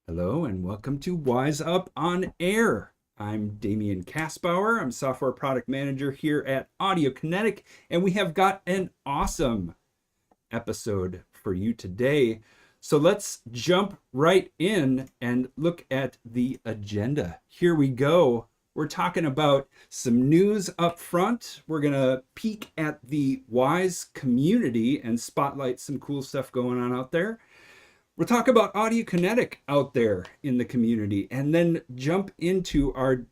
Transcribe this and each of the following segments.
Hello and welcome to Wise Up on Air. I'm Damian Kaspauer. I'm software product manager here at Audiokinetic, and we have got an awesome episode for you today. So let's jump right in and look at the agenda. Here we go. We're talking about some news up front. We're going to peek at the Wise community and spotlight some cool stuff going on out there. We'll talk about Audiokinetic out there in the community and then jump into our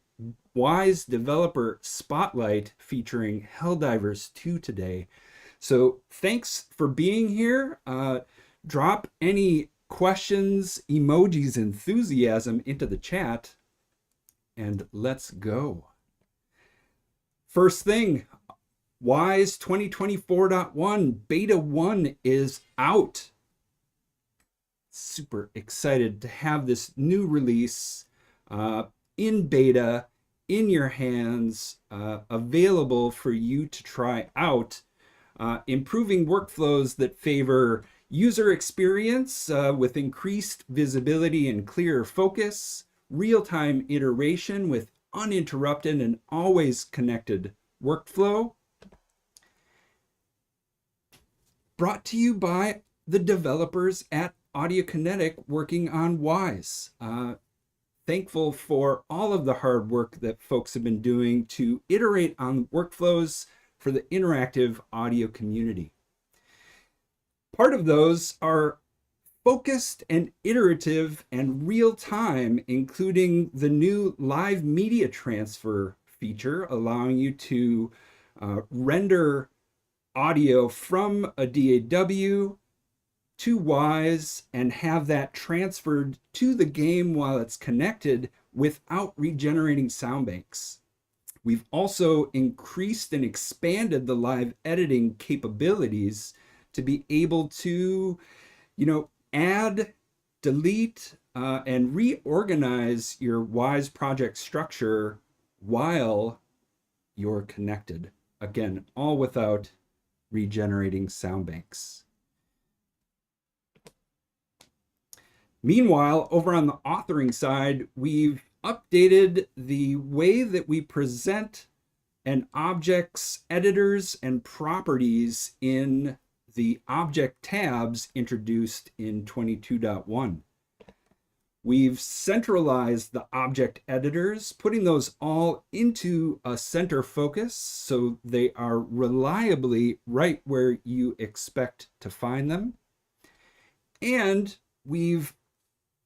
Wise Developer Spotlight featuring Helldivers 2 today. So thanks for being here. Drop any questions, emojis, enthusiasm into the chat, and let's go. First thing, Wise 2024.1 Beta 1 is out. Super excited to have this new release in beta, in your hands, available for you to try out, improving workflows that favor user experience with increased visibility and clearer focus, real-time iteration with uninterrupted and always connected workflow. Brought to you by the developers at Audiokinetic working on Wise. Thankful for all of the hard work that folks have been doing to iterate on workflows for the interactive audio community. Part of those are focused and iterative and real-time, including the new live media transfer feature, allowing you to render audio from a DAW to Wise and have that transferred to the game while it's connected without regenerating sound banks. We've also increased and expanded the live editing capabilities to be able to, add, delete, and reorganize your Wise project structure while you're connected. Again, all without regenerating sound banks. Meanwhile, over on the authoring side, we've updated the way that we present an object's editors and properties in the object tabs introduced in 22.1. We've centralized the object editors, putting those all into a center focus so they are reliably right where you expect to find them. And we've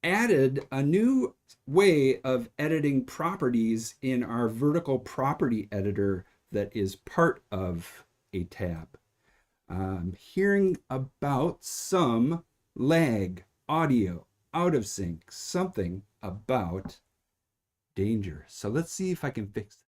added a new way of editing properties in our vertical property editor that is part of a tab. I'm hearing about some lag, audio, out of sync, something about danger. So let's see if I can fix it.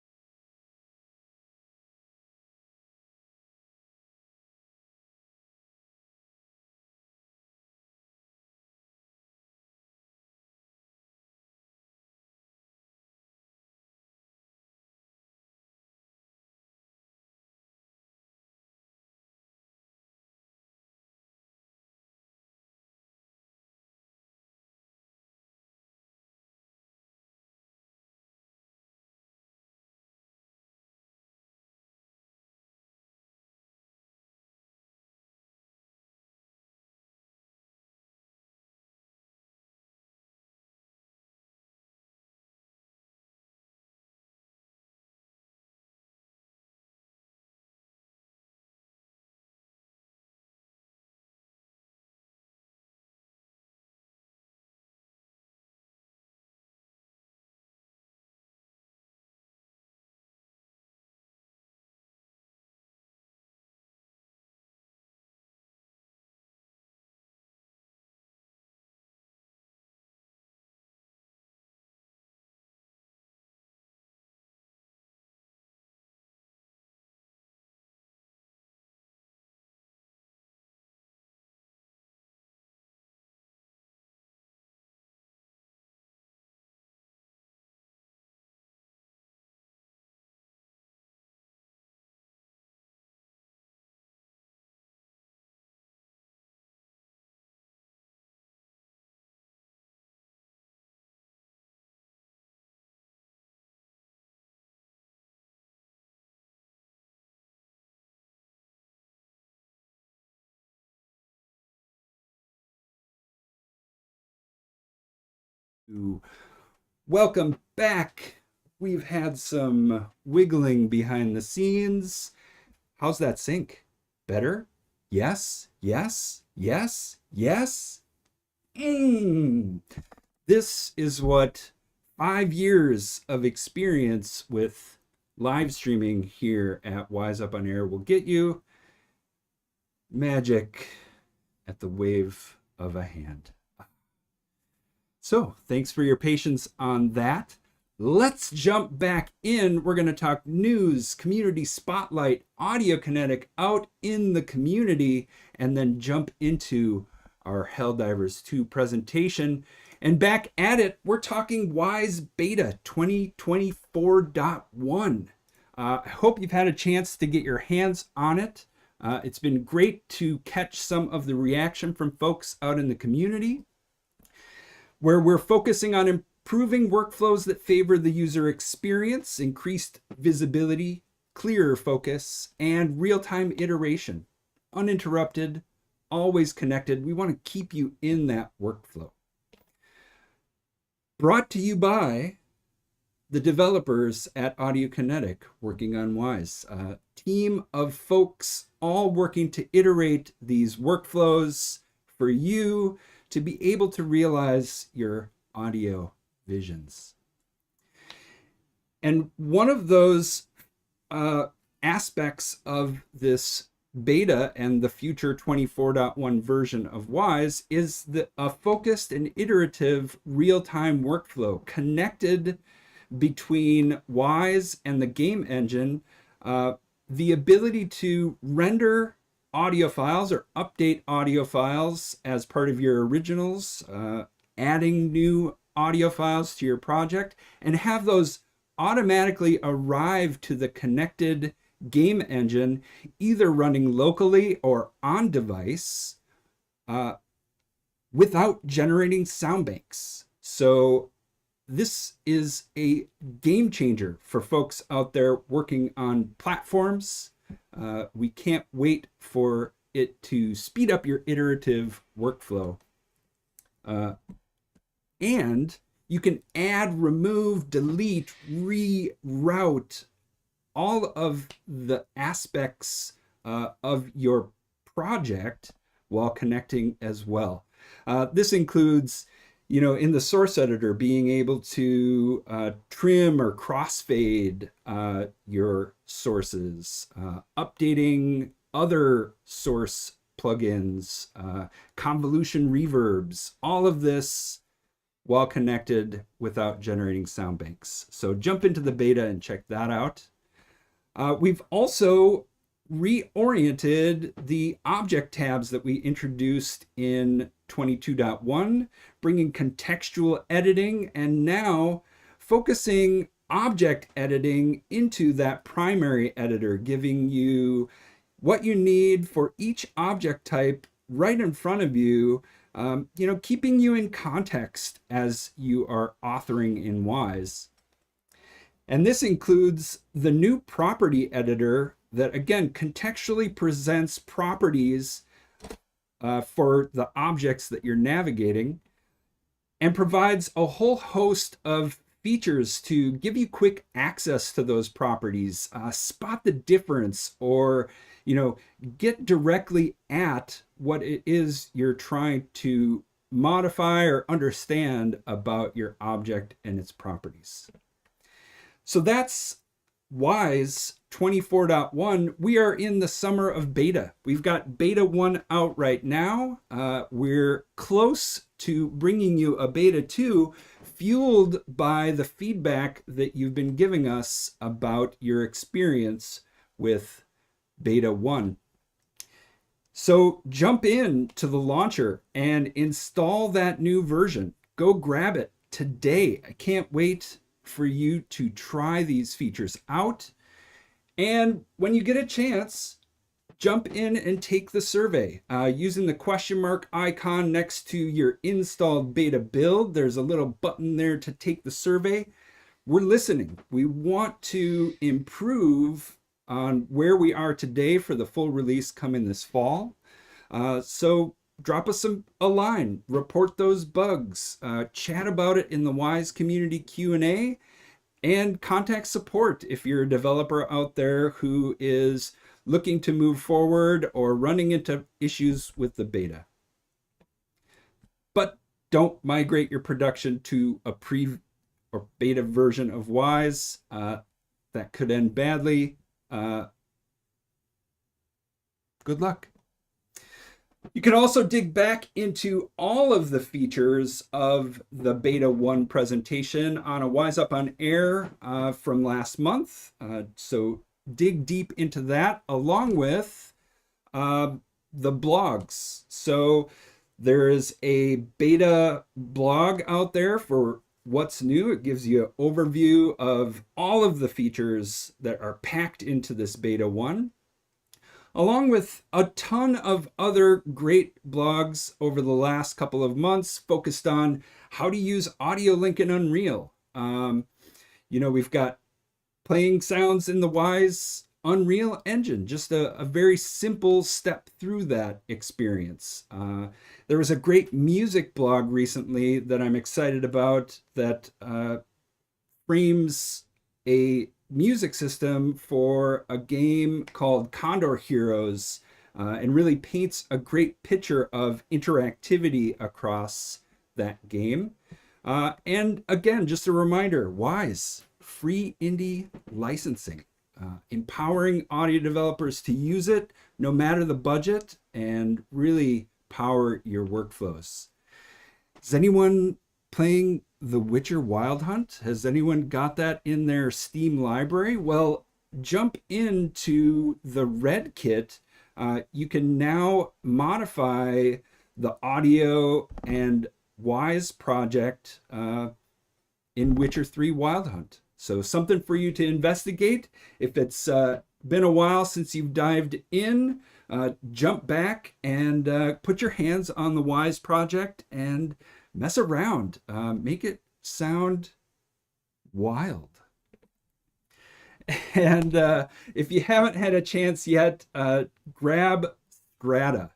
Welcome back. We've had some wiggling behind the scenes. How's that sync? Better? Yes, yes, yes, yes. This is what 5 years of experience with live streaming here at Wise Up on Air will get you. Magic at the wave of a hand. So thanks for your patience on that. Let's jump back in. We're going to talk news, community spotlight, Audiokinetic out in the community, and then jump into our Helldivers 2 presentation. And back at it, we're talking Wise Beta 2024.1. I hope you've had a chance to get your hands on it. It's been great to catch some of the reaction from folks out in the community, where we're focusing on improving workflows that favor the user experience, increased visibility, clearer focus, and real-time iteration. Uninterrupted, always connected. We want to keep you in that workflow. Brought to you by the developers at Audiokinetic working on Wise. A team of folks all working to iterate these workflows for you to be able to realize your audio visions. And one of those aspects of this beta and the future 24.1 version of Wise is a focused and iterative real-time workflow connected between Wise and the game engine, the ability to render audio files or update audio files as part of your originals, adding new audio files to your project, and have those automatically arrive to the connected game engine, either running locally or on device, without generating sound banks. So this is a game changer for folks out there working on platforms. We can't wait for it to speed up your iterative workflow. And you can add, remove, delete, reroute all of the aspects of your project while connecting as well. This includes, in the source editor, being able to trim or crossfade your sources, updating other source plugins, convolution reverbs, all of this while connected without generating sound banks. So jump into the beta and check that out. We've also reoriented the object tabs that we introduced in 22.1, bringing contextual editing and now focusing object editing into that primary editor, giving you what you need for each object type right in front of you, keeping you in context as you are authoring in Wise. And this includes the new property editor that, again, contextually presents properties for the objects that you're navigating and provides a whole host of features to give you quick access to those properties, spot the difference, or get directly at what it is you're trying to modify or understand about your object and its properties. So that's Wise 24.1. We are in the summer of beta. We've got beta 1 out right now. We're close to bringing you a beta 2, fueled by the feedback that you've been giving us about your experience with beta 1. So jump in to the launcher and install that new version. Go grab it today. I can't wait for you to try these features out. And when you get a chance, jump in and take the survey. Using the question mark icon next to your installed beta build, there's a little button there to take the survey. We're listening. We want to improve on where we are today for the full release coming this fall. So drop us a line, report those bugs, chat about it in the Wwise community Q&A, and contact support if you're a developer out there who is looking to move forward or running into issues with the beta. But don't migrate your production to a pre or beta version of Wwise. That could end badly. Good luck. You can also dig back into all of the features of the Beta 1 presentation on a Wwise Up on Air from last month. So dig deep into that along with the blogs. So there is a beta blog out there for what's new. It gives you an overview of all of the features that are packed into this Beta 1. Along with a ton of other great blogs over the last couple of months focused on how to use audio link in Unreal. We've got playing sounds in the Wwise Unreal Engine, just a very simple step through that experience. There was a great music blog recently that I'm excited about that frames a music system for a game called Condor Heroes and really paints a great picture of interactivity across that game. And again, just a reminder, Wwise, free indie licensing, empowering audio developers to use it no matter the budget and really power your workflows. Is anyone playing The Witcher Wild Hunt? Has anyone got that in their Steam library? Well, jump into the Red Kit. You can now modify the audio and Wwise project in Witcher 3 Wild Hunt. So something for you to investigate. If it's been a while since you've dived in, jump back and put your hands on the Wwise project and mess around. Make it sound wild. And if you haven't had a chance yet, grab Strata.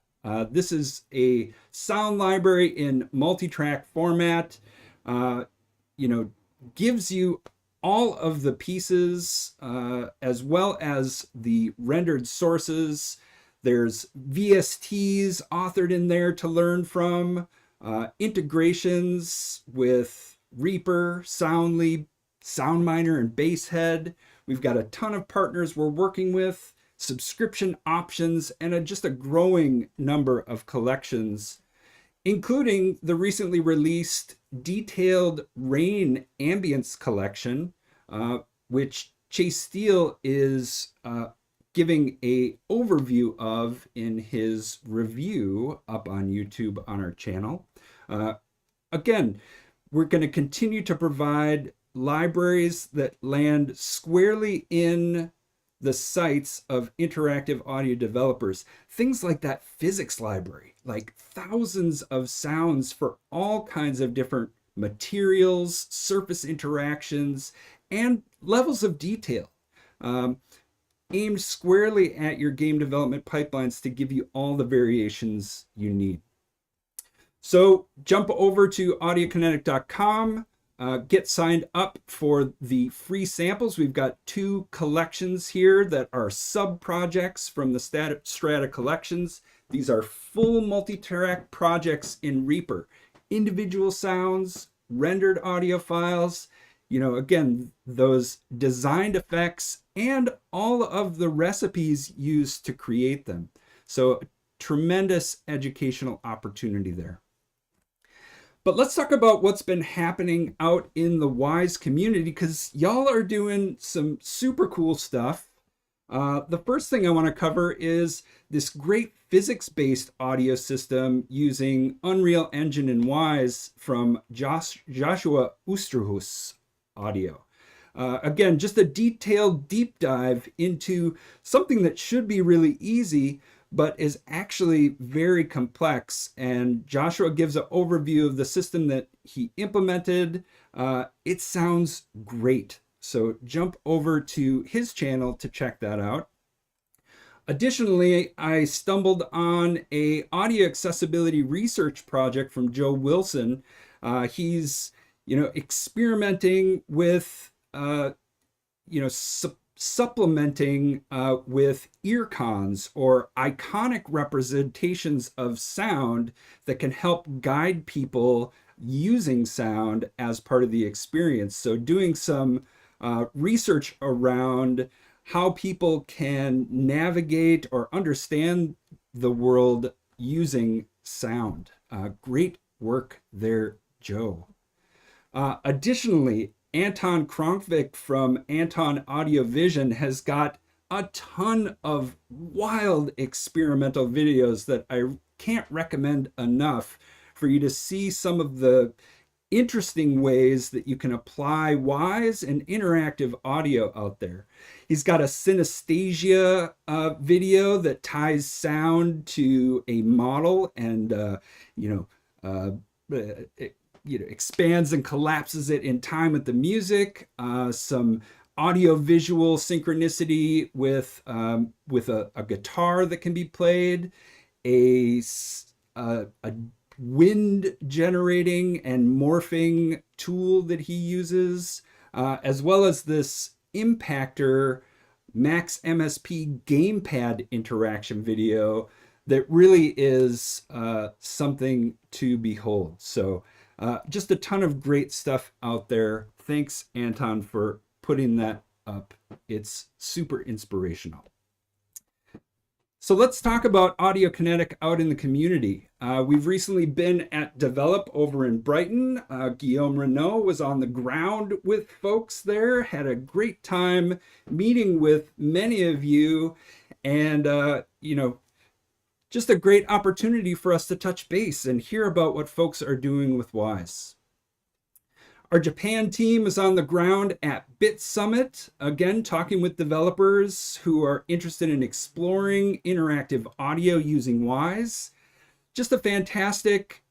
This is a sound library in multi-track format. Gives you all of the pieces as well as the rendered sources. There's VSTs authored in there to learn from, integrations with Reaper, Soundly, SoundMiner, and Basshead. We've got a ton of partners we're working with, subscription options, and just a growing number of collections, including the recently released Detailed Rain Ambience collection, which Chase Steele is giving a overview of in his review up on YouTube on our channel. Again, we're going to continue to provide libraries that land squarely in the sights of interactive audio developers. Things like that physics library, like thousands of sounds for all kinds of different materials, surface interactions, and levels of detail. Aimed squarely at your game development pipelines to give you all the variations you need. So jump over to audiokinetic.com, get signed up for the free samples. We've got 2 collections here that are sub-projects from the Strata collections. These are full multi-track projects in Reaper. Individual sounds, rendered audio files, again, those designed effects and all of the recipes used to create them. So tremendous educational opportunity there. But let's talk about what's been happening out in the Wwise community, because y'all are doing some super cool stuff. The first thing I want to cover is this great physics-based audio system using Unreal Engine and Wwise from Joshua Oosterhuis Audio. Again, just a detailed deep dive into something that should be really easy, but is actually very complex. And Joshua gives an overview of the system that he implemented. It sounds great. So jump over to his channel to check that out. Additionally, I stumbled on a audio accessibility research project from Joe Wilson. He's, experimenting with, supplementing with ear cons or iconic representations of sound that can help guide people using sound as part of the experience. So doing some research around how people can navigate or understand the world using sound. Great work there, Joe. Additionally, Anton Kronkvik from Anton Audiovision has got a ton of wild experimental videos that I can't recommend enough for you to see some of the interesting ways that you can apply Wwise and interactive audio out there. He's got a synesthesia video that ties sound to a model and expands and collapses it in time with the music. Some audio-visual synchronicity with a guitar that can be played, a wind generating and morphing tool that he uses, as well as this impactor Max MSP gamepad interaction video that really is something to behold. So just a ton of great stuff out there. Thanks, Anton, for putting that up. It's super inspirational. So let's talk about Audiokinetic out in the community. We've recently been at Develop over in Brighton. Guillaume Renault was on the ground with folks there, had a great time meeting with many of you, and just a great opportunity for us to touch base and hear about what folks are doing with Wwise. Our Japan team is on the ground at Bit Summit, again, talking with developers who are interested in exploring interactive audio using Wwise. Just a fantastic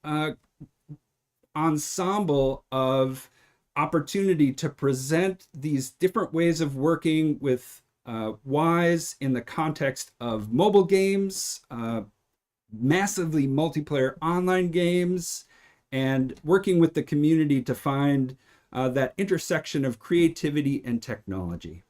ensemble of opportunity to present these different ways of working with Wwise in the context of mobile games, massively multiplayer online games, and working with the community to find that intersection of creativity and technology.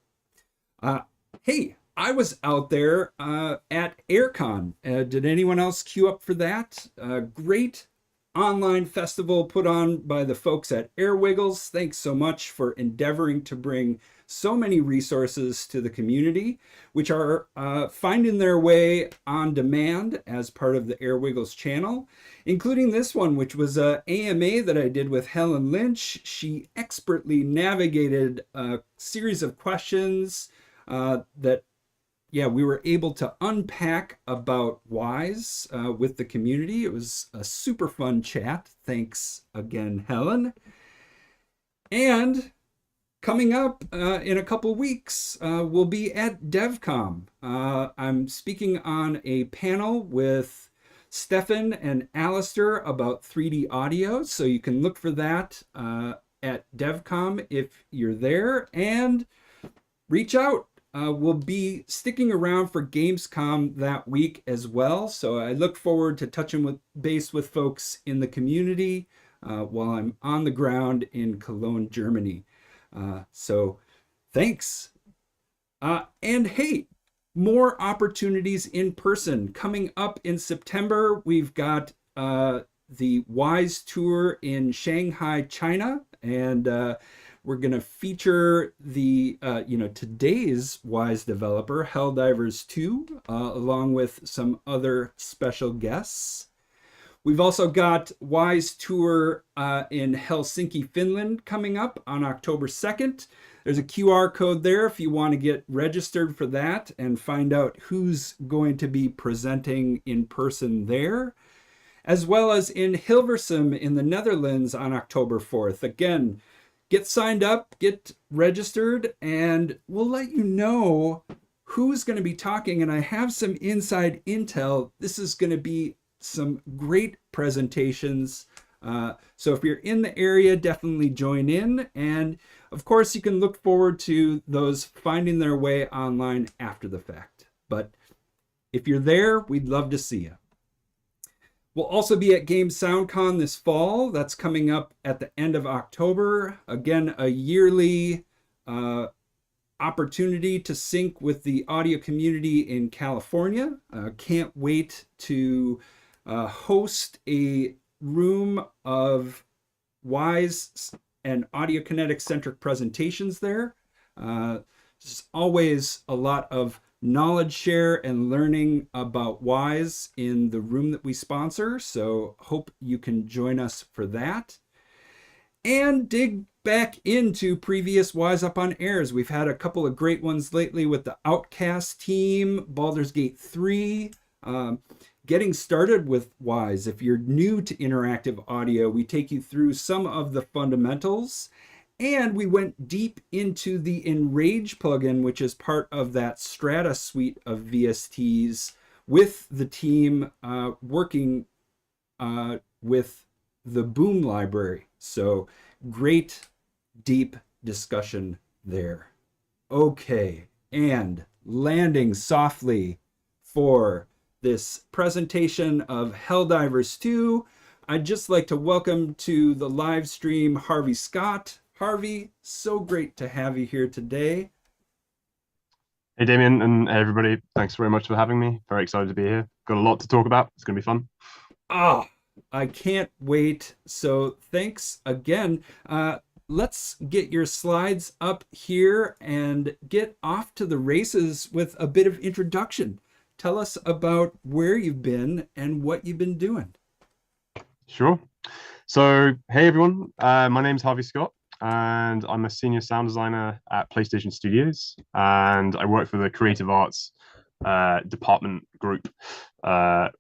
Hey, I was out there at AirCon. Did anyone else queue up for that? Great online festival put on by the folks at Airwiggles. Thanks so much for endeavoring to bring so many resources to the community, which are finding their way on demand as part of the Airwiggles channel, including this one, which was an AMA that I did with Helen Lynch. She expertly navigated a series of questions that we were able to unpack about Wwise with the community. It was a super fun chat. Thanks again, Helen. And coming up in a couple weeks, we'll be at DevCom. I'm speaking on a panel with Stefan and Alistair about 3D audio, so you can look for that at DevCom if you're there, and reach out. We'll be sticking around for Gamescom that week as well, so I look forward to touching base with folks in the community while I'm on the ground in Cologne, Germany. So thanks. And hey, more opportunities in person coming up in September. We've got the Wwise tour in Shanghai, China, and we're going to feature the today's Wwise developer, Helldivers 2, along with some other special guests. We've also got Wwise tour in Helsinki, Finland coming up on October 2nd. There's a QR code there if you want to get registered for that and find out who's going to be presenting in person there, as well as in Hilversum in the Netherlands on October 4th. Again, get signed up, get registered, and we'll let you know who's going to be talking. And I have some inside intel. This is going to be some great presentations. So if you're in the area, definitely join in. And of course, you can look forward to those finding their way online after the fact. But if you're there, we'd love to see you. We'll also be at Game SoundCon this fall. That's coming up at the end of October. Again, a yearly opportunity to sync with the audio community in California. Can't wait to host a room of Wwise and Audiokinetic centric presentations there. There's always a lot of knowledge share and learning about Wwise in the room that we sponsor, so hope you can join us for that. And dig back into previous Wwise Up on Airs. We've had a couple of great ones lately with the Outcast team, Baldur's Gate 3. Getting started with Wwise. If you're new to interactive audio, we take you through some of the fundamentals. And we went deep into the Enrage plugin, which is part of that Strata suite of VSTs, with the team working with the Boom library. So great, deep discussion there. Okay, and landing softly for this presentation of Helldivers 2, I'd just like to welcome to the live stream Harvey Scott. Harvey, so great to have you here today. Hey, Damien, and hey, everybody. Thanks very much for having me. Very excited to be here. Got a lot to talk about. It's going to be fun. I can't wait. So thanks again. Let's get your slides up here and get off to the races with a bit of introduction. Tell us about where you've been and what you've been doing. Sure. So, hey, everyone. My name's Harvey Scott, and I'm a senior sound designer at PlayStation Studios, and I work for the creative arts department group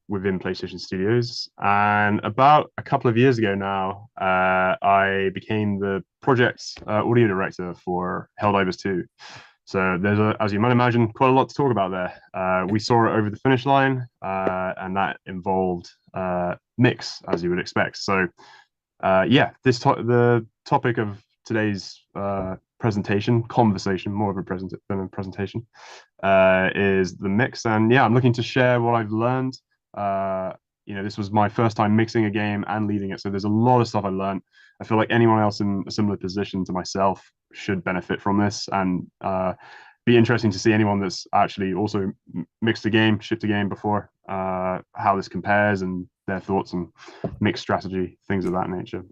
within PlayStation Studios. And about a couple of years ago now, I became the project audio director for Helldivers 2. So there's, as you might imagine, quite a lot to talk about there. We saw it over the finish line, and that involved mix, as you would expect. So yeah, the topic of today's conversation, more of a presentation, is the mix. And yeah, I'm looking to share what I've learned. This was my first time mixing a game and leading it, so there's a lot of stuff I learned. I feel like anyone else in a similar position to myself should benefit from this, and be interesting to see anyone that's actually also mixed a game, shipped a game before, how this compares and their thoughts on mix strategy, things of that nature.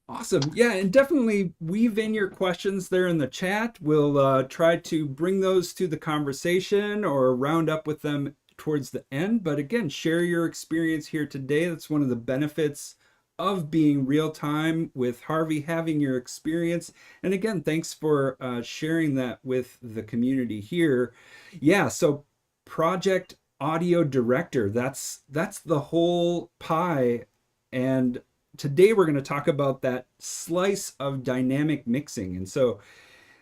Awesome. Yeah, and definitely weave in your questions there in the chat. We'll try to bring those to the conversation or round up with them towards the end. But again, share your experience here today. That's one of the benefits of being real time with Harvey, having your experience. And again, thanks for sharing that with the community here. Yeah, so project audio director, that's the whole pie. And today we're going to talk about that slice of dynamic mixing. And so,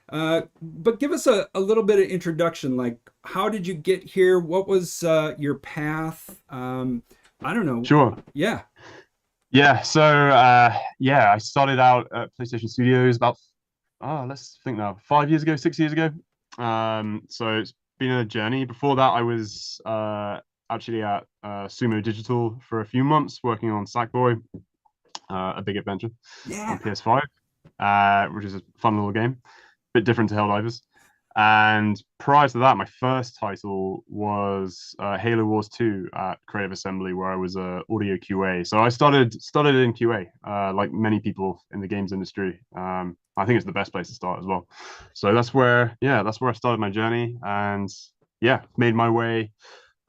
but give us a little bit of introduction, like how did you get here? What was your path? I don't know. Sure. Yeah. Yeah. So yeah, I started out at PlayStation Studios about let's think now, 5 years ago, 6 years ago. So it's been a journey. Before that, I was actually at Sumo Digital for a few months working on Sackboy, a big adventure on PS5, which is a fun little game, a bit different to Helldivers. And prior to that, my first title was Halo Wars 2 at Creative Assembly, where I was a audio QA. So I started in QA, like many people in the games industry. I think it's the best place to start as well. So that's where I started my journey, and yeah, made my way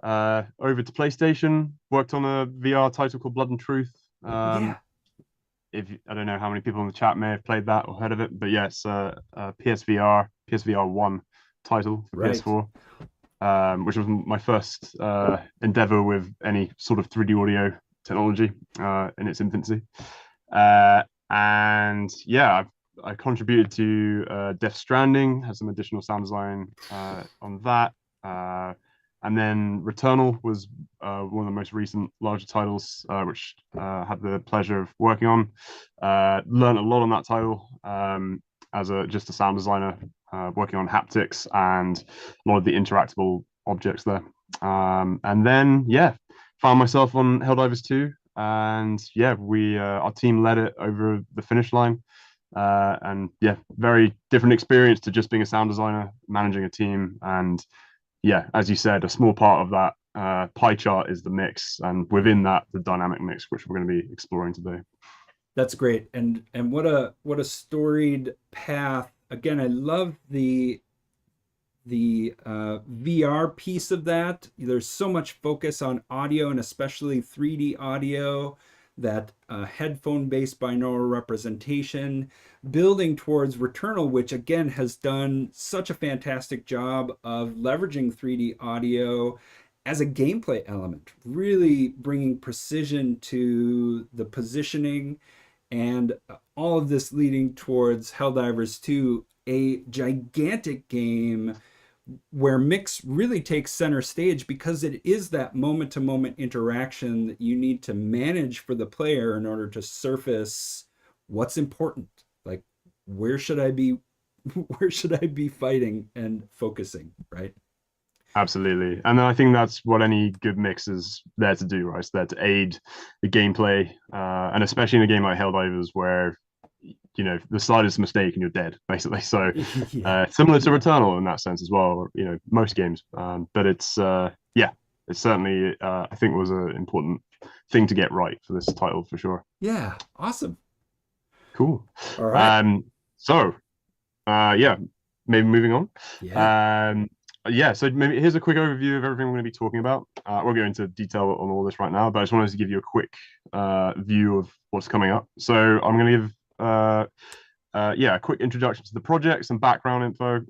over to PlayStation. Worked on a VR title called Blood and Truth. If I don't know how many people in the chat may have played that or heard of it, but yes, PSVR 1 title for PS4, which was my first endeavor with any sort of 3D audio technology in its infancy. And yeah, I contributed to Death Stranding, had some additional sound design on that. And then Returnal was one of the most recent larger titles, which I had the pleasure of working on. Learned a lot on that title as just a sound designer, working on haptics and a lot of the interactable objects there. And then found myself on Helldivers 2, and we our team led it over the finish line. And very different experience to just being a sound designer, managing a team, and as you said, a small part of that pie chart is the mix, and within that, the dynamic mix, which we're going to be exploring today. That's great. And what a storied path. Again, I love the VR piece of that. There's so much focus on audio, and especially 3D audio, that headphone-based binaural representation, building towards Returnal, which again has done such a fantastic job of leveraging 3D audio as a gameplay element, really bringing precision to the positioning, and all of this leading towards Helldivers 2, a gigantic game where mix really takes center stage, because it is that moment to moment interaction that you need to manage for the player in order to surface what's important. Like, where should I be where should I be fighting and focusing, right? Absolutely. And I think that's what any good mix is there to do, right? It's there to aid the gameplay, and especially in a game like Helldivers where the slightest mistake and you're dead, basically. So Yeah. similar to Returnal in that sense as well, most games. But it's it certainly I think was an important thing to get right for this title for sure. Yeah. Awesome. Cool. All right. So maybe moving on. Yeah. So maybe here's a quick overview of everything we're going to be talking about. We'll go into detail on all this right now, but I just wanted to give you a quick view of what's coming up. So I'm going to give a quick introduction to the project, some background info,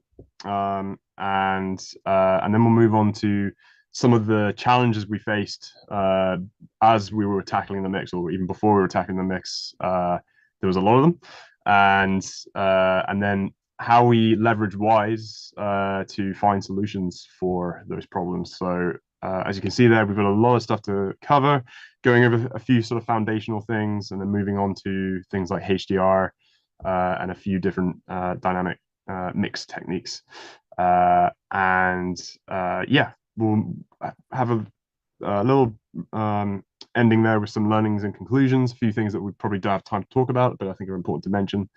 and then we'll move on to some of the challenges we faced as we were tackling the mix, or even before we were tackling the mix. There was a lot of them, and then how we leverage Wwise to find solutions for those problems. So as you can see there, we've got a lot of stuff to cover, going over a few sort of foundational things, and then moving on to things like HDR and a few different dynamic mix techniques. We'll have a little ending there with some learnings and conclusions, a few things that we probably don't have time to talk about, but I think are important to mention.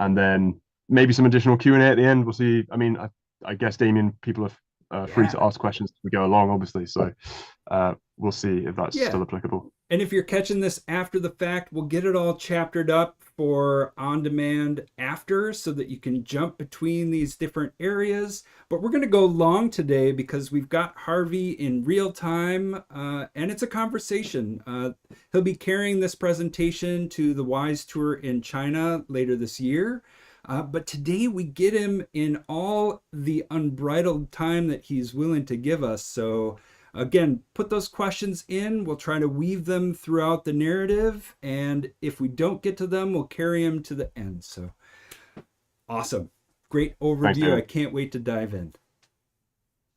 And then maybe some additional Q&A at the end. We'll see. I mean, I guess, Damien, people are free to ask questions as we go along, obviously. So we'll see if that's still applicable. And if you're catching this after the fact, we'll get it all chaptered up for on demand after, so that you can jump between these different areas. But we're going to go long today because we've got Harvey in real time, and it's a conversation. He'll be carrying this presentation to the Wwise Tour in China later this year. But today we get him in all the unbridled time that he's willing to give us. So again, put those questions in. We'll try to weave them throughout the narrative. And if we don't get to them, we'll carry them to the end. So awesome. Great overview. Thanks, I can't wait to dive in.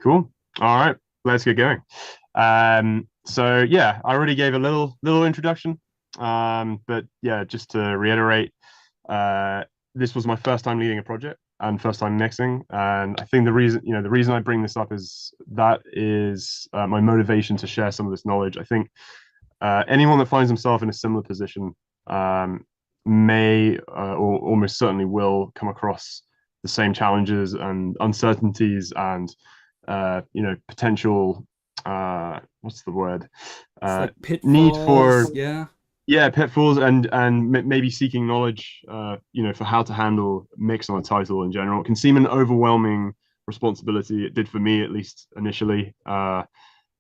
Cool. All right, let's get going. I already gave a little introduction. But just to reiterate, this was my first time leading a project and first time mixing, and I think the reason I bring this up is my motivation to share some of this knowledge. I think anyone that finds himself in a similar position may or almost certainly will come across the same challenges and uncertainties and potential what's the word like pitfalls, need for pitfalls and maybe seeking knowledge for how to handle mix on a title in general. It can seem an overwhelming responsibility. It did for me, at least initially, and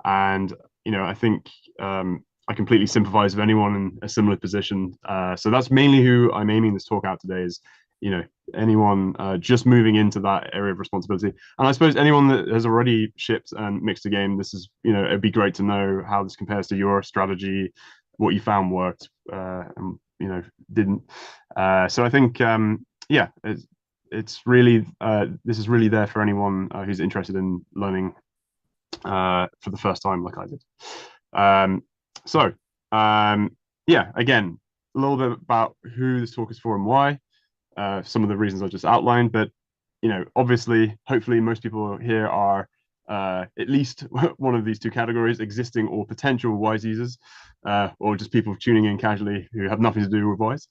I think I completely sympathize with anyone in a similar position. So that's mainly who I'm aiming this talk out today, is anyone just moving into that area of responsibility. And I suppose anyone that has already shipped and mixed a game, this is it'd be great to know how this compares to your strategy, what you found worked and didn't. So I think it's really this is really there for anyone who's interested in learning for the first time, like I did. Again, a little bit about who this talk is for and why. Some of the reasons I just outlined, but obviously, hopefully, most people here are at least one of these two categories: existing or potential Wwise users, or just people tuning in casually who have nothing to do with Wwise.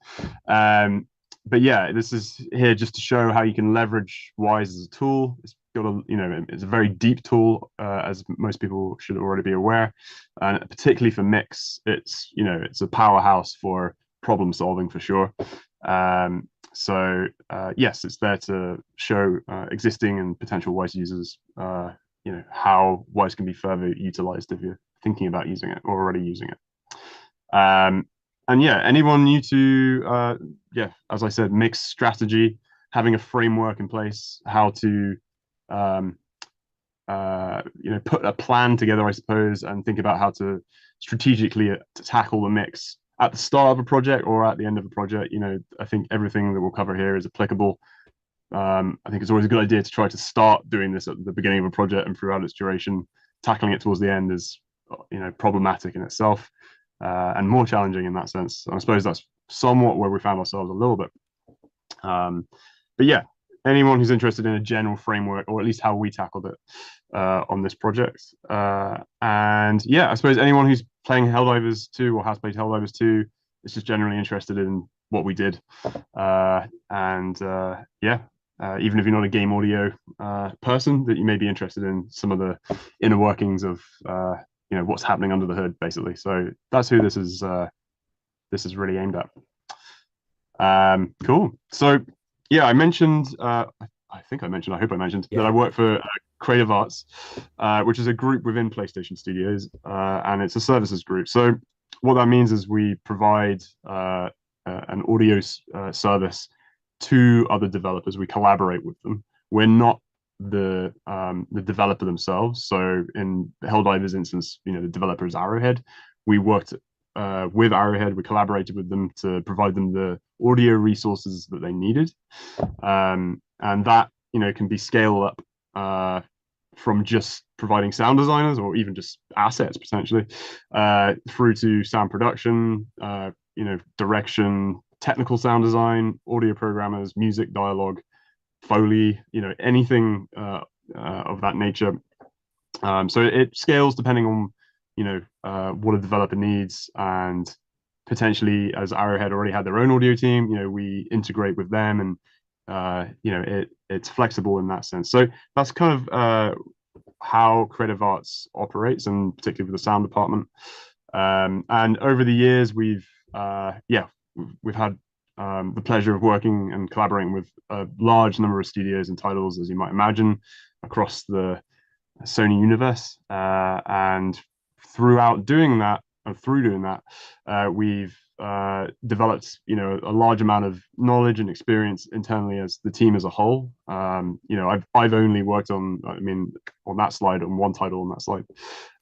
But yeah, this is here just to show how you can leverage Wwise as a tool. It's got a, it's a very deep tool, as most people should already be aware, and particularly for mix, it's a powerhouse for problem solving for sure. So yes, it's there to show existing and potential Wwise users, how Wwise can be further utilized if you're thinking about using it or already using it. And yeah, anyone new to as I said, mix strategy, having a framework in place, how to put a plan together, I suppose, and think about how to strategically to tackle the mix at the start of a project or at the end of a project. I think everything that we'll cover here is applicable. I think it's always a good idea to try to start doing this at the beginning of a project and throughout its duration. Tackling it towards the end is, problematic in itself, and more challenging in that sense. And I suppose that's somewhat where we found ourselves a little bit. But yeah, anyone who's interested in a general framework, or at least how we tackled it on this project. And yeah, I suppose anyone who's playing Helldivers 2 or has played Helldivers 2 is just generally interested in what we did. Even if you're not a game audio person, that you may be interested in some of the inner workings of what's happening under the hood, basically. So that's who this is really aimed at. Cool. So yeah, I mentioned, I hope I mentioned that I work for Creative Arts, which is a group within PlayStation Studios, and it's a services group. So what that means is we provide an audio service to other developers. We collaborate with them. We're not the developer themselves. So in the Helldivers instance, the developer is Arrowhead. We worked with Arrowhead. We collaborated with them to provide them the audio resources that they needed, and that can be scaled up from just providing sound designers or even just assets potentially, through to sound production, direction, technical sound design, audio programmers, music, dialogue, Foley, anything of that nature. So it scales depending on what a developer needs, and potentially, as Arrowhead already had their own audio team, we integrate with them, and it's flexible in that sense. So that's kind of how Creative Arts operates, and particularly with the sound department. And over the years, we've had the pleasure of working and collaborating with a large number of studios and titles, as you might imagine, across the Sony universe. And through doing that, we've developed, a large amount of knowledge and experience internally as the team as a whole. I've only worked on that slide, on one title on that slide,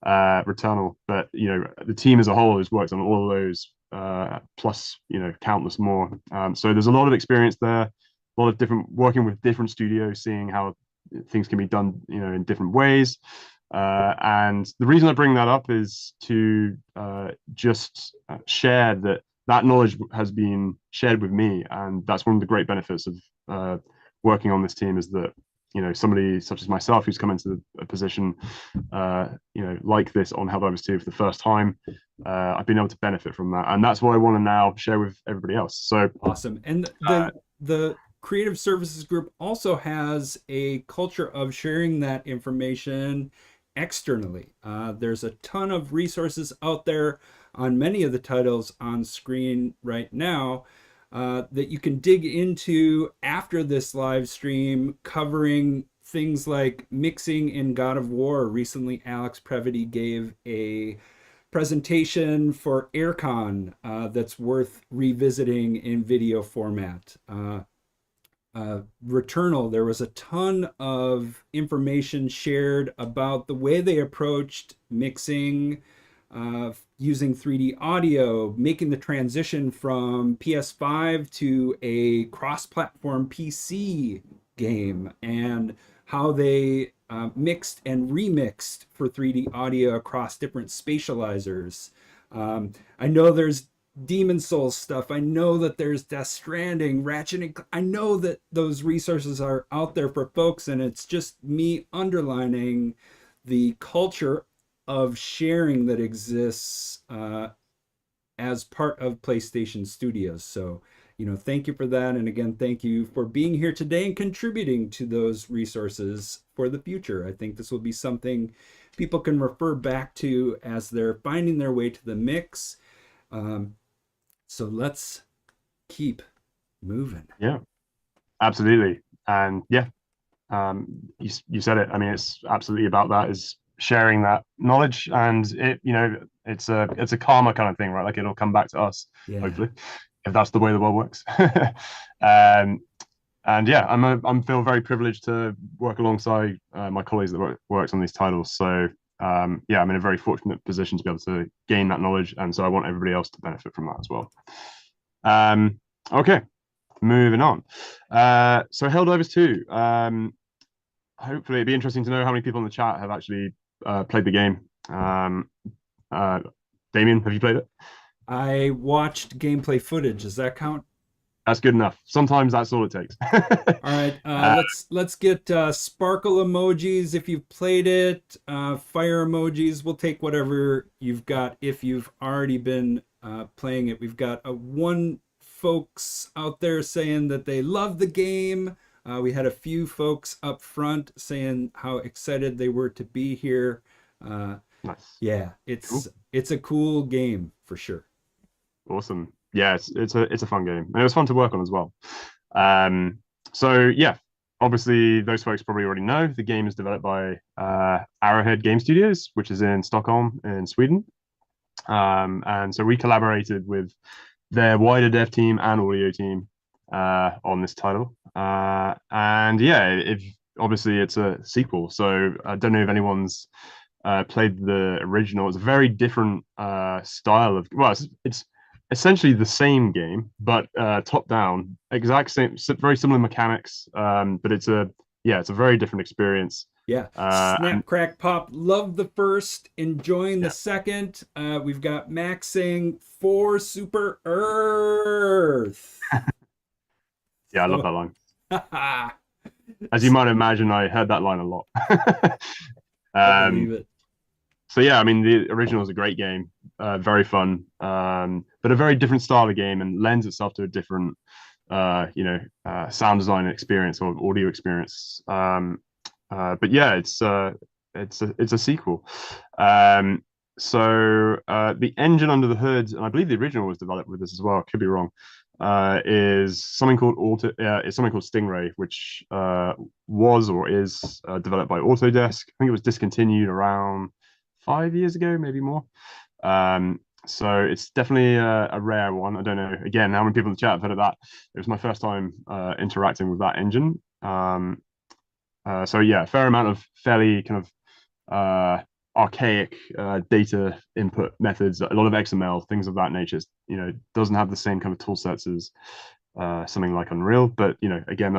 Returnal, but the team as a whole has worked on all of those, plus countless more. So there's a lot of experience there, a lot of different working with different studios, seeing how things can be done in different ways. And the reason I bring that up is to just share that knowledge has been shared with me, and that's one of the great benefits of working on this team, is that somebody such as myself who's come into a position like this on Helldivers 2 for the first time, I've been able to benefit from that, and that's what I want to now share with everybody else. So awesome. And the creative services group also has a culture of sharing that information externally. There's a ton of resources out there on many of the titles on screen right now that you can dig into after this live stream, covering things like mixing in God of War. Recently, Alex Previty gave a presentation for AirCon that's worth revisiting in video format. Returnal, there was a ton of information shared about the way they approached mixing, using 3D audio, making the transition from PS5 to a cross-platform PC game, and how they mixed and remixed for 3D audio across different spatializers. I know there's Demon Souls stuff. I know that there's Death Stranding, Ratchet. I know that those resources are out there for folks, and it's just me underlining the culture of sharing that exists as part of PlayStation Studios. So, thank you for that. And again, thank you for being here today and contributing to those resources for the future. I think this will be something people can refer back to as they're finding their way to the mix. So let's keep moving. Yeah, absolutely. And yeah, you said it. I mean, it's absolutely about that, is sharing that knowledge, and it's a karma kind of thing, right? Like it'll come back to us, Yeah. hopefully, if that's the way the world works. um, and yeah, I'm feel very privileged to work alongside my colleagues that works on these titles. So yeah, I'm in a very fortunate position to be able to gain that knowledge, and so I want everybody else to benefit from that as well. Okay, moving on. So Helldivers 2. Hopefully it'd be interesting to know how many people in the chat have actually played the game. Uh, Damien, have you played it? I watched gameplay footage. Does that count? That's good enough. Sometimes that's all it takes. All right, uh, let's get sparkle emojis if you've played it. Fire emojis. We'll take whatever you've got if you've already been playing it. We've got one folks out there saying that they love the game. We had a few folks up front saying how excited they were to be here. nice. Yeah, Cool. it's a cool game for sure. Awesome. Yeah, it's a fun game, and it was fun to work on as well. So yeah, obviously those folks probably already know the game is developed by Arrowhead Game Studios, which is in Stockholm in Sweden. And so we collaborated with their wider dev team and audio team on this title. And yeah, if obviously it's a sequel, so I don't know if anyone's played the original. It's a very different style of, well, it's essentially the same game, but top down, exact same, very similar mechanics. But it's a very different experience. Yeah. Snap, crack, pop. Love the first. Enjoying the second. We've got Max saying for Super Earth. Yeah, I love So, that line. As you might imagine, I heard that line a lot. I believe um, it. so yeah, I mean, the original is a great game, very fun, but a very different style of game, and lends itself to a different, sound design experience or audio experience. But yeah, it's a sequel. So the engine under the hood, and I believe the original was developed with this as well. Could be wrong. Is something called It's something called Stingray, which was or is developed by Autodesk. I think it was discontinued around 5 years ago, maybe more. So it's definitely a rare one. I don't know, again, how many people in the chat have heard of that. It was my first time interacting with that engine. So yeah, a fair amount of fairly kind of archaic data input methods, a lot of XML, things of that nature. Doesn't have the same kind of tool sets as something like Unreal, but again,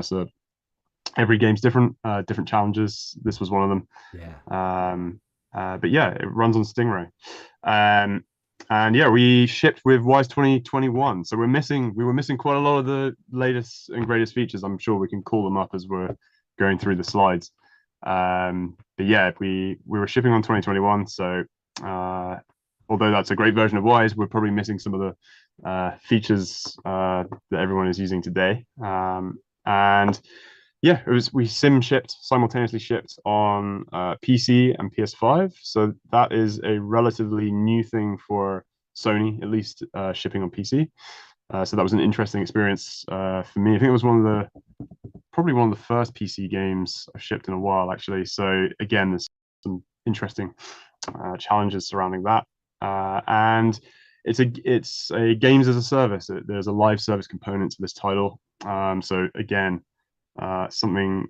every game's different, different challenges. This was one of them. Yeah. But yeah, it runs on Stingray. And yeah, we shipped with Wwise 2021. So we were missing quite a lot of the latest and greatest features. I'm sure we can call them up as we're going through the slides. But yeah, we were shipping on 2021. So although that's a great version of Wwise, we're probably missing some of the features that everyone is using today. And yeah, we simultaneously shipped on PC and PS5. So that is a relatively new thing for Sony, at least shipping on PC. So that was an interesting experience for me. I think it was probably one of the first PC games I've shipped in a while, actually. So again, there's some interesting challenges surrounding that. And it's a games as a service. There's a live service component to this title. So again, something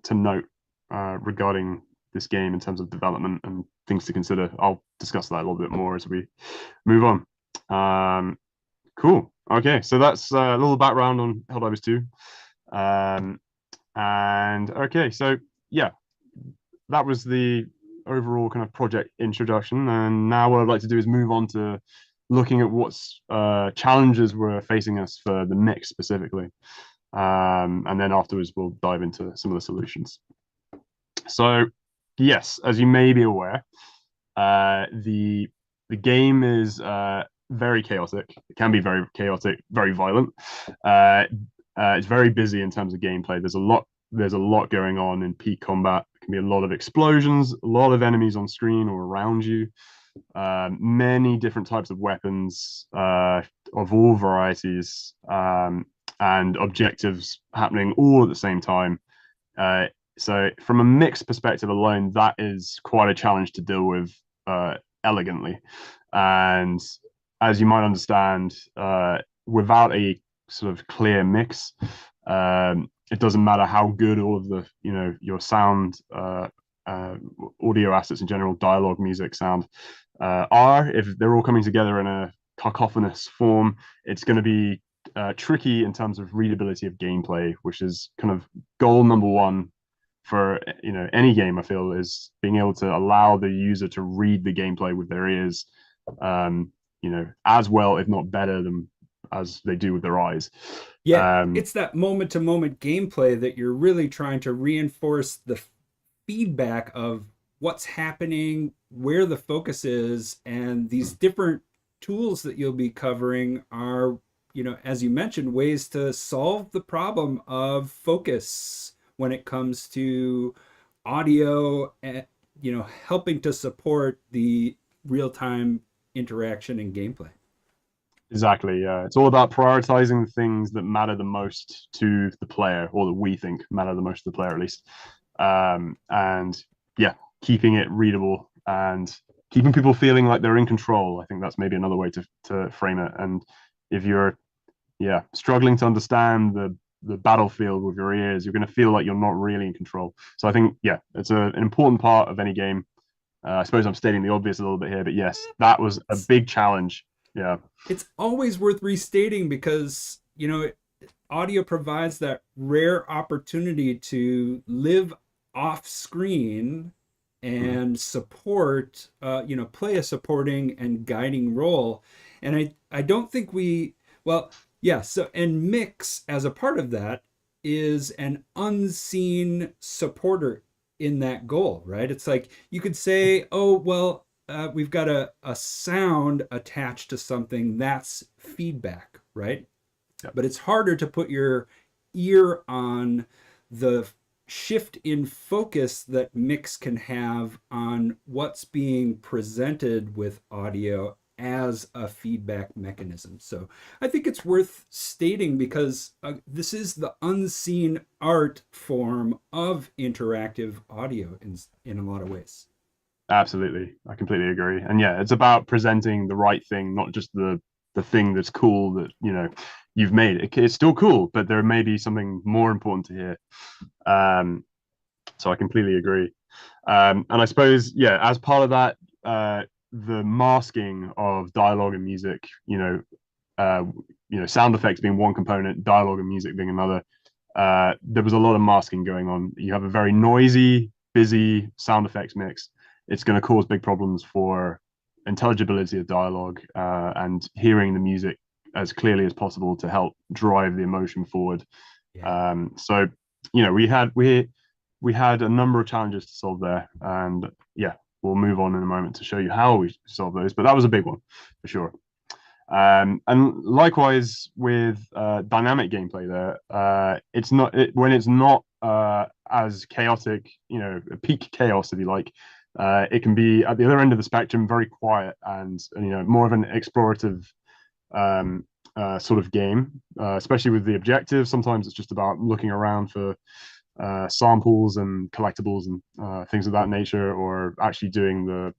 to note regarding this game in terms of development and things to consider. I'll discuss that a little bit more as we move on. Cool. Okay, so that's a little background on Helldivers 2. And okay, so yeah, that was the overall kind of project introduction. And now what I'd like to do is move on to looking at what's challenges were facing us for the mix specifically. And then afterwards, we'll dive into some of the solutions. So Yes, as you may be aware, the game is very chaotic. It can be very chaotic, very violent. Uh, it's very busy in terms of gameplay. There's a lot going on in peak combat. It can be a lot of explosions, a lot of enemies on screen or around you, many different types of weapons of all varieties, and objectives happening all at the same time. Uh, so from a mixed perspective alone, that is quite a challenge to deal with elegantly. And as you might understand, without a sort of clear mix, it doesn't matter how good all of the, your sound, uh, audio assets in general, dialogue, music, sound, are. If they're all coming together in a cacophonous form, it's going to be tricky in terms of readability of gameplay, which is kind of goal number one for any game. I feel is being able to allow the user to read the gameplay with their ears, as well, if not better, than as they do with their eyes. Yeah, Um, it's that moment to moment gameplay that you're really trying to reinforce the feedback of what's happening, where the focus is, and these different tools that you'll be covering are, as you mentioned, ways to solve the problem of focus when it comes to audio and, helping to support the real time interaction and gameplay. Exactly. Yeah, it's all about prioritizing the things that matter the most to the player, or that we think matter the most to the player, at least. And yeah, keeping it readable and keeping people feeling like they're in control. I think that's maybe another way to frame it. And if you're, yeah, struggling to understand the battlefield with your ears, you're going to feel like you're not really in control. So I think, yeah, it's an important part of any game. I suppose I'm stating the obvious a little bit here, but yes, that was a big challenge. Yeah. It's always worth restating because, audio provides that rare opportunity to live off screen Mhm. and support, play a supporting and guiding role. And I don't think well, yeah, so, and mix as a part of that is an unseen supporter in that goal, right? It's like you could say, oh, well, we've got a sound attached to something that's feedback, right? Yep. But it's harder to put your ear on the shift in focus that mix can have on what's being presented with audio as a feedback mechanism. So I think it's worth stating because this is the unseen art form of interactive audio in a lot of ways. Absolutely. I completely agree. And yeah, it's about presenting the right thing, not just the thing that's cool that, you've made. It's still cool, but there may be something more important to hear. Um, so I completely agree. And I suppose, yeah, as part of that, the masking of dialogue and music, uh, sound effects being one component, dialogue and music being another. There was a lot of masking going on. You have a very noisy, busy sound effects mix. It's going to cause big problems for intelligibility of dialogue, and hearing the music as clearly as possible to help drive the emotion forward. Yeah. So, we had a number of challenges to solve there, and yeah, we'll move on in a moment to show you how we solve those. But that was a big one for sure. And likewise with dynamic gameplay there, it's not when it's not as chaotic, peak chaos if you like. It can be at the other end of the spectrum, very quiet and more of an explorative um, sort of game, especially with the objective. Sometimes it's just about looking around for samples and collectibles and things of that nature, or actually doing the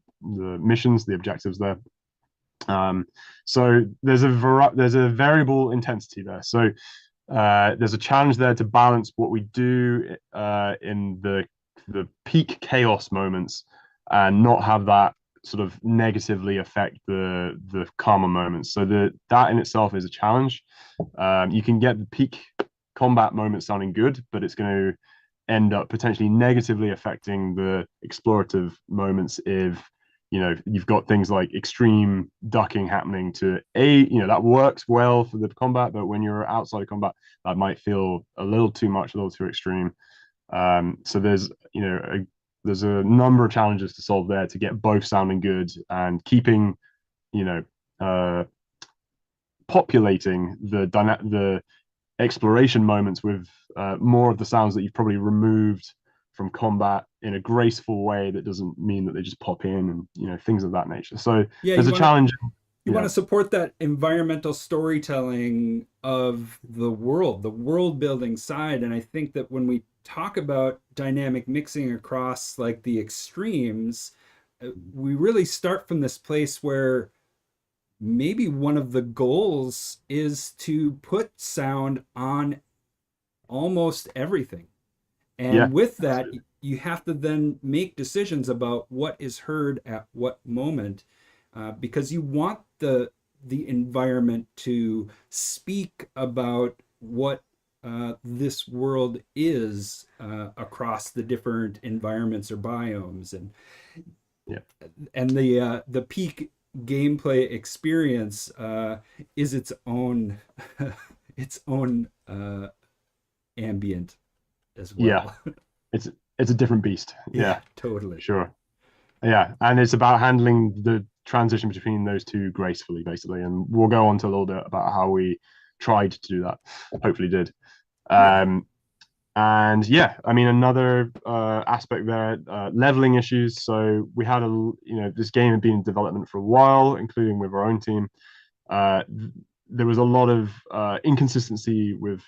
missions, the objectives there. So there's a variable intensity there. So there's a challenge there to balance what we do in the peak chaos moments, and not have that sort of negatively affect the calmer moments. So that in itself is a challenge. You can get the peak combat moments sounding good, but it's going to end up potentially negatively affecting the explorative moments if you've got things like extreme ducking happening to that works well for the combat, but when you're outside of combat, that might feel a little too much, a little too extreme. So there's there's a number of challenges to solve there to get both sounding good and keeping, you know, populating the exploration moments with more of the sounds that you've probably removed from combat in a graceful way that doesn't mean that they just pop in, and things of that nature. So Yeah, there's a challenge. you want to support that environmental storytelling of the world building side. And I think that when we talk about dynamic mixing across like the extremes, we really start from this place where maybe one of the goals is to put sound on almost everything. Yeah, And with that, absolutely. you have to then make decisions about what is heard at what moment, because you want the environment to speak about what this world is across the different environments or biomes, Yeah, and the peak gameplay experience is its own its own ambient as yeah. well. It's a different beast. Yeah, Yeah, totally. sure. Yeah, and it's about handling the transition between those two gracefully, basically. And we'll go on to a little bit about how we tried to do that. Hopefully, did. Yeah. And yeah, I mean, another aspect there, leveling issues. So we had this game had been in development for a while, including with our own team. Uh, there was a lot of inconsistency with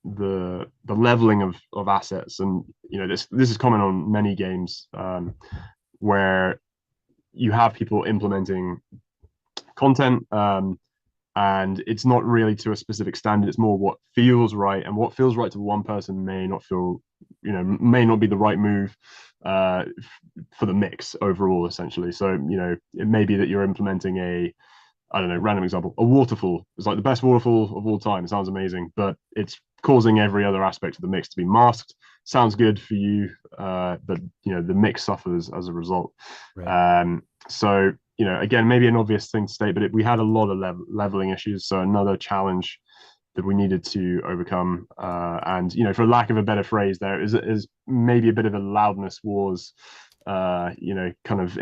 the leveling of assets, and this is common on many games, where you have people implementing content, and it's not really to a specific standard. It's more what feels right, and what feels right to one person may not feel, may not be the right move for the mix overall, essentially. So it may be that you're implementing I don't know, random example, a waterfall. It's like the best waterfall of all time. It sounds amazing, but it's causing every other aspect of the mix to be masked. Sounds good for you, but the mix suffers as a result. Right. So again, maybe an obvious thing to state, but we had a lot of leveling issues. So another challenge that we needed to overcome, and for lack of a better phrase, there is maybe a bit of a loudness wars, kind of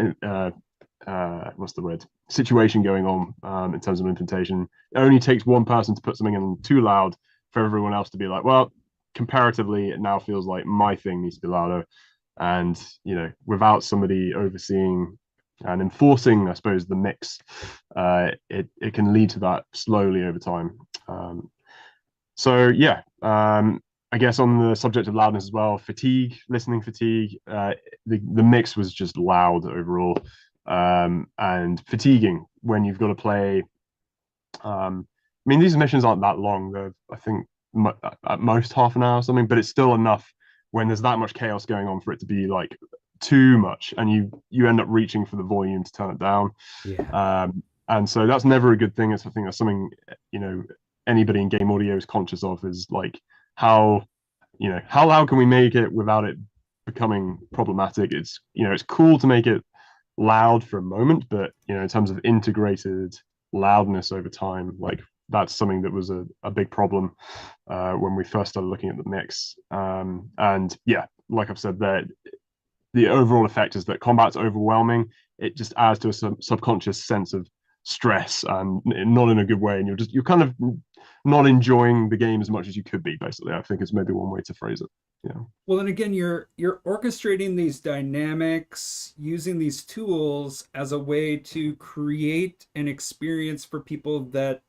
what's the word, situation going on, in terms of implementation. It only takes one person to put something in too loud for everyone else to be like, well, comparatively, it now feels like my thing needs to be louder. And without somebody overseeing and enforcing, I suppose, the mix, it can lead to that slowly over time. So yeah, I guess on the subject of loudness as well, listening fatigue, the mix was just loud overall, and fatiguing when you've got to play. I mean, these missions aren't that long. They're, I think, at most half an hour or something, but it's still enough when there's that much chaos going on for it to be like too much, and you end up reaching for the volume to turn it down. Yeah. And so that's never a good thing. I think that's something anybody in game audio is conscious of, is like how how loud can we make it without it becoming problematic. It's cool to make it loud for a moment, but in terms of integrated loudness over time, like that's something that was a big problem when we first started looking at the mix. And yeah, like I've said, that the overall effect is that combat's overwhelming. It just adds to a subconscious sense of stress, and not in a good way, and you're kind of not enjoying the game as much as you could be, basically. I think it's maybe one way to phrase it. Yeah. Well, and again, you're orchestrating these dynamics using these tools as a way to create an experience for people that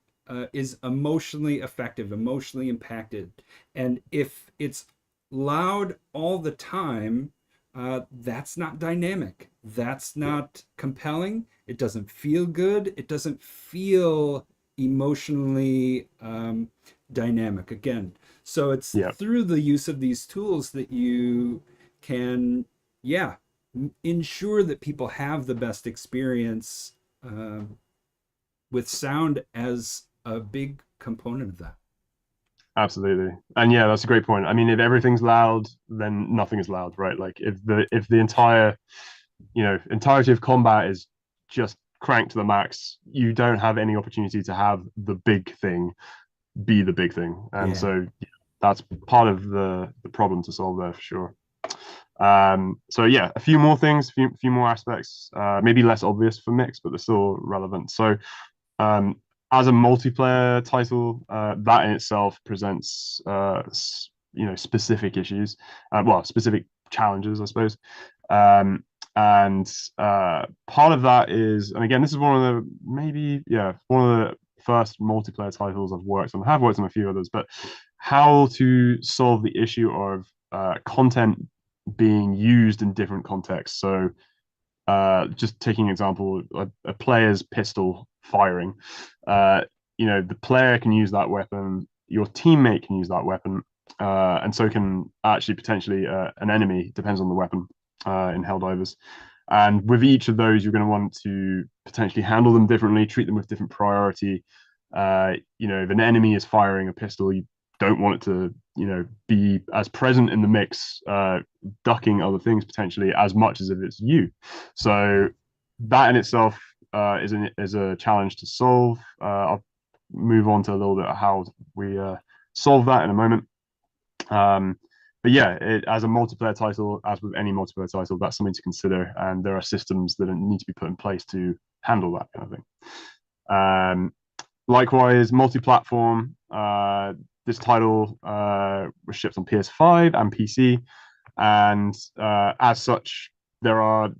is emotionally effective, emotionally impacted. And if it's loud all the time, that's not dynamic. That's Yeah. not compelling. It doesn't feel good. It doesn't feel emotionally dynamic. Again, so it's Yeah. through the use of these tools that you can, yeah, ensure that people have the best experience, with sound as a big component of that. Absolutely. And yeah, that's a great point. I mean, if everything's loud, then nothing is loud, right? Like if the entire, entirety of combat is just cranked to the max, you don't have any opportunity to have the big thing be the big thing. And Yeah. so yeah, that's part of the problem to solve there for sure. So yeah, a few more things, few more aspects, maybe less obvious for mix, but they're still relevant. So um, as a multiplayer title, that in itself presents specific issues, well, specific challenges, I suppose. Um, and part of that is, and again, this is one of the maybe one of the first multiplayer titles I've worked on. I have worked on a few others, but how to solve the issue of content being used in different contexts. So just taking an example, a player's pistol firing. Uh, the player can use that weapon, your teammate can use that weapon, and so can actually potentially an enemy, depends on the weapon in Helldivers. And with each of those, you're going to want to potentially handle them differently, treat them with different priority. If an enemy is firing a pistol, you don't want it to, be as present in the mix, ducking other things potentially as much as if it's you. So that in itself is a challenge to solve. I'll move on to a little bit of how we solve that in a moment. But yeah, as a multiplayer title, as with any multiplayer title, that's something to consider, and there are systems that need to be put in place to handle that kind of thing. Likewise, multi-platform. This title was shipped on PS5 and PC, and as such, there are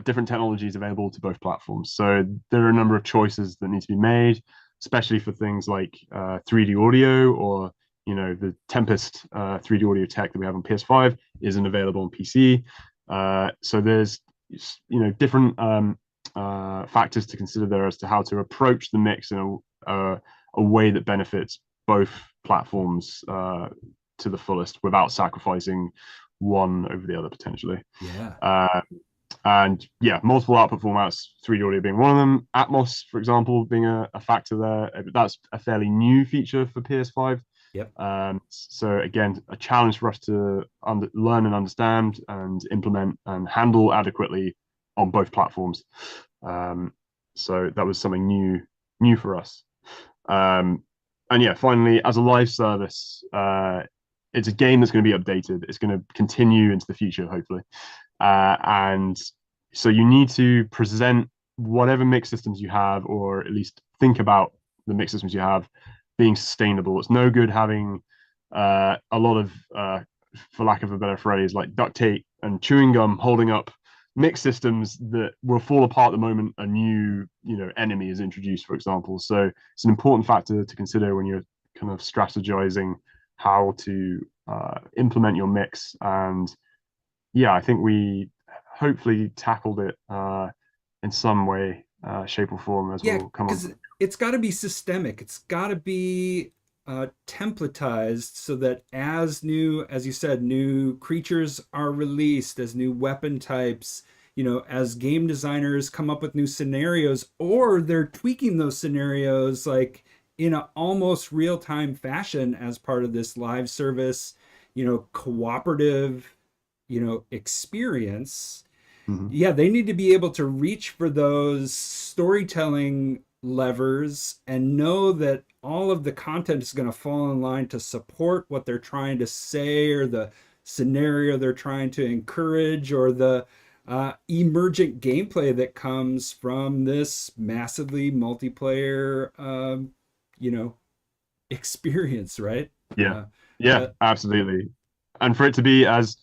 different technologies available to both platforms. So there are a number of choices that need to be made, especially for things like 3D audio, or the Tempest 3D audio tech that we have on PS5 isn't available on PC. So there's different factors to consider there as to how to approach the mix in a way that benefits both platforms to the fullest without sacrificing one over the other potentially. Yeah. And yeah, multiple output formats, 3D audio being one of them. Atmos, for example, being a factor there. That's a fairly new feature for PS5. Yep. So again, a challenge for us to learn and understand and implement and handle adequately on both platforms. So that was something new for us. And yeah, finally, as a live service, it's a game that's going to be updated. It's going to continue into the future, hopefully. And so you need to present whatever mix systems you have, or at least think about the mix systems you have being sustainable. It's no good having a lot of, for lack of a better phrase, like duct tape and chewing gum holding up mix systems that will fall apart the moment a new enemy is introduced, for example. So it's an important factor to consider when you're kind of strategizing how to implement your mix. And yeah, I think we hopefully tackled it in some way, shape or form, as Yeah, we'll come on because to. it's got to be systemic. It's got to be templatized so that as you said, new creatures are released, as new weapon types, as game designers come up with new scenarios, or they're tweaking those scenarios like in an almost real-time fashion as part of this live service, cooperative, experience. Mhm. Yeah, they need to be able to reach for those storytelling levers and know that all of the content is going to fall in line to support what they're trying to say, or the scenario they're trying to encourage, or the emergent gameplay that comes from this massively multiplayer, you know, experience, right? Yeah, Uh, yeah, but absolutely. And for it to be as,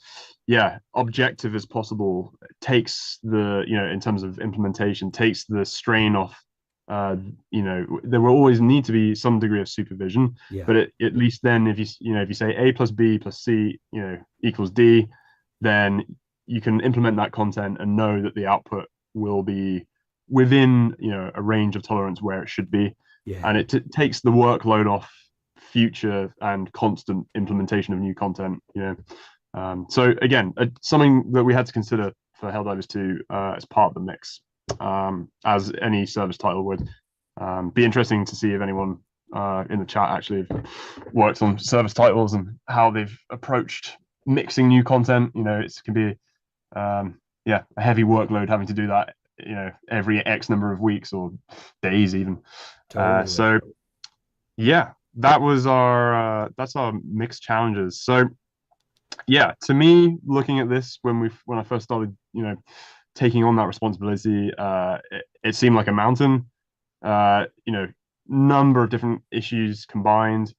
yeah, objective as possible takes the, in terms of implementation, takes the strain off. There will always need to be some degree of supervision, yeah, but at least then, if you say A plus B plus C, equals D, then you can implement that content and know that the output will be within, a range of tolerance where it should be, yeah, and it takes the workload off future and constant implementation of new content. So again, something that we had to consider for Helldivers 2 as part of the mix, as any service title would. Be interesting to see if anyone in the chat actually worked on service titles and how they've approached mixing new content. It can be a heavy workload having to do that. Every X number of weeks or days even. totally. So yeah, that's our mixed challenges. So yeah, to me, looking at this when I first started, taking on that responsibility, it seemed like a mountain. Number of different issues combined,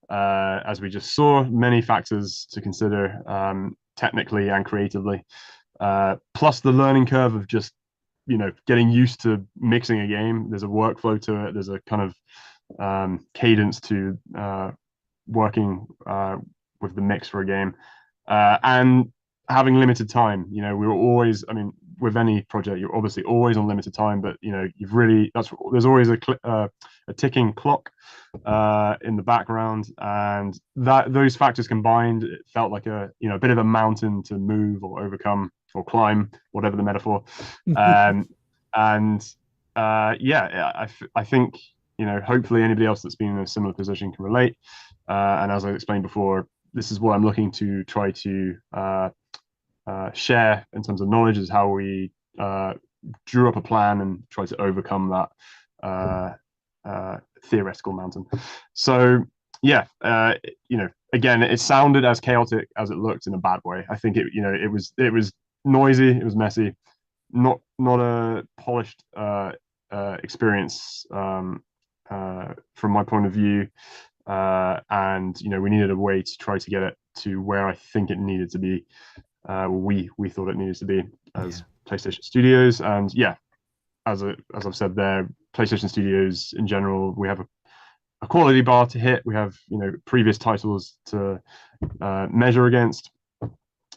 as we just saw, many factors to consider, technically and creatively. Plus the learning curve of just, getting used to mixing a game. There's a workflow to it. There's a kind of cadence to working with the mix for a game, and having limited time. We were always, I mean, with any project, you're obviously always on limited time, but you've really there's always a ticking clock in the background, and that those factors combined, it felt like a bit of a mountain to move or overcome or climb, whatever the metaphor. Um, and yeah, I think hopefully anybody else that's been in a similar position can relate. And as I explained before, this is what I'm looking to try to share in terms of knowledge, is how we drew up a plan and try to overcome that theoretical mountain. So yeah, again, it sounded as chaotic as it looked in a bad way. I think it was noisy, it was messy, not a polished experience, from my point of view. And we needed a way to try to get it to where I think it needed to be. We thought it needed to be as PlayStation Studios, and yeah, as I've said there, PlayStation Studios in general, we have a quality bar to hit. We have previous titles to measure against.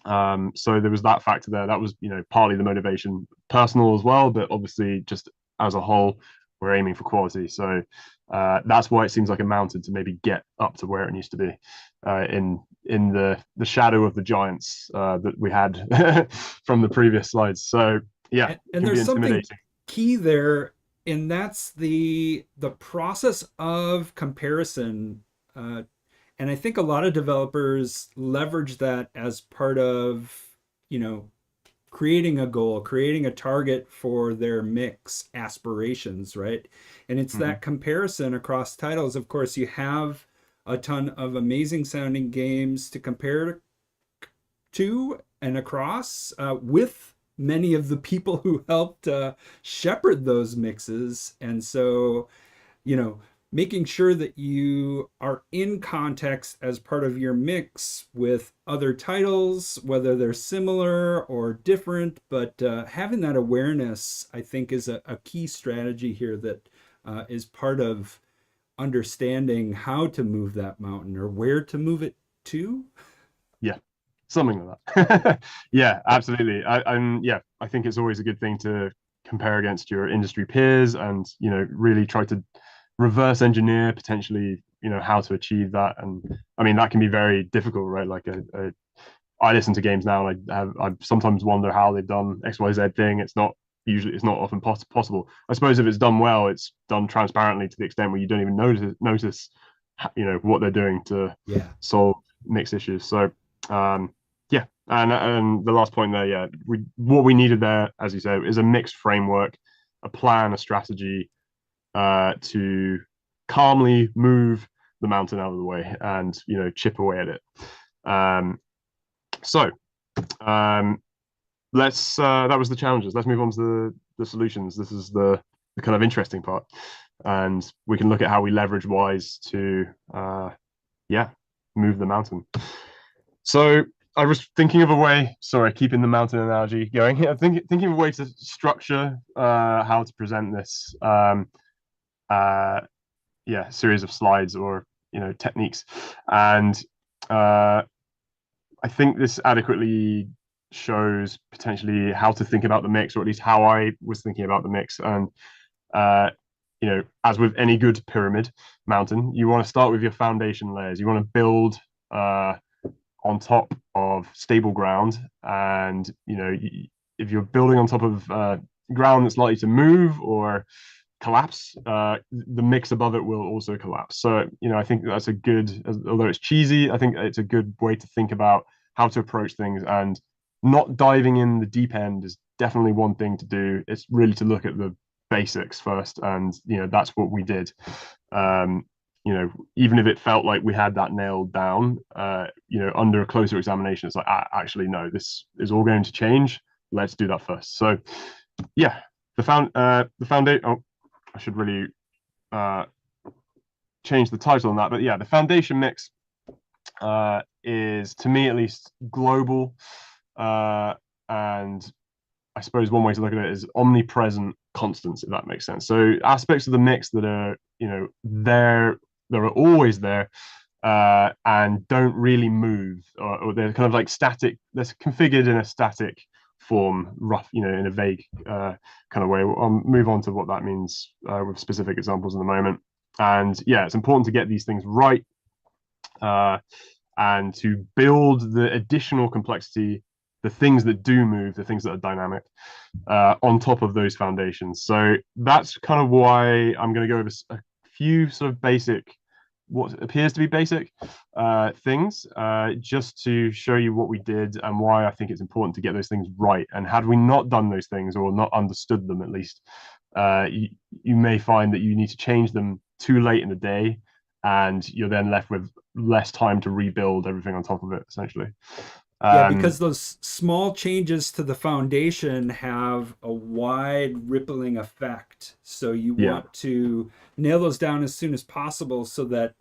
So there was that factor there. That was partly the motivation, personal as well, but obviously just as a whole, we're aiming for quality. So that's why it seems like a mountain to maybe get up to where it needs to be, in the shadow of the giants that we had from the previous slides. So yeah, it And can be there's something intimidating. key there, and that's the process of comparison. And I think a lot of developers leverage that as part of, you know, creating a goal, creating a target for their mix aspirations, right? And it's Mm-hmm. that comparison across titles. Of course, you have a ton of amazing sounding games to compare to and across, with many of the people who helped shepherd those mixes. And so, you know, making sure that you are in context as part of your mix with other titles, whether they're similar or different, but having that awareness, I think, is a key strategy here that is part of understanding how to move that mountain or where to move it to. Yeah, something like that. Yeah, absolutely. Yeah, I think it's always a good thing to compare against your industry peers, and really try to reverse engineer potentially how to achieve that. And I mean, that can be very difficult, right? Like I listen to games now, and I sometimes wonder how they've done XYZ thing. It's not often possible. I suppose if it's done well, it's done transparently to the extent where you don't even notice what they're doing to Yeah. solve mixed issues. So yeah, and the last point there, yeah, what we needed there, as you say, is a mixed framework, a plan, a strategy, to calmly move the mountain out of the way and chip away at it. So let's that was the challenges. Let's move on to the solutions. This is the kind of interesting part, and we can look at how we leverage Wwise to yeah, move the mountain. So I was thinking of a way, sorry, keeping the mountain analogy going. Thinking of a way to structure how to present this uh, yeah, series of slides or techniques, and I think this adequately shows potentially how to think about the mix, or at least how I was thinking about the mix. And uh, as with any good pyramid mountain, you want to start with your foundation layers. You want to build on top of stable ground, and if you're building on top of ground that's likely to move or collapse, the mix above it will also collapse. So I think that's a good, although it's cheesy, I think it's a good way to think about how to approach things, and not diving in the deep end is definitely one thing to do. It's really to look at the basics first, and that's what we did. um even if it felt like we had that nailed down, under a closer examination, it's like, actually, no, this is all going to change. Let's do that first. So, yeah, the foundation. Oh, I should really change the title on that, but yeah, the foundation mix is, to me at least, global, and I suppose one way to look at it is omnipresent constants, if that makes sense. So aspects of the mix that are, there, they're always there, and don't really move, or they're kind of like static. They're configured in a static form, rough, in a vague kind of way. I'll move on to what that means with specific examples in a moment. And yeah, it's important to get these things right, and to build the additional complexity, the things that do move, the things that are dynamic, on top of those foundations. So that's kind of why I'm going to go over a few sort of basic, what appears to be basic things, just to show you what we did and why I think it's important to get those things right. And had we not done those things, or not understood them at least, you may find that you need to change them too late in the day, and you're then left with less time to rebuild everything on top of it, essentially. Yeah, because those small changes to the foundation have a wide rippling effect. So you Yeah, want to nail those down as soon as possible, so that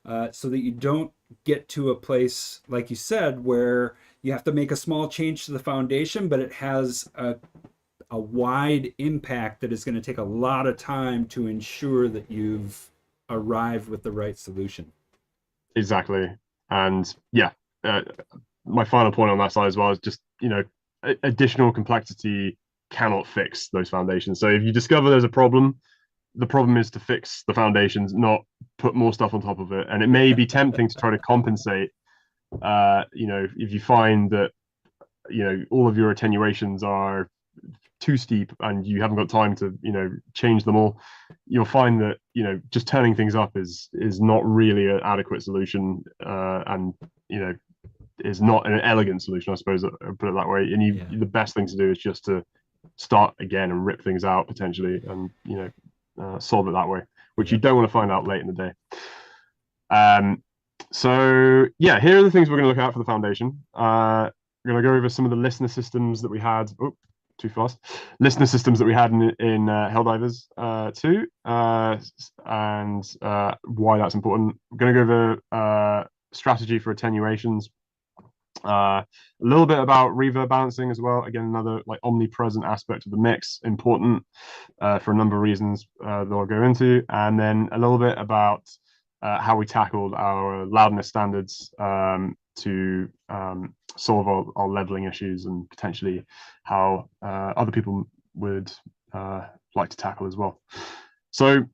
you don't get to a place, like you said, where you have to make a small change to the foundation, but it has a wide impact that is going to take a lot of time to ensure that you've arrived with the right solution. exactly. And yeah, my final point on that side as well is just, additional complexity cannot fix those foundations. So if you discover there's a problem, the problem is to fix the foundations, not put more stuff on top of it. And it may be tempting to try to compensate. If you find that, all of your attenuations are too steep and you haven't got time to, change them all, you'll find that, just turning things up is not really an adequate solution, and, is not an elegant solution, I suppose, I'll put it that way. And Yeah. the best thing to do is just to start again and rip things out potentially, and solve it that way, which you Yep. don't want to find out late in the day. So yeah, here are the things we're going to look at for the foundation. We're going to go over some of the listener systems that we had. Oh, too fast. Listener systems that we had in Helldivers 2, and why that's important. We're going to go over strategy for attenuations. A little bit about reverb balancing as well. Again, another like omnipresent aspect of the mix, important for a number of reasons that I'll go into, and then a little bit about how we tackled our loudness standards, to solve our leveling issues, and potentially how other people would like to tackle as well. So,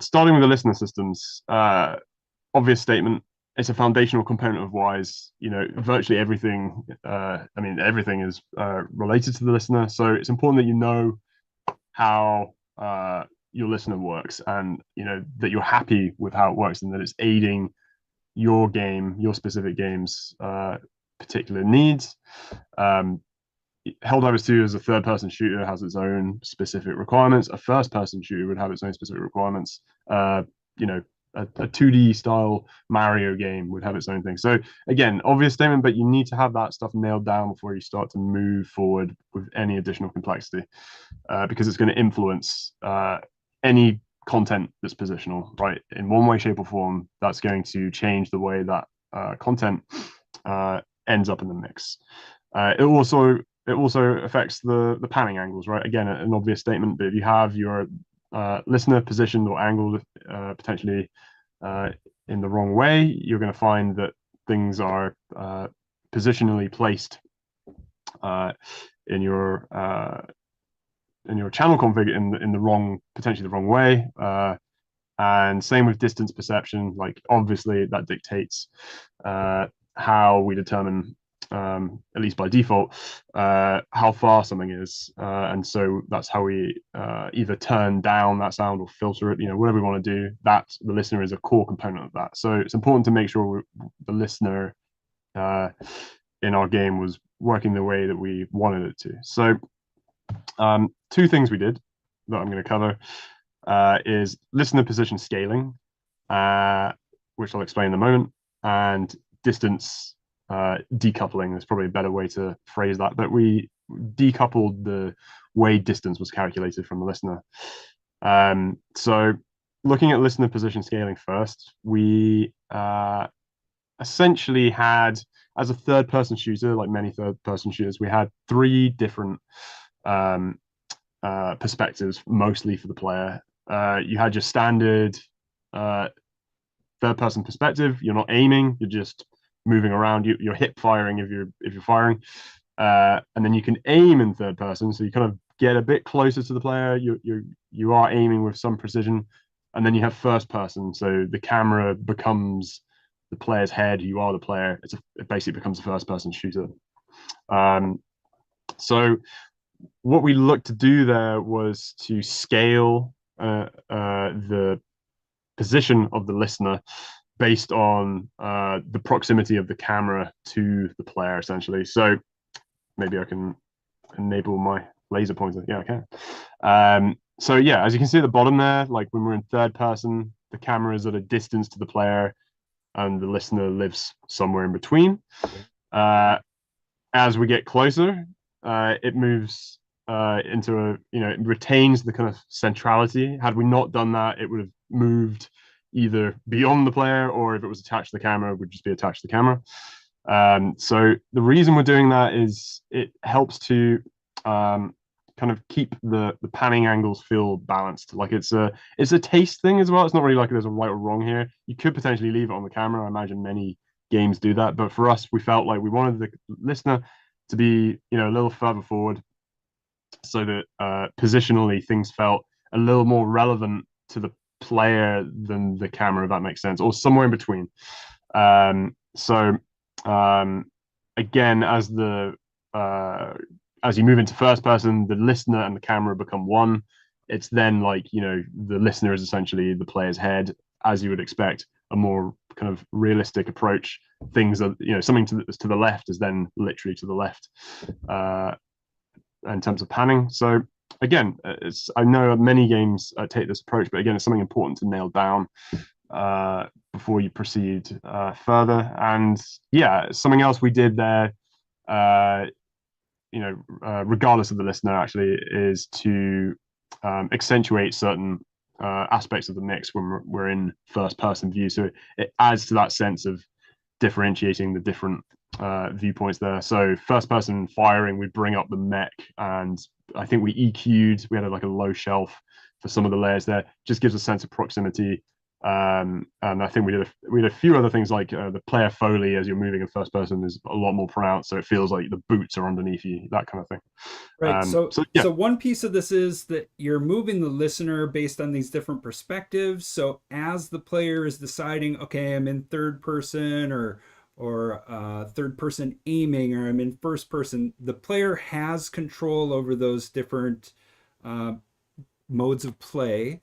starting with the listener systems, obvious statement. It's a foundational component of Wwise. Virtually everything. Everything is related to the listener. So it's important that you know how your listener works, and that you're happy with how it works, and that it's aiding your game, your specific game's particular needs. Helldivers 2 as a third-person shooter has its own specific requirements. A first-person shooter would have its own specific requirements. A 2D style Mario game would have its own thing. So again, obvious statement, but you need to have that stuff nailed down before you start to move forward with any additional complexity, because it's going to influence any content that's positional, right? In one way, shape, or form, that's going to change the way that content ends up in the mix. It also affects the panning angles, right? Again, an obvious statement, but if you have your listener positioned or angled potentially in the wrong way, you're going to find that things are positionally placed in your channel config in the wrong, potentially the wrong way. And same with distance perception. Like obviously that dictates how we determine, at least by default, how far something is, and so that's how we either turn down that sound or filter it. Whatever we want to do, that the listener is a core component of that. So it's important to make sure the listener in our game was working the way that we wanted it to. So two things we did that I'm going to cover is listener position scaling. which I'll explain in a moment, and distance decoupling is probably a better way to phrase that. But we decoupled the way distance was calculated from the listener. So looking at listener position scaling first, we essentially had, as a third-person shooter, like many third-person shooters, we had three different perspectives, mostly for the player. You had your standard third-person perspective. You're not aiming; you're just moving around. You're hip firing if you're firing, and then you can aim in third person, so you kind of get a bit closer to the player. You are aiming with some precision, and then you have first person, so the camera becomes the player's head. You are the player. It basically becomes a first person shooter. So what we looked to do there was to scale the position of the listener based on the proximity of the camera to the player, essentially. So maybe I can enable my laser pointer. Yeah, I can. So yeah, as you can see at the bottom there, like when we're in third person, the camera is at a distance to the player and the listener lives somewhere in between. As we get closer, it moves into it retains the kind of centrality. Had we not done that, it would have moved either beyond the player, or if it was attached to the camera, it would just be attached to the camera. So the reason we're doing that is it helps to kind of keep the panning angles feel balanced. Like it's a taste thing as well. It's not really like there's a right or wrong here. You could potentially leave it on the camera. I imagine many games do that, but for us, we felt like we wanted the listener to be a little further forward, so that positionally things felt a little more relevant to the player than the camera, if that makes sense, or somewhere in between. So again, as you move into first person, the listener and the camera become one. It's then like the listener is essentially the player's head, as you would expect. A more kind of realistic approach. Things are something to the left is then literally to the left in terms of panning. So again, I know many games take this approach, but again, it's something important to nail down before you proceed further. And yeah, something else we did there, regardless of the listener, actually, is to accentuate certain aspects of the mix when we're in first person view. So it adds to that sense of differentiating the different viewpoints there. So first person firing, we bring up the mech, and I think we EQ'd, we had like a low shelf for some of the layers there. Just gives a sense of proximity. And I think we did a few other things, like the player foley as you're moving in first person is a lot more pronounced, so it feels like the boots are underneath you, that kind of thing. Right. So yeah. so one piece of this is that you're moving the listener based on these different perspectives. So as the player is deciding, okay, I'm in third person or third person aiming, or I'm in first person, the player has control over those different modes of play.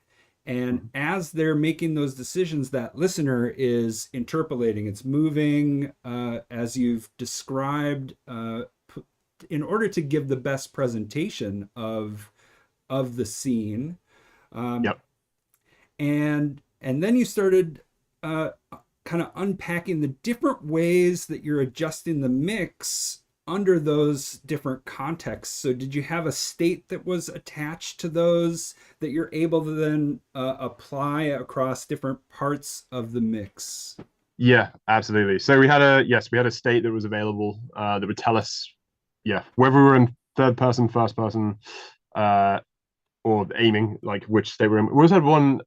And as they're making those decisions, that listener is interpolating. It's moving as you've described, in order to give the best presentation of the scene. Yep. And then you started kind of unpacking the different ways that you're adjusting the mix under those different contexts. So did you have a state that was attached to those that you're able to then apply across different parts of the mix? Yeah, absolutely. So we had a state that was available that would tell us, whether we were in third person, first person, or aiming, like which state we're in. We also had one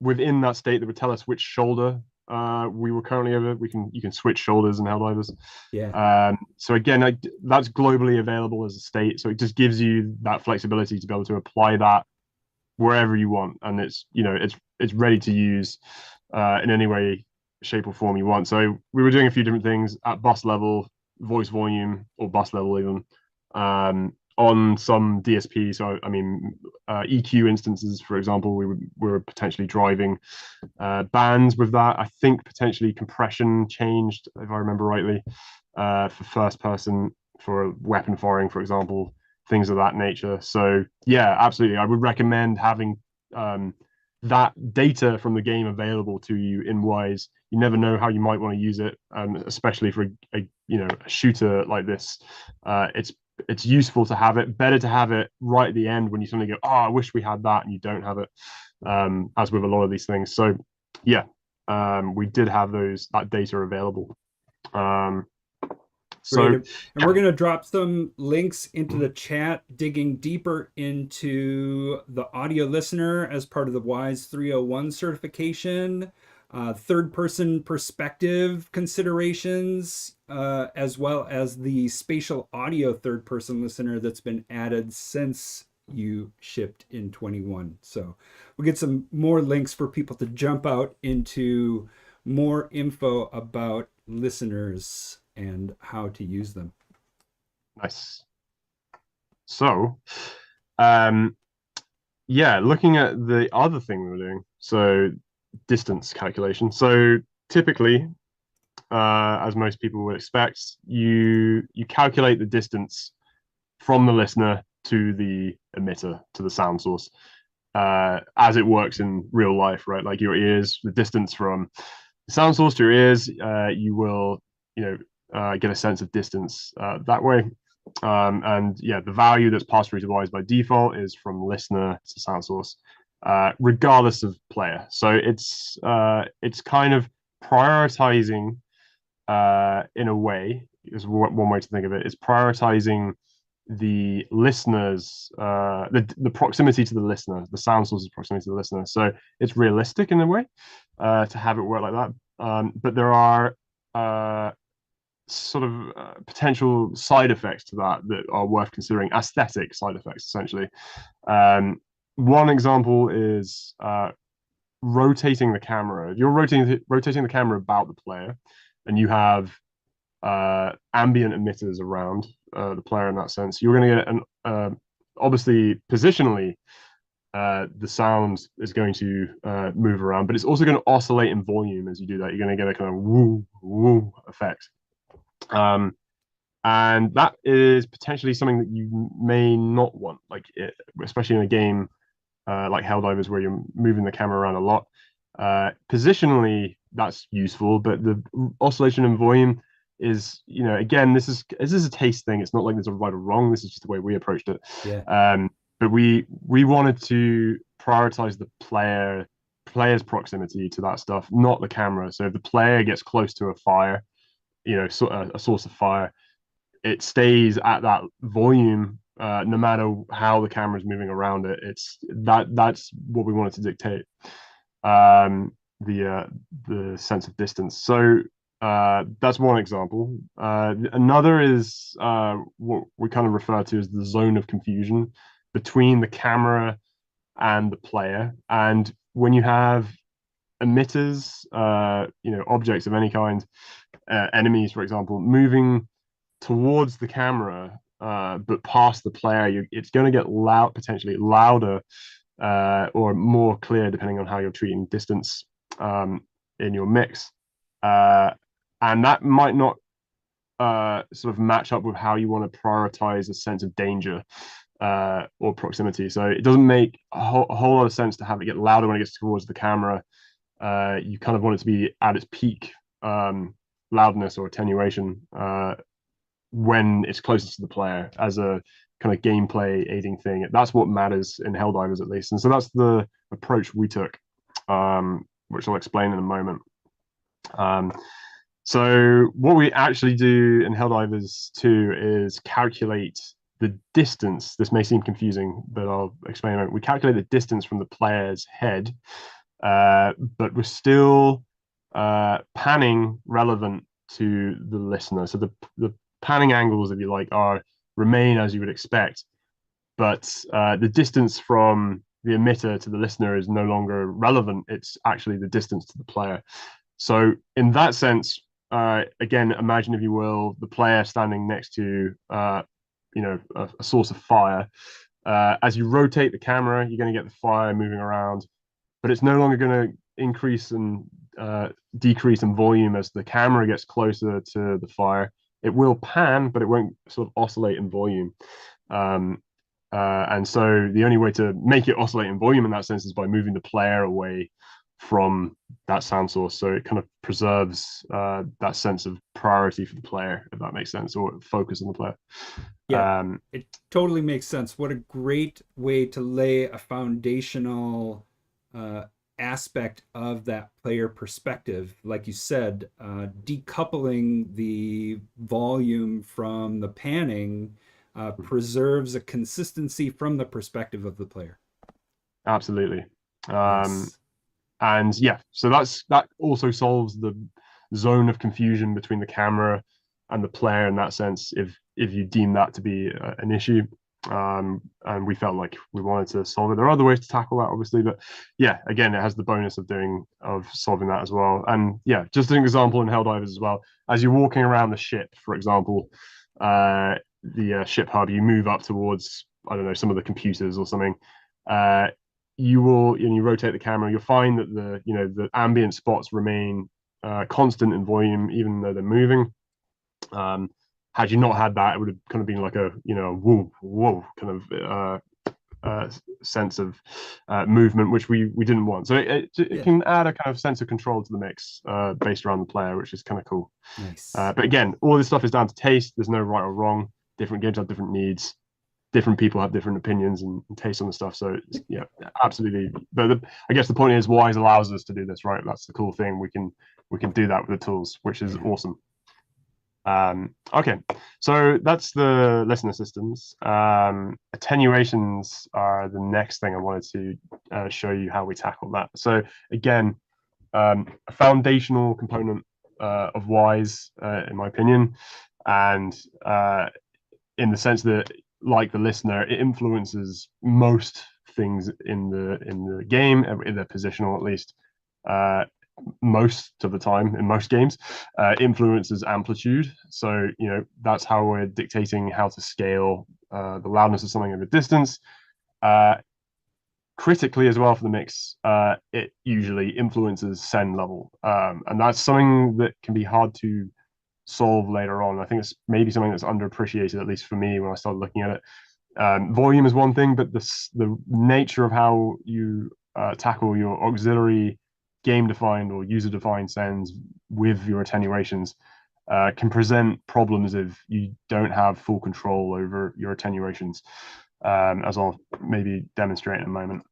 within that state that would tell us which shoulder we were currently over. You can switch shoulders in Helldivers. Yeah. So again, that's globally available as a state. So it just gives you that flexibility to be able to apply that wherever you want, and it's ready to use in any way, shape, or form you want. So we were doing a few different things at bus level, voice volume, or bus level even. On some DSP, so I mean EQ instances, for example, we were potentially driving bands with that. I think potentially compression changed, if I remember rightly, for first person, for weapon firing, for example, things of that nature. So yeah, absolutely, I would recommend having that data from the game available to you in Wise. You never know how you might want to use it, especially for a shooter like this. It's useful to have it. Better to have it right at the end when you suddenly go, "Oh, I wish we had that," and you don't have it. As with a lot of these things. So, yeah, we did have that data available. Um, Great. so And we're going to drop some links into the chat, digging deeper into the audio listener as part of the WISE 301 certification, third person perspective considerations, as well as the spatial audio third person listener that's been added since you shipped in 21. So we'll get some more links for people to jump out into more info about listeners and how to use them. nice. So, yeah, looking at the other thing we were doing, so distance calculation. So typically, as most people would expect, you calculate the distance from the listener to the emitter, to the sound source, as it works in real life, right? Like your ears, the distance from the sound source to your ears, you will, get a sense of distance that way. And yeah, the value that's passed through to Wise by default is from listener to sound source, regardless of player. So it's kind of prioritizing in a way, is one way to think of it. It's prioritizing the listeners, the proximity to the listener, the sound source's proximity to the listener. So it's realistic in a way to have it work like that. But there are sort of potential side effects to that are worth considering, aesthetic side effects, essentially. One example is rotating the camera. If you're rotating the camera about the player, and you have ambient emitters around the player in that sense, you're going to get obviously positionally the sound is going to move around, but it's also going to oscillate in volume as you do that. You're going to get a kind of woo woo effect. And that is potentially something that you may not want, especially in a game like Helldivers where you're moving the camera around a lot. Positionally, that's useful, but the oscillation and volume is, again, this is a taste thing. It's not like there's a right or wrong. This is just the way we approached it. Yeah. But we wanted to prioritize the player's proximity to that stuff, not the camera. So if the player gets close to a fire, a source of fire, it stays at that volume no matter how the camera is moving around it. That's what we wanted to dictate, the sense of distance. So that's one example. Another is what we kind of refer to as the zone of confusion between the camera and the player. And when you have emitters, objects of any kind, enemies, for example, moving towards the camera, but past the player, it's going to get potentially louder, or more clear, depending on how you're treating distance in your mix. And that might not sort of match up with how you want to prioritize a sense of danger or proximity. So it doesn't make a whole lot of sense to have it get louder when it gets towards the camera. You kind of want it to be at its peak loudness or attenuation when it's closest to the player as a kind of gameplay aiding thing. That's what matters in Helldivers, at least. And so that's the approach we took, which I'll explain in a moment. So what we actually do in Helldivers 2 is calculate the distance. This may seem confusing, but I'll explain in a moment. We calculate the distance from the player's head, but we're still panning relevant to the listener. So the panning angles, if you like, remain as you would expect, but the distance from the emitter to the listener is no longer relevant. It's actually the distance to the player. So in that sense, again, imagine, if you will, the player standing next to a source of fire. As you rotate the camera, you're going to get the fire moving around, but it's no longer going to increase and decrease in volume as the camera gets closer to the fire. It will pan, but it won't sort of oscillate in volume. And so the only way to make it oscillate in volume in that sense is by moving the player away from that sound source. So it kind of preserves that sense of priority for the player, if that makes sense, or focus on the player. Yeah, it totally makes sense. What a great way to lay a foundational aspect of that player perspective. Like you said, decoupling the volume from the panning preserves a consistency from the perspective of the player. Absolutely. Yes. And yeah, so that also solves the zone of confusion between the camera and the player in that sense, if you deem that to be an issue. And we felt like we wanted to solve it. There are other ways to tackle that, obviously, but yeah, again, it has the bonus of solving that as well. And yeah, just an example in Helldivers as well. As you're walking around the ship, for example, the ship hub, you move up towards, I don't know, some of the computers or something. You will, and you rotate the camera, you'll find that the ambient spots remain constant in volume, even though they're moving. Had you not had that, it would have kind of been like a whoa whoa kind of sense of movement, which we didn't want. So it can add a kind of sense of control to the mix based around the player, which is kind of cool. Nice. But again, all this stuff is down to taste. There's no right or wrong. Different games have different needs. Different people have different opinions and taste on the stuff. So yeah, absolutely. But I guess the point is, Wwise allows us to do this, right? That's the cool thing. We can do that with the tools, which is awesome. Okay, so that's the listener systems. Attenuations are the next thing I wanted to show you how we tackle that. So again, a foundational component of Wwise, in my opinion, and in the sense that, like the listener, it influences most things in the game, in their positional at least. Most of the time in most games, influences amplitude. So that's how we're dictating how to scale the loudness of something over distance. Critically as well for the mix, it usually influences send level, and that's something that can be hard to solve later on. I think it's maybe something that's underappreciated, at least for me, when I started looking at it. Volume is one thing, but the nature of how you tackle your auxiliary game-defined or user-defined sends with your attenuations can present problems if you don't have full control over your attenuations, as I'll maybe demonstrate in a moment.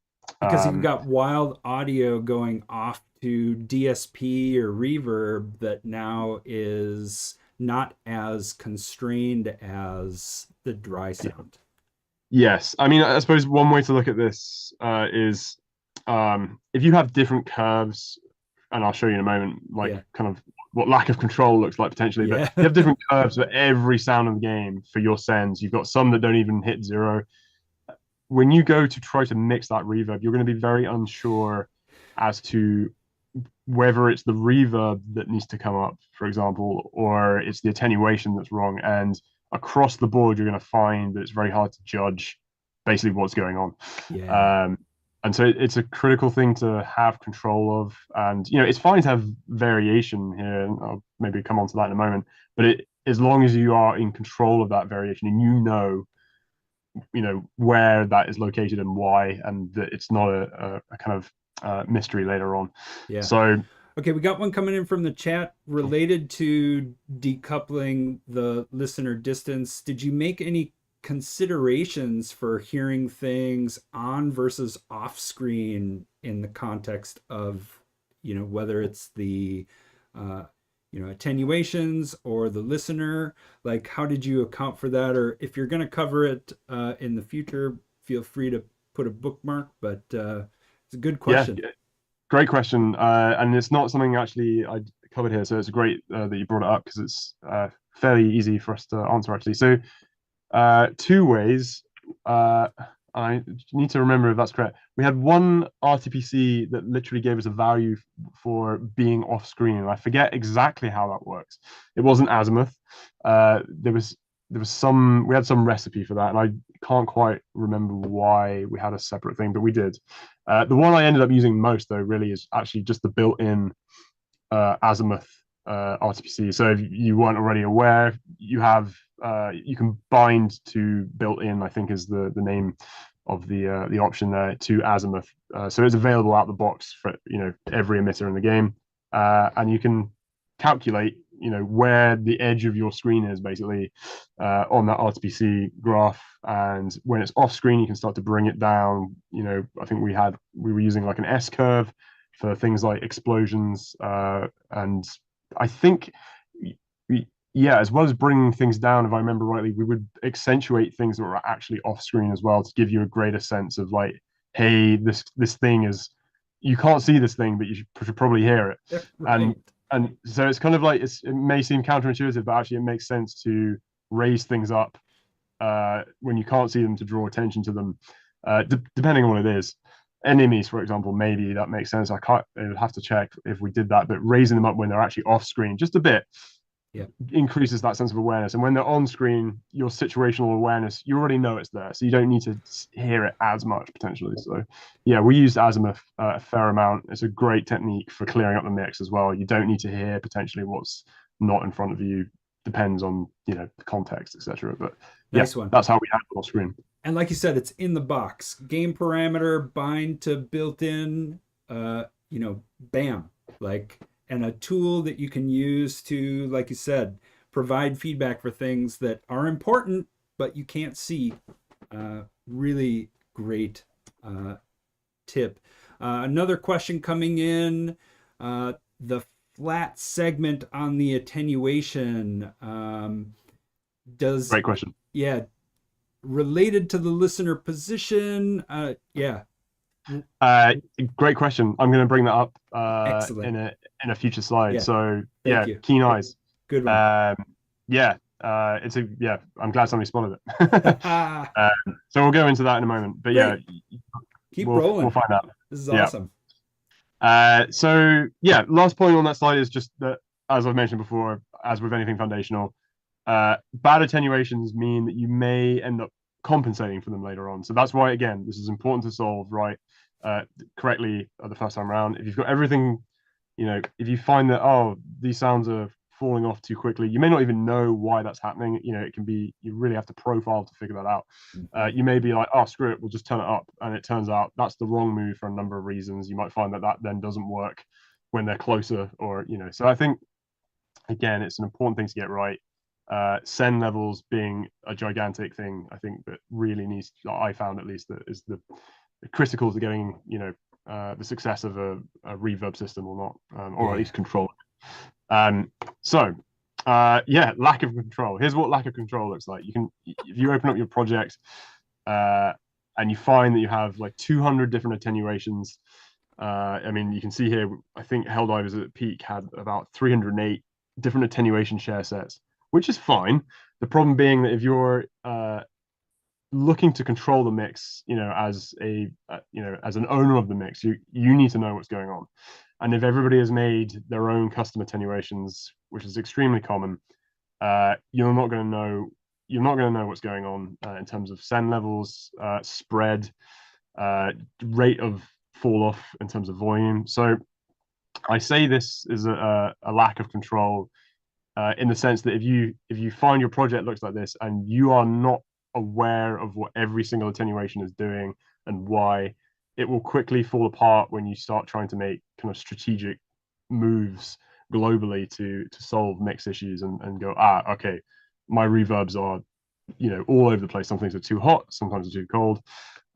Because you've got wild audio going off to DSP or reverb that now is not as constrained as the dry sound. Yes, I mean, I suppose one way to look at this is if you have different curves, and I'll show you in a moment, like kind of what lack of control looks like potentially. But you have different curves for every sound of the game for your sends. You've got some that don't even hit zero. When you go to try to mix that reverb, you're going to be very unsure as to whether it's the reverb that needs to come up, for example, or it's the attenuation that's wrong. And across the board, you're going to find that it's very hard to judge basically what's going on. And so it's a critical thing to have control of. And it's fine to have variation here, and I'll maybe come on to that in a moment. But as long as you are in control of that variation and where that is located and why, and that it's not a kind of mystery later on. Yeah. So okay, we got one coming in from the chat related to decoupling the listener distance. Did you make any considerations for hearing things on versus off screen in the context of whether it's the attenuations or the listener? Like, how did you account for that? Or if you're going to cover it in the future, feel free to put a bookmark, but it's a good question. Yeah, great question. And it's not something actually I covered here, so it's great that you brought it up, because it's fairly easy for us to answer actually. So two ways. I need to remember if that's correct. We had one RTPC that literally gave us a value for being off screen, and I forget exactly how that works. It wasn't azimuth. There was we had some recipe for that, and I can't quite remember why we had a separate thing, but we did. The one I ended up using most, though, really is actually just the built-in azimuth RTPC. So if you weren't already aware, you have you can bind to built-in, I think is the name of the option there, to azimuth. So it's available out the box for every emitter in the game, and you can calculate where the edge of your screen is basically on that RTPC graph, and when it's off screen you can start to bring it down. I think we were using like an S curve for things like explosions, and I think yeah, as well as bringing things down, if I remember rightly, we would accentuate things that were actually off screen as well to give you a greater sense of like, hey, this thing is, you can't see this thing, but you should probably hear it. Right. And so it's kind of like, it may seem counterintuitive, but actually it makes sense to raise things up when you can't see them, to draw attention to them, depending on what it is. Enemies, for example, maybe that makes sense. I would have to check if we did that, but raising them up when they're actually off screen just a bit, Yeah, increases that sense of awareness. And when they're on screen, your situational awareness, you already know it's there, so you don't need to hear it as much potentially. So yeah, we used azimuth a fair amount. It's a great technique for clearing up the mix as well. You don't need to hear potentially what's not in front of you. Depends on the context, etc. But yeah, nice one. that's how we handle off screen. And like you said, it's in the box. Game parameter, bind to built-in, bam. Like, and a tool that you can use to, like you said, provide feedback for things that are important, but you can't see. Really great tip. Another question coming in, the flat segment on the attenuation. Great question. Yeah, related to the listener position. Yeah. Great question. I'm going to bring that up Excellent. in a future slide. Yeah. So Thank you. keen eyes. Good one. Yeah, I'm glad somebody spotted it. So we'll go into that in a moment. But Great. yeah, Keep we'll rolling. find out. This is Yeah. awesome. So yeah, last point on that slide is just that, as I've mentioned before, as with anything foundational, bad attenuations mean that you may end up compensating for them later on. So that's why, again, this is important to solve correctly the first time around. If you've got everything, if you find that, oh, these sounds are falling off too quickly, you may not even know why that's happening. It can be, you really have to profile to figure that out. You may be like, oh, screw it, we'll just turn it up. And it turns out that's the wrong move for a number of reasons. You might find that then doesn't work when they're closer, or, so I think, again, it's an important thing to get right. Send levels being a gigantic thing, I think that really needs, I found at least, that is the critical to getting the success of a reverb system or not, or at least control. So lack of control. Here's what lack of control looks like. If you open up your project and you find that you have like 200 different attenuations. I mean, you can see here, I think Helldivers at peak had about 308 different attenuation share sets, which is fine. The problem being that if you're looking to control the mix, as an owner of the mix, you need to know what's going on. And if everybody has made their own custom attenuations, which is extremely common, you're not going to know what's going on in terms of send levels, spread, rate of fall off in terms of volume. So I say this is a lack of control in the sense that if you find your project looks like this and you are not aware of what every single attenuation is doing and why, it will quickly fall apart when you start trying to make kind of strategic moves globally to solve mix issues and go, okay, my reverbs are all over the place. Some things are too hot, sometimes they're too cold,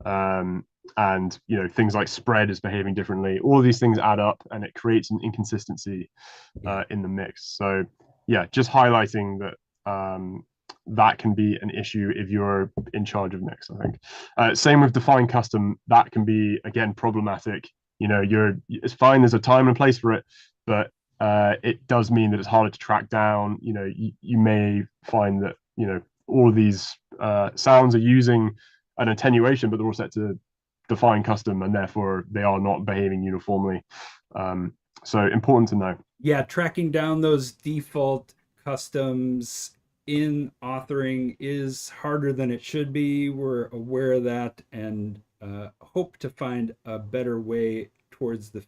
and things like spread is behaving differently. All of these things add up and it creates an inconsistency in the mix. So yeah, just highlighting that that can be an issue if you're in charge of mix, I think. Same with define custom. That can be, again, problematic. It's fine, there's a time and place for it, but it does mean that it's harder to track down. You may find that all of these sounds are using an attenuation, but they're all set to define custom, and therefore they are not behaving uniformly. So important to know. Yeah, tracking down those default customs in authoring is harder than it should be. We're aware of that and hope to find a better way towards the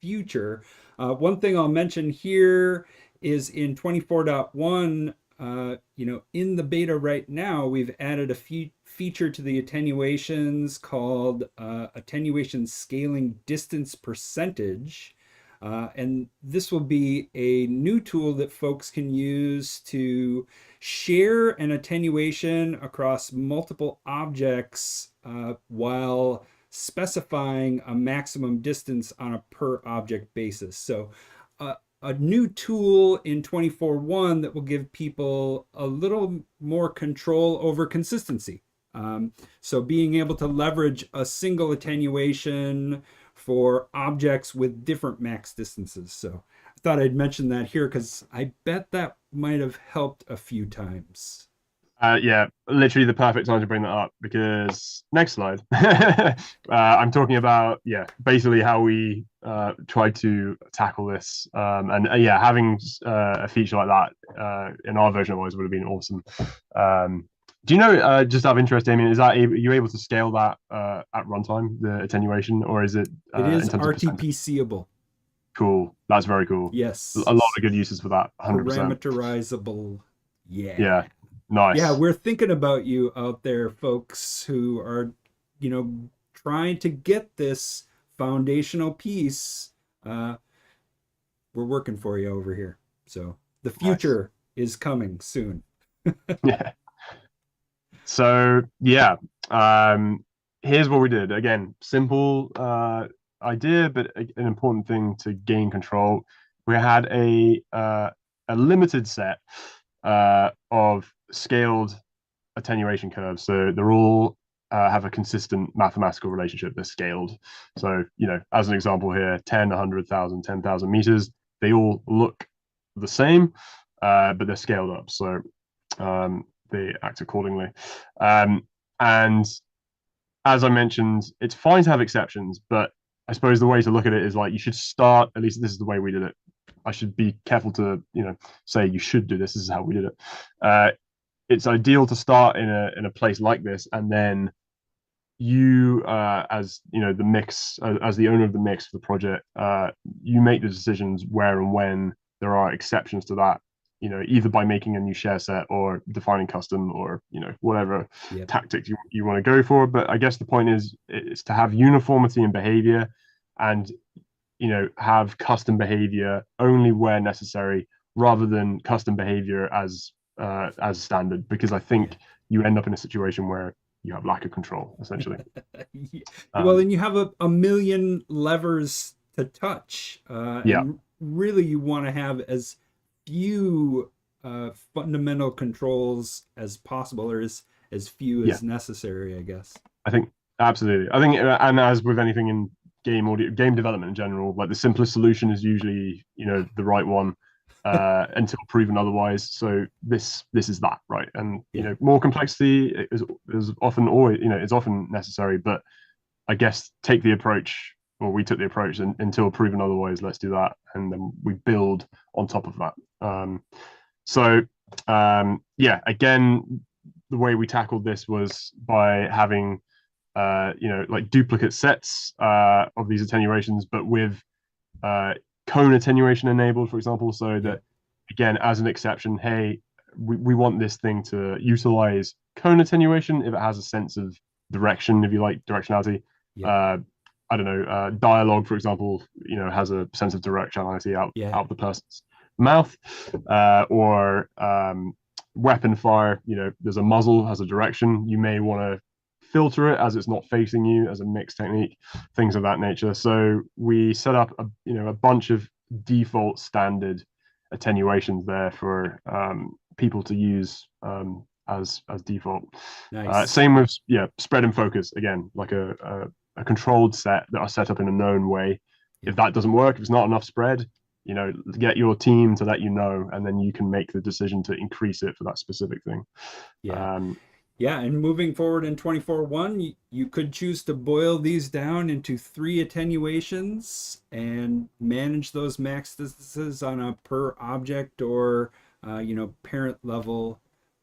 future. One thing I'll mention here is in 24.1, in the beta right now, we've added a feature to the attenuations called attenuation scaling distance percentage. And this will be a new tool that folks can use to share an attenuation across multiple objects while specifying a maximum distance on a per object basis. So a new tool in 24.1 that will give people a little more control over consistency. So being able to leverage a single attenuation for objects with different max distances. So I thought I'd mention that here because I bet that might have helped a few times. Yeah, literally the perfect time to bring that up because next slide. I'm talking about, yeah, basically how we tried to tackle this. And yeah, having a feature like that in our version of Wwise would have been awesome. Do you know, just out of interest, Damien, is that are you able to scale that at runtime, the attenuation, or is it It is in terms of percentage? RTP-seeable. Cool. That's very cool. A Yes. lot of good uses for that, 100%. Parameterizable. Yeah. Yeah, Yeah, nice. we're thinking about you out there, folks who are, trying to get this foundational piece. Uh, we're working for you over here. So the Nice. future is coming soon. Yeah. So yeah, here's what we did. Again, simple idea, but an important thing to gain control. We had a limited set of scaled attenuation curves. So they're all have a consistent mathematical relationship. They're scaled. So, as an example here, 10, 100,000, 10,000 meters, they all look the same, but they're scaled up. So they act accordingly. And as I mentioned, it's fine to have exceptions, but I suppose the way to look at it is like you should start, at least this is the way we did it. I should be careful to, say you should do this. This is how we did it. It's ideal to start in a place like this, and then you, as the mix, as the owner of the mix for the project, you make the decisions where and when there are exceptions to that. Either by making a new share set or defining custom or whatever Yep. tactic you want to go for. But I guess the point is to have uniformity in behavior and have custom behavior only where necessary rather than custom behavior as standard, because I Yeah. think you end up in a situation where you have lack of control essentially. Well, Um, and you have a million levers to touch. yeah, And really, you want to have as few fundamental controls as possible, or as few yeah, as necessary, I guess. I think absolutely. I think, and as with anything in game development in general, like the simplest solution is usually the right one until proven otherwise. So this is that, right? And Yeah. more complexity is often always is often necessary, but I guess take the approach, or we took the approach, and until proven otherwise, let's do that, and then we build on top of that. So yeah, again, the way we tackled this was by having like duplicate sets of these attenuations, but with cone attenuation enabled, for example, so Yep. that again, as an exception, hey, we want this thing to utilize cone attenuation if it has a sense of direction, if you like directionality. Yep. Uh, I don't know, dialogue, for example, has a sense of directionality Yeah. out of the person's mouth, or weapon fire. There's a muzzle has a direction. You may want to filter it as it's not facing you as a mixed technique, things of that nature. So we set up a bunch of default standard attenuations there for people to use as default. Nice. Same with spread and focus, again, like a controlled set that are set up in a known way. Yep. If that doesn't work, if it's not enough spread, get your team to let you know, and then you can make the decision to increase it for that specific thing. Yeah. um, Yeah, and moving forward in 24.1, you could choose to boil these down into 3 attenuations and manage those max distances on a per object or, parent level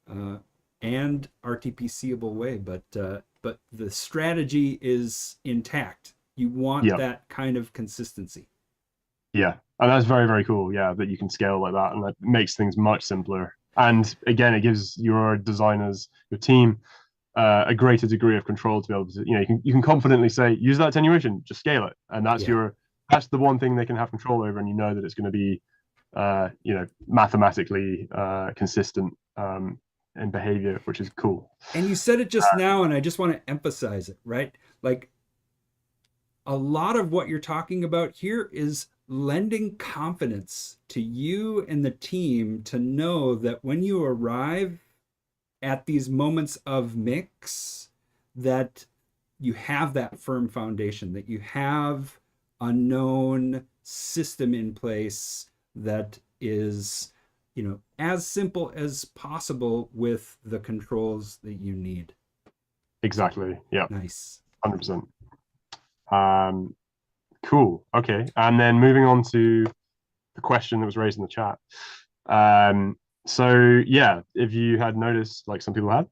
uh, and RTP-seeable way. But the strategy is intact. You want yeah, that kind of consistency. yeah, and that's very very cool. Yeah, that you can scale like that, and that makes things much simpler. And again, it gives your designers, your team, a greater degree of control to be able to, you can confidently say, use that attenuation, just scale it, and Yeah. that's the one thing they can have control over, and that it's going to be, mathematically consistent in behavior, which is cool. And you said it just now, and I just want to emphasize it, right? Like a lot of what you're talking about here is lending confidence to you and the team to know that when you arrive at these moments of mix, that you have that firm foundation, that you have a known system in place that is, as simple as possible with the controls that you need. Exactly. Yeah. Nice. 100%. Cool. Okay. And then moving on to the question that was raised in the chat. So yeah, if you had noticed, like some people had,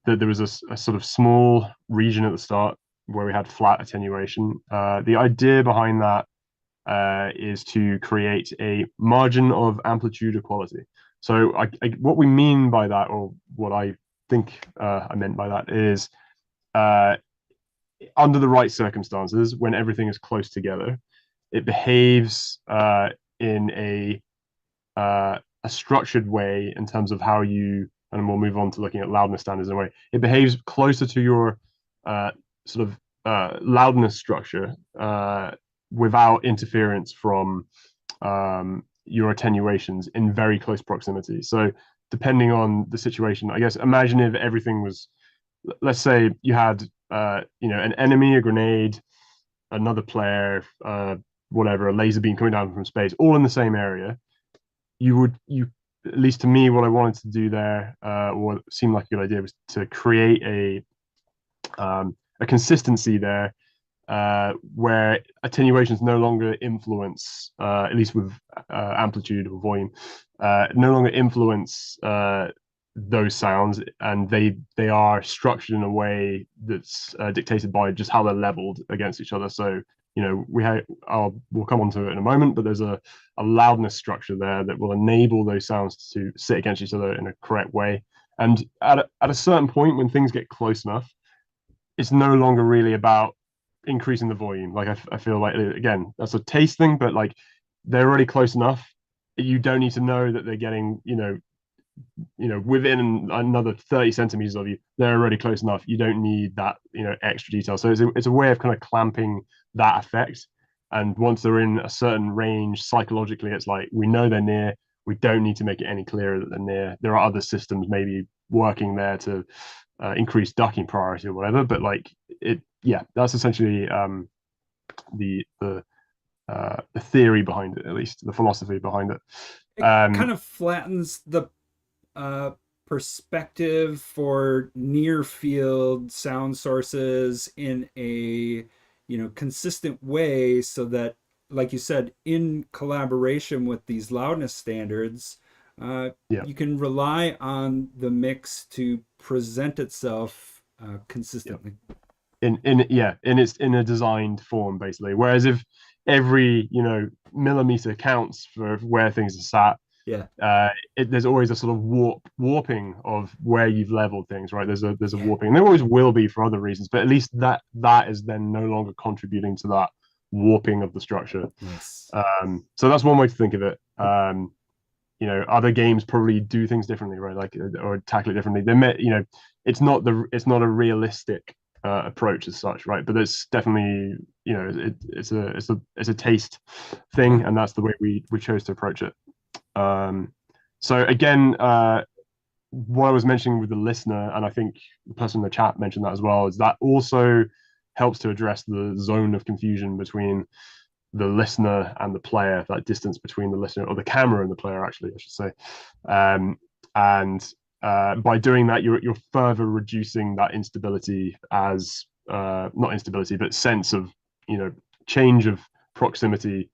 that there was a sort of small region at the start where we had flat attenuation. The idea behind that is to create a margin of amplitude equality. So what we mean by that, or what I think I meant by that, is under the right circumstances, when everything is close together, it behaves in a structured way in terms of how you, and we'll move on to looking at loudness standards in a way. It behaves closer to your sort of loudness structure without interference from your attenuations in very close proximity. So depending on the situation, I guess imagine if everything was, let's say you had an enemy, a grenade, another player, whatever, a laser beam coming down from space, all in the same area. You at least to me, what I wanted to do there, or what seemed like a good idea, was to create a consistency there, where attenuations no longer influence, at least with amplitude or volume, no longer influence those sounds, and they are structured in a way that's dictated by just how they're leveled against each other. So we'll come on to it in a moment, but there's a loudness structure there that will enable those sounds to sit against each other in a correct way. And at a certain point, when things get close enough, it's no longer really about increasing the volume. Like I feel like, again, that's a taste thing, but like they're already close enough. You don't need to know that they're getting, within another 30 centimeters of you, they're already close enough. You don't need that, extra detail. So it's a way of kind of clamping that effect. And once they're in a certain range, psychologically, it's like we know they're near. We don't need to make it any clearer that they're near. There are other systems maybe working there to increase ducking priority or whatever. But that's essentially the theory behind it, at least the philosophy behind it. It kind of flattens the perspective for near field sound sources in a consistent way, so that, like you said, in collaboration with these loudness standards, you can rely on the mix to present itself consistently. It's in a designed form basically. Whereas if every millimeter counts for where things are sat, there's always a sort of warping of where you've leveled things, right? There's a warping, and there always will be for other reasons, but at least that is then no longer contributing to that warping of the structure. Nice. So that's one way to think of it. Other games probably do things differently, right? Like, or tackle it differently. It's not a realistic approach as such, right? But it's definitely, it's a taste thing, and that's the way we chose to approach it. So again, what I was mentioning with the listener, and I think the person in the chat mentioned that as well, is that also helps to address the zone of confusion between the listener and the player, that distance between the listener, or the camera and the player, actually, I should say. And by doing that, you're further reducing that instability, as not instability, but sense of change of proximity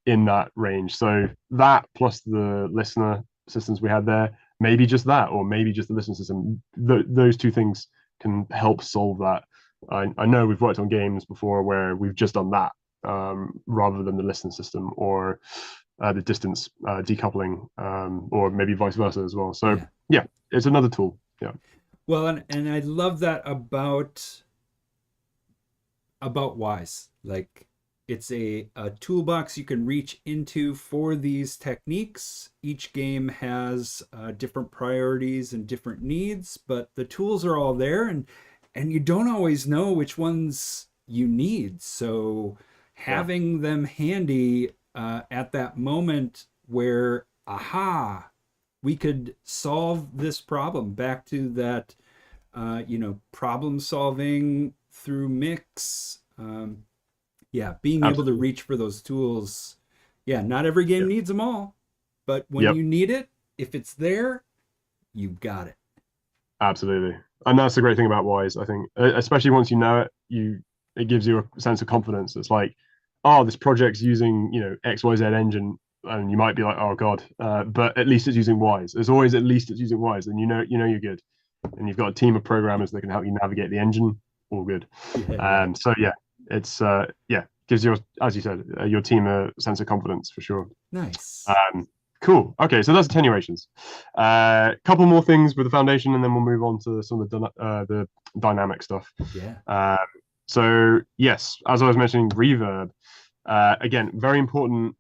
in that range. So that plus the listener systems we had there, maybe just that, or maybe just the listener system, those two things can help solve that. I know we've worked on games before where we've just done that, rather than the listener system, or the distance decoupling, or maybe vice versa as well. So Yeah. yeah, it's another tool. Yeah. Well, and I love that about Wise. Like it's a toolbox you can reach into for these techniques. Each game has different priorities and different needs, but the tools are all there, and you don't always know which ones you need. So Yeah. having them handy at that moment where, aha, we could solve this problem. Back to that, problem solving through mix. Yeah, being able to Absolutely. reach for those tools. Yeah, not every game Yeah. needs them all, but when Yep. you need it, if it's there, you've got it. Absolutely. And that's the great thing about Wise, I think, especially once you know it, it gives you a sense of confidence. It's like, oh, this project's using, XYZ engine, and you might be like, oh God, but at least it's using Wise. There's always at least it's using Wise, and you're good, and you've got a team of programmers that can help you navigate the engine. All good. Yeah, yeah. So yeah, it's gives your, as you said, your team a sense of confidence for sure. Nice. Cool. Okay, so that's attenuations. Couple more things with the foundation, and then we'll move on to some of the dynamic stuff. Yeah. So yes, as I was mentioning, reverb. Again, very important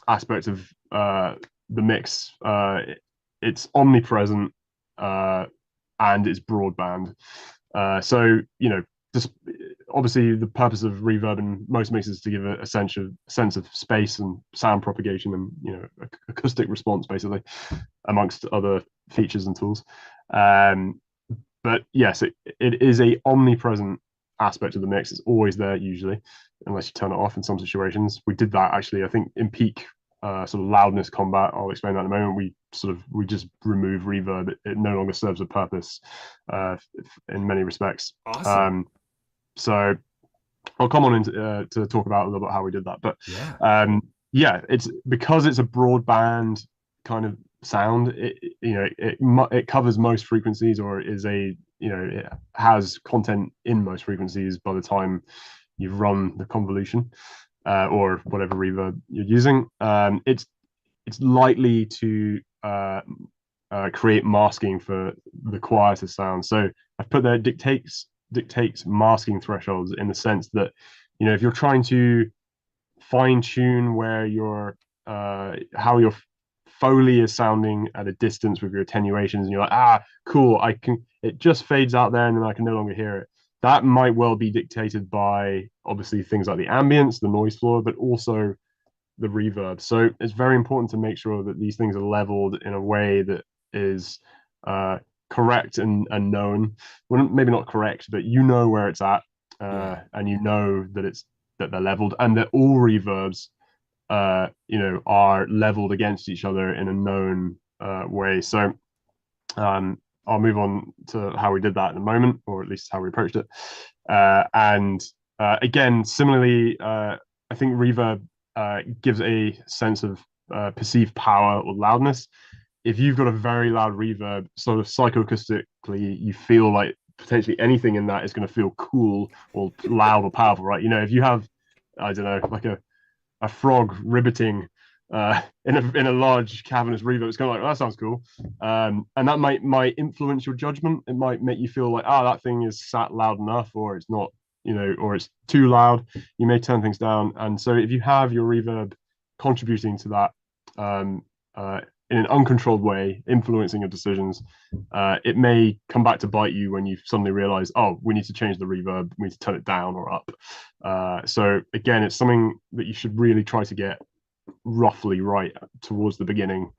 aspect of the mix. It's omnipresent, and it's broadband. So just obviously the purpose of reverb in most mixes is to give a sense of space and sound propagation and acoustic response basically, amongst other features and tools. But yes, it is a omnipresent aspect of the mix. It's always there usually, unless you turn it off in some situations. We did that actually, I think, in peak sort of loudness combat. I'll explain that in a moment. We just remove reverb. It no longer serves a purpose in many respects. Awesome. So I'll come on into to talk about a little bit how we did that. But Yeah. yeah, it's because it's a broadband kind of sound. It covers most frequencies, or it has content in most frequencies by the time you've run the convolution, or whatever reverb you're using. It's likely to create masking for the quieter sound. So I've put there dictates masking thresholds, in the sense that if you're trying to fine tune where your how your Foley is sounding at a distance with your attenuations, and you're like, cool, it just fades out there and then I can no longer hear it. That might well be dictated by obviously things like the ambience, the noise floor, but also the reverb. So it's very important to make sure that these things are leveled in a way that is correct and known. Well, maybe not correct, but where it's at, Yeah. and that they're leveled, and that all reverbs are leveled against each other in a known way. So I'll move on to how we did that in a moment, or at least how we approached it. And again, similarly, I think reverb gives a sense of perceived power or loudness. If you've got a very loud reverb, sort of psychoacoustically, you feel like potentially anything in that is going to feel cool or loud or powerful, right? If you have, I don't know, like a frog ribbiting in a large cavernous reverb, it's kind of like, oh, that sounds cool, and that might influence your judgment. It might make you feel like, that thing is sat loud enough, or it's not, or it's too loud. You may turn things down. And so if you have your reverb contributing to that in an uncontrolled way, influencing your decisions, it may come back to bite you when you suddenly realize, oh, we need to change the reverb, we need to turn it down or up. So again, it's something that you should really try to get roughly right towards the beginning,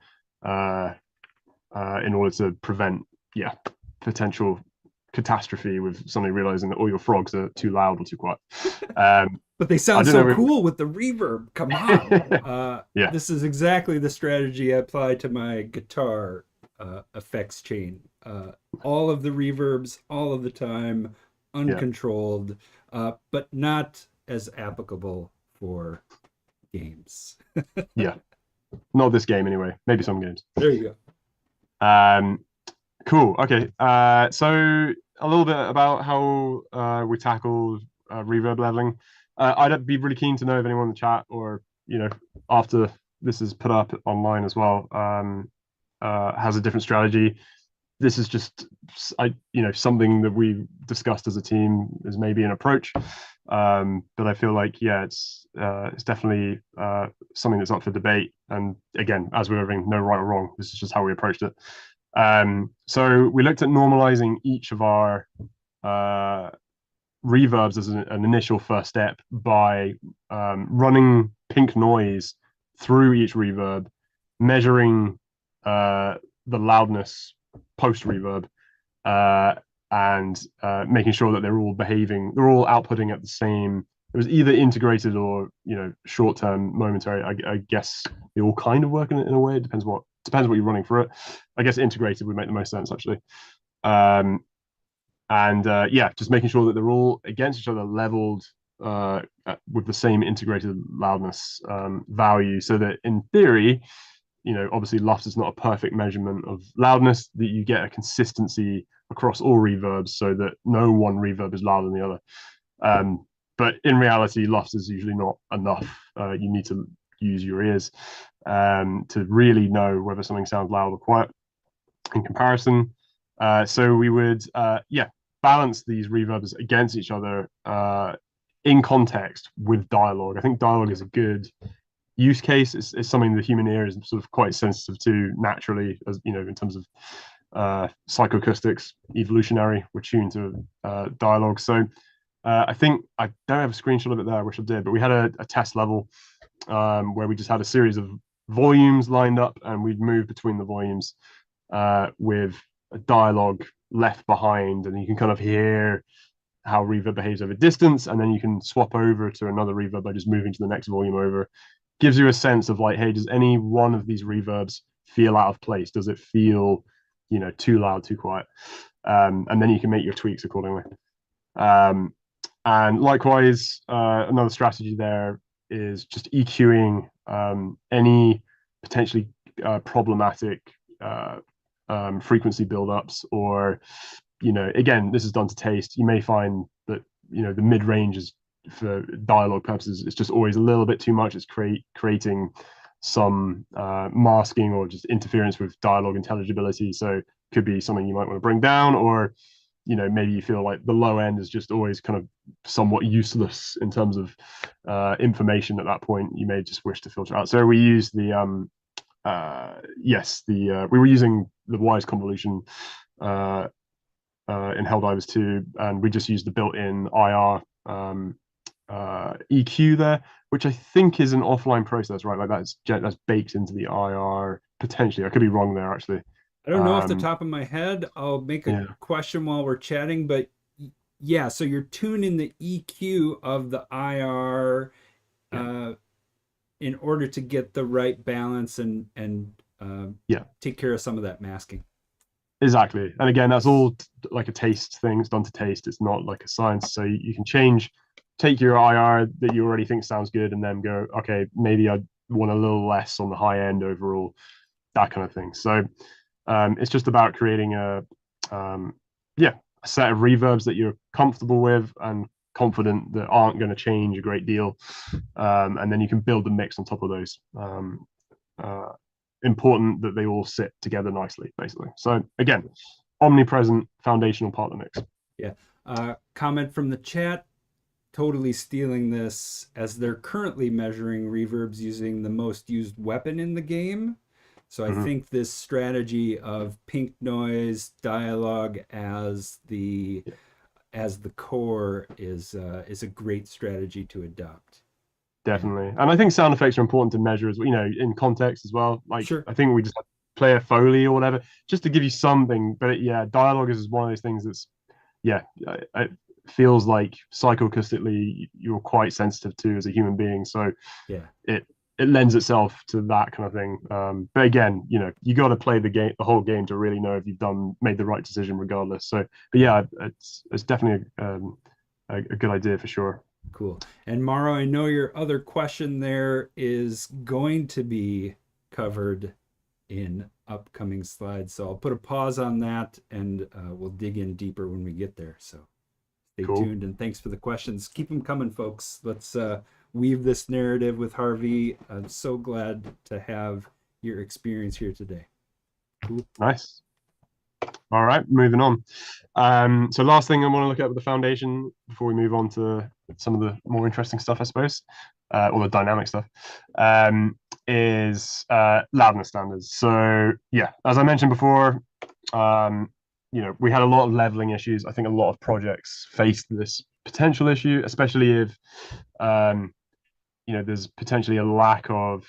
in order to prevent potential catastrophe with suddenly realizing that all your frogs are too loud or too quiet. But they I sound don't so know. cool with the reverb. Come on. Yeah. This is exactly the strategy I apply to my guitar effects chain. All of the reverbs, all of the time, Yeah. uncontrolled, but not as applicable for games. Yeah. Not this game anyway. Maybe some games. There you Cool. Okay. So a little bit about how we tackled reverb leveling. I'd be really keen to know if anyone in the chat or after this is put up online as well, has a different strategy. This is just, something that we discussed as a team as maybe an approach. But I feel like, it's definitely something that's up for debate. And again, as we were saying, no right or wrong. This is just how we approached it. So we looked at normalizing each of our reverbs as an initial first step by running pink noise through each reverb, measuring the loudness post reverb, and making sure that they're all outputting at the same. It was either integrated or short term, momentary. I guess they all kind of work in a way. It depends what you're running for it. I guess integrated would make the most sense actually. Just making sure that they're all against each other, leveled with the same integrated loudness value, so that in theory, obviously LUFS is not a perfect measurement of loudness, that you get a consistency across all reverbs so that no one reverb is louder than the other. But in reality, LUFS is usually not enough. You need to use your ears to really know whether something sounds loud or quiet in comparison. So we would balance these reverbs against each other in context with dialogue. I think dialogue is a good use case. It's something the human ear is sort of quite sensitive to naturally, as in terms of psychoacoustics, evolutionary. We're tuned to dialogue. So I think I don't have a screenshot of it there. I wish I did, but we had a test level where we just had a series of volumes lined up, and we'd move between the volumes with a dialogue left behind, and you can kind of hear how reverb behaves over distance, and then you can swap over to another reverb by just moving to the next volume over. Gives you a sense of like, hey, does any one of these reverbs feel out of place? Does it feel too loud, too quiet? And then you can make your tweaks accordingly. And likewise, another strategy there is just EQing any potentially problematic frequency buildups, or again, this is done to taste. You may find that the mid range is, for dialogue purposes, it's just always a little bit too much. It's creating some masking or just interference with dialogue intelligibility. So could be something you might want to bring down, or maybe you feel like the low end is just always kind of somewhat useless in terms of information at that point. You may just wish to filter out. So we use we were using the Wwise convolution in Helldivers 2, and we just used the built-in IR EQ there, which I think is an offline process, right? Like that's baked into the IR potentially. I could be wrong there actually. I don't know off the top of my head. I'll make a question while we're chatting, but yeah, so you're tuning the EQ of the IR in order to get the right balance and take care of some of that masking. Exactly. And again, that's all like a taste thing. It's done to taste. It's not like a science. So you can take your IR that you already think sounds good, and then go, okay, maybe I want a little less on the high end overall, that kind of thing. So it's just about creating a set of reverbs that you're comfortable with and confident that aren't going to change a great deal, and then you can build the mix on top of those. Important that they all sit together nicely, basically. So again, omnipresent foundational part of the mix. Yeah. Comment from the chat, totally stealing this, as they're currently measuring reverbs using the most used weapon in the game. So I think this strategy of pink noise dialogue as the core is a great strategy to adopt. Definitely. And I think sound effects are important to measure as well, in context as well. Like, sure. I think we just play a Foley or whatever, just to give you something. But dialogue is one of those things that's, it feels like psychoacoustically you're quite sensitive to as a human being. So it lends itself to that kind of thing. But again, you got to play the whole game to really know if you've made the right decision regardless. So, but it's definitely a good idea for sure. Cool. And Mauro, I know your other question there is going to be covered in upcoming slides. So I'll put a pause on that, and we'll dig in deeper when we get there. So stay tuned, and thanks for the questions. Keep them coming, folks. weave this narrative with Harvey. I'm so glad to have your experience here today. Cool. Nice. All right, moving on. So last thing I want to look at with the foundation before we move on to some of the more interesting stuff, I suppose, or the dynamic stuff, is loudness standards. So yeah, as I mentioned before, we had a lot of leveling issues. I think a lot of projects faced this potential issue, especially if there's potentially a lack of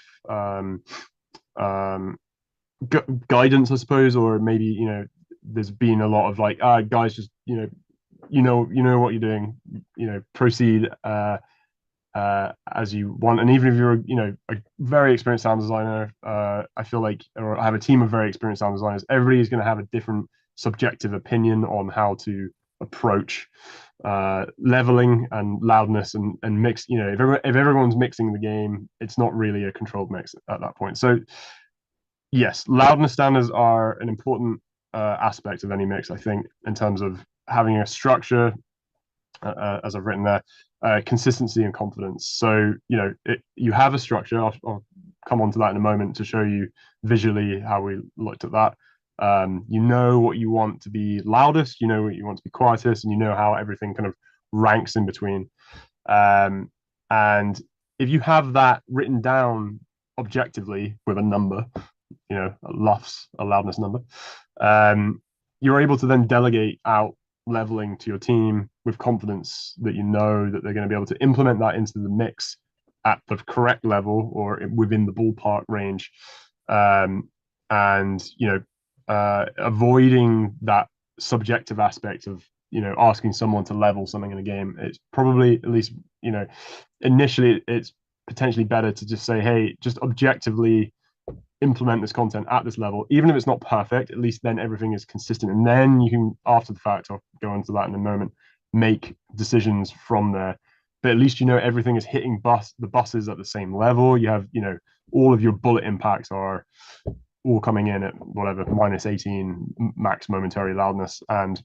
guidance, I suppose, or maybe there's been a lot of like, guys, just what you're doing, proceed as you want. And even if you're a very experienced sound designer, I feel like, or I have a team of very experienced sound designers, everybody is going to have a different subjective opinion on how to approach leveling and loudness and mix. If everyone's mixing the game, it's not really a controlled mix at that point. So yes, loudness standards are an important aspect of any mix, I think, in terms of having a structure, as I've written there, consistency and confidence. So, you have a structure. I'll come on to that in a moment to show you visually how we looked at that. You know what you want to be loudest, you know what you want to be quietest, and you know how everything kind of ranks in between. And if you have that written down objectively with a number, a loudness number, you're able to then delegate out leveling to your team with confidence that you know that they're going to be able to implement that into the mix at the correct level or within the ballpark range, and avoiding that subjective aspect of asking someone to level something in a game. It's probably, at least initially, it's potentially better to just say, hey, just objectively implement this content at this level, even if it's not perfect. At least then everything is consistent, and then you can, after the fact, I'll go into that in a moment, make decisions from there. But at least everything is hitting the buses at the same level. You have all of your bullet impacts are all coming in at whatever -18 max momentary loudness, and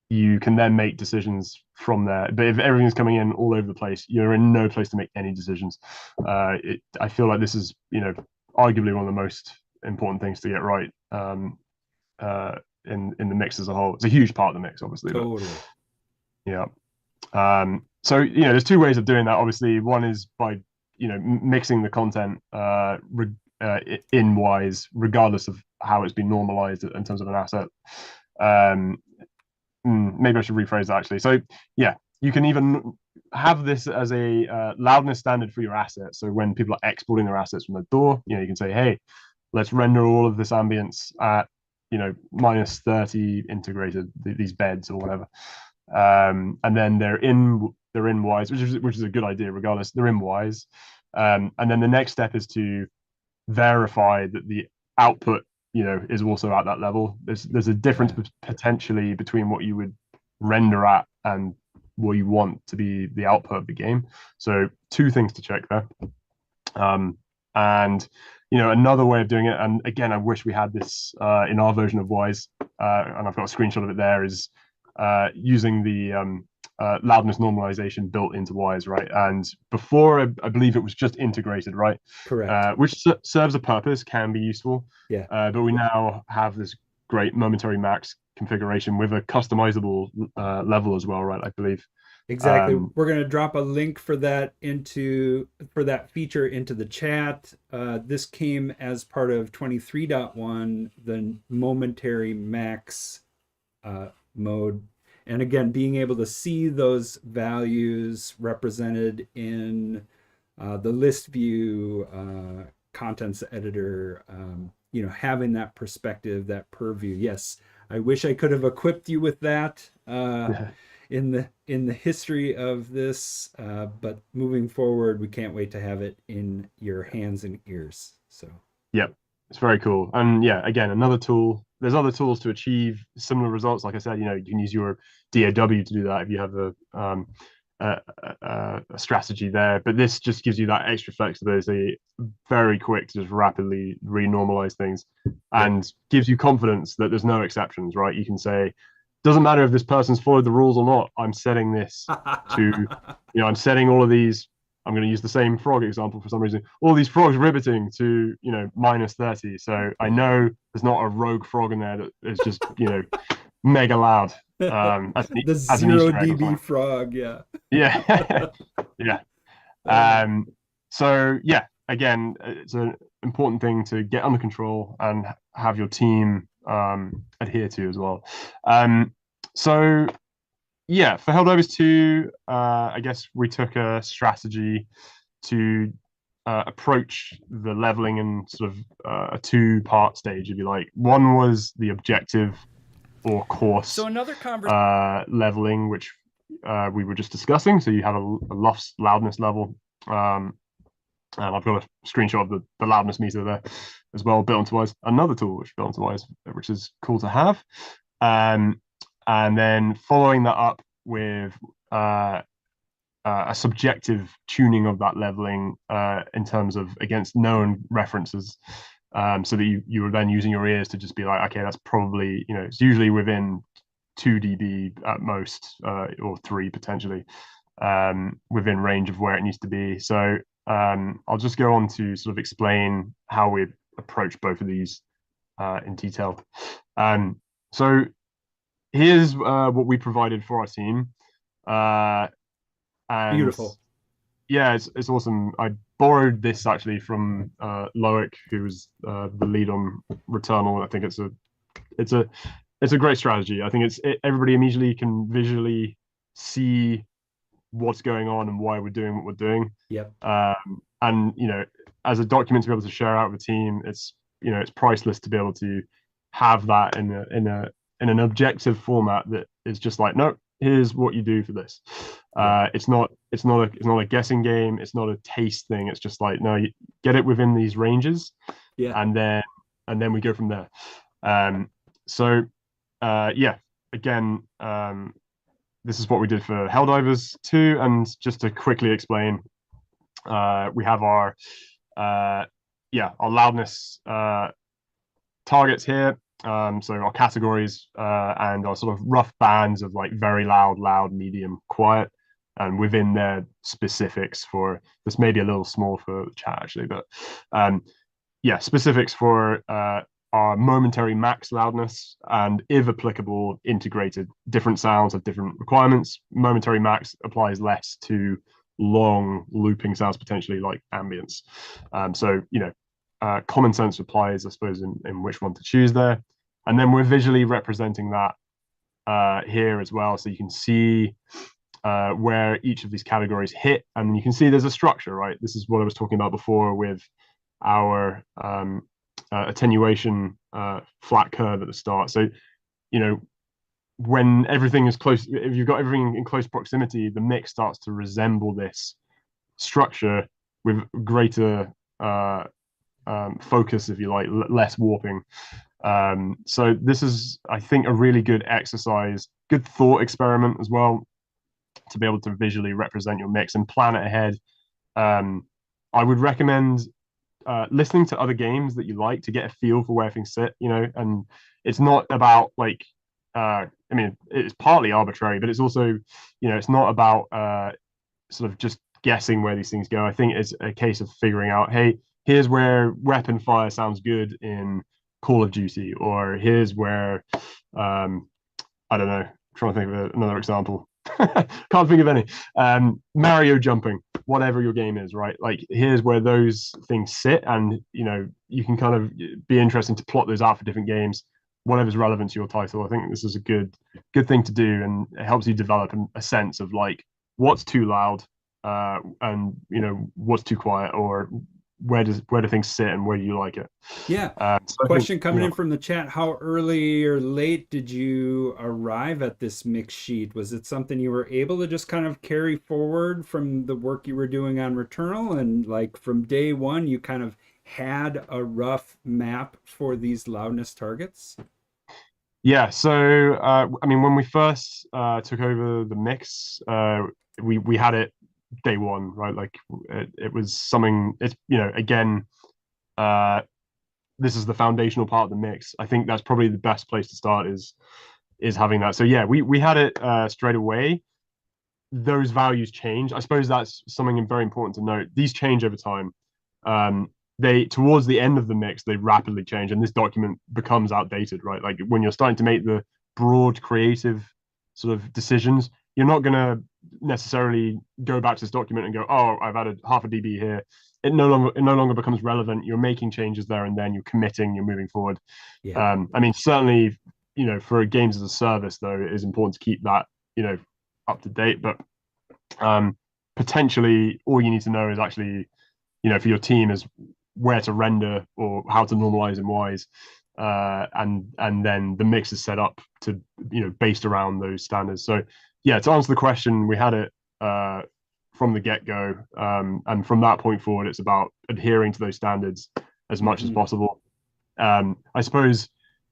you can then make decisions from there. But if everything's coming in all over the place, you're in no place to make any decisions. I feel like this is, arguably one of the most important things to get right in the mix as a whole. It's a huge part of the mix, obviously. Totally. But, yeah. So there's two ways of doing that. Obviously, one is by mixing the content in Wwise, regardless of how it's been normalized in terms of an asset. Maybe I should rephrase that, actually. So yeah, you can even have this as a loudness standard for your assets. So when people are exporting their assets from the door, you can say, hey, let's render all of this ambience at -30 integrated, these beds or whatever, and then they're in Wwise, which is a good idea regardless. They're in Wwise, and then the next step is to verify that the output is also at that level. There's a difference potentially between what you would render at and what you want to be the output of the game. So two things to check there. And another way of doing it, and again, I wish we had this in our version of Wwise, and I've got a screenshot of it there, is using the loudness normalization built into Wwise, right? And before, I believe it was just integrated, right? Correct. Which serves a purpose, can be useful. Yeah. But we now have this great momentary max configuration with a customizable level as well, right? I believe. Exactly. We're going to drop a link for that feature into the chat. This came as part of 23.1, the momentary max mode. And again, being able to see those values represented in the list view, contents editor, having that perspective, that purview. Yes, I wish I could have equipped you with that in the history of this, but moving forward, we can't wait to have it in your hands and ears. So yep, it's very cool. And yeah, again, another tool. There's other tools to achieve similar results. Like I said, you can use your DAW to do that if you have a strategy there. But this just gives you that extra flexibility, very quick to just rapidly renormalize things, and gives you confidence that there's no exceptions, right? You can say, doesn't matter if this person's followed the rules or not. I'm setting this to, I'm setting all of these. I'm going to use the same frog example for some reason. All these frogs riveting to, minus 30. So I know there's not a rogue frog in there that is just, mega loud. The As an zero Easter egg or dB something. frog, yeah. Yeah, yeah. Uh, So yeah, again, it's an important thing to get under control and have your team adhere to as well. So yeah, for Helldivers 2, I guess we took a strategy to approach the leveling in sort of a two-part stage, if you like. One was the objective or course so another conversation. leveling, which we were just discussing. So you have a loudness level. And I've got a screenshot of the loudness meter there as well, built into Wise. Another tool which built into Wise, which is cool to have. And then following that up with a subjective tuning of that leveling in terms of against known references, so that you were then using your ears to just be like, okay, that's probably, it's usually within 2 dB at most, or 3 potentially, within range of where it needs to be. So I'll just go on to sort of explain how we approach both of these in detail. So here's what we provided for our team. And Beautiful. yeah, it's awesome. I borrowed this actually from Loic, who was the lead on Returnal. I think it's a great strategy. I think everybody immediately can visually see what's going on and why we're doing what we're doing. Yep. And as a document to be able to share out with the team, it's priceless to be able to have that in an objective format that is just like, no, here's what you do for this. It's not a guessing game. It's not a taste thing. It's just like, no, you get it within these ranges, and then we go from there. So yeah, again, this is what we did for Helldivers 2, and just to quickly explain, we have our loudness targets here. So our categories and our sort of rough bands of like very loud, medium, quiet, and within their specifics for this may be a little small for the chat actually, but specifics for our momentary max loudness and, if applicable, integrated. Different sounds have different requirements. Momentary max applies less to long looping sounds, potentially like ambience. So common sense applies, I suppose, in which one to choose there. And then we're visually representing that here as well, so you can see where each of these categories hit, and you can see there's a structure, right? This is what I was talking about before with our attenuation flat curve at the start. So when everything is close, if you've got everything in close proximity, the mix starts to resemble this structure with greater focus, if you like, less warping. So this is, I think, a really good exercise, good thought experiment as well, to be able to visually represent your mix and plan it ahead. I would recommend listening to other games that you like to get a feel for where things sit, and it's not about like, I mean, it's partly arbitrary, but it's also, it's not about sort of just guessing where these things go. I think it's a case of figuring out, hey, here's where weapon fire sounds good in Call of Duty, or here's where, I don't know, I'm trying to think of another example. Can't think of any. Mario jumping, whatever your game is, right? Like, here's where those things sit, and you can kind of be interesting to plot those out for different games, whatever's relevant to your title. I think this is a good thing to do, and it helps you develop a sense of like what's too loud, and what's too quiet, or where do things sit and where do you like it. Yeah. So Question coming in from the chat: how early or late did you arrive at this mix sheet? Was it something you were able to just kind of carry forward from the work you were doing on Returnal, and like from day one you kind of had a rough map for these loudness targets? Yeah, so I mean, when we first took over the mix, we had it day one, right? Like it was something. It's again, this is the foundational part of the mix. I think that's probably the best place to start. Is is having that. So yeah, we had it straight away. Those values change. I suppose that's something very important to note. These change over time. Um, they towards the end of the mix, they rapidly change, and this document becomes outdated, right? Like when you're starting to make the broad creative sort of decisions, you're not going to necessarily go back to this document and go, oh, I've added half a dB here. It no longer becomes relevant. You're making changes there and then you're committing, you're moving forward. Yeah. I mean, certainly, for games as a service, though, it is important to keep that, up to date. But potentially, all you need to know is actually, for your team is where to render or how to normalize in Wwise. And then the mix is set up to, based around those standards. So yeah, to answer the question, we had it from the get-go. And from that point forward, it's about adhering to those standards as much as possible. I suppose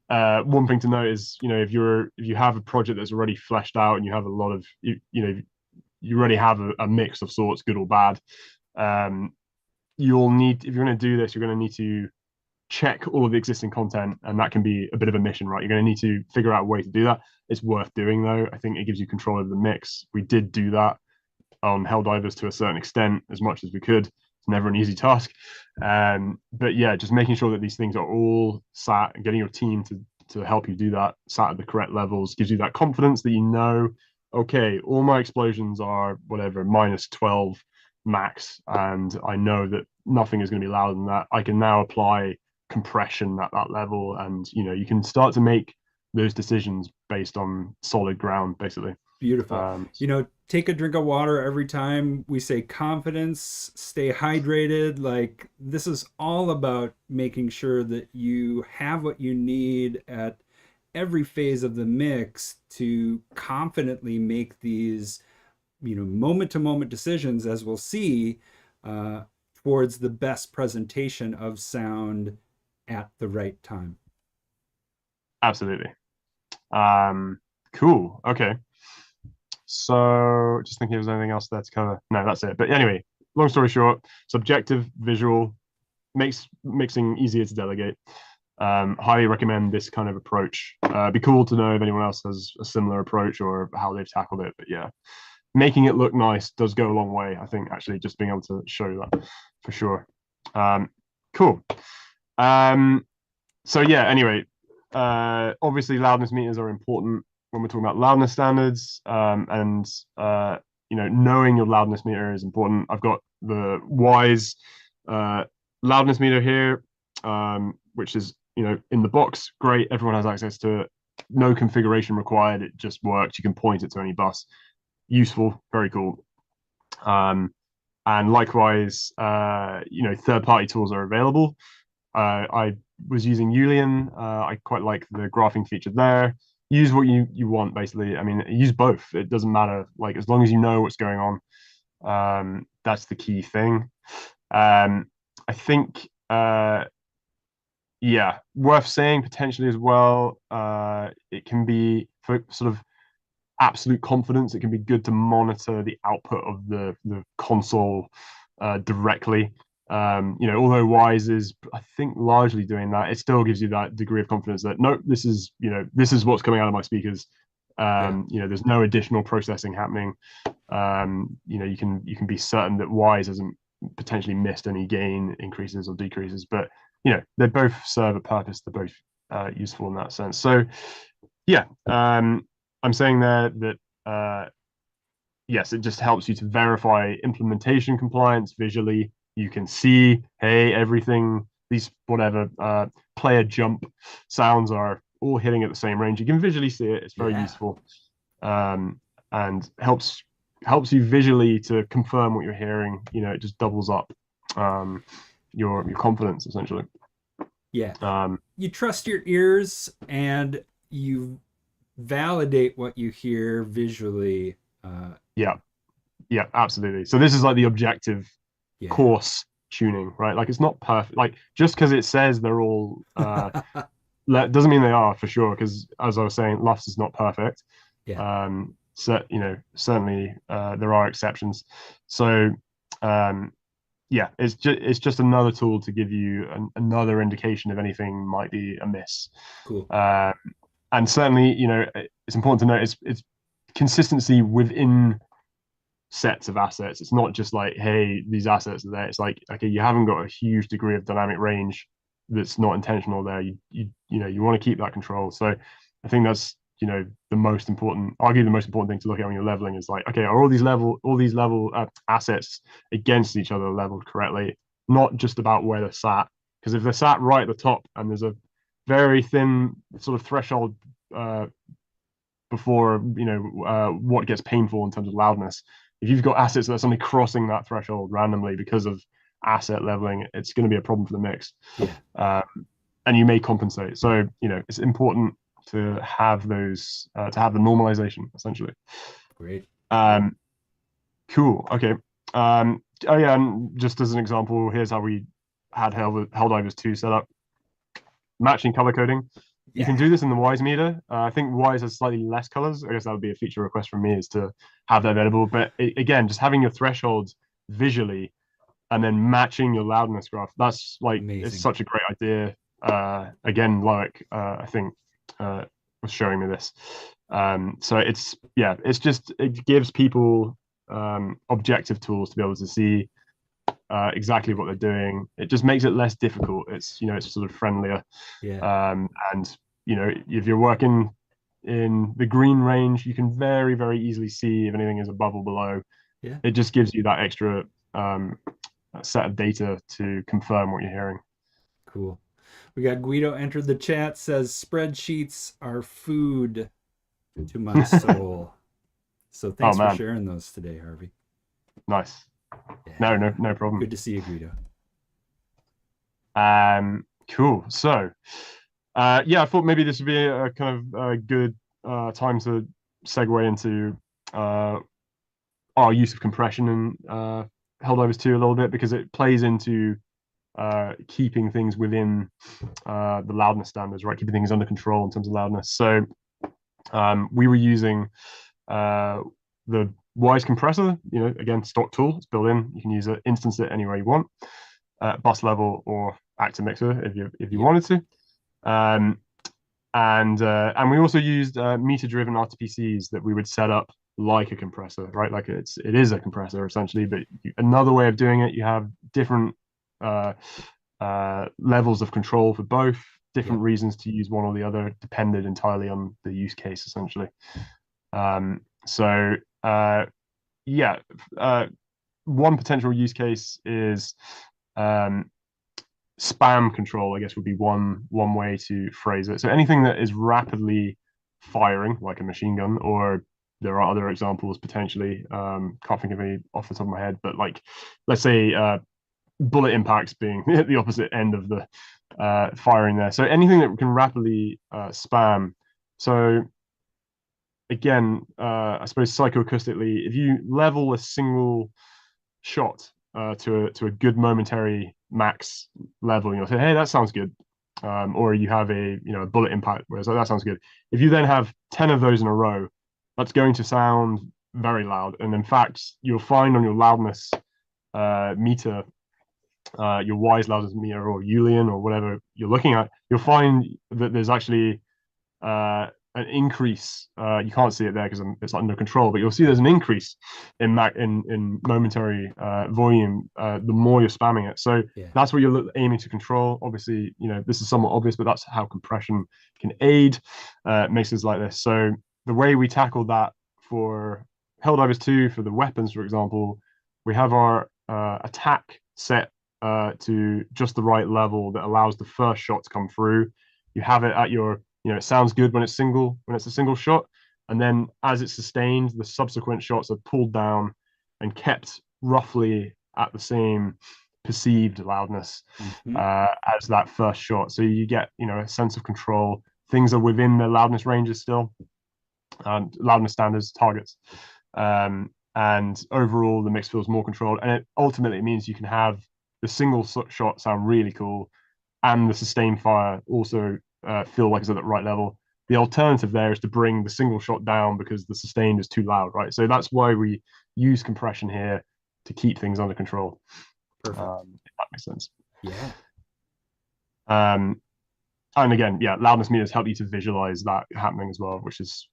one thing to note is, if you have a project that's already fleshed out and you have a lot of, you already have a mix of sorts, good or bad. You'll need, if you're going to do this, you're going to need to check all of the existing content, and that can be a bit of a mission, right? You're going to need to figure out a way to do that. It's worth doing, though. I think it gives you control over the mix. We did do that on Helldivers to a certain extent, as much as we could. It's never an easy task. But yeah, just making sure that these things are all sat and getting your team to help you do that, sat at the correct levels, gives you that confidence that, okay, all my explosions are whatever, -12 max, and I know that nothing is going to be louder than that. I can now apply compression at that level, and you can start to make those decisions based on solid ground, basically. Beautiful. Take a drink of water every time we say confidence, stay hydrated. Like, this is all about making sure that you have what you need at every phase of the mix to confidently make these, moment to moment decisions, as we'll see, towards the best presentation of sound at the right time. Absolutely. Cool. Okay. So just thinking if there's anything else there to cover. No, that's it. But anyway, long story short, subjective visual makes mixing easier to delegate. Highly recommend this kind of approach. Be cool to know if anyone else has a similar approach or how they've tackled it. But yeah, making it look nice does go a long way. I think actually just being able to show that for sure. Cool. So yeah, anyway, obviously loudness meters are important when we're talking about loudness standards, and knowing your loudness meter is important. I've got the Wwise loudness meter here, which is in the box. Great, everyone has access to it. No configuration required. It just works. You can point it to any bus. Useful, very cool. And likewise, third-party tools are available. I was using Julian. I quite like the graphing feature there. Use what you want, basically. I mean, use both. It doesn't matter. Like, as long as you know what's going on, that's the key thing. I think, yeah, worth saying potentially as well. It can be for sort of absolute confidence. It can be good to monitor the output of the console directly. Although Wwise is, I think, largely doing that, it still gives you that degree of confidence that no, this is what's coming out of my speakers. There's no additional processing happening. You can be certain that Wwise hasn't potentially missed any gain increases or decreases, but they both serve a purpose. They're both useful in that sense. So yeah, I'm saying there that yes, it just helps you to verify implementation compliance visually. You can see, hey, everything, these whatever player jump sounds are all hitting at the same range. You can visually see it. It's very useful, and helps you visually to confirm what you're hearing. It just doubles up your confidence, essentially. Yeah. You trust your ears and you validate what you hear visually. Yeah, absolutely. So this is like the objective course tuning, right? Like, it's not perfect. Like, just because it says they're all doesn't mean they are, for sure, because as I was saying, LUFS is not perfect. So certainly there are exceptions. So yeah, it's just another tool to give you another indication if anything might be amiss. Cool. and certainly, it's important to note it's consistency within sets of assets. It's not just like, hey, these assets are there. It's like, okay, you haven't got a huge degree of dynamic range that's not intentional there. You want to keep that control. So I think that's the most important, arguably the most important thing to look at when you're leveling is like, okay, are all these level assets against each other leveled correctly? Not just about where they're sat, because if they're sat right at the top and there's a very thin sort of threshold before what gets painful in terms of loudness. If you've got assets that are suddenly crossing that threshold randomly because of asset leveling, it's going to be a problem for the mix. Yeah. And you may compensate. So it's important to have those to have the normalization essentially. Great. Cool. Okay. Oh yeah, and just as an example, here's how we had Helldivers 2 set up. Matching color coding. You can do this in the Wwise meter. I think Wwise has slightly less colors. I guess that would be a feature request from me, is to have that available. But again, just having your thresholds visually and then matching your loudness graph, that's like, amazing. It's such a great idea. Again, Loic, I think, was showing me this. So it's just, it gives people objective tools to be able to see exactly what they're doing. It just makes it less difficult. It's sort of friendlier. Yeah. And if you're working in the green range, you can very, very easily see if anything is above or below. Yeah. It just gives you that extra set of data to confirm what you're hearing. Cool. We got Guido entered the chat, says spreadsheets are food to my soul. So thanks for sharing those today, Harvey. Nice. Yeah. No problem. Good to see you, Guido. Cool. So I thought maybe this would be a kind of a good time to segue into our use of compression in Helldivers 2 a little bit, because it plays into keeping things within the loudness standards, right? Keeping things under control in terms of loudness. So we were using the Wwise compressor, again, stock tool. It's built in. You can use it, instance it anywhere you want, bus level or active mixer if you wanted to. And we also used meter-driven RTPCs that we would set up like a compressor, right? Like it is a compressor essentially, but another way of doing it, you have different levels of control for both, different reasons to use one or the other, depended entirely on the use case essentially. One potential use case is spam control, I guess, would be one way to phrase it. So anything that is rapidly firing, like a machine gun, or there are other examples potentially. Can't think of any off the top of my head, but like, let's say bullet impacts being the opposite end of the firing there. So anything that can rapidly spam. So again, I suppose psychoacoustically, if you level a single shot to a good momentary max level, you'll say, hey, that sounds good. Or you have a bullet impact, whereas that sounds good. If you then have 10 of those in a row, that's going to sound very loud. And in fact, you'll find on your loudness meter, your Wwise loudness meter or Julian or whatever you're looking at, you'll find that there's actually an increase. You can't see it there because it's under control, but you'll see there's an increase in momentary volume the more you're spamming it. So that's what you're aiming to control. Obviously, this is somewhat obvious, but that's how compression can aid mixes like this. So the way we tackled that for Helldivers 2, for the weapons, for example, we have our attack set to just the right level that allows the first shot to come through. You have it at your, it sounds good when it's a single shot, and then as it's sustained, the subsequent shots are pulled down and kept roughly at the same perceived loudness as that first shot. So you get, a sense of control. Things are within the loudness ranges still, loudness standards, targets. And overall, the mix feels more controlled. And it ultimately means you can have the single shot sound really cool, and the sustained fire also feel like it's at the right level. The alternative there is to bring the single shot down because the sustained is too loud, right? So that's why we use compression here to keep things under control. Perfect. If that makes sense. Yeah. And again, yeah, loudness meters help you to visualize that happening as well, which is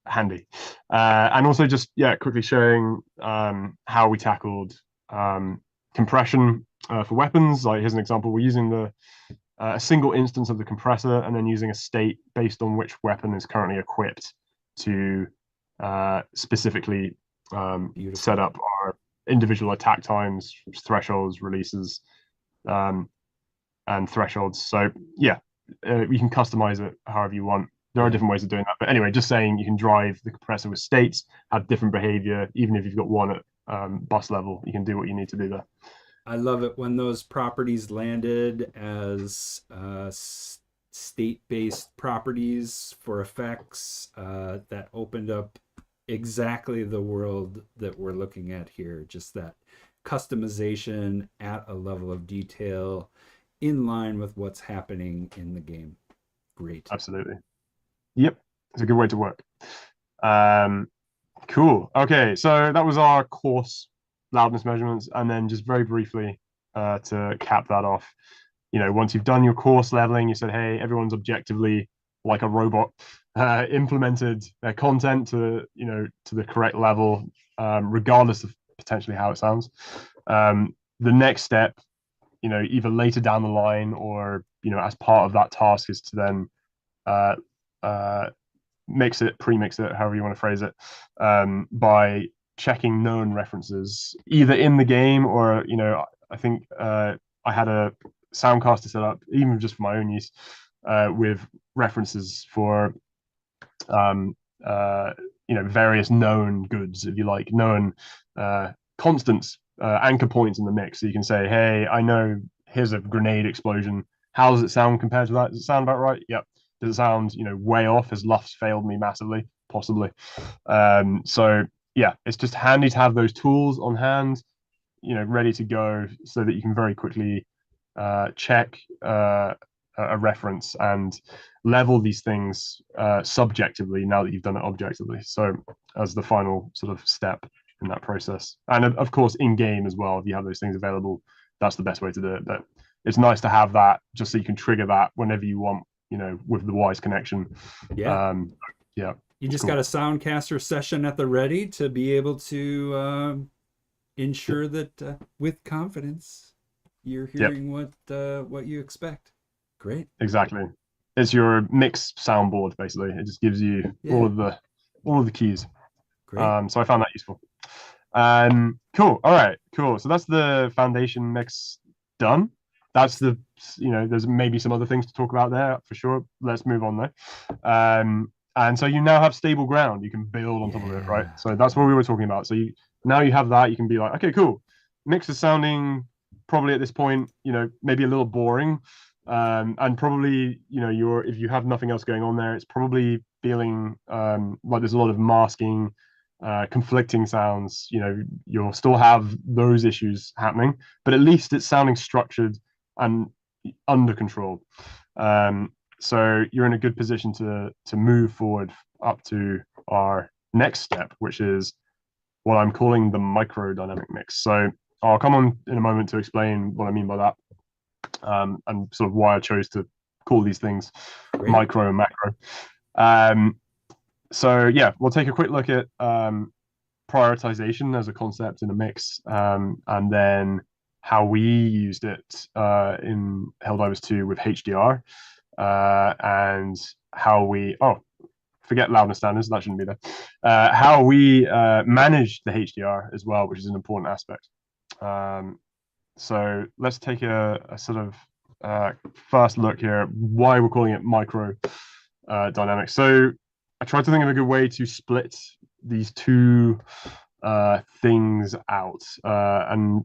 handy. And also just, yeah, quickly showing how we tackled compression for weapons. Like here's an example. We're using a single instance of the compressor and then using a state based on which weapon is currently equipped to specifically set up our individual attack times, thresholds, releases, and thresholds. So yeah, you can customize it however you want. There are different ways of doing that. But anyway, just saying you can drive the compressor with states, have different behavior, even if you've got one at bus level, you can do what you need to do there. I love it when those properties landed as state-based properties for effects that opened up exactly the world that we're looking at here. Just that customization at a level of detail in line with what's happening in the game. Great. Absolutely. Yep. It's a good way to work. Cool. Okay, so that was our coarse loudness measurements, and then just very briefly to cap that off, once you've done your coarse leveling, you said, hey, everyone's objectively like a robot, implemented their content to the correct level, regardless of potentially how it sounds. The next step, either later down the line or as part of that task, is to then pre-mix it, however you want to phrase it, by checking known references either in the game or I think I had a soundcaster set up even just for my own use, with references for various known goods, if you like, known constants, anchor points in the mix. So you can say, hey, I know here's a grenade explosion. How does it sound compared to that? Does it sound about right? Yep. Does it sound, way off? Has Luft's failed me massively? Possibly. So yeah, it's just handy to have those tools on hand, ready to go, so that you can very quickly check a reference and level these things subjectively now that you've done it objectively. So as the final sort of step in that process, and of course in game as well, if you have those things available, that's the best way to do it. But it's nice to have that just so you can trigger that whenever you want, with the Wwise connection. Yeah. Yeah. You just got a Soundcaster session at the ready to be able to ensure that with confidence you're hearing what you expect. Great. Exactly. It's your mix soundboard basically. It just gives you all of the keys. Great. So I found that useful. Cool. All right. Cool. So that's the foundation mix done. That's there's maybe some other things to talk about there for sure. Let's move on though. And so you now have stable ground. You can build on top of it, right? So that's what we were talking about. So now you have that. You can be like, okay, cool. Mix is sounding probably at this point, maybe a little boring. And probably, if you have nothing else going on there, it's probably feeling like there's a lot of masking, conflicting sounds. You'll still have those issues happening, but at least it's sounding structured and under control. So you're in a good position to move forward up to our next step, which is what I'm calling the micro dynamic mix. So I'll come on in a moment to explain what I mean by that, and sort of why I chose to call these things micro and macro. So yeah, we'll take a quick look at prioritization as a concept in a mix, and then how we used it in Helldivers 2 with HDR, and how we forget loudness standards, that shouldn't be there. How we manage the HDR as well, which is an important aspect. So let's take a sort of first look here, why we're calling it micro dynamics. So I tried to think of a good way to split these two things out. And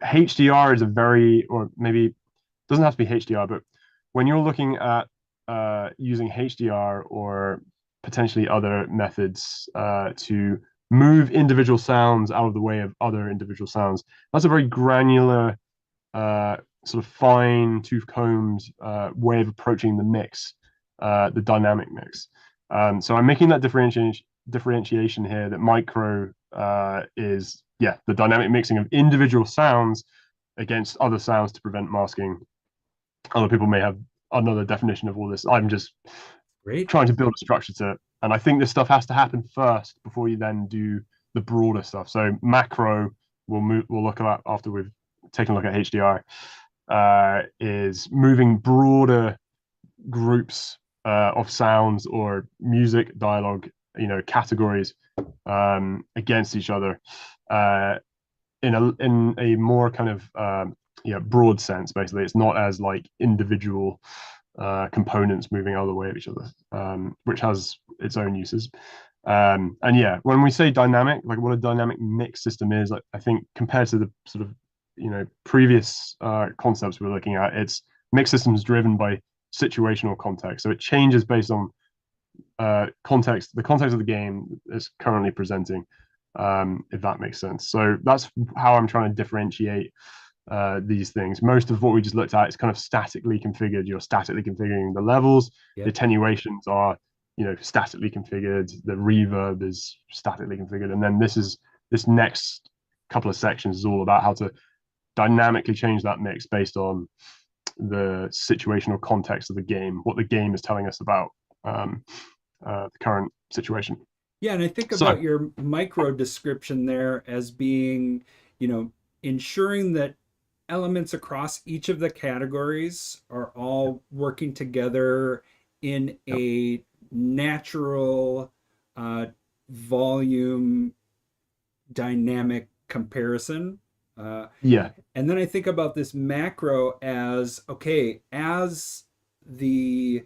HDR is or maybe doesn't have to be HDR, but when you're looking at using HDR or potentially other methods to move individual sounds out of the way of other individual sounds, that's a very granular, sort of fine tooth combed way of approaching the mix, the dynamic mix. So I'm making that differentiation here, that micro is the dynamic mixing of individual sounds against other sounds to prevent masking. Other people may have another definition of all this. I'm just Great. trying to build a structure to it. And I think this stuff has to happen first before you then do the broader stuff. So macro, we'll look at after we've taken a look at HDR, is moving broader groups of sounds or music dialogue, categories against each other in a more kind of broad sense. Basically, it's not as like individual components moving out of the way of each other, which has its own uses. And yeah, when we say dynamic, like what a dynamic mix system is, like, I think compared to the sort of previous concepts we're looking at, it's mix systems driven by situational context. So it changes based on the context of the game is currently presenting, if that makes sense. So that's how I'm trying to differentiate these things. Most of what we just looked at is kind of statically configured. You're statically configuring the levels. Yep. The attenuations are, statically configured. The reverb is statically configured. And then this next couple of sections is all about how to dynamically change that mix based on the situational context of the game, what the game is telling us about the current situation. Yeah, and I think about your micro description there as being, ensuring that elements across each of the categories are all working together in a natural volume dynamic comparison. Yeah. And then I think about this macro as, okay, as the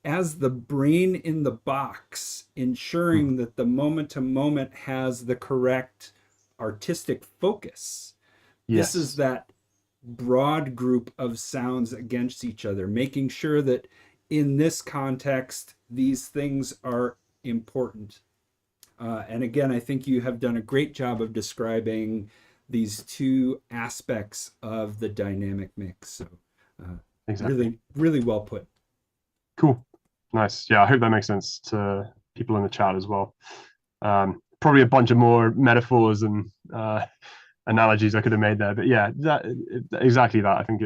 as the brain in the box, ensuring that the moment to moment has the correct artistic focus. This is that broad group of sounds against each other, making sure that in this context, these things are important. And again, I think you have done a great job of describing these two aspects of the dynamic mix. So Exactly. really, really well put. Cool. Nice. Yeah, I hope that makes sense to people in the chat as well. Probably a bunch of more metaphors and analogies I could have made there, but yeah, exactly that. I think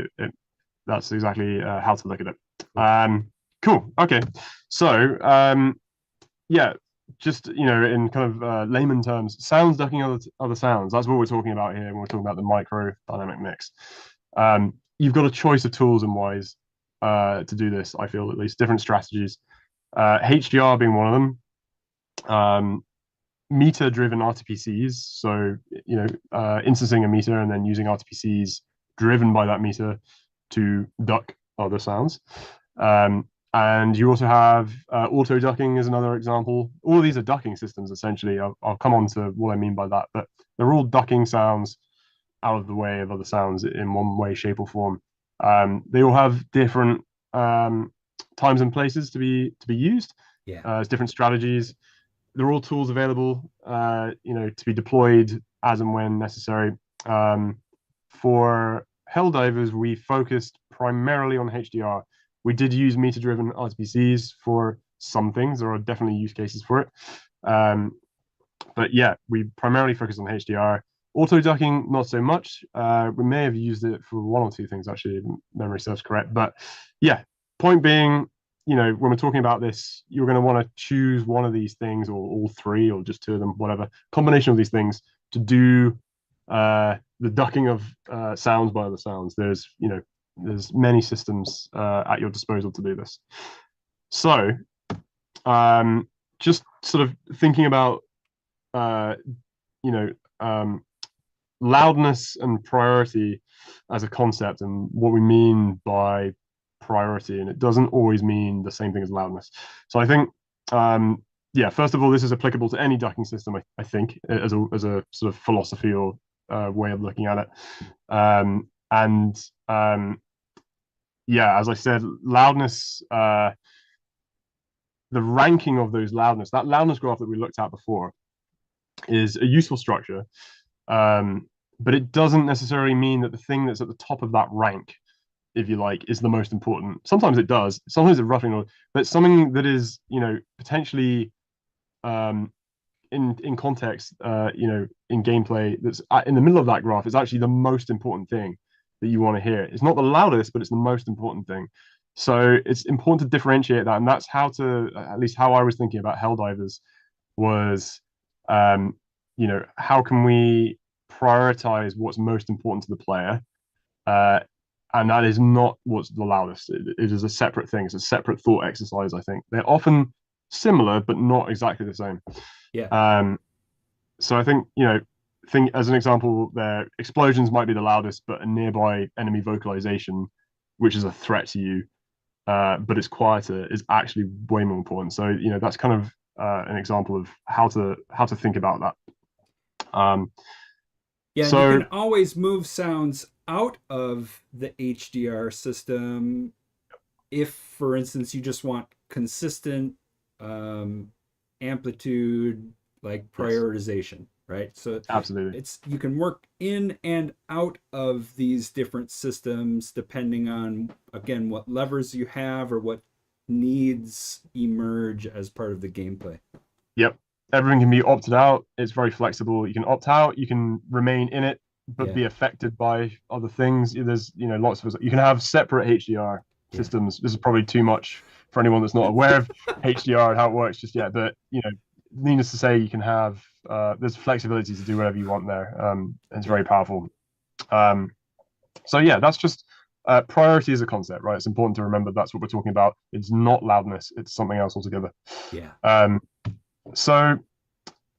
that's exactly how to look at it. Cool. Okay. So yeah, just in kind of layman terms, sounds ducking other sounds. That's what we're talking about here when we're talking about the micro dynamic mix. You've got a choice of tools and Wwise to do this. I feel at least different strategies. HDR being one of them. Meter-driven RTPCs, so instancing a meter and then using RTPCs driven by that meter to duck other sounds. And you also have auto ducking is another example. All of these are ducking systems essentially. I'll come on to what I mean by that, but they're all ducking sounds out of the way of other sounds in one way, shape, or form. They all have different times and places to be used. Yeah. There's different strategies. They're all tools available, to be deployed as and when necessary. For Helldivers, we focused primarily on HDR. We did use meter-driven RTPCs for some things. There are definitely use cases for it. But yeah, we primarily focused on HDR. Auto ducking, not so much. We may have used it for one or two things, actually, if memory serves correct. But yeah, point being, when we're talking about this, you're going to want to choose one of these things, or all three, or just two of them, whatever. Combination of these things to do the ducking of sounds by other sounds. There's many systems at your disposal to do this. So just sort of thinking about loudness and priority as a concept and what we mean by priority, and it doesn't always mean the same thing as loudness. So I think first of all, this is applicable to any ducking system, I think, as a sort of philosophy or way of looking at it. As I said, loudness, the ranking of those loudness, that loudness graph that we looked at before, is a useful structure, but it doesn't necessarily mean that the thing that's at the top of that rank, if you like, is the most important. Sometimes it does. Sometimes it's roughly not, but something that is, potentially in context, in gameplay, that's in the middle of that graph is actually the most important thing. that you want to hear. It's not the loudest, but it's the most important thing. So it's important to differentiate that, and that's how to, at least how I was thinking about Helldivers was, um, how can we prioritize what's most important to the player, uh, and that is not what's the loudest. It is a separate thing. It's a separate thought exercise. I think they're often similar, but not exactly the same. Yeah. So I think, think as an example, there explosions might be the loudest, but a nearby enemy vocalization, which is a threat to you, but it's quieter, is actually way more important. So that's kind of an example of how to think about that. Yeah, and you So can always move sounds out of the HDR system if, for instance, you just want consistent um, amplitude, like yes, prioritization, right? So absolutely. you can work in and out of these different systems depending on, again, what levers you have or what needs emerge as part of the gameplay. Yep. Everything can be opted out. It's very flexible. You can opt out. You can remain in it, but Yeah, be affected by other things. There's, lots of. You can have separate HDR yeah, systems. This is probably too much for anyone that's not aware of HDR and how it works just yet. But needless to say, you can have. There's flexibility to do whatever you want there. It's yeah, very powerful. So yeah, that's just. Priority is a concept, right? It's important to remember that's what we're talking about. It's not loudness; it's something else altogether. yeah, Um, so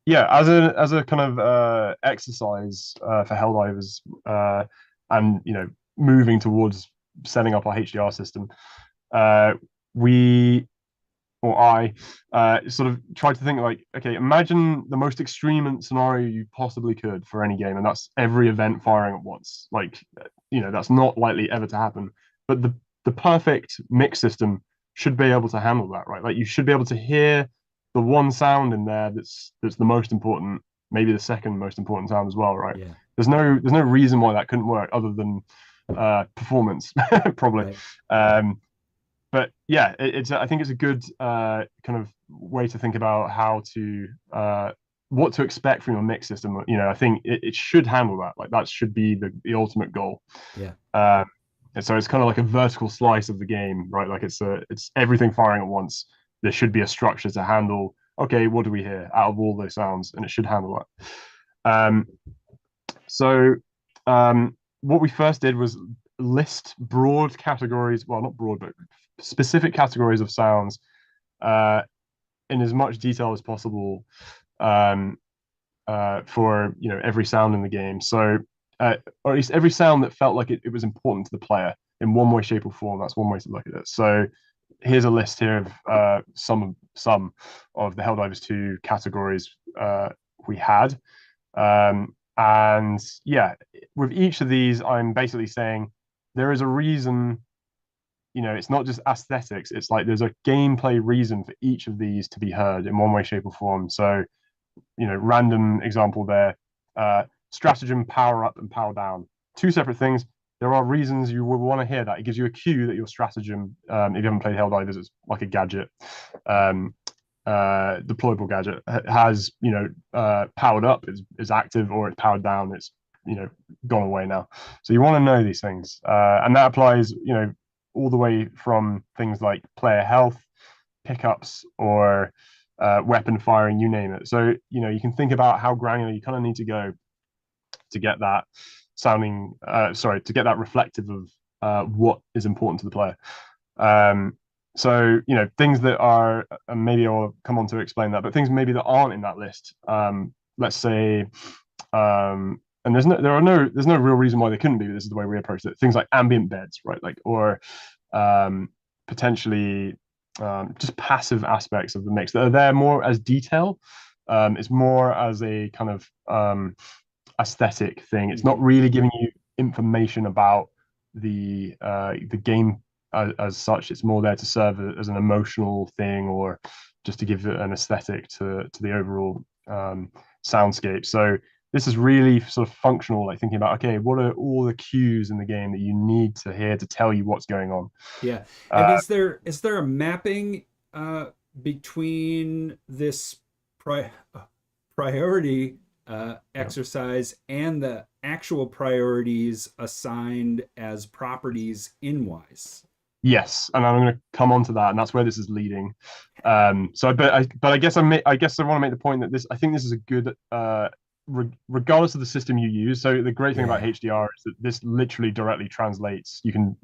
yeah, as a kind of exercise for Helldivers, and moving towards setting up our HDR system, uh, we or I sort of tried to think like, okay, imagine the most extreme scenario you possibly could for any game, and that's every event firing at once. Like, that's not likely ever to happen, but the perfect mix system should be able to handle that, right? Like, you should be able to hear the one sound in there that's the most important, maybe the second most important sound as well, right? yeah, There's no reason why that couldn't work other than performance, probably. right. But yeah, it's I think it's a good kind of way to think about how to what to expect from your mix system. I think it should handle that. Like, that should be the ultimate goal. Yeah, Uh, and so it's kind of like a vertical slice of the game, right? Like, it's everything firing at once. There should be a structure to handle. Okay, what do we hear out of all those sounds? And it should handle that. So what we first did was list broad categories, well, not broad, but specific categories of sounds uh, in as much detail as possible, um, for every sound in the game. So, or at least every sound that felt like it was important to the player in one way, shape, or form. That's one way to look at it. So here's a list here of some of the Helldivers 2 categories we had. And yeah, with each of these, I'm basically saying there is a reason. It's not just aesthetics. It's like there's a gameplay reason for each of these to be heard in one way, shape, or form. So, random example there: stratagem, power up, and power down. Two separate things. There are reasons you would want to hear that. It gives you a cue that your stratagem, if you haven't played Helldivers, it's like a gadget. Um, Deployable gadget has powered up, is active, or it's powered down, it's gone away now. So you want to know these things, and that applies all the way from things like player health, pickups, or weapon firing, you name it. So you can think about how granular you kind of need to go to get that to get that reflective of what is important to the player. So things that are, and maybe I'll come on to explain that, but things maybe that aren't in that list. Let's say, and there's no real reason why they couldn't be. But this is the way we approach it. Things like ambient beds, right? Like, or potentially just passive aspects of the mix that are there more as detail. It's more as a kind of aesthetic thing. It's not mm-hmm. really giving you information about the game as such. It's more there to serve as an emotional thing, or just to give an aesthetic to the overall soundscape. So this is really sort of functional, like thinking about, okay, what are all the cues in the game that you need to hear to tell you what's going on. Yeah. And is there a mapping between this priority Yeah. exercise and the actual priorities assigned as properties in Wise. Yes, and I'm going to come on to that, and that's where this is leading. But I guess I guess I want to make the point that I think this is a good, regardless of the system you use. So the great thing about Yeah, HDR is that this literally directly translates. You can,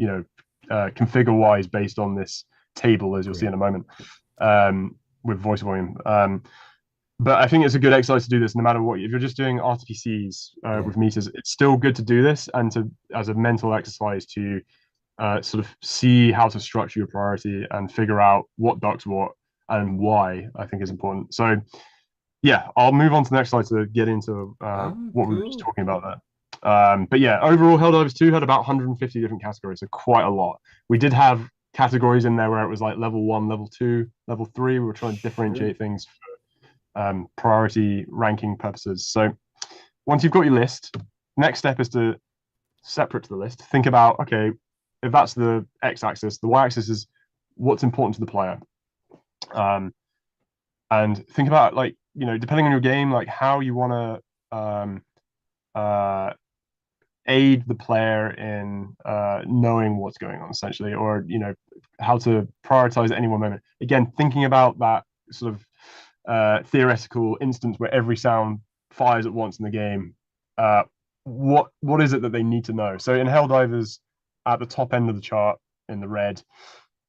configure Wise based on this table, as you'll see in great. a moment, with voice volume. But I think it's a good exercise to do this no matter what. If you're just doing RTPCs Yeah, with meters, it's still good to do this and to as a mental exercise to sort of see how to structure your priority and figure out what ducks what and why. I think is important. So yeah, I'll move on to the next slide to get into oh, what we were just cool. talking about there. But yeah, overall, Helldivers 2 had about 150 different categories, so quite a lot. We did have categories in there where it was like level 1, level 2, level 3. We were trying to Sure. differentiate things priority ranking purposes. So once you've got your list, next step is to separate to the list. Think about, okay, if that's the x-axis, the y-axis is what's important to the player. And think about like, depending on your game, like how you want to uh, aid the player in knowing what's going on essentially, or how to prioritize at any one moment. Again, thinking about that sort of theoretical instance where every sound fires at once in the game. What is it that they need to know? So in Helldivers, at the top end of the chart in the red,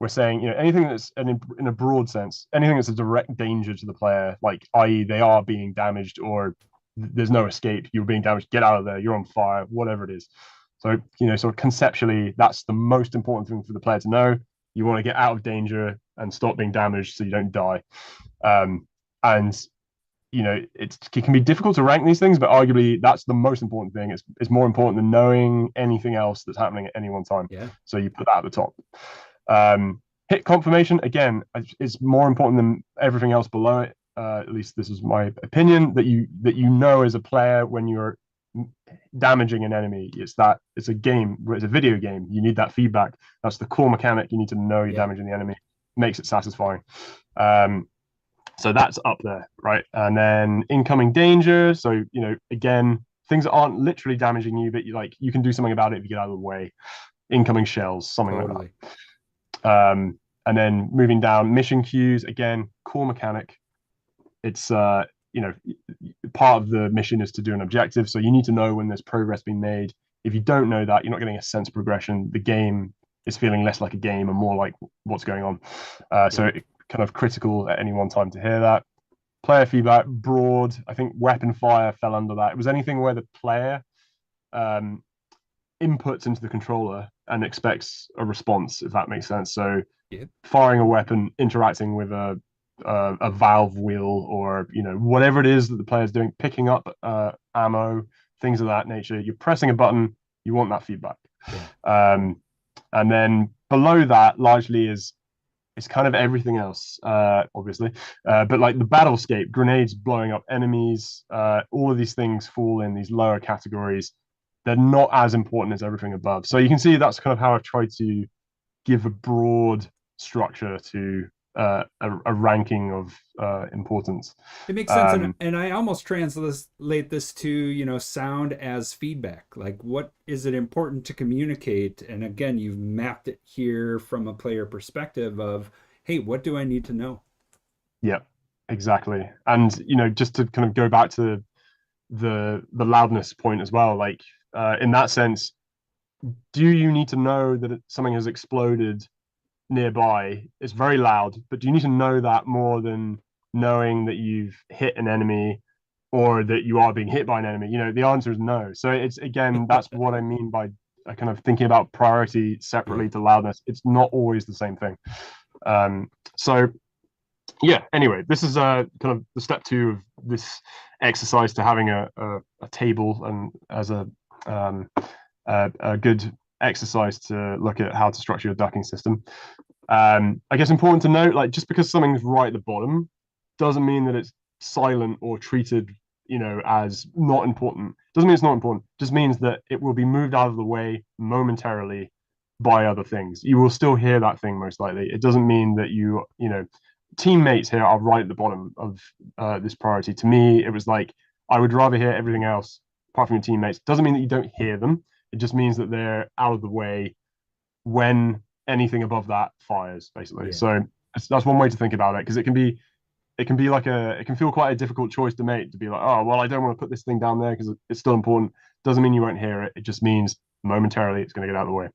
we're saying anything that's in a broad sense, anything that's a direct danger to the player, like i.e. they are being damaged or there's no escape, you're being damaged, get out of there, you're on fire, whatever it is. So sort of conceptually, that's the most important thing for the player to know. You want to get out of danger and stop being damaged so you don't die. And it can be difficult to rank these things, but arguably that's the most important thing. It's more important than knowing anything else that's happening at any one time. Yeah, So you put that at the top. Hit confirmation, again, is more important than everything else below it. At least this is my opinion, that you know as a player when you're damaging an enemy, it's a game, it's a video game. You need that feedback. That's the core mechanic. You need to know you're yeah, damaging the enemy. Makes it satisfying. So that's up there, right? And then incoming danger. So again, things that aren't literally damaging you, but you can do something about it if you get out of the way. Incoming shells, something like totally. that. And then moving down, mission queues, again, core mechanic. It's part of the mission is to do an objective, so you need to know when there's progress being made. If you don't know that, you're not getting a sense of progression. The game is feeling less like a game and more like what's going on. So Yeah, it kind of critical at any one time to hear that. Player feedback, broad. I think weapon fire fell under that. It was anything where the player um, inputs into the controller and expects a response, if that makes sense. So yeah, firing a weapon, interacting with a valve wheel, or whatever it is that the player's doing, picking up ammo, things of that nature. You're pressing a button, you want that feedback. yeah. And then below that, largely is kind of everything else, obviously. But like the battlescape, grenades blowing up enemies, all of these things fall in these lower categories. They're not as important as everything above. So you can see that's kind of how I've tried to give a broad structure to a ranking of importance. It makes sense, and Um, I almost translate this to sound as feedback. Like, what is it important to communicate? And again, you've mapped it here from a player perspective of, hey, what do I need to know? yeah, exactly. And just to kind of go back to the loudness point as well, like in that sense, do you need to know that something has exploded nearby? It's very loud, but do you need to know that more than knowing that you've hit an enemy or that you are being hit by an enemy? The answer is no. So it's again, that's what I mean by kind of thinking about priority Yeah, separately to loudness. It's not always the same thing. So yeah, anyway, this is kind of the step 2 of this exercise to having a table and as um, a good exercise to look at how to structure your ducking system. I guess important to note, like just because something's right at the bottom doesn't mean that it's silent or treated, as not important. Doesn't mean it's not important. Just means that it will be moved out of the way momentarily by other things. You will still hear that thing most likely. It doesn't mean that teammates here are right at the bottom of this priority. To me, it was like I would rather hear everything else apart from your teammates. Doesn't mean that you don't hear them. It just means that they're out of the way when anything above that fires, basically. Yeah. So that's one way to think about it, because it can be like it can feel quite a difficult choice to make, to be like, oh well, I don't want to put this thing down there because it's still important. Doesn't mean you won't hear it. It just means momentarily it's going to get out of the way.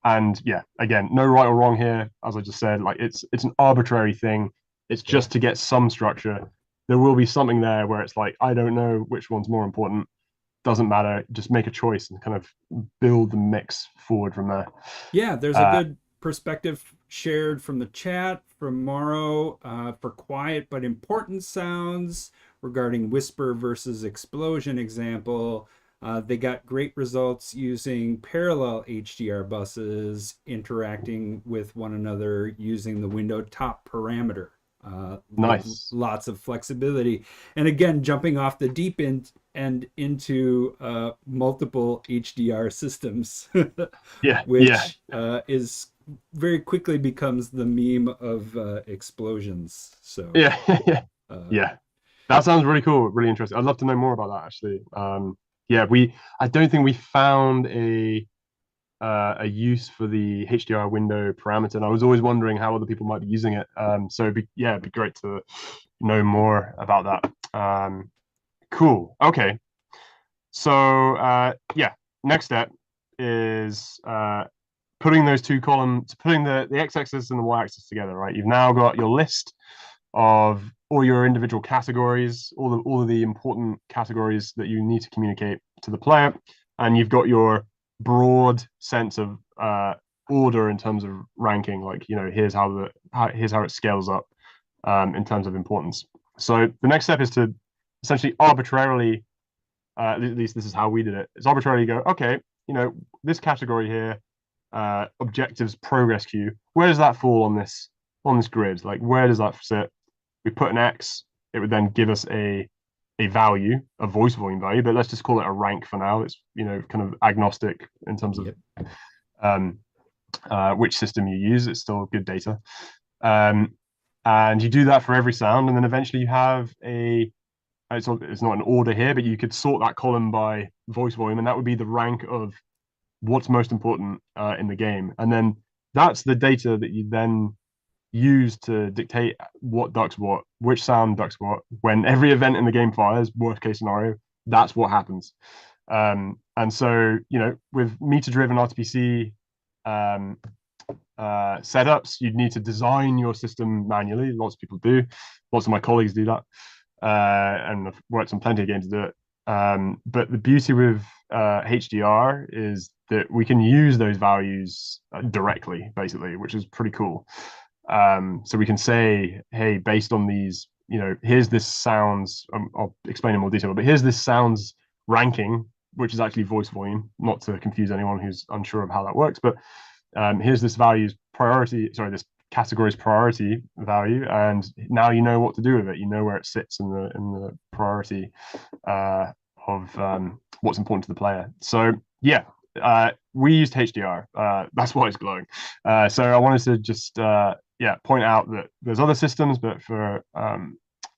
And yeah, again, no right or wrong here. As I just said, like it's an arbitrary thing. It's just Yeah. to get some structure. There will be something there where it's like, I don't know which one's more important. Doesn't matter. Just make a choice and kind of build the mix forward from there. Yeah, there's a Uh, good perspective shared from the chat from Morrow for quiet but important sounds regarding whisper versus explosion example. They got great results using parallel HDR buses interacting with one another using the window top parameter with nice. lots of flexibility. And again, jumping off the deep end and into multiple HDR systems, Yeah, yeah, which is very quickly becomes the meme of explosions. So, yeah, yeah, uh, yeah. That sounds really cool, really interesting. I'd love to know more about that actually. Yeah, I don't think we found a use for the HDR window parameter, and I was always wondering how other people might be using it. So it'd be great to know more about that. Cool. Okay. So yeah, next step is putting those two columns, putting the x-axis and the y-axis together. Right. You've now got your list of all your individual categories, all of the important categories that you need to communicate to the player, and you've got your broad sense of order in terms of ranking. Like, here's here's how it scales up in terms of importance. So the next step is to essentially arbitrarily, at least this is how we did it. It's arbitrarily go, okay, this category here, objectives progress queue. Where does that fall on this grid? Like, where does that sit? We put an X, it would then give us a value, a voice volume value, but let's just call it a rank for now. It's kind of agnostic in terms of yep. um, which system you use. It's still good data, um, and you do that for every sound, and then eventually you have it's not an order here, but you could sort that column by voice volume, and that would be the rank of what's most important in the game, and then that's the data that you then use to dictate what ducks what, which sound ducks what. When every event in the game fires, worst case scenario, that's what happens. And so, with meter-driven RTPC setups, you'd need to design your system manually. Lots of people do. Lots of my colleagues do that, and I've worked on plenty of games to do it. But the beauty with HDR is that we can use those values directly, basically, which is pretty cool. So we can say, hey, based on these, here's this sounds, I'll explain in more detail, but here's this sounds ranking, which is actually voice volume, not to confuse anyone who's unsure of how that works, but here's this value's priority, sorry, this category's priority value, and now you know what to do with it. You know where it sits in the priority of what's important to the player. So yeah, we used HDR. That's why it's glowing. So I wanted to just point out that there's other systems, but for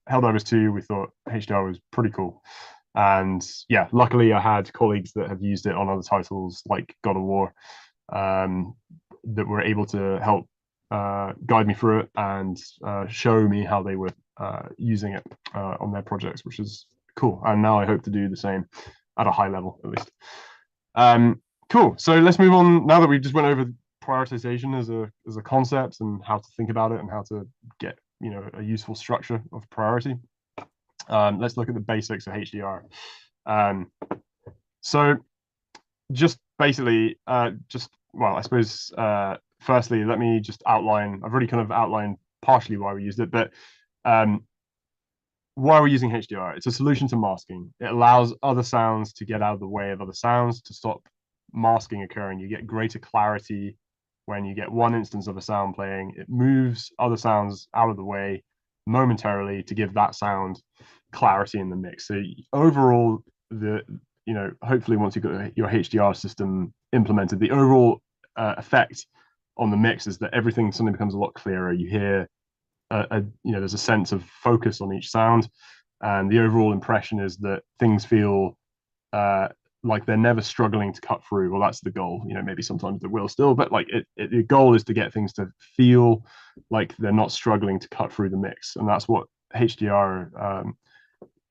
Helldivers 2, we thought HDR was pretty cool. And yeah, luckily I had colleagues that have used it on other titles like God of War, that were able to help guide me through it and show me how they were using it on their projects, which is cool. And now I hope to do the same at a high level, at least. Cool. So let's move on. Now that we just went over prioritization as a concept and how to think about it and how to get a useful structure of priority, let's look at the basics of HDR. So just basically, well, I suppose firstly, let me just outline. I've already kind of outlined partially why we used it, but why we're using HDR. It's a solution to masking. It allows other sounds to get out of the way of other sounds to stop masking occurring. You get greater clarity when you get one instance of a sound playing. It moves other sounds out of the way momentarily to give that sound clarity in the mix. So overall, hopefully once you've got your HDR system implemented, the overall effect on the mix is that everything suddenly becomes a lot clearer. You hear there's a sense of focus on each sound, and the overall impression is that things feel like they're never struggling to cut through. Well, that's the goal. Maybe sometimes they will still, but like the goal is to get things to feel like they're not struggling to cut through the mix, and that's what HDR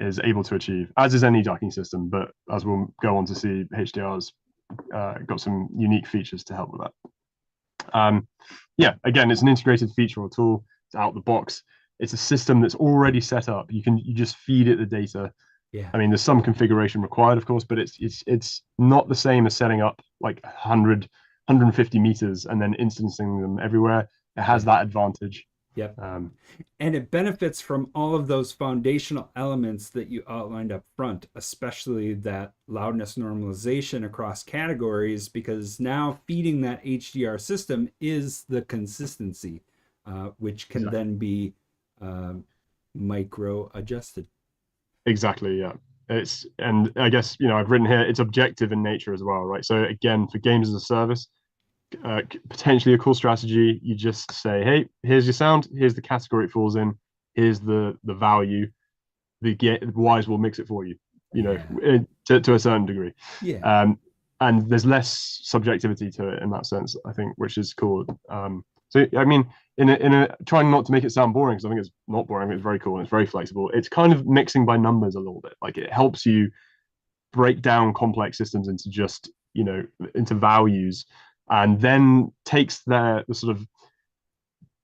is able to achieve, as is any ducking system. But as we'll go on to see, HDR's got some unique features to help with that. Yeah, again, it's an integrated feature or tool. It's out the box. It's a system that's already set up. You just feed it the data. Yeah. I mean, there's some configuration required, of course, but it's not the same as setting up like 150 meters and then instancing them everywhere. It has that advantage. Yep. And it benefits from all of those foundational elements that you outlined up front, especially that loudness normalization across categories, because now feeding that HDR system is the consistency, which can then be micro adjusted. Exactly, yeah. And I guess, I've written here, it's objective in nature as well, right? So again, for games as a service, potentially a cool strategy. You just say, hey, here's your sound, here's the category it falls in, here's the value. The Wwise will mix it for you, to a certain degree. Yeah. And there's less subjectivity to it in that sense, I think, which is cool. So I mean, in a trying not to make it sound boring, because I think it's not boring. It's very cool and it's very flexible. It's kind of mixing by numbers a little bit. Like it helps you break down complex systems into just into values, and then takes the sort of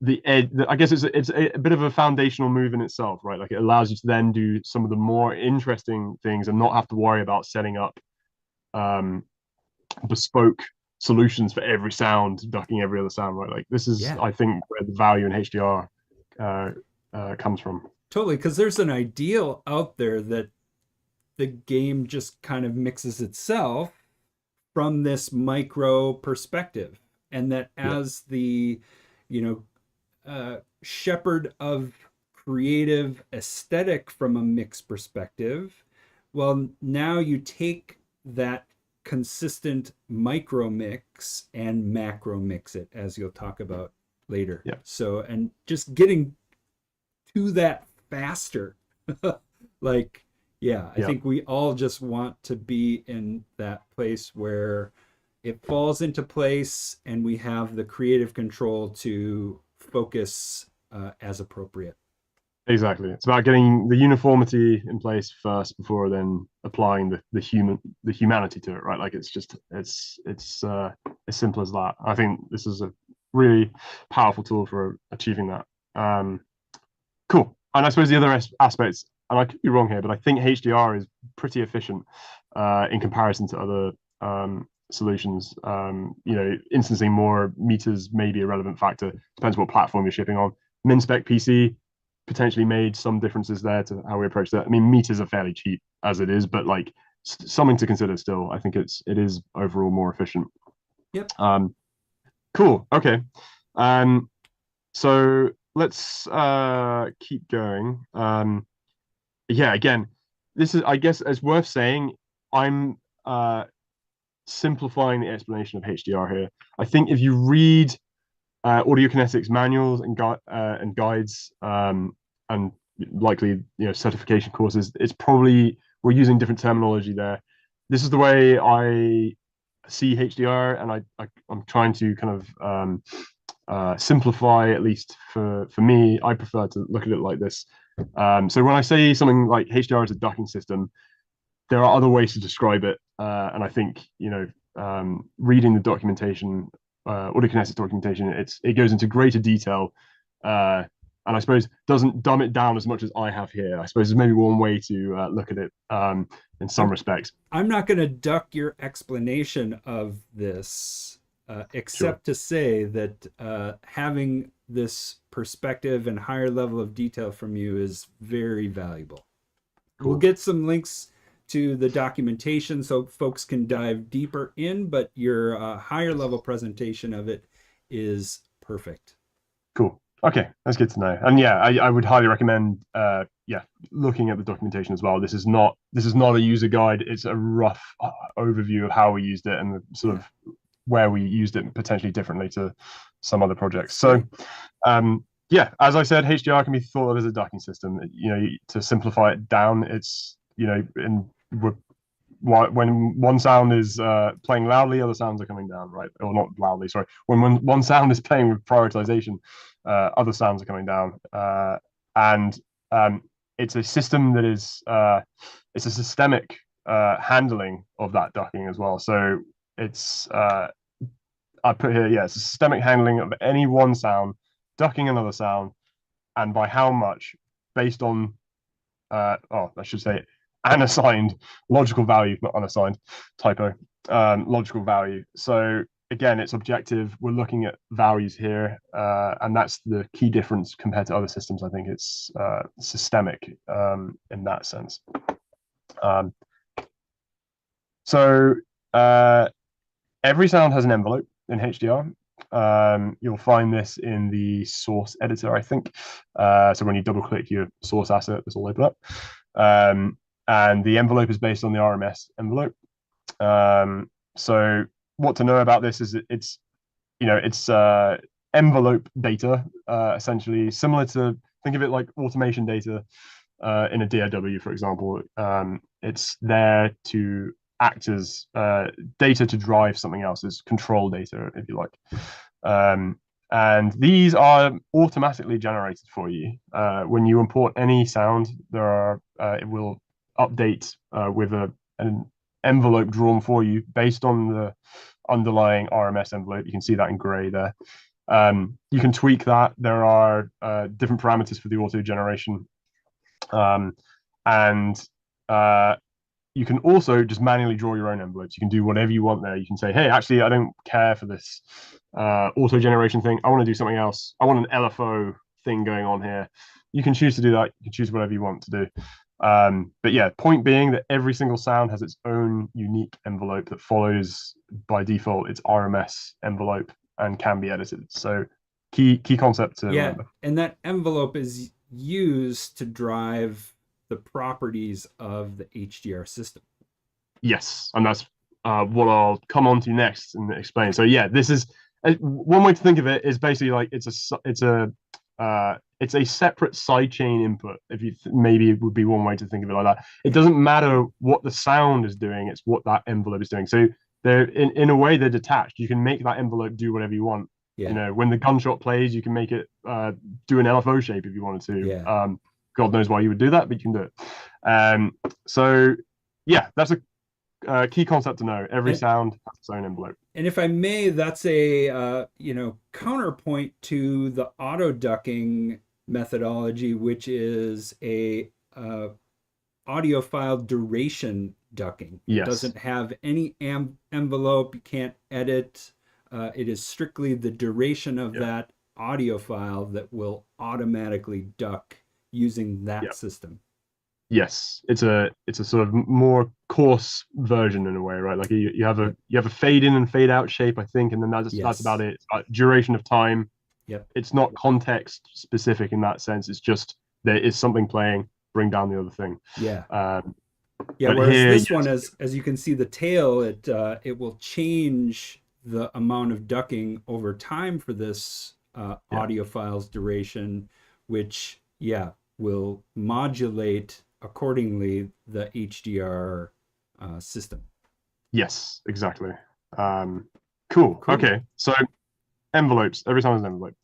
the edge. I guess it's a bit of a foundational move in itself, right? Like it allows you to then do some of the more interesting things and not have to worry about setting up bespoke solutions for every sound, ducking every other sound, right? Like this is, I think, where the value in HDR comes from. Totally, because there's an ideal out there that the game just kind of mixes itself from this micro perspective, and that as the shepherd of creative aesthetic from a mix perspective, well, now you take that consistent micro mix and macro mix it, as you'll talk about later. So, and just getting to that faster. Like, I think we all just want to be in that place where it falls into place and we have the creative control to focus as appropriate. Exactly. It's about getting the uniformity in place first before then applying the humanity to it, right? Like it's as simple as that. I think this is a really powerful tool for achieving that. Cool. And I suppose the other aspects, and I could be wrong here, but I think HDR is pretty efficient in comparison to other solutions. Instancing more meters may be a relevant factor. Depends what platform you're shipping on. Min-spec PC potentially made some differences there to how we approach that. I mean, meters are fairly cheap as it is, but like something to consider still. I think it is overall more efficient. Yep. Cool. Okay. So let's keep going. Again, this is, I guess, it's worth saying, I'm simplifying the explanation of HDR here. I think if you read Audiokinetic's manuals and guides, and likely certification courses, it's probably, we're using different terminology there. This is the way I see HDR, and I'm trying to kind of simplify, at least for me. I prefer to look at it like this. So when I say something like HDR is a ducking system, there are other ways to describe it, and I think reading the documentation, Audiokinetic documentation, it goes into greater detail, and I suppose doesn't dumb it down as much as I have here. I suppose there's maybe one way to look at it in some respects. I'm not going to duck your explanation of this, except to say that having this perspective and higher level of detail from you is very valuable. Cool. We'll get some links to the documentation so folks can dive deeper in, but your higher level presentation of it is perfect. Cool. Okay, that's good to know. And I would highly recommend looking at the documentation as well. This is not a user guide. It's a rough overview of how we used it and the sort of where we used it potentially differently to some other projects. So Yeah, as I said, HDR can be thought of as a ducking system. You know, to simplify it down, it's, you know, when one sound is playing loudly, other sounds are coming down, right? Or not loudly, sorry. When one sound is playing with prioritization, other sounds are coming down. And it's a system that is it's a systemic handling of that ducking as well. So it's I put here, yeah, it's a systemic handling of any one sound, ducking another sound, and by how much, based on I should say unassigned logical value, not unassigned, typo, logical value. So again, it's objective. We're looking at values here, and that's the key difference compared to other systems. I think it's systemic in that sense. Um, so every sound has an envelope in HDR. You'll find this in the source editor, I think. So when you double click your source asset, this will open up. And the envelope is based on the RMS envelope. So what to know about this is it's, you know, it's envelope data, essentially similar to, think of it like automation data in a DAW, for example. It's there to act as data to drive something else, as control data, if you like. And these are automatically generated for you. When you import any sound, it will update with an envelope drawn for you based on the underlying RMS envelope. You can see that in gray there. You can tweak that. There are different parameters for the auto generation. And you can also just manually draw your own envelopes. You can do whatever you want there. You can say, hey, actually, I don't care for this auto generation thing. I want to do something else. I want an LFO thing going on here. You can choose to do that. You can choose whatever you want to do. But yeah, point being that every single sound has its own unique envelope that follows by default its RMS envelope and can be edited. So key concept to remember. And that envelope is used to drive the properties of the HDR system. Yes, and that's what I'll come on to next and explain. So yeah, this is one way to think of it is basically like it's a separate sidechain input. If you maybe it would be one way to think of it like that. It doesn't matter what the sound is doing; it's what that envelope is doing. So they're in a way they're detached. You can make that envelope do whatever you want. Yeah. You know, when the gunshot plays, you can make it do an LFO shape if you wanted to. Yeah. God knows why you would do that, but you can do it. So yeah, that's a key concept to know. Every sound has its own envelope. And if I may, that's a counterpoint to the auto ducking methodology, which is a audio file duration ducking. Yes. It doesn't have any envelope. You can't edit. It is strictly the duration of that audio file that will automatically duck using that system. Yes, it's a sort of more coarse version in a way, right? Like you have a fade in and fade out shape, I think, and then that's about it. It's duration of time. Yep. It's not context specific in that sense. It's just there is something playing. Bring down the other thing. Yeah. Whereas here, this one, as you can see, the tail it will change the amount of ducking over time for this audio file's duration, which will modulate accordingly the HDR system. Yes, exactly. Cool. Okay, so envelopes. Every time there's an envelope.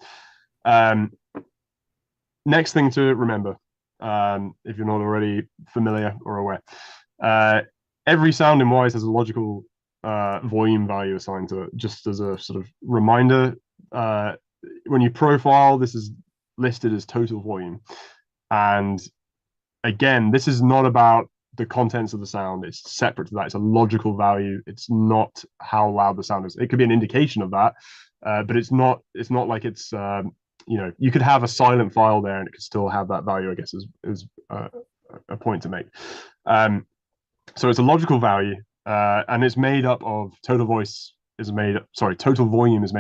Next thing to remember, if you're not already familiar or aware, every sound in Wwise has a logical volume value assigned to it. Just as a sort of reminder, when you profile, this is listed as total volume. And again, this is not about the contents of the sound. It's separate to that. It's a logical value. It's not how loud the sound is. It could be an indication of that, but it's not like it's you could have a silent file there and it could still have that value, I guess, is a point to make. So it's a logical value, and it's made up of total volume is made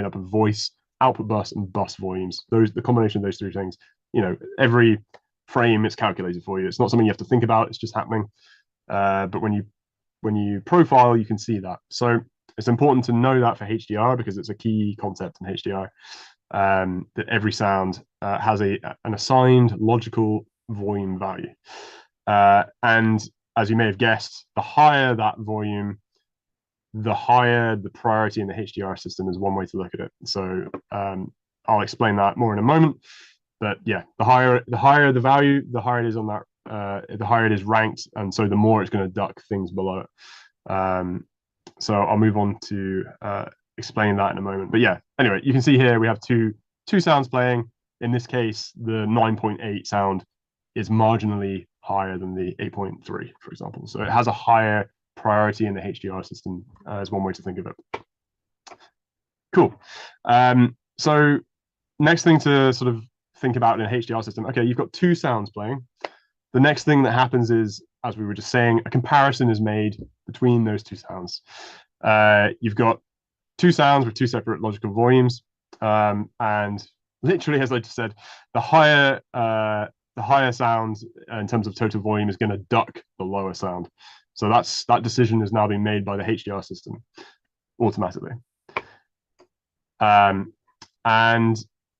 up of voice, output bus, and bus volumes. The combination of those three things. Every frame it's calculated for you. It's not something you have to think about. It's just happening. But when you profile, you can see that. So it's important to know that for HDR because it's a key concept in HDR. that every sound has an assigned logical volume value. And as you may have guessed, the higher that volume, the higher the priority in the HDR system is one way to look at it. So I'll explain that more in a moment. But yeah, the higher the value, the higher it is on that, the higher it is ranked, and so the more it's going to duck things below it. So I'll move on to explain that in a moment. But yeah, anyway, you can see here we have two sounds playing. In this case, the 9.8 sound is marginally higher than the 8.3, for example. So it has a higher priority in the HDR system, is one way to think of it. Cool. So next thing to sort of think about in an HDR system, okay, you've got two sounds playing. The next thing that happens is, as we were just saying, a comparison is made between those two sounds. You've got two sounds with two separate logical volumes, and literally, as I just said, the higher sound in terms of total volume is going to duck the lower sound. So that decision is now being made by the HDR system automatically. And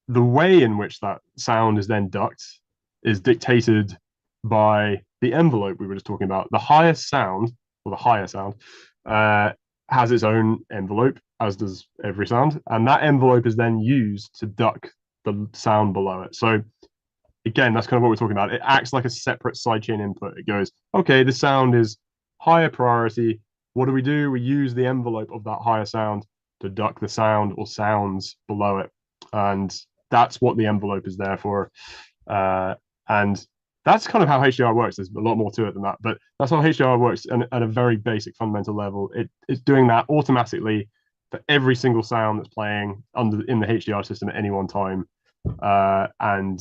the way in which that sound is then ducked is dictated by the envelope we were just talking about. The highest sound, or the higher sound, has its own envelope, as does every sound, and that envelope is then used to duck the sound below it. So again, that's kind of what we're talking about. It acts like a separate sidechain input. It goes, okay, the sound is higher priority. What do? We use the envelope of that higher sound to duck the sound or sounds below it. And that's what the envelope is there for. And that's kind of how HDR works. There's a lot more to it than that, but that's how HDR works at a very basic fundamental level. It's doing that automatically for every single sound that's playing in the HDR system at any one time. When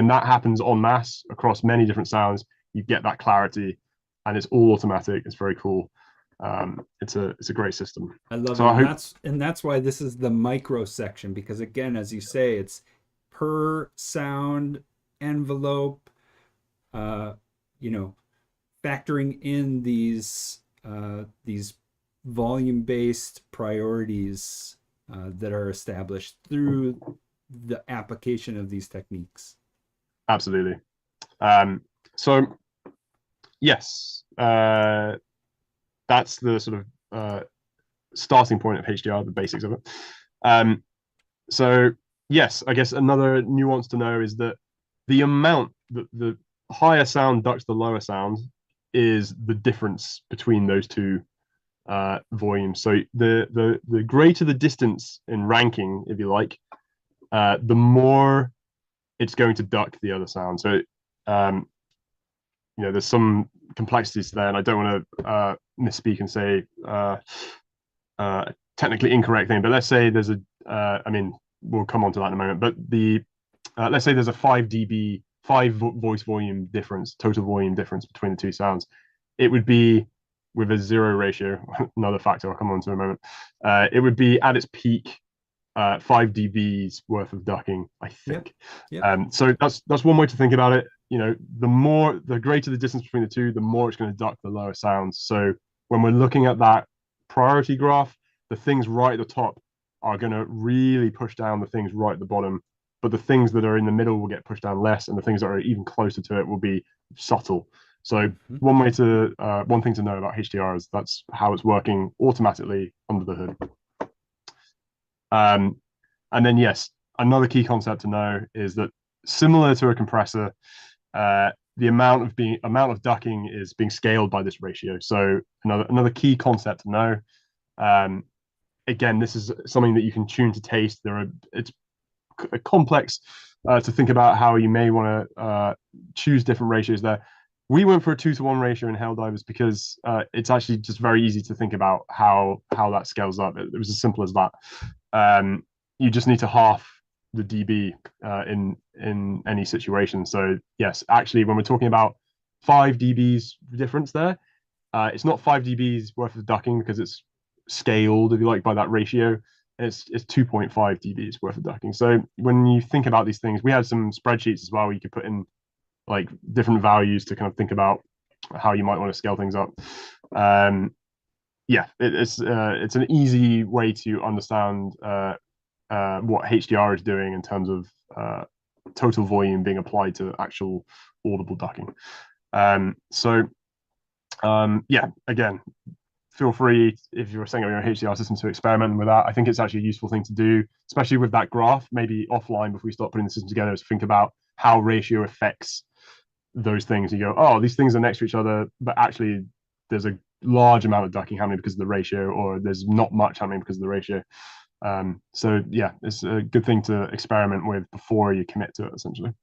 that happens en masse across many different sounds, you get that clarity, and it's all automatic. It's very cool. It's a great system. I love so it. That's why this is the micro section, because again, as you say, it's per sound envelope, factoring in these volume-based priorities that are established through the application of these techniques. Absolutely. So yes, that's the sort of starting point of HDR, the basics of it. So yes, I guess another nuance to know is that the amount that the higher sound ducks the lower sound is the difference between those two volumes. So the greater the distance in ranking, if you like, the more it's going to duck the other sound. So there's some complexities there, and I don't want to misspeak and say technically incorrect thing, but let's say there's we'll come on to that in a moment, but let's say there's a 5 dB voice volume difference, total volume difference between the two sounds. It would be with a zero ratio, another factor I'll come on to in a moment. It would be at its peak 5 dBs worth of ducking, I think. Yep. So that's one way to think about it. The greater the distance between the two, the more it's going to duck the lower sounds. So when we're looking at that priority graph, the things right at the top are going to really push down the things right at the bottom, but the things that are in the middle will get pushed down less, and the things that are even closer to it will be subtle. So one thing to know about HDR is that's how it's working automatically under the hood. And then yes, another key concept to know is that similar to a compressor, the amount of ducking is being scaled by this ratio. So another key concept to know. Again, this is something that you can tune to taste. It's complex to think about how you may want to choose different ratios there. We went for a 2-to-1 ratio in Helldivers because it's actually just very easy to think about how that scales up. It was as simple as that. You just need to half the dB in any situation. So yes, actually, when we're talking about 5 dBs difference there, it's not 5 dBs worth of ducking because it's scaled, if you like, by that ratio. It's 2.5 dBs worth of ducking. So when you think about these things, we had some spreadsheets as well where you could put in like different values to kind of think about how you might want to scale things up. It's an easy way to understand what HDR is doing in terms of total volume being applied to actual audible ducking. Yeah, again, feel free if you're setting up your own HDR system to experiment with that. I think it's actually a useful thing to do, especially with that graph, maybe offline before we start putting the system together, is think about how ratio affects those things. You go, oh, these things are next to each other, but actually there's a large amount of ducking happening because of the ratio, or there's not much happening because of the ratio. So yeah, it's a good thing to experiment with before you commit to it, essentially.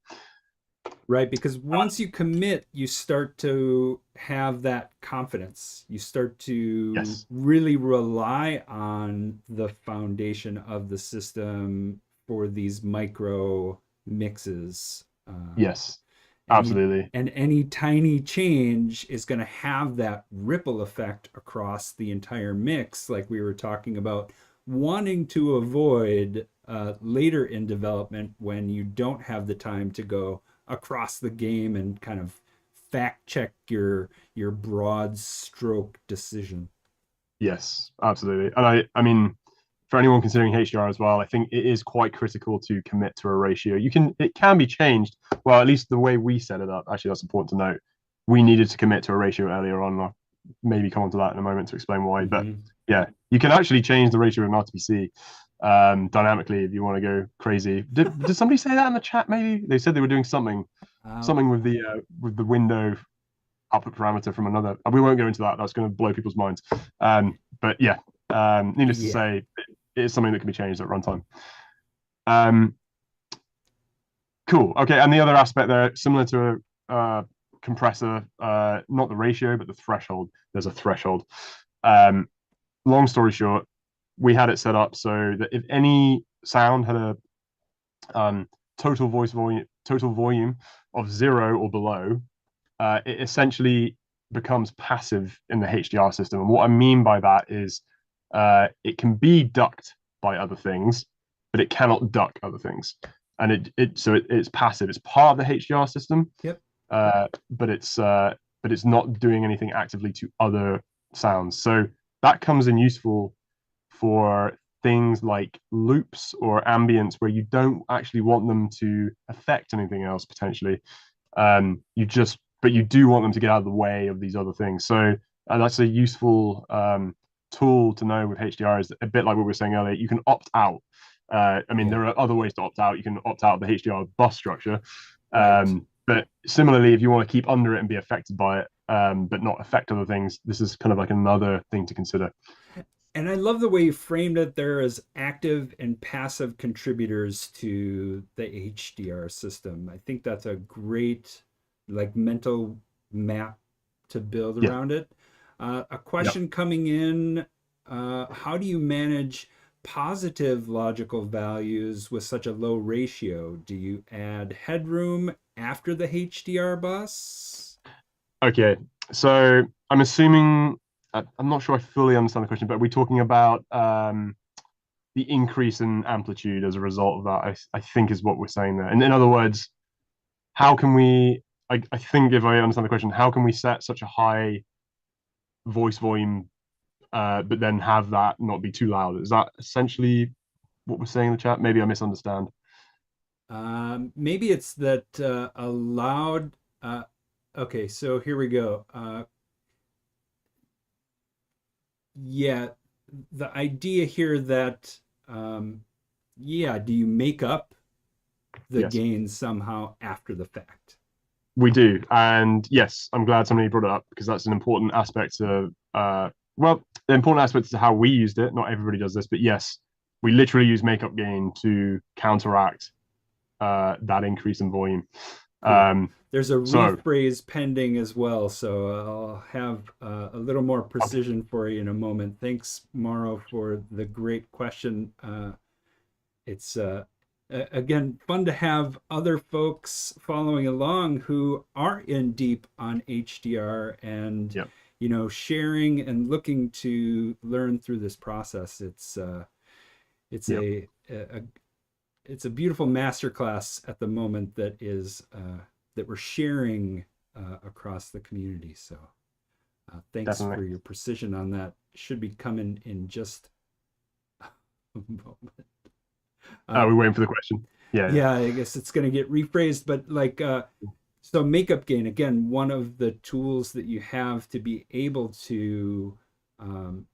Right, because once you commit, you start to have that confidence. You start to Yes, really rely on the foundation of the system for these micro mixes. yes, Any absolutely. and any tiny change is going to have that ripple effect across the entire mix, like we were talking about, wanting to avoid later in development when you don't have the time to go across the game and kind of fact check your broad stroke decision. Yes, absolutely. And I mean, for anyone considering HDR as well, I think it is quite critical to commit to a ratio. It can be changed. Well, at least the way we set it up, actually, that's important to note. We needed to commit to a ratio earlier on. I'll maybe come on to that in a moment to explain why. But Mm-hmm. yeah, you can actually change the ratio of an RTPC dynamically if you want to go crazy. Did somebody say that in the chat? Maybe they said they were doing something with the window output parameter from another. We won't go into that. That's going to blow people's minds. But yeah, needless to Yeah. say, it is something that can be changed at runtime. Um, cool. Okay, and the other aspect there, similar to a compressor, not the ratio, but the threshold. There's a threshold. Long story short, we had it set up so that if any sound had a total volume of 0 or below, it essentially becomes passive in the HDR system. And what I mean by that is it can be ducked by other things, but it cannot duck other things. And it's passive. It's part of the HDR system, Yep. but it's not doing anything actively to other sounds. So that comes in useful for things like loops or ambience where you don't actually want them to affect anything else potentially. But you do want them to get out of the way of these other things. So that's a useful tool to know with HDR, is a bit like what we were saying earlier. You can opt out. I mean, Yeah. there are other ways to opt out. You can opt out of the HDR bus structure. Right. But similarly, if you want to keep under it and be affected by it, but not affect other things, this is kind of like another thing to consider. And I love the way you framed it there as active and passive contributors to the HDR system. I think that's a great like mental map to build Yeah. around it. A Yeah. question coming in, how do you manage positive logical values with such a low ratio? Do you add headroom after the HDR bus? Okay. So I'm assuming I'm not sure I fully understand the question, but are we talking about the increase in amplitude as a result of that? I think is what we're saying there. And in other words, how can we? I think if I understand the question, how can we set such a high voice volume, but then have that not be too loud? Is that essentially what we're saying in the chat? Maybe I misunderstand. Maybe it's that allowed. Okay, so here we go. Yeah, the idea here that, yeah, do you make up the Yes, gain somehow after the fact? we do. And yes, I'm glad somebody brought it up because that's an important aspect of well, the important aspect to how we used it. Not everybody does this, but yes, we literally use makeup gain to counteract that increase in volume. Cool. Um, There's a so rephrase pending as well, so I'll have a little more okay, precision for you in a moment. Thanks, Mauro, for the great question. It's again fun to have other folks following along who are in deep on HDR and yeah, sharing and looking to learn through this process. It's yeah, a it's a beautiful masterclass at the moment that we're sharing across the community. So thanks definitely. for your precision on that. Should be coming in just a moment. We're waiting for the question. Yeah. Yeah, I guess it's going to get rephrased, but like, so makeup gain, again, one of the tools that you have to be able to um,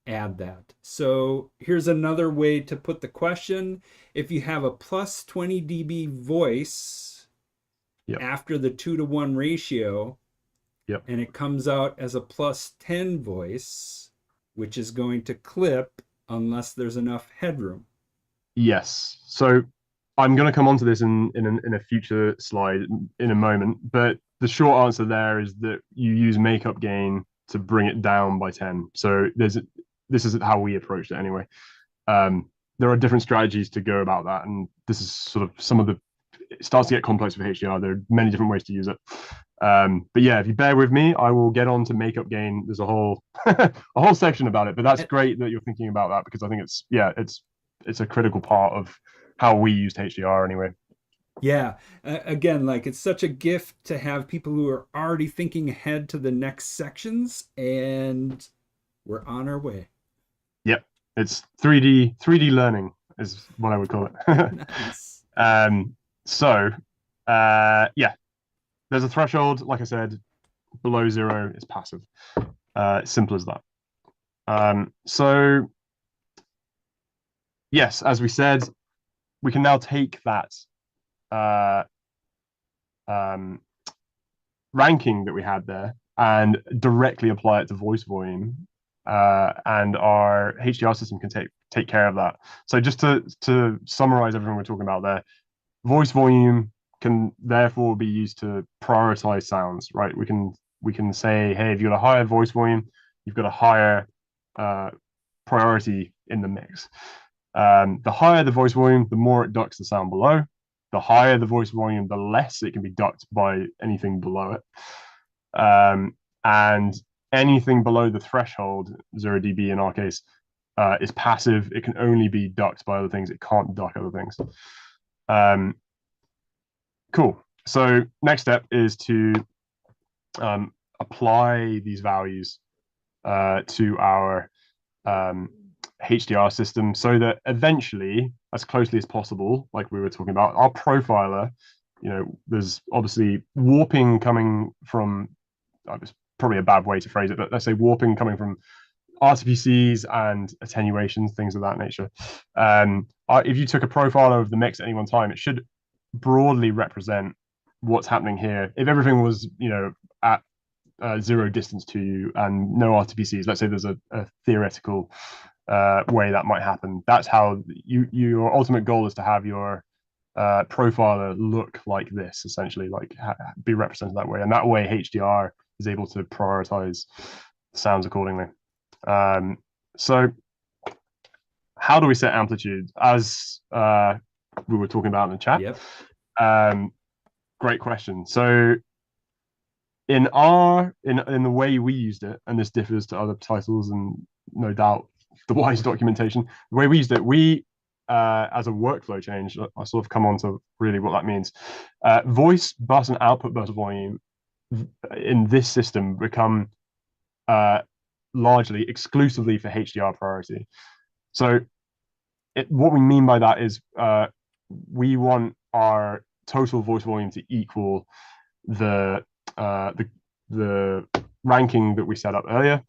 add that. So here's another way to put the question. If you have a plus 20 dB voice Yep. after the 2-to-1 ratio, Yep. and it comes out as a plus 10 voice, which is going to clip unless there's enough headroom. Yes. So I'm going to come on to this in a future slide in a moment, but the short answer there is that you use makeup gain to bring it down by 10. So this is how we approached it anyway. There are different strategies to go about that, and this is sort of some of the. It starts to get complex with HDR. There are many different ways to use it. But yeah, if you bear with me, I will get on to makeup gain. There's a whole a whole section about it, but that's great that you're thinking about that, because I think it's a critical part of how we used HDR anyway. Yeah. Again, like it's such a gift to have people who are already thinking ahead to the next sections, and we're on our way. Yep, it's 3D learning is what I would call it. Nice. So yeah, there's a threshold. Like I said, below 0 is passive. Simple as that. So yes, as we said, we can now take that um, ranking that we had there and directly apply it to voice volume, and our HDR system can take care of that. So just to summarize everything we're talking about there, voice volume can therefore be used to prioritize sounds, right? We can say, hey, if you've got a higher voice volume, you've got a higher priority in the mix. The higher the voice volume, the more it ducks the sound below. The higher the voice volume, the less it can be ducked by anything below it. And anything below the threshold, 0 dB in our case, is passive. It can only be ducked by other things. It can't duck other things. Cool. So next step is to apply these values to our HDR system, so that eventually, as closely as possible, like we were talking about, our profiler, there's obviously warping coming from, it's probably a bad way to phrase it, but let's say warping coming from RTPCs and attenuations, things of that nature. If you took a profiler of the mix at any one time, it should broadly represent what's happening here. If everything was, at 0 distance to you and no RTPCs, let's say there's a theoretical way that might happen. That's how your ultimate goal is to have your profiler look like this, essentially, like be represented that way. And that way HDR is able to prioritize sounds accordingly. So how do we set amplitude? As we were talking about in the chat. Yep. Great question. So in the way we used it, and this differs to other titles and no doubt the Wwise documentation, the way we used it, we as a workflow change, I sort of come on to really what that means. Voice bus and output bus volume in this system become largely exclusively for HDR priority. So what we mean by that is we want our total voice volume to equal the ranking that we set up earlier,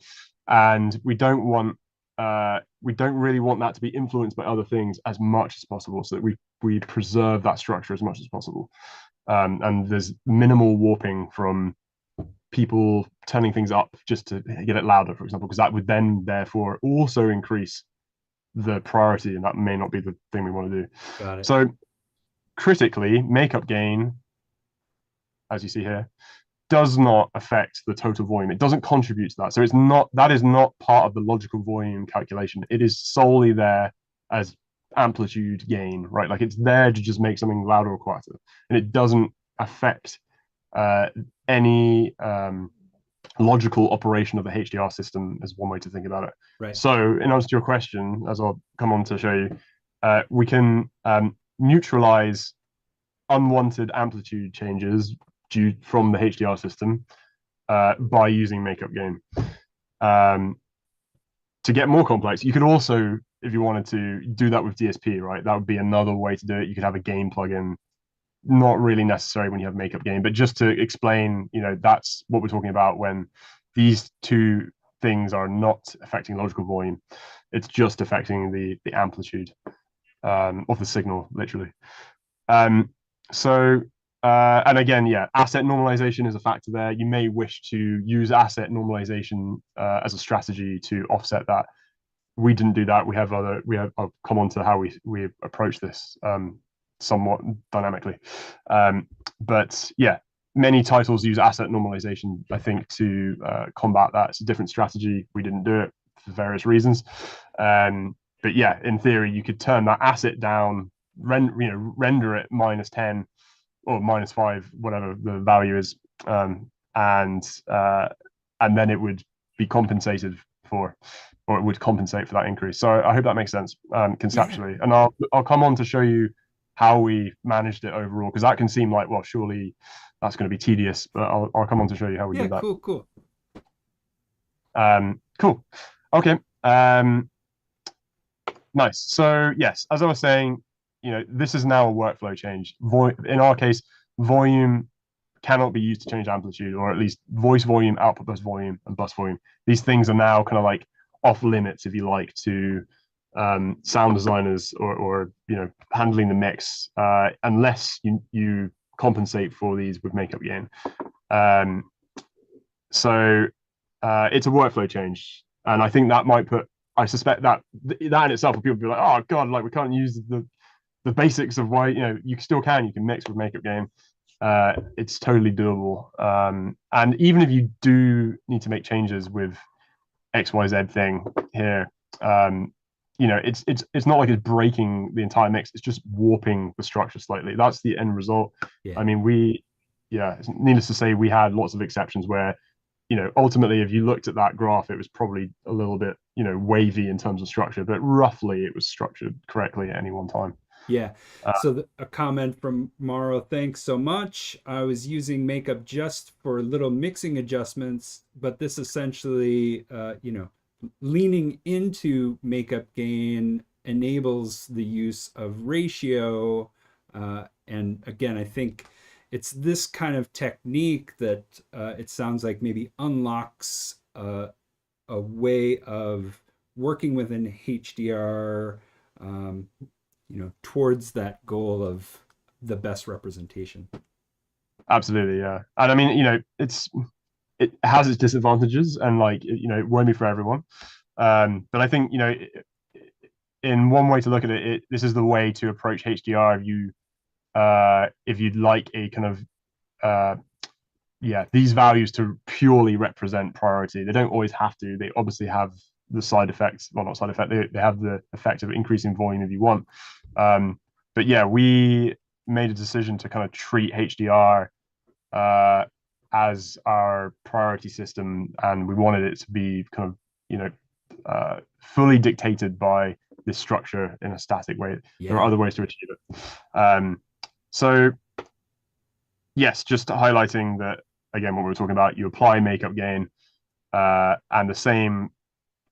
and we don't really want that to be influenced by other things as much as possible, so that we preserve that structure as much as possible. And there's minimal warping from people turning things up just to get it louder, for example, because that would then therefore also increase the priority, and that may not be the thing we want to do. Got it. So critically, makeup gain, as you see here, does not affect the total volume. It doesn't contribute to that. So that is not part of the logical volume calculation. It is solely there as amplitude gain, right? Like it's there to just make something louder or quieter, and it doesn't affect any logical operation of the HDR system, is one way to think about it. Right. So in answer to your question, as I'll come on to show you, we can neutralize unwanted amplitude changes due from the HDR system by using makeup gain. To get more complex, you could also if you wanted to do that with DSP, right? That would be another way to do it. You could have a gain plugin, not really necessary when you have makeup gain, but just to explain, that's what we're talking about when these two things are not affecting logical volume. It's just affecting the amplitude of the signal, literally. And again, yeah, asset normalization is a factor there. You may wish to use asset normalization as a strategy to offset that. We didn't do that. I'll come on to how we approach this somewhat dynamically. But yeah, many titles use asset normalization, I think, to combat that. It's a different strategy. We didn't do it for various reasons. But yeah, in theory, you could turn that asset down, render it -10 or -5, whatever the value is, and then it would be compensated for, or it would compensate for that increase. So I hope that makes sense conceptually. Yeah. And I'll come on to show you how we managed it overall, because that can seem like, well, surely that's going to be tedious, but I'll come on to show you how we did that. Cool. Cool. Okay. Nice. So yes, as I was saying, this is now a workflow change. In our case, volume cannot be used to change amplitude, or at least voice volume, output bus volume, and bus volume. These things are now kind of like off limits, if you like, to sound designers or handling the mix, unless you compensate for these with makeup gain. So it's a workflow change, and I think that might I suspect that in itself, people be like, oh god, like we can't use the basics of why you still can. You can mix with makeup gain. It's totally doable. And even if you do need to make changes with XYZ thing here, it's not like it's breaking the entire mix. It's just warping the structure slightly. That's the end result. Yeah. I mean, needless to say, we had lots of exceptions where, ultimately, if you looked at that graph, it was probably a little bit, wavy in terms of structure, but roughly it was structured correctly at any one time. Yeah. So a comment from Maro, thanks so much. I was using makeup just for little mixing adjustments, but this essentially, leaning into makeup gain enables the use of ratio. And again, I think it's this kind of technique that it sounds like maybe unlocks a way of working within HDR, towards that goal of the best representation. Absolutely, yeah. And I mean, it has its disadvantages, and it won't be for everyone. But I think, in one way to look at it, this is the way to approach HDR if you'd like a kind of these values to purely represent priority. They don't always have to. They obviously have the side effects, well, not side effect, they have the effect of increasing volume if you want. But yeah, we made a decision to kind of treat HDR as our priority system, and we wanted it to be kind of fully dictated by this structure in a static way. Yeah. There are other ways to achieve it. So yes, just highlighting that again, what we were talking about, you apply makeup gain, and the same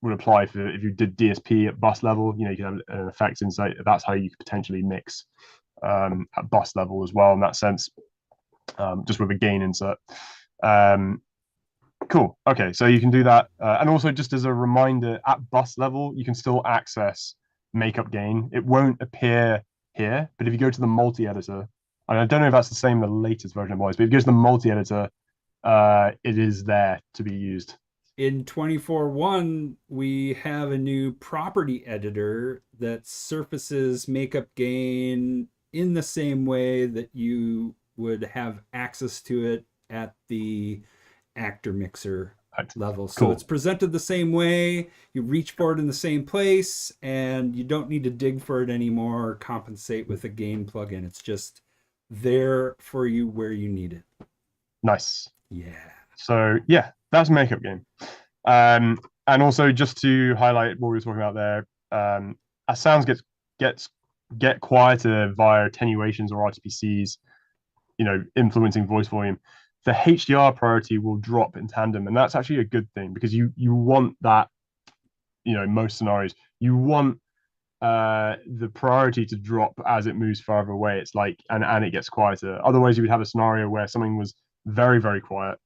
would apply for if you did DSP at bus level. You can have an effect inside. That's how you could potentially mix at bus level as well in that sense, just with a gain insert. Cool. Okay, so you can do that, and also just as a reminder, at bus level you can still access makeup gain. It won't appear here, but if you go to the multi-editor, I don't know if that's the same in the latest version of Wwise, but if you go to the multi-editor, it is there to be used. In 24.1, we have a new property editor that surfaces makeup gain in the same way that you would have access to it at the actor mixer level. So cool. It's presented the same way, you reach for it in the same place, and you don't need to dig for it anymore or compensate with a gain plugin. It's just there for you where you need it. Nice. Yeah. So yeah, that's makeup gain. And also just to highlight what we were talking about there, as sounds get quieter via attenuations or RTPCs, influencing voice volume, the HDR priority will drop in tandem, and that's actually a good thing, because you want that, in most scenarios, you want the priority to drop as it moves farther away. It's like, and it gets quieter. Otherwise, you would have a scenario where something was very, very quiet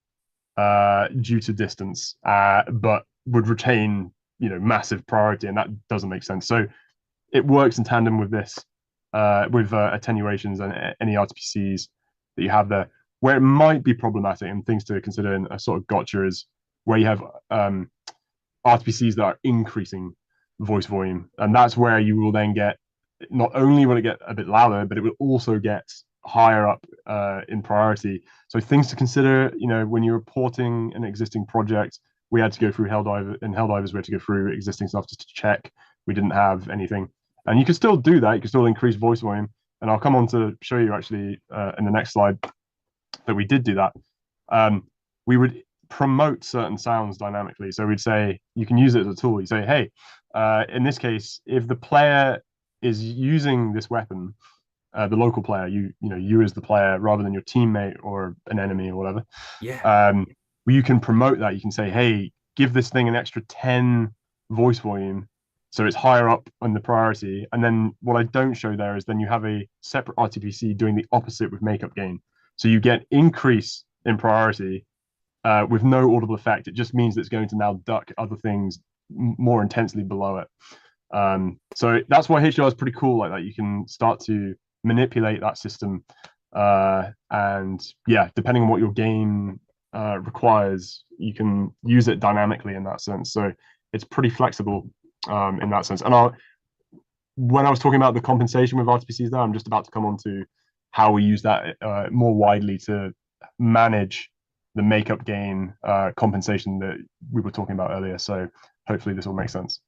due to distance, but would retain, massive priority, and that doesn't make sense. So it works in tandem with this, with attenuations and any RTPCs that you have there. Where it might be problematic and things to consider in a sort of gotcha is where you have RTPCs that are increasing voice volume, and that's where you will then get, not only will it get a bit louder, but it will also get higher up in priority. So things to consider, when you're reporting an existing project, we had to go through Helldivers, we had to go through existing stuff just to check we didn't have anything. And you can still do that. You can still increase voice volume. And I'll come on to show you actually in the next slide that we did do that. We would promote certain sounds dynamically. So we'd say, you can use it as a tool. You say, hey, in this case, if the player is using this weapon, the local player, you as the player, rather than your teammate or an enemy or whatever, you can promote that. You can say, hey, give this thing an extra 10 voice volume, so it's higher up on the priority. And then what I don't show there is then you have a separate RTPC doing the opposite with makeup gain. So you get increase in priority with no audible effect. It just means that it's going to now duck other things more intensely below it. So that's why HDR is pretty cool like that. You can start to manipulate that system. And yeah, depending on what your game requires, you can use it dynamically in that sense. So it's pretty flexible in that sense. And when I was talking about the compensation with RTPCs there, I'm just about to come on to how we use that more widely to manage the makeup gain compensation that we were talking about earlier. So hopefully this will make sense.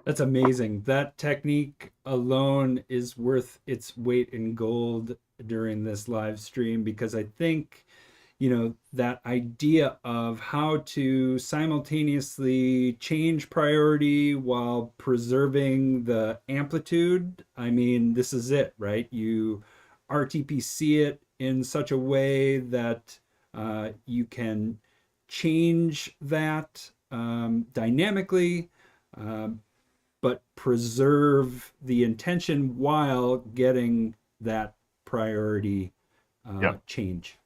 That's amazing. That technique alone is worth its weight in gold during this live stream, because I think, that idea of how to simultaneously change priority while preserving the amplitude, I mean, this is it, right? You RTPC it in such a way that you can change that dynamically, but preserve the intention while getting that priority change.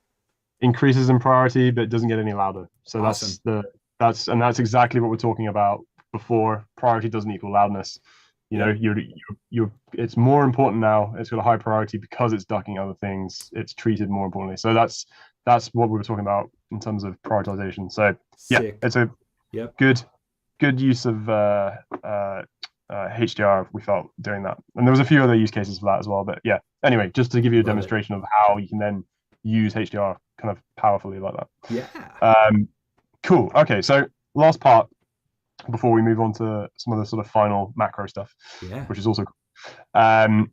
Increases in priority, but it doesn't get any louder. So awesome. that's exactly what we're talking about before. Priority doesn't equal loudness. It's more important now. It's got a high priority because it's ducking other things. It's treated more importantly. So that's what we were talking about in terms of prioritization. So Sick. it's a good use of HDR, we felt, doing that. And there was a few other use cases for that as well. But yeah, anyway, just to give you a demonstration of how you can then use HDR kind of powerfully like that. Yeah. Cool. Okay, so last part before we move on to some of the sort of final macro stuff, which is also cool,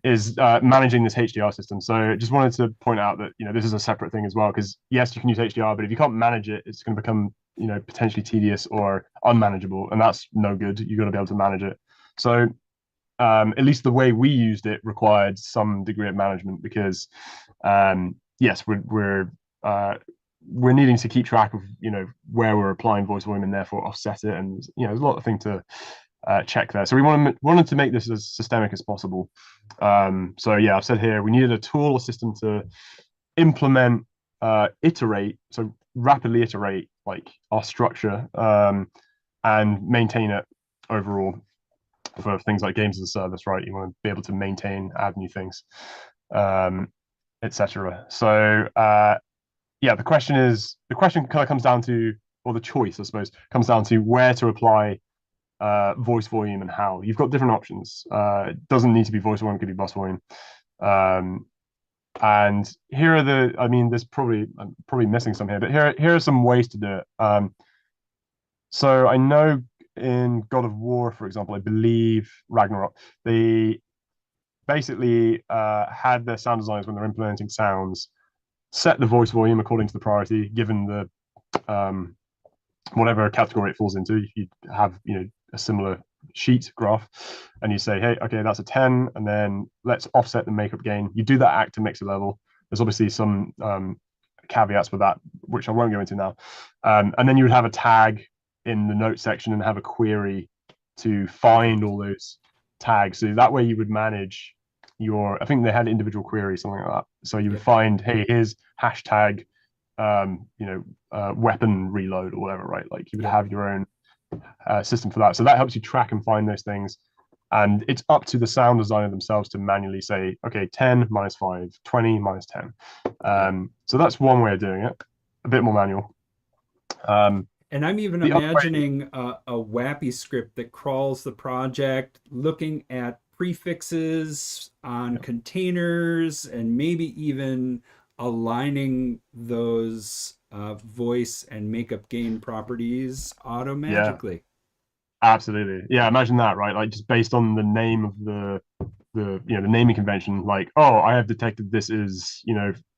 is managing this HDR system. So just wanted to point out that this is a separate thing as well, because yes, you can use HDR, but if you can't manage it, it's going to become potentially tedious or unmanageable, and that's no good. You've got to be able to manage it. So at least the way we used it required some degree of management, because yes, we're needing to keep track of where we're applying voice volume and therefore offset it, and there's a lot of things to check there. So we wanted to make this as systemic as possible. So yeah, I've said here we needed a tool or system to implement, iterate, so rapidly iterate like our structure, and maintain it overall for things like games as a service, right? You want to be able to maintain, add new things, etc. So yeah, the question kind of comes down to, or the choice, I suppose, comes down to where to apply voice volume and how. You've got different options. It doesn't need to be voice volume, it could be bus volume. And here are there's I'm probably missing some here, but here are some ways to do it. So I know in God of War, for example, I believe Ragnarok, they basically had their sound designers, when they're implementing sounds, set the voice volume according to the priority, given the whatever category it falls into. You have a similar sheet graph, and you say, hey, okay, that's a 10, and then let's offset the makeup gain. You do that act to mixer level. There's obviously some caveats with that, which I won't go into now. And then you would have a tag in the note section and have a query to find all those tags. So that way you would manage your, I think they had individual queries, something like that. So you would Yep. find, hey, here's hashtag, weapon reload or whatever, right? Like you would Yep. have your own system for that. So that helps you track and find those things. And it's up to the sound designer themselves to manually say, okay, 10 minus 5, 20 minus 10. Yep. So that's one way of doing it, a bit more manual. Um, And I'm even the other way, imagining a WAPI script that crawls the project, looking at prefixes on containers, and maybe even aligning those voice and makeup gain properties yeah, automagically. absolutely. Yeah, imagine that, right? Like just based on the name of the naming convention, like, oh, I have detected this is,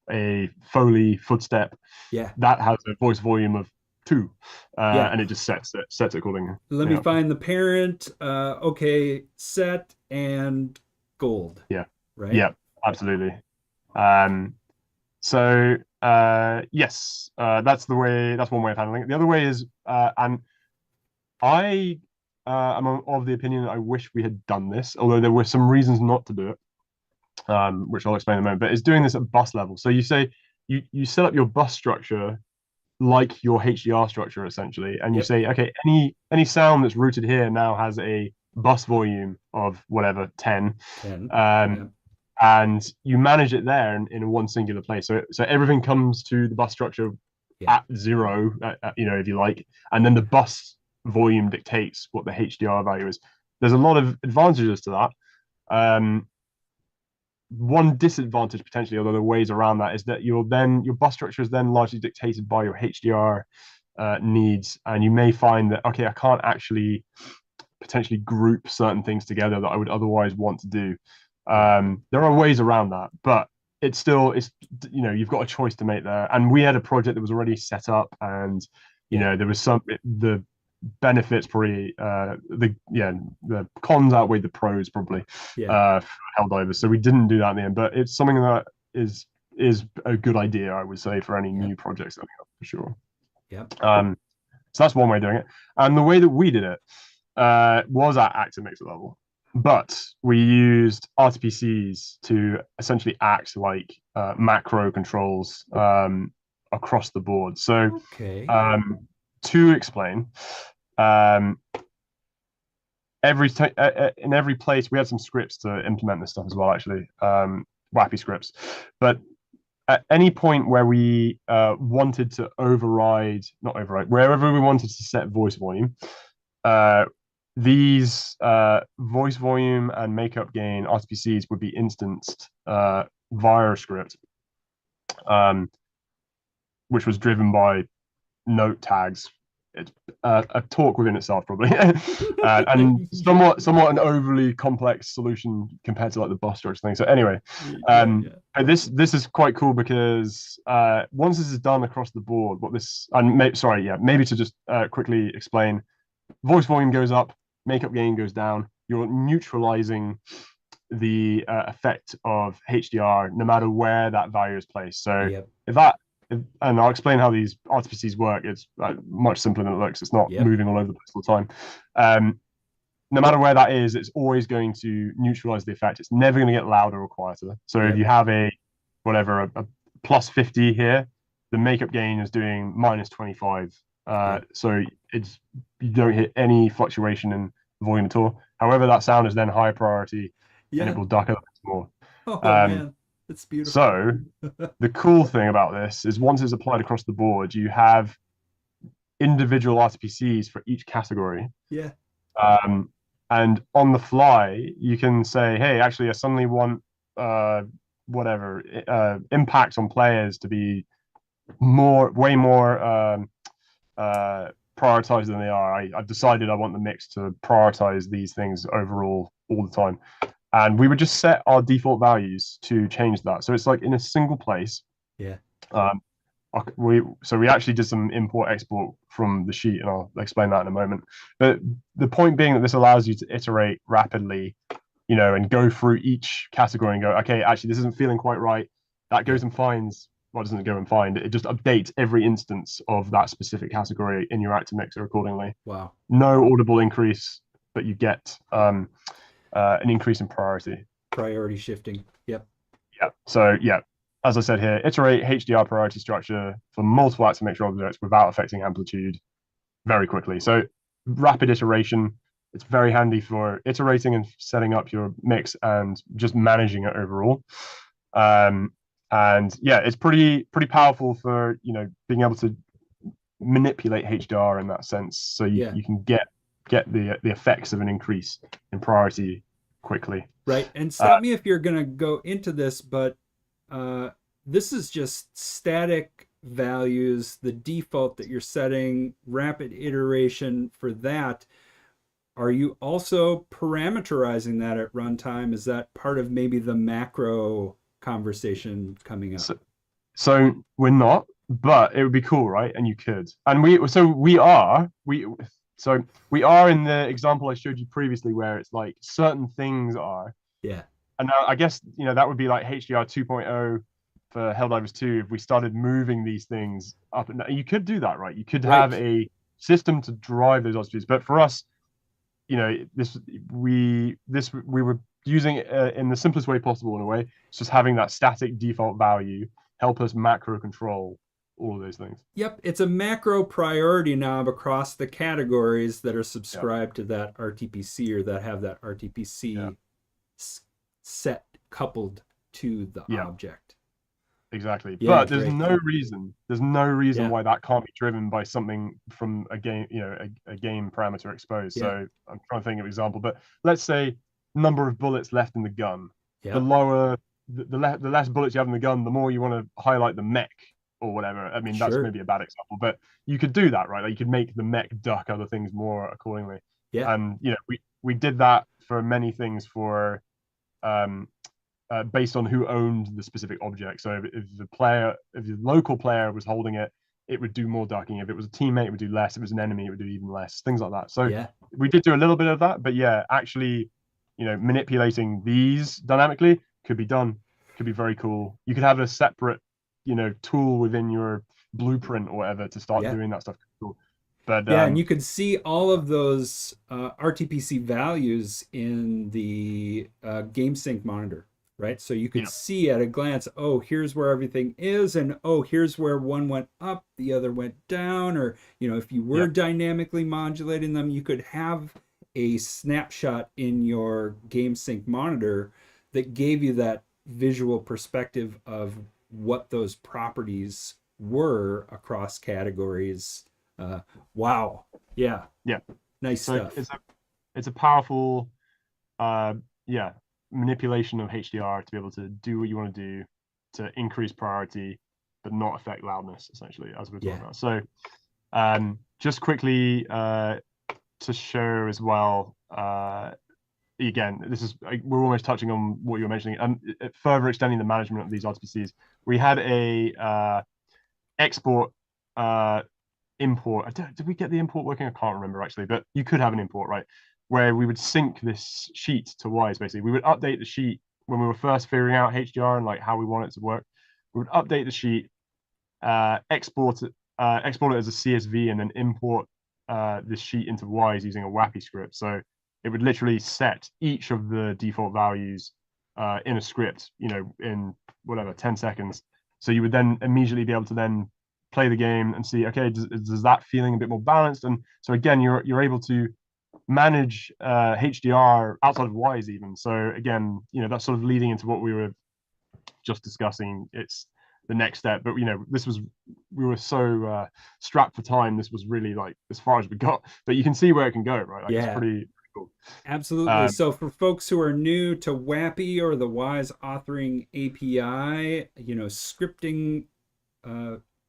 a Foley footstep Yeah. that has a voice volume of 2, Yeah. and it just sets it accordingly. Let me Yeah, find the parent. Okay, set and gold, yeah, right? yeah, absolutely. Um, so yes, that's one way of handling it. The other way is, and I am of the opinion that I wish we had done this, although there were some reasons not to do it, which I'll explain in a moment. But it's doing this at bus level. So you say you set up your bus structure like your HDR structure essentially, and you Yep. say, okay, any sound that's rooted here now has a bus volume of whatever 10, 10. um, Yep. and you manage it there in one singular place. So everything comes to the bus structure Yeah. at 0, if you like, and then the bus volume dictates what the HDR value is. There's a lot of advantages to that. Um, One disadvantage potentially, although there are ways around that, is that your bus structure is then largely dictated by your HDR needs, and you may find that, okay, I can't actually potentially group certain things together that I would otherwise want to do. Yeah. There are ways around that, but it's you've got a choice to make there. And we had a project that was already set up, and Yeah. there was the benefits probably the cons outweighed the pros probably Yeah. for Helldivers. So we didn't do that in the end, but it's something that is a good idea, I would say, for any Yep. new projects coming up for sure. Yep. So that's one way of doing it. And the way that we did it was at active mixer level, but we used RTPCs to essentially act like macro controls across the board. So Okay. um, to explain, um, in every place we had some scripts to implement this stuff as well, actually, WAPI scripts. But at any point where we wanted to not override, wherever we wanted to set voice volume, uh, these voice volume and makeup gain RTPCs would be instanced via a script, um, which was driven by note tags. It's a talk within itself, probably, and Yeah. somewhat an overly complex solution compared to like the bus structure thing. So anyway, Yeah. Yeah. this is quite cool because once this is done across the board, maybe to just quickly explain, voice volume goes up, makeup gain goes down. You're neutralizing the effect of HDR no matter where that value is placed. So Yep. if that and I'll explain how these RTPCs work. It's much simpler than it looks. It's not Yep. moving all over the place all the time. No matter where that is, it's always going to neutralize the effect. It's never going to get louder or quieter. So if Yep. you have a plus 50 here, the makeup gain is doing minus 25. Yep. So you don't hit any fluctuation in volume at all. However, that sound is then high priority and it Yeah. will duck a little more. Oh Um, man, that's beautiful. so the cool thing about this is once it's applied across the board, you have individual RTPCs for each category. Yeah. Um, and on the fly, you can say, hey, actually, I suddenly want impact on players to be way more prioritized than they are. I've decided I want the mix to prioritize these things overall all the time. And we would just set our default values to change that. So it's like in a single place. Yeah. Um, we actually did some import export from the sheet, and I'll explain that in a moment. But the point being that this allows you to iterate rapidly, and go through each category and go, okay, actually this isn't feeling quite right. That goes Yep. and finds. Well, doesn't go and find. It just updates every instance of that specific category in your active mixer accordingly. Wow. No audible increase, but you get an increase in priority. Priority shifting. Yep. Yeah. So yeah, as I said here, iterate HDR priority structure for multiple active mixture objects without affecting amplitude very quickly. So rapid iteration, it's very handy for iterating and setting up your mix and just managing it overall. And yeah, it's pretty powerful for being able to manipulate HDR in that sense. So Yeah. you can get the effects of an increase in priority quickly. Right. And stop me if you're going to go into this, but this is just static values, the default that you're setting, rapid iteration for that. Are you also parameterizing that at runtime? Is that part of maybe the macro conversation coming up? So we're not, but it would be cool, right? And you could. And we are in the example I showed you previously where it's like certain things are. Yeah. And now I guess that would be like HDR 2.0 for Helldivers 2 if we started moving these things up. And you could do that, right? You could have a system to drive those odds. But for us, we were using it in the simplest way possible in a way. It's just having that static default value help us macro control all of those things. Yep, it's a macro priority knob across the categories that are subscribed to that RTPC or that have that RTPC set coupled to the object. Exactly. Yeah, but there's no reason why that can't be driven by something from a game, a game parameter exposed. So I'm trying to think of an example, but let's say number of bullets left in the gun. The lower, the less bullets you have in the gun, the more you want to highlight the mech or whatever. I mean, that's maybe a bad example, but you could do that, right? Like you could make the mech duck other things more accordingly. Yeah. And we did that for many things for based on who owned the specific object. So if the local player was holding it, it would do more ducking. If it was a teammate, it would do less. If it was an enemy, it would do even less. Things like that. So we did do a little bit of that, but yeah, actually, manipulating these dynamically could be done. Could be very cool. You could have a separate, tool within your blueprint or whatever to start doing that stuff. Cool. But and you could see all of those RTPC values in the game sync monitor. Right. So you could see at a glance, oh, here's where everything is. And oh, here's where one went up, the other went down. Or, if you were dynamically modulating them, you could have a snapshot in your game sync monitor that gave you that visual perspective of what those properties were across categories. Wow. Yeah. Yeah. Nice stuff. It's a powerful, manipulation of HDR to be able to do what you want to do to increase priority, but not affect loudness, essentially, as we're talking about. So just quickly to show as well, again, we're almost touching on what you're mentioning, further extending the management of these RTPCs. We had a export import. Did we get the import working? I can't remember actually, but you could have an import, right? Where we would sync this sheet to Wwise, basically. We would update the sheet when we were first figuring out HDR and like how we want it to work. We would update the sheet, export it as a CSV, and then import this sheet into Wwise using a WAPI script. So it would literally set each of the default values in a script, in whatever 10 seconds. So you would then immediately be able to then play the game and see, okay, does that feeling a bit more balanced? And so again, you're able to manage HDR outside of Wwise even. So again, that's sort of leading into what we were just discussing. It's the next step, but we were so strapped for time. This was really like as far as we got, but you can see where it can go, right? Like, it's pretty cool. Absolutely. So for folks who are new to WAPI or the Wwise authoring API, scripting,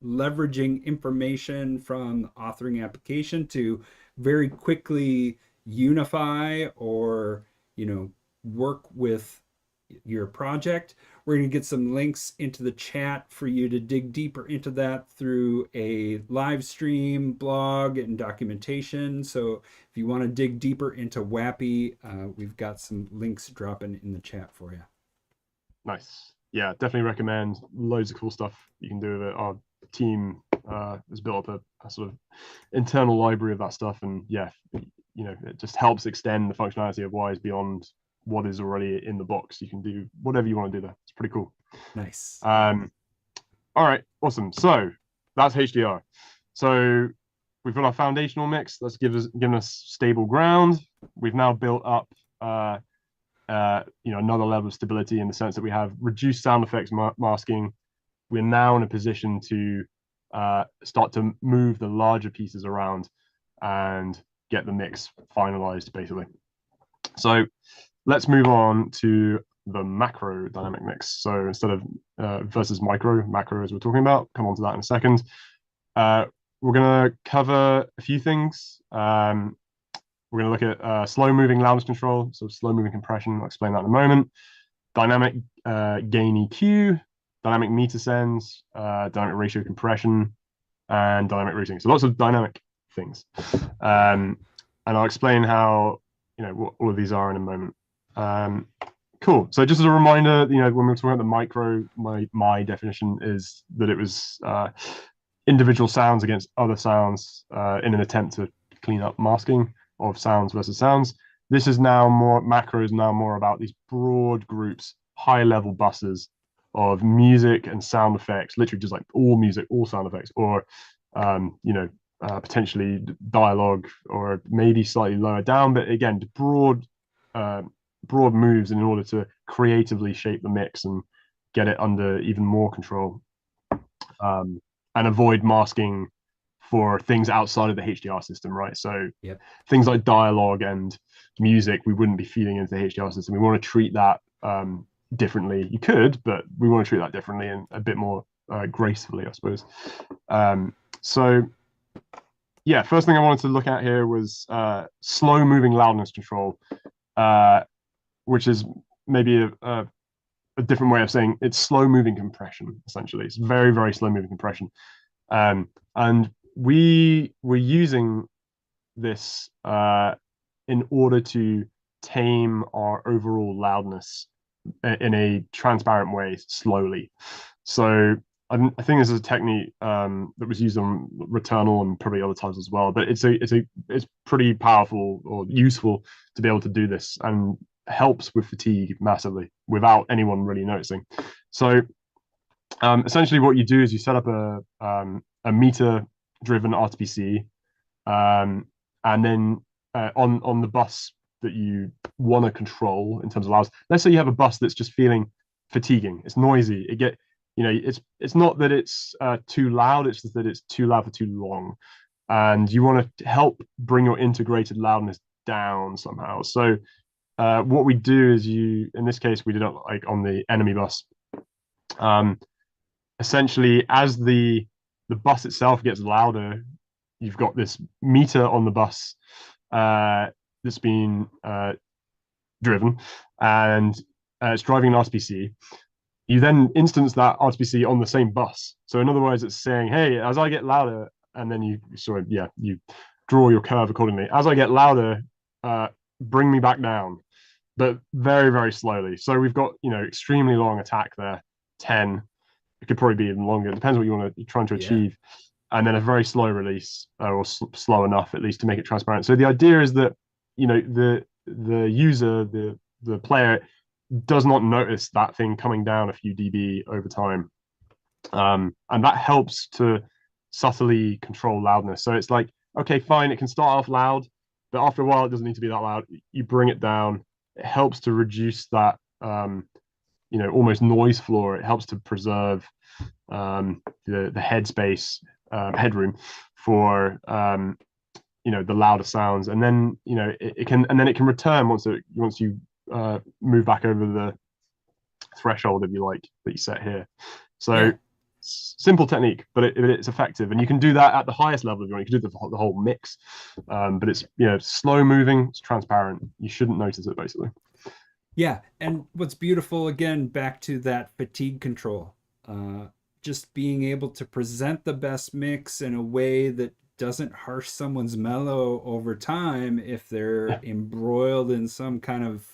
leveraging information from the authoring application to very quickly unify or work with your project. We're going to get some links into the chat for you to dig deeper into that through a live stream, blog, and documentation. So if you want to dig deeper into WAPI, we've got some links dropping in the chat for you. Nice. Yeah, definitely recommend. Loads of cool stuff you can do with it. Our team has built up a sort of internal library of that stuff, and it just helps extend the functionality of Wwise beyond what is already in the box. You can do whatever you want to do there. It's pretty cool. Nice. All right, awesome. So that's HDR. So we've got our foundational mix. That's given us stable ground. We've now built up, another level of stability in the sense that we have reduced sound effects masking. We're now in a position to start to move the larger pieces around and get the mix finalized, basically. So let's move on to the macro dynamic mix. So instead of versus macro as we're talking about, come on to that in a second. We're going to cover a few things. We're going to look at slow moving loudness control, so slow moving compression. I'll explain that in a moment. Dynamic gain EQ, dynamic meter sends, dynamic ratio compression, and dynamic routing. So lots of dynamic things. And I'll explain how, what all of these are in a moment. Cool. So just as a reminder, when we were talking about the micro, my definition is that it was individual sounds against other sounds in an attempt to clean up masking of sounds versus sounds. This is now macro is now more about these broad groups, high level buses of music and sound effects, literally just like all music, all sound effects, or potentially dialogue, or maybe slightly lower down, but again, broad moves in order to creatively shape the mix and get it under even more control, and avoid masking for things outside of the HDR system, right? So things like dialogue and music, we wouldn't be feeding into the HDR system. We want to treat that differently. You could, but we want to treat that differently and a bit more gracefully, I suppose. So yeah, first thing I wanted to look at here was slow moving loudness control, which is maybe a different way of saying it's slow moving compression, essentially. It's very, very slow moving compression. And we were using this in order to tame our overall loudness in a transparent way slowly. So I think this is a technique that was used on Returnal and probably other titles as well, but it's pretty powerful or useful to be able to do this, and helps with fatigue massively without anyone really noticing. So essentially what you do is you set up a meter driven RTPC, and then on the bus that you want to control in terms of loudness. Let's say you have a bus that's just feeling fatiguing, it's noisy, it's not that it's too loud, it's just that it's too loud for too long, and you want to help bring your integrated loudness down somehow. So what we do is, in this case we did it like on the enemy bus. Essentially, as the bus itself gets louder, you've got this meter on the bus that's been driven, and it's driving an RTPC. You then instance that RTPC on the same bus. So in other words, it's saying, hey, as I get louder, and then you draw your curve accordingly. As I get louder, bring me back down, but very, very slowly. So we've got, extremely long attack there, 10. It could probably be even longer. It depends what you're trying to achieve. And then a very slow release, or slow enough at least to make it transparent. So the idea is that, the user, the player, does not notice that thing coming down a few dB over time. And that helps to subtly control loudness. So it's like, okay, fine, it can start off loud, but after a while it doesn't need to be that loud. You bring it down. It helps to reduce that almost noise floor. It helps to preserve the headspace, headroom for the louder sounds, and then it can return once you move back over the threshold, if you like, that you set here. So simple technique, but it's effective, and you can do that at the highest level if you want. You can do the whole mix, but it's slow moving, it's transparent. You shouldn't notice it, basically. Yeah, and what's beautiful, again, back to that fatigue control, just being able to present the best mix in a way that doesn't harsh someone's mellow over time if they're embroiled in some kind of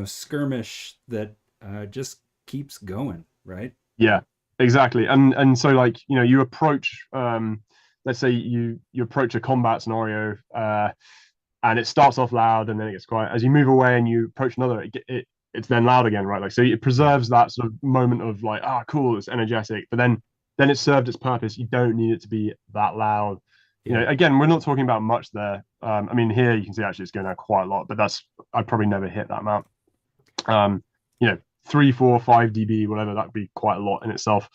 skirmish that just keeps going, right? Yeah, exactly. And so, like, you approach let's say you approach a combat scenario, and it starts off loud and then it gets quiet. As you move away and you approach another, it's then loud again, right? Like, so it preserves that sort of moment of like, ah, cool, it's energetic, but then it's served its purpose. You don't need it to be that loud. You know, again, we're not talking about much there. I mean, here you can see actually it's going down quite a lot, but I'd probably never hit that amount. You know, 3, 4, 5 dB, whatever, that'd be quite a lot in itself.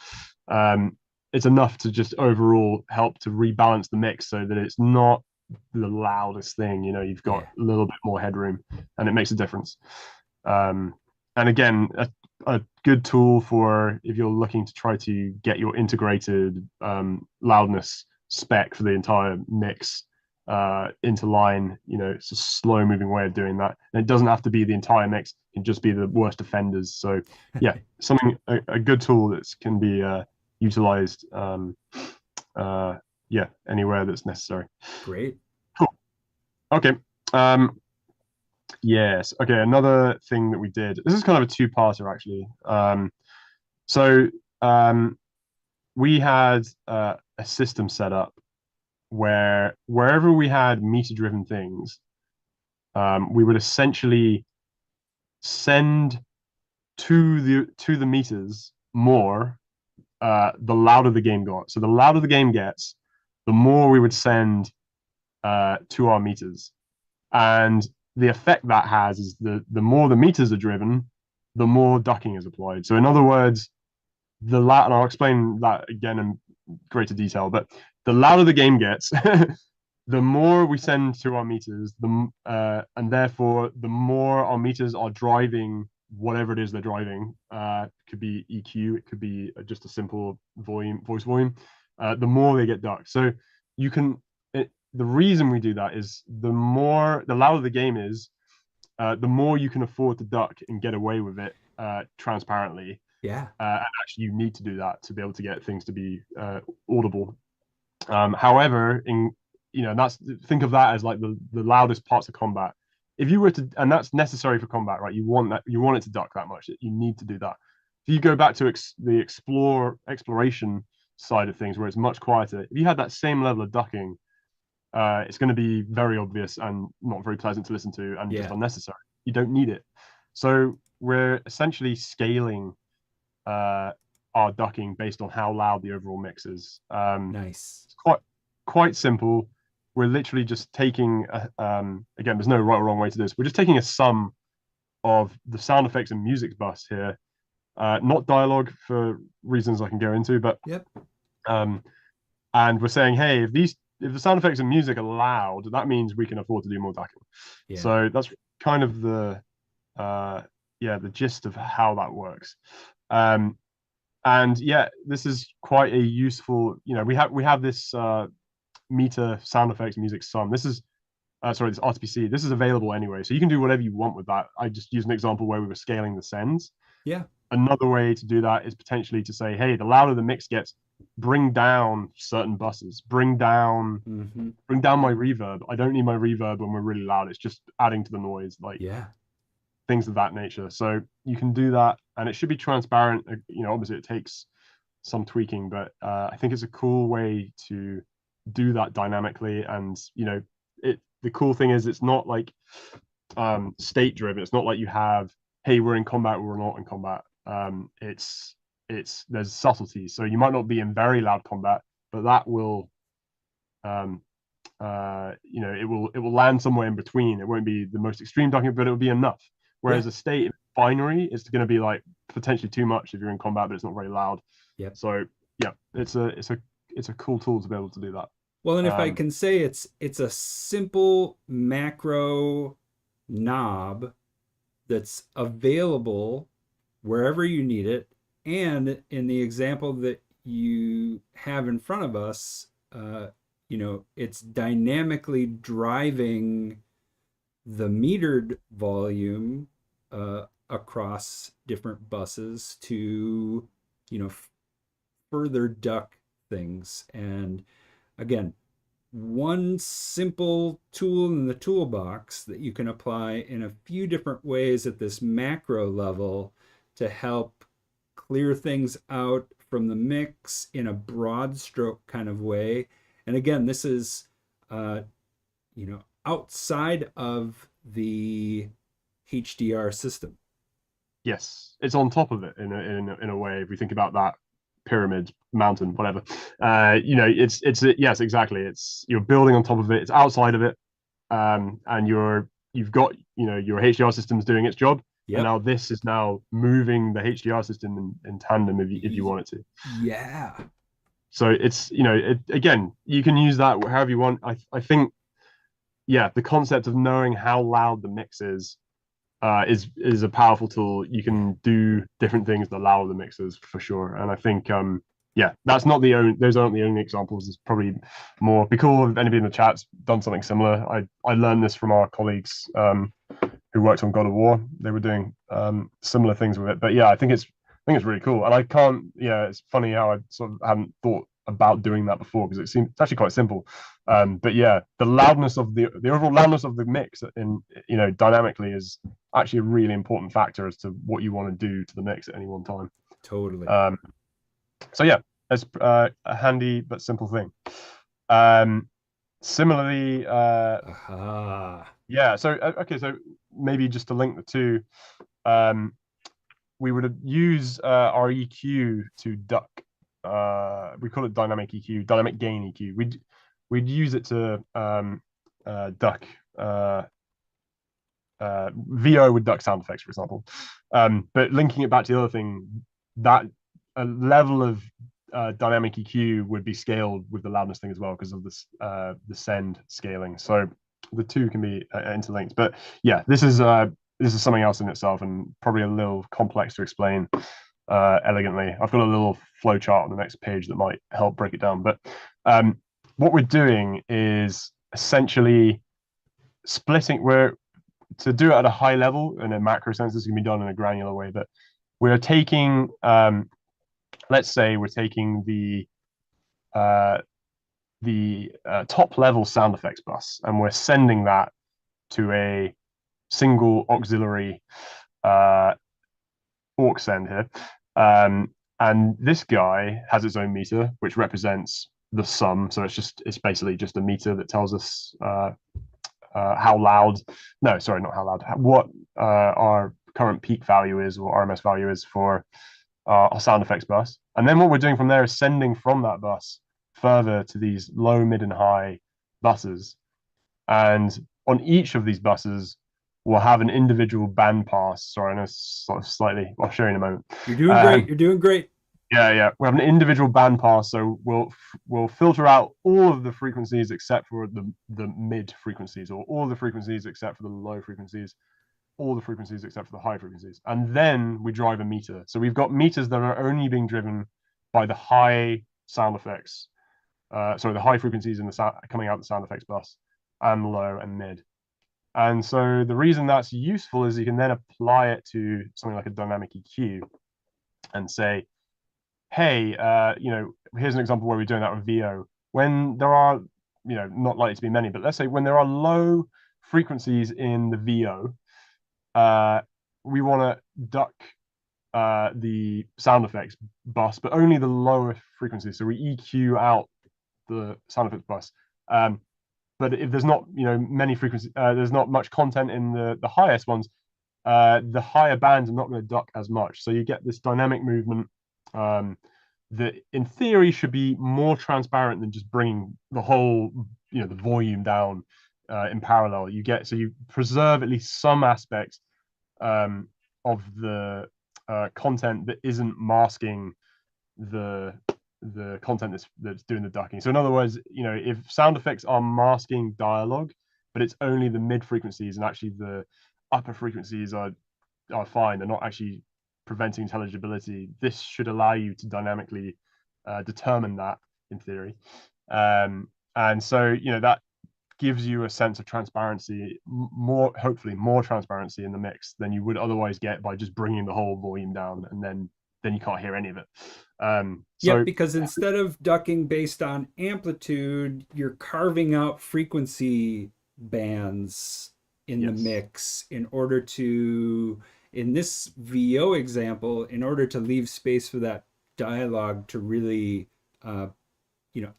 It's enough to just overall help to rebalance the mix so that it's not the loudest thing. You know, you've got a little bit more headroom, and it makes a difference. And again, a good tool for if you're looking to try to get your integrated loudness spec for the entire mix into line. You know, it's a slow moving way of doing that, and it doesn't have to be the entire mix. It can just be the worst offenders. So yeah, a good tool that can be utilized yeah, anywhere that's necessary. Great. Cool. Okay. Yes. Okay. Another thing that we did. This is kind of a two-parter, actually. So we had a system set up where wherever we had meter-driven things, we would essentially send to the meters more the louder the game got. So the louder the game gets, the more we would send to our meters. And the effect that has is the more the meters are driven, the more ducking is applied. So in other words, and I'll explain that again in greater detail, but the louder the game gets, the more we send to our meters, and therefore the more our meters are driving whatever it is they're driving. It could be EQ, it could be just a simple voice volume. The more they get ducked. So you can. The reason we do that is the louder the game is, the more you can afford to duck and get away with it transparently. Yeah. And actually, you need to do that to be able to get things to be audible. However, think of that as like the loudest parts of combat. If you were to, and that's necessary for combat, right? You want it to duck that much. You need to do that. If you go back to the exploration side of things, where it's much quieter, if you had that same level of ducking, it's going to be very obvious and not very pleasant to listen to, and just unnecessary. You don't need it. So we're essentially scaling our ducking based on how loud the overall mix is. Nice. It's quite simple. We're literally just taking again, there's no right or wrong way to do this. We're just taking a sum of the sound effects and music bus here, not dialogue for reasons I can go into, but and we're saying, hey, if the sound effects and music are loud, that means we can afford to do more ducking. So that's kind of the gist of how that works. And yeah, this is quite a useful, we have this meter sound effects music sum. This is this RTPC. This is available anyway, so you can do whatever you want with that. I just used an example where we were scaling the sends. Another way to do that is potentially to say, hey, the louder the mix gets, bring down certain buses, bring down my reverb. I don't need my reverb when we're really loud. It's just adding to the noise, things of that nature. So you can do that, and it should be transparent. Obviously it takes some tweaking, but I think it's a cool way to do that dynamically. And the cool thing is it's not like state driven. It's not like you have, hey, we're in combat, we're not in combat. There's subtleties. So you might not be in very loud combat, but that will it will land somewhere in between. It won't be the most extreme ducking, but it will be enough. Whereas a state binary is going to be like potentially too much if you're in combat, but it's not very loud. So yeah, it's a cool tool to be able to do that. Well, and if I can say, it's a simple macro knob that's available wherever you need it. And in the example that you have in front of us, it's dynamically driving the metered volume across different buses to, further duck things. And again, one simple tool in the toolbox that you can apply in a few different ways at this macro level to help clear things out from the mix in a broad stroke kind of way. And again, this is outside of the HDR system. Yes, it's on top of it in a way. If we think about that pyramid, mountain, whatever, it's yes, exactly. It's you're building on top of it. It's outside of it, and you've got your HDR system's doing its job, and Yep. now this is now moving the HDR system in tandem if you want it to. Yeah, So it's again, you can use that however you want. I think yeah, the concept of knowing how loud the mix is a powerful tool. You can do different things that allow the mixes for sure. And I think yeah, that's not the only those aren't the only examples. There's probably more. Be cool if anybody in the chat's done something similar. I learned this from our colleagues who worked on God of War. They were doing similar things with it. But yeah, I think it's really cool. And I can't yeah, it's funny how I sort of hadn't thought about doing that before because it's actually quite simple. But yeah, the loudness of the overall loudness of the mix in dynamically is actually a really important factor as to what you want to do to the mix at any one time. totally. Um, so yeah, it's a handy but simple thing. Um, Similarly, Aha. yeah. So okay, so maybe just to link the two, um, we would use our EQ to duck. We call it dynamic EQ, dynamic gain EQ. We'd use it to duck. VO would duck sound effects, for example. But linking it back to the other thing, that a level of dynamic EQ would be scaled with the loudness thing as well because of this the send scaling. So the two can be interlinked. But yeah, this is something else in itself and probably a little complex to explain elegantly. I've got a little flow chart on the next page that might help break it down. But what we're doing is essentially splitting. We're to do it at a high level in a macro sense. This can be done in a granular way, but we're taking, let's say, we're taking the top level sound effects bus, and we're sending that to a single auxiliary aux send here. And this guy has its own meter, which represents the sum. So it's basically just a meter that tells us how loud, no, sorry, not how loud, what our current peak value is or RMS value is for our sound effects bus. And then what we're doing from there is sending from that bus further to these low, mid, and high buses. And on each of these buses, we'll have an individual band pass. Sorry, I know sort of slightly, I'll show you in a moment. You're doing great. You're doing great. Yeah. We have an individual band pass, so we'll filter out all of the frequencies except for the mid frequencies, or all the frequencies except for the low frequencies, all the frequencies except for the high frequencies, and then we drive a meter. So we've got meters that are only being driven by the high sound effects, sorry, the high frequencies in the sound coming out the sound effects bus, and low and mid. And so the reason that's useful is you can then apply it to something like a dynamic EQ and say, hey, here's an example where we're doing that with VO. When there are, not likely to be many, but let's say when there are low frequencies in the VO, we want to duck the sound effects bus, but only the lower frequencies. So we EQ out the sound effects bus. But if there's not, many frequencies, there's not much content in the highest ones, the higher bands are not going to duck as much. So you get this dynamic movement that in theory should be more transparent than just bringing the whole, the volume down in parallel. You preserve at least some aspects of the content that isn't masking the content that's doing the ducking. So in other words, if sound effects are masking dialogue, but it's only the mid frequencies and actually the upper frequencies are fine, they're not actually preventing intelligibility, this should allow you to dynamically determine that in theory. And so that gives you a sense of transparency, hopefully more transparency in the mix than you would otherwise get by just bringing the whole volume down, and then you can't hear any of it. Yep, because instead of ducking based on amplitude, you're carving out frequency bands in the mix in order to, in this VO example, in order to leave space for that dialogue to really,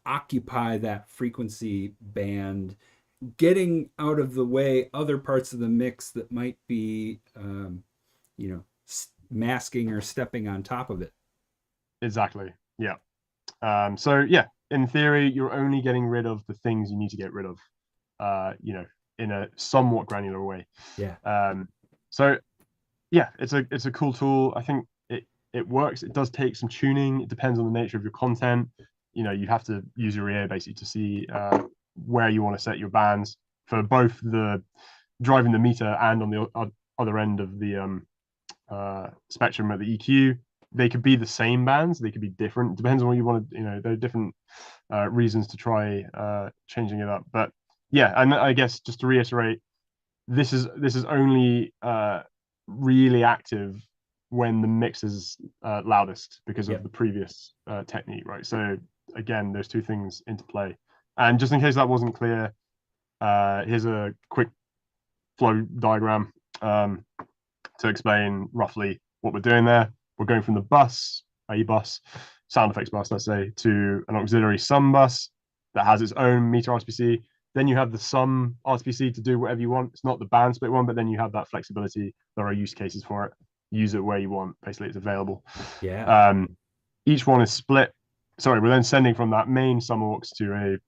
occupy that frequency band getting out of the way other parts of the mix that might be, you know, masking or stepping on top of it. Exactly. Yeah. So yeah, in theory, you're only getting rid of the things you need to get rid of, in a somewhat granular way. Yeah. So yeah, it's a cool tool. I think it works. It does take some tuning. It depends on the nature of your content. You have to use your ear basically to see where you want to set your bands for both the driving the meter and on the other end of the spectrum at the EQ. They could be the same bands. They could be different. It depends on what you want to. There are different reasons to try changing it up. But yeah, and I guess just to reiterate, this is only really active when the mix is loudest because of Yep. the previous technique, right? So again, there's two things into play. And just in case that wasn't clear, here's a quick flow diagram to explain roughly what we're doing there. We're going from the bus, a bus, sound effects bus, let's say, to an auxiliary sum bus that has its own meter RSPC. Then you have the sum RSPC to do whatever you want. It's not the band split one, but then you have that flexibility. There are use cases for it. Use it where you want. Basically, it's available. Yeah. Each one is split. Sorry, we're then sending from that main sum aux to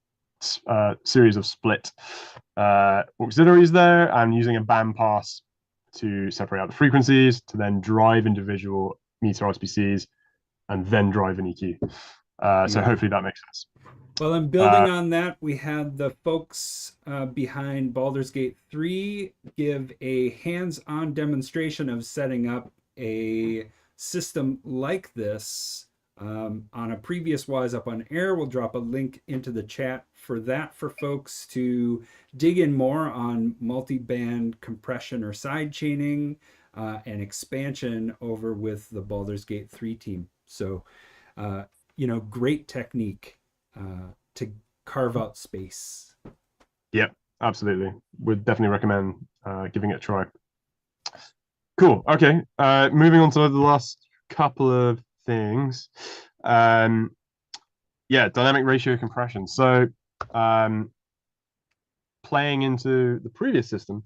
a series of split auxiliaries there and using a band pass to separate out the frequencies to then drive individual meter RSPCs and then drive an EQ. So hopefully that makes sense. Well, and building on that, we had the folks behind Baldur's Gate 3 give a hands-on demonstration of setting up a system like this on a previous Wise Up on Air. We'll drop a link into the chat for that for folks to dig in more on multi-band compression or side chaining and expansion over with the Baldur's Gate 3 team. So, great technique to carve out space. Yep, absolutely. Would definitely recommend giving it a try. Cool. Okay. Moving on to the last couple of things. Yeah, dynamic ratio compression. So playing into the previous system,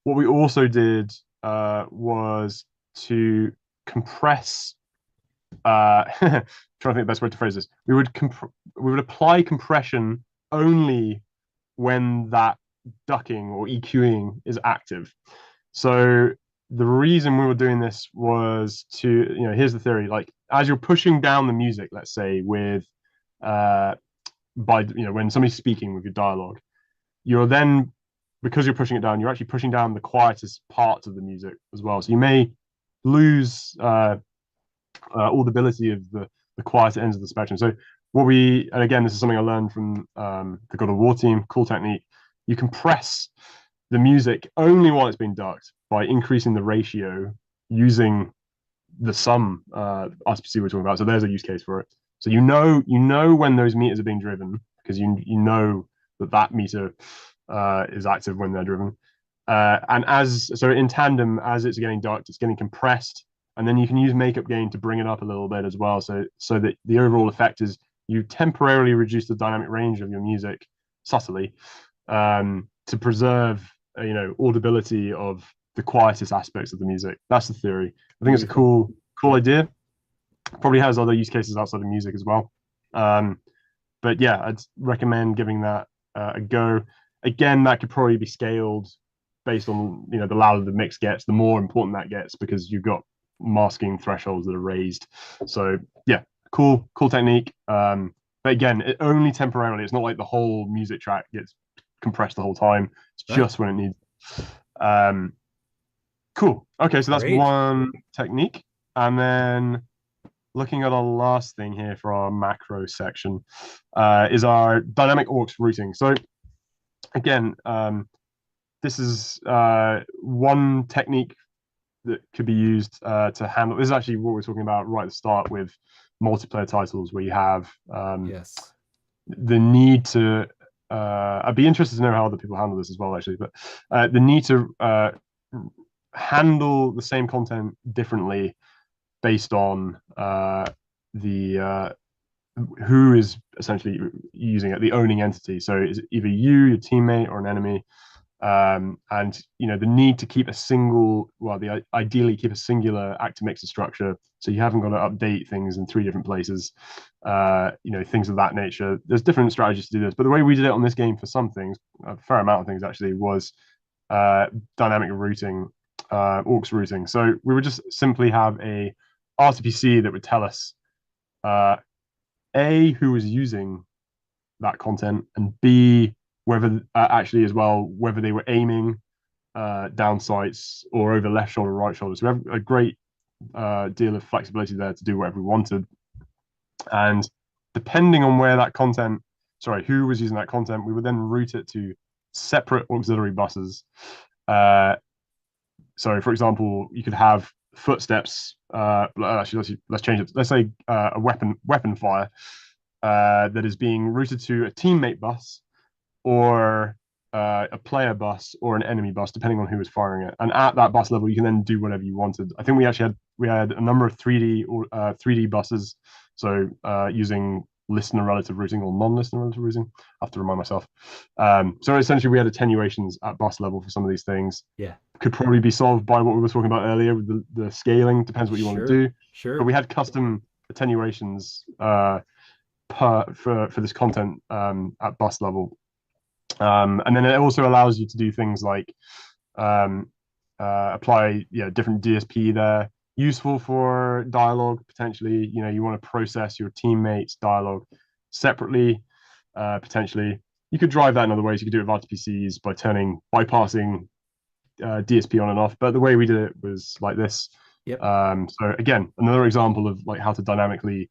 what we also did was to compress trying to think the best way to phrase this. We would apply compression only when that ducking or EQing is active. So the reason we were doing this was to, here's the theory, like as you're pushing down the music, let's say with when somebody's speaking with your dialogue, you're then, because you're pushing it down, you're actually pushing down the quietest parts of the music as well. So you may lose audibility of the quieter ends of the spectrum. So and again, this is something I learned from the God of War team, cool technique. You compress the music only while it's being ducked by increasing the ratio using the sum RSPC we're talking about. So there's a use case for it. So you know when those meters are being driven because you know that meter is active when they're driven. And so in tandem, as it's getting ducked, it's getting compressed, and then you can use makeup gain to bring it up a little bit as well. So that the overall effect is you temporarily reduce the dynamic range of your music subtly to preserve audibility of the quietest aspects of the music. That's the theory. I think it's a cool idea. Probably has other use cases outside of music as well. But yeah, I'd recommend giving that a go. Again, that could probably be scaled based on the louder the mix gets, the more important that gets because you've got masking thresholds that are raised. So yeah, cool technique. But again, it only temporarily. It's not like the whole music track gets compressed the whole time. It's just when it needs. Cool. Okay, so that's one technique, and then looking at our last thing here for our macro section is our dynamic aux routing. So again, this is one technique that could be used to handle. This is actually what we're talking about right at the start with multiplayer titles, where you have the need to. I'd be interested to know how other people handle this as well, actually. But the need to handle the same content differently based on the who is essentially using it, the owning entity. So is it either you, your teammate, or an enemy? And the need to keep a single, well, ideally keep a singular active mixer structure, so you haven't got to update things in three different places. Things of that nature. There's different strategies to do this, but the way we did it on this game for some things, a fair amount of things actually, was dynamic routing, aux routing. So we would just simply have a RTPC that would tell us A, who was using that content, and B, whether actually as well, whether they were aiming down sights or over left shoulder, right shoulder. So we have a great deal of flexibility there to do whatever we wanted. And depending on where that content, who was using that content, we would then route it to separate auxiliary buses. So, for example, you could have footsteps. Actually, let's change it. Let's say a weapon fire that is being routed to a teammate bus or a player bus or an enemy bus, depending on who was firing it. And at that bus level, you can then do whatever you wanted. I think we had a number of 3D buses, so using listener relative routing or non-listener relative routing. I have to remind myself. So essentially, we had attenuations at bus level for some of these things. Yeah. Could probably be solved by what we were talking about earlier with the scaling. Depends what you want to do. Sure. But we had custom attenuations for this content at bus level. And then it also allows you to do things like apply different DSP there, useful for dialogue potentially. You want to process your teammates' dialogue separately, potentially. You could drive that in other ways. You could do it with RTPCs by bypassing DSP on and off. But the way we did it was like this. Yep. So again, another example of like how to dynamically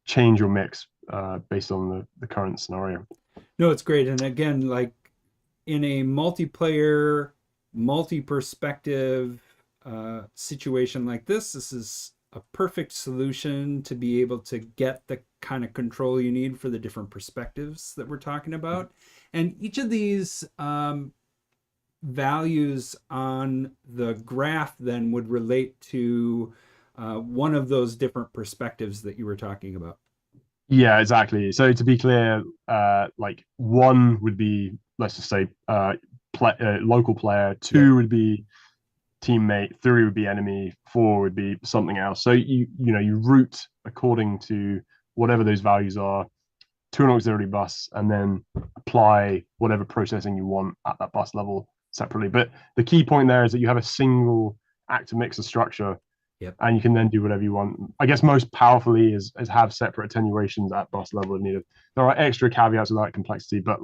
change your mix based on the current scenario. No, it's great. And again, like in a multiplayer, multi-perspective situation like this is a perfect solution to be able to get the kind of control you need for the different perspectives that we're talking about. And each of these values on the graph then would relate to one of those different perspectives that you were talking about. Yeah, exactly. So to be clear, like one would be, let's just say, local player. Two would be teammate. Three would be enemy. Four would be something else. So you route according to whatever those values are to an auxiliary bus, and then apply whatever processing you want at that bus level separately. But the key point there is that you have a single active mixer structure. Yep. And you can then do whatever you want. I guess most powerfully is have separate attenuations at bus level if needed. There are extra caveats with that complexity, but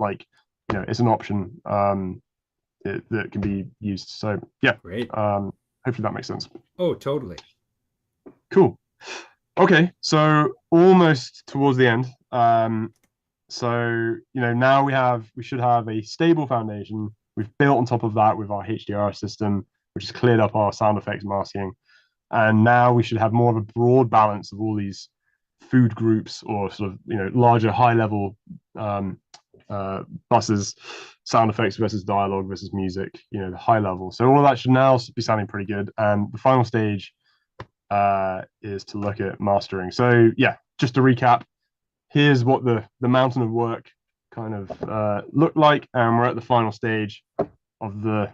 it's an option that can be used. So yeah, great. Hopefully that makes sense. Oh, totally. Cool. Okay, so almost towards the end. So now we should have a stable foundation. We've built on top of that with our HDR system, which has cleared up our sound effects masking. And now we should have more of a broad balance of all these food groups or sort of larger high level buses, sound effects versus dialogue versus music, the high level. So all of that should now be sounding pretty good. And the final stage is to look at mastering. So yeah, just to recap, here's what the mountain of work kind of looked like, and we're at the final stage of the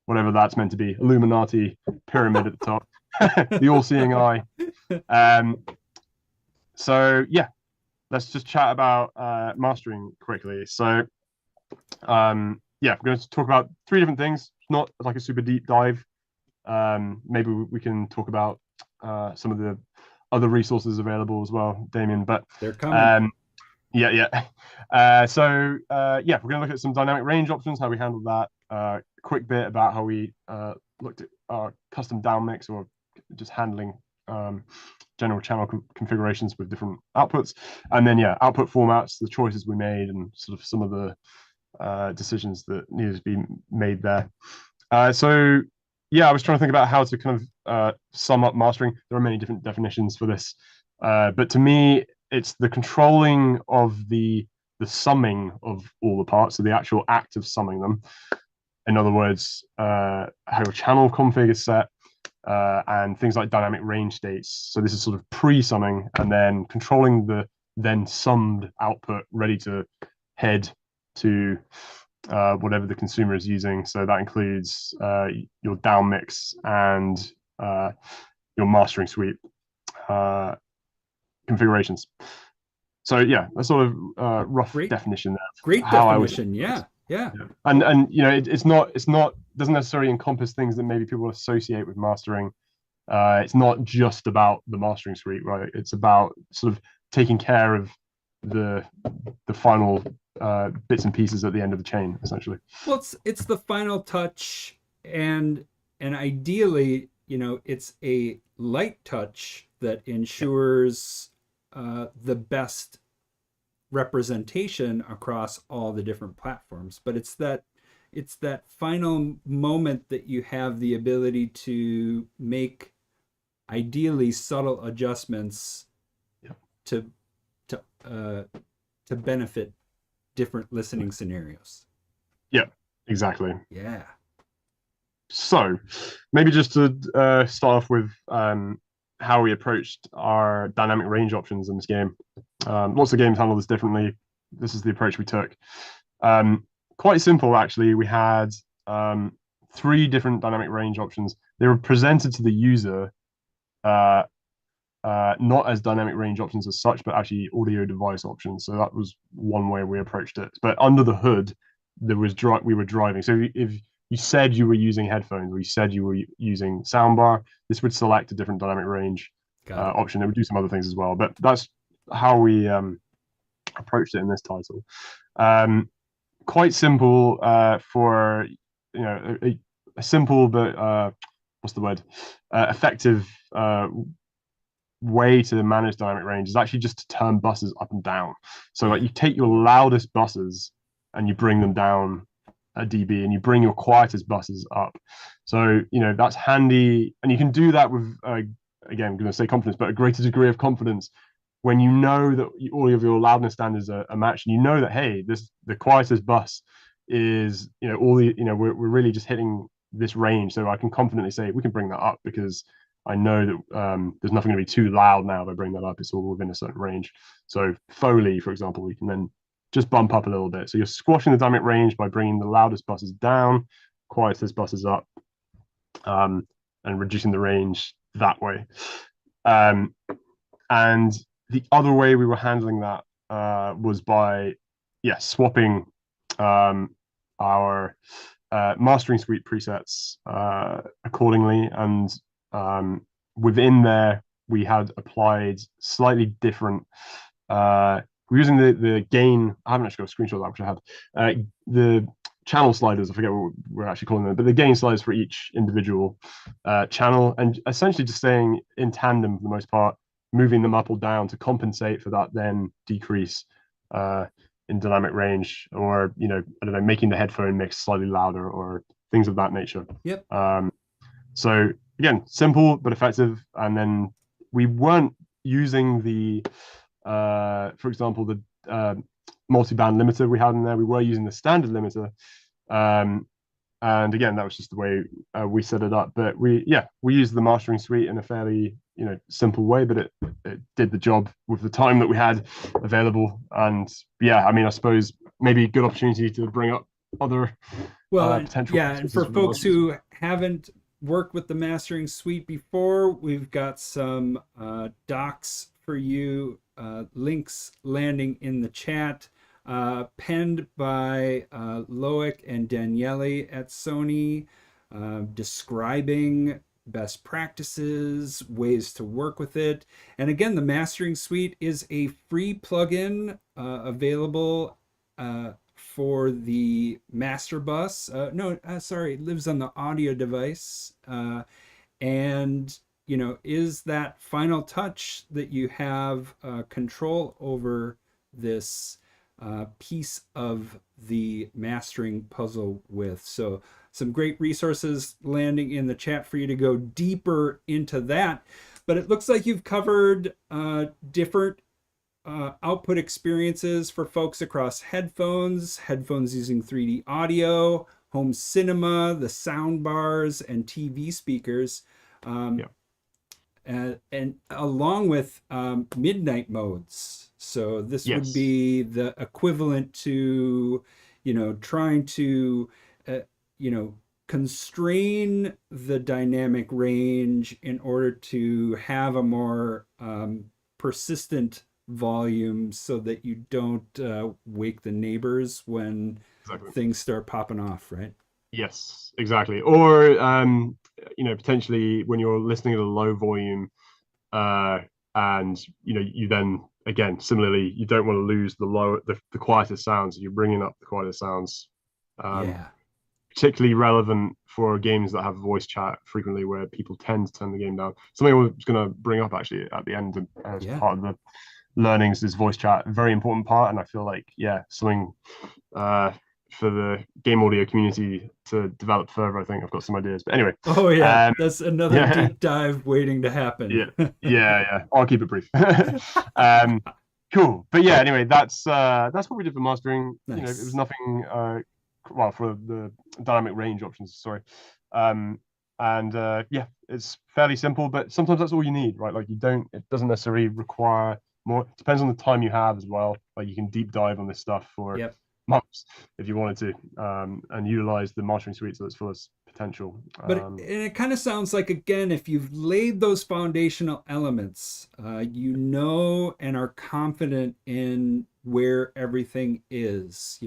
whatever that's meant to be, Illuminati pyramid at the top. The all-seeing eye. So yeah, let's just chat about mastering quickly. So yeah, we're going to talk about three different things. Not like a super deep dive. Maybe we can talk about some of the other resources available as well, Damien. But they're coming. Yeah. So yeah, we're going to look at some dynamic range options, how we handled that. Quick bit about how we looked at our custom downmix, or just handling general channel configurations with different outputs, and then yeah, output formats, the choices we made, and sort of some of the decisions that needed to be made there. So yeah, I was trying to think about how to kind of sum up mastering. There are many different definitions for this, but to me, it's the controlling of the summing of all the parts, so the actual act of summing them. In other words, how your channel config is set, and things like dynamic range states. So this is sort of pre-summing and then controlling the then summed output ready to head to whatever the consumer is using. So that includes your downmix and your mastering suite configurations. So yeah, a sort of rough Great, definition of great how I would. definition. Yeah, yeah. Yeah. And you know, it's not doesn't necessarily encompass things that maybe people associate with mastering. It's not just about the mastering suite, right? It's about sort of taking care of the final bits and pieces at the end of the chain, essentially. Well, it's the final touch, and ideally, it's a light touch that ensures the best representation across all the different platforms. But it's that final moment that you have the ability to make ideally subtle adjustments Yep. to benefit different listening scenarios. Yeah, exactly. Yeah. So maybe just to start off with how we approached our dynamic range options in this game. Lots of games handle this differently. This is the approach we took. Quite simple, actually. We had 3 different dynamic range options. They were presented to the user not as dynamic range options as such, but actually audio device options. So that was one way we approached it. But under the hood, we were driving. So if you said you were using headphones or you said you were using soundbar, this would select a different dynamic range option. It would do some other things as well. But that's how we approached it in this title. Quite simple for a simple but what's the word? Effective way to manage dynamic range is actually just to turn buses up and down. So like you take your loudest buses and you bring them down a dB, and you bring your quietest buses up. So that's handy, and you can do that with again, I'm going to say confidence, but a greater degree of confidence when you know that all of your loudness standards are matched, and you know that hey, the quietest bus is all the we're really just hitting this range, so I can confidently say we can bring that up because I know that there's nothing going to be too loud now if I bring that up. It's all within a certain range. So Foley, for example, we can then just bump up a little bit. So you're squashing the dynamic range by bringing the loudest buses down, quietest buses up, and reducing the range that way. And the other way we were handling that was by swapping our mastering suite presets accordingly, and within there we had applied slightly different we're using the gain. I haven't actually got a screenshot of that, which I had the channel sliders. I forget what we're actually calling them, but the gain sliders for each individual channel, and essentially just staying in tandem for the most part, moving them up or down to compensate for that then decrease in dynamic range, or I don't know, making the headphone mix slightly louder or things of that nature. Yep. So again, simple but effective. And then we weren't using the for example, the multi-band limiter we had in there. We were using the standard limiter, and again, that was just the way we set it up. But we used the mastering suite in a fairly simple way, but it did the job with the time that we had available. And I mean, I suppose maybe a good opportunity to bring up other potential. Yeah, and for folks who haven't worked with the mastering suite before, we've got some docs for you, links landing in the chat, penned by Loic and Daniele at Sony, describing best practices, ways to work with it. And again, the mastering suite is a free plugin available for the master bus. It lives on the audio device. And is that final touch that you have control over this piece of the mastering puzzle with. So some great resources landing in the chat for you to go deeper into that. But it looks like you've covered different output experiences for folks across headphones using 3D audio, home cinema, the sound bars, and TV speakers. Um, Yeah. and along with midnight modes. So this would Yes. be the equivalent to, trying to, you know, constrain the dynamic range in order to have a more persistent volume so that you don't wake the neighbors when Exactly. things start popping off, right? Yes, exactly. Or potentially when you're listening at a low volume, uh, and you then again similarly you don't want to lose the quieter sounds. You're bringing up the quieter sounds, um, Yeah. particularly relevant for games that have voice chat frequently, where people tend to turn the game down. Something I was going to bring up actually at the end as Yeah. part of the learnings is voice chat, a very important part, and I feel like something uh, for the game audio community to develop further. I think I've got some ideas, but anyway, Oh yeah, um, that's another yeah, deep dive waiting to happen. yeah, yeah. I'll keep it brief. um, cool, but yeah. Anyway, that's what we did for mastering. It was Nice. nothing. Well, for the dynamic range options, sorry. Um, and yeah, it's fairly simple, but sometimes that's all you need, right? Like it doesn't necessarily require more. It depends on the time you have as well. Like you can deep dive on this stuff for Yep. months if you wanted to, and utilize the mastering suite so it's full of potential. It kind of sounds like, again, if you've laid those foundational elements, and are confident in where everything is.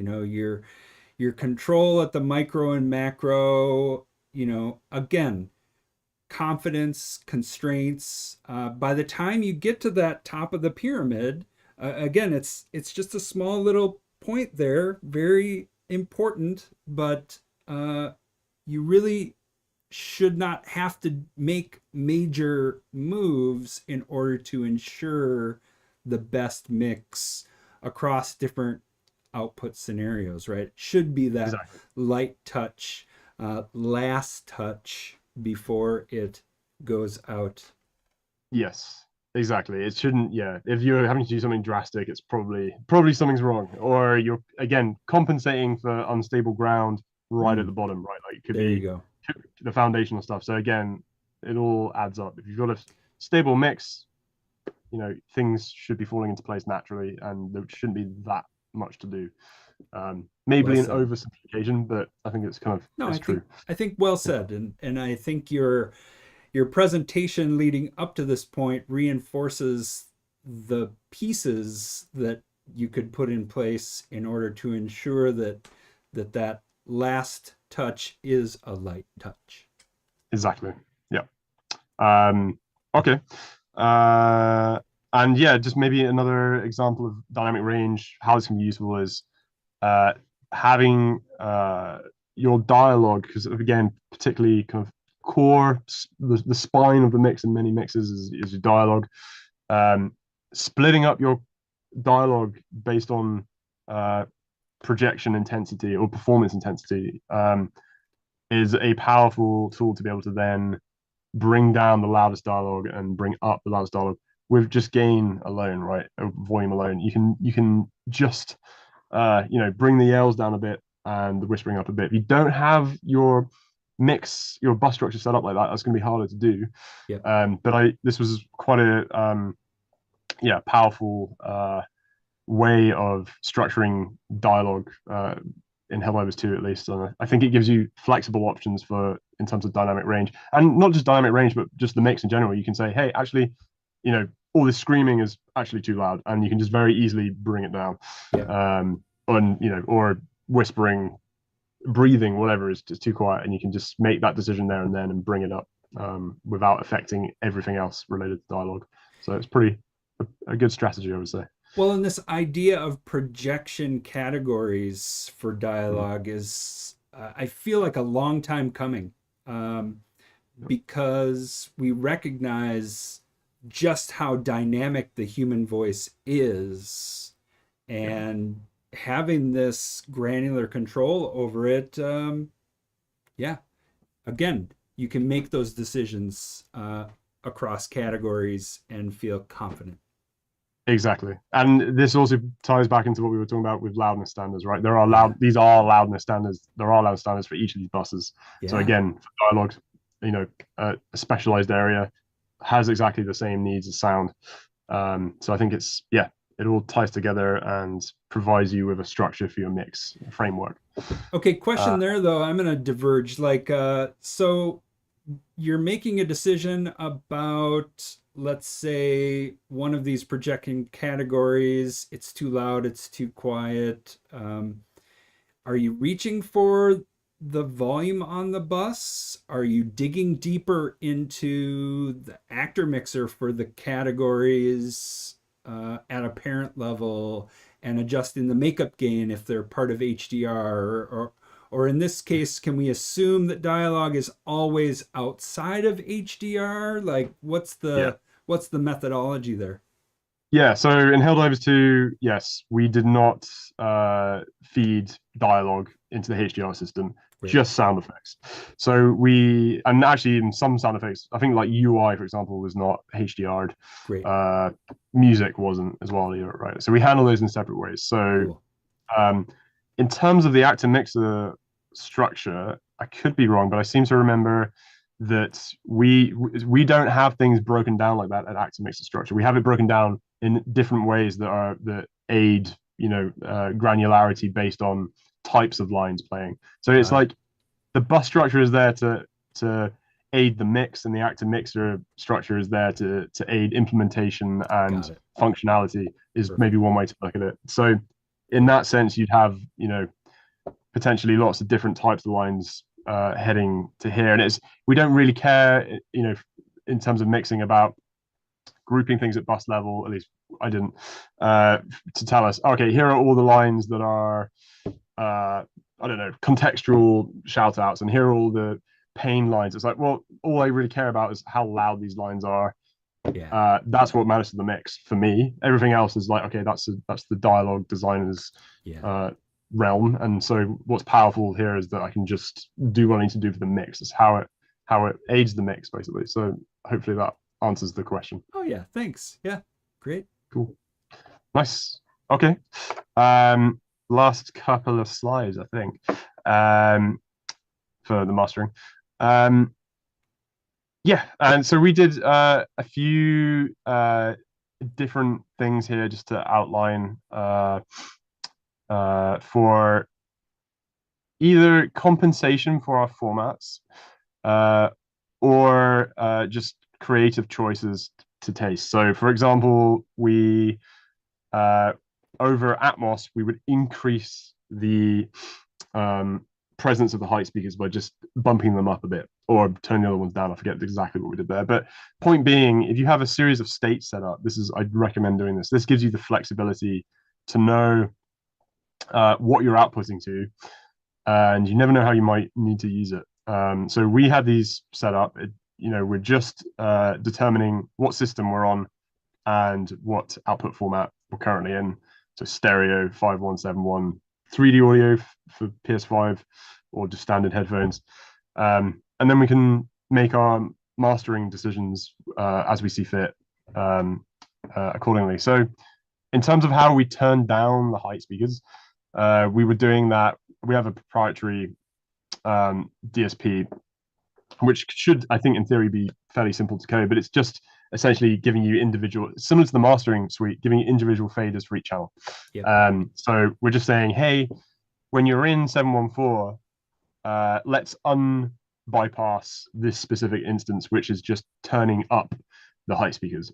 Your control at the micro and macro. Again, confidence, constraints. By the time you get to that top of the pyramid, again, it's just a small little point there, very important, but you really should not have to make major moves in order to ensure the best mix across different output scenarios, right? It should be that Exactly. light touch, last touch before it goes out. Yes, exactly. It shouldn't. Yeah, if you're having to do something drastic, it's probably something's wrong, or you're again compensating for unstable ground right at Mm, the bottom, right? Like it could there you be go. the foundational stuff. So again, it all adds up. If you've got a stable mix, things should be falling into place naturally, and there shouldn't be that much to do. Well Maybe an said. oversimplification, but I think No, it's true. I think well Yeah. said, and I think your presentation leading up to this point reinforces the pieces that you could put in place in order to ensure that last touch is a light touch. Exactly. Yeah. Okay. Uh, and yeah, just maybe another example of dynamic range, how this can be useful is uh, having your dialogue, because again, particularly kind of core, the spine of the mix in many mixes is your dialogue. Um, Splitting up your dialogue based on uh, projection intensity or performance intensity is a powerful tool to be able to then bring down the loudest dialogue and bring up the loudest dialogue with just gain alone, right? Volume alone. You can just bring the yells down a bit and the whispering up a bit. If you don't have your bus structure set up like that, that's going to be harder to do. Yep. But this was quite a powerful way of structuring dialogue in Helldivers 2 at least. And I think it gives you flexible options for in terms of dynamic range, and not just dynamic range, but just the mix in general. You can say, hey, actually, all this screaming is actually too loud, and you can just very easily bring it down. Yep. Or whispering, breathing, whatever is just too quiet, and you can just make that decision there and then and bring it up without affecting everything else related to dialogue. So it's pretty a good strategy, I would say. Well, and this idea of projection categories for Mhm. dialogue is, I feel like, a long time coming, um, because we recognize just how dynamic the human voice is, Yeah, and having this granular control over it, yeah, again, you can make those decisions across categories and feel confident. exactly. And this also ties back into what we were talking about with loudness standards, right? Yeah, These are loudness standards. There are loud standards for each of these buses. So yeah, again, for dialogue, a specialized area has exactly the same needs as sound. So I think it's, yeah, it all ties together and provides you with a structure for your mix framework. Okay, Uh, question there though. I'm gonna diverge. Like, so you're making a decision about, let's say, one of these projecting categories. It's too loud. It's too quiet. Are you reaching for the volume on the bus? Are you digging deeper into the actor mixer for the categories at a parent level and adjusting the makeup gain if they're part of HDR? Or in this case, can we assume that dialogue is always outside of HDR? Like, yeah. what's the methodology there? Yeah, so in Helldivers 2, yes, we did not feed dialogue into the HDR system, Great, just sound effects. So and actually in some sound effects, I think like UI, for example, was not HDR'd. great, Uh, Music wasn't as well either, right? So we handle those in separate ways. So cool. um, in terms of the actor mixer structure, I could be wrong, but I seem to remember that we don't have things broken down like that at actor mixer structure. We have it broken down in different ways that aid granularity based on types of lines playing. So it's Got it. like the bus structure is there to aid the mix, and the actor mixer structure is there to aid implementation Got and it. functionality is maybe Perfect. one way to look at it. So in Cool. that sense, you'd have potentially lots of different types of lines heading to here, and we don't really care in terms of mixing about grouping things at bus level. At least I didn't, to tell us, okay, here are all the lines that are I don't know, contextual shout outs, and here are all the pain lines. It's like, well, all I really care about is how loud these lines are. Yeah. That's what matters to the mix for me. Everything else is like, okay, that's the dialogue designer's Yeah. uh, realm. And so what's powerful here is that I can just do what I need to do for the mix. It's how it aids the mix, basically. So hopefully that answers the question. Oh yeah, thanks. Yeah, great. Cool. Nice. Okay. Um, Last couple of slides, I think, for the mastering. Um, yeah, and so we did a few different things here just to outline for either compensation for our formats uh, or just creative choices to taste. So, for example, we uh, over Atmos, we would increase the um, presence of the height speakers by just bumping them up a bit or turning the other ones down. I forget exactly what we did there. But point being, if you have a series of states set up, I'd recommend doing this. This gives you the flexibility to know what you're outputting to, and you never know how you might need to use it. So we had these set up. We're just determining what system we're on and what output format we're currently in. So stereo 5171, 3D audio for PS5, or just standard headphones. And then we can make our mastering decisions as we see fit accordingly. So in terms of how we turn down the height speakers, we were doing that. We have a proprietary DSP, which should, I think, in theory, be fairly simple to code, but it's just essentially giving you individual, similar to the mastering suite, giving you individual faders for each channel. Yep. So we're just saying, hey, when you're in 714, let's unbypass this specific instance, which is just turning up the height speakers,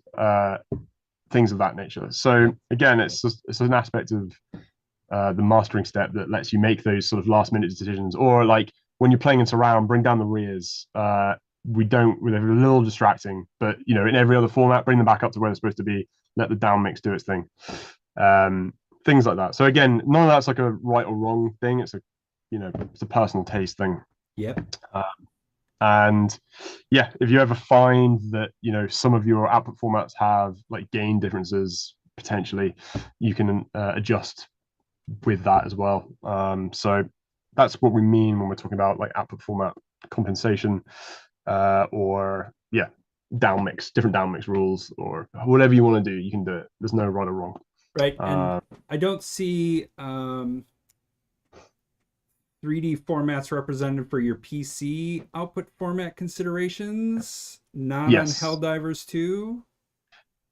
things of that nature. So Yep. again, it's an aspect of the mastering step that lets you make those sort of last minute decisions, or like when you're playing in surround, bring down the rears. They're a little distracting, but in every other format, bring them back up to where they're supposed to be. Let the down mix do its thing. Things like that. So again, none of that's like a right or wrong thing. It's a personal taste thing. Yep. Uh, and yeah, if you ever find that some of your output formats have like gain differences potentially, you can adjust with that as well. So that's what we mean when we're talking about like output format compensation, or yeah, different down mix rules, or whatever you want to do, you can do it. There's no right or wrong. Right. And Uh, I don't see 3D formats represented for your PC output format considerations, not on Yes. Helldivers 2?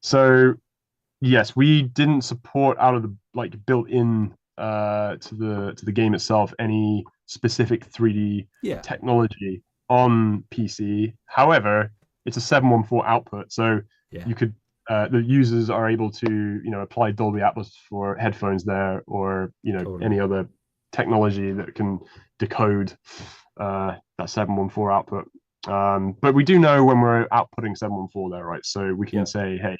So yes, we didn't support out of the like built in to the game itself any specific 3D Yeah, technology on PC. However, it's a 714 output, so yeah, you could the users are able to apply Dolby Atmos for headphones there, or any totally. other technology that can decode that 714 output. But we do know when we're outputting 714 there, right? So we can Yep. say, hey,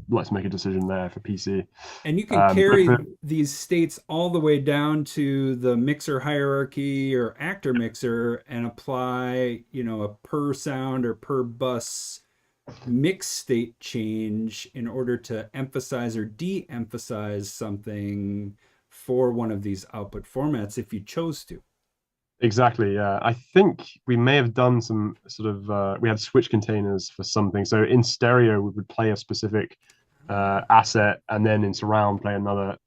let's make a decision there for PC. And you can But carry for, these states all the way down to the mixer hierarchy or actor mixer and apply, a per sound or per bus mix state change in order to emphasize or de-emphasize something for one of these output formats if you chose to. exactly, yeah. I think we may have done some sort of we had switch containers for something. So in stereo, we would play a specific asset, and then in surround play another.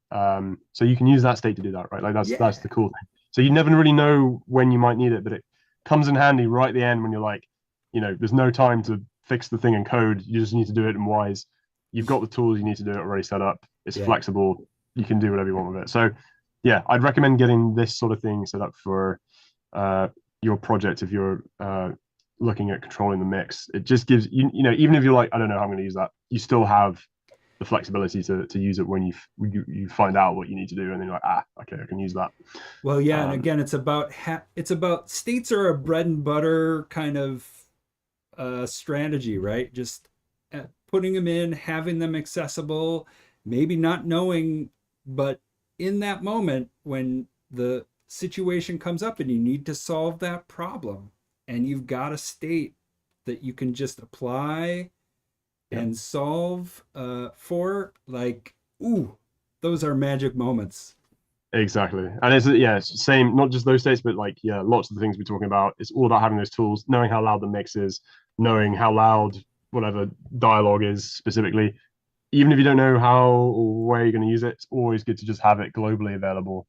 So you can use that state to do that, right? Like that's Yeah. the cool thing. So you never really know when you might need it, but it comes in handy right at the end when you're like, there's no time to fix the thing in code. You just need to do it in Wise. You've got the tools you need to do it already set up. It's Yeah. flexible. You can do whatever you want with it. So yeah, I'd recommend getting this sort of thing set up for your project if you're looking at controlling the mix. It just gives even if you're like, I don't know how I'm going to use that, you still have the flexibility to use it when you find out what you need to do, and then you're like, okay, I can use that. Well, yeah, and Um, again, it's about states are a bread and butter kind of strategy, right? Just putting them in, having them accessible, maybe not knowing, but in that moment when the situation comes up and you need to solve that problem, and you've got a state that you can just apply yeah, and solve for, like, ooh, those are magic moments. exactly. And it's the same, not just those states, but like lots of the things we're talking about. It's all about having those tools, knowing how loud the mix is, knowing how loud whatever dialogue is specifically. Even if you don't know how or where you're going to use it, it's always good to just have it globally available.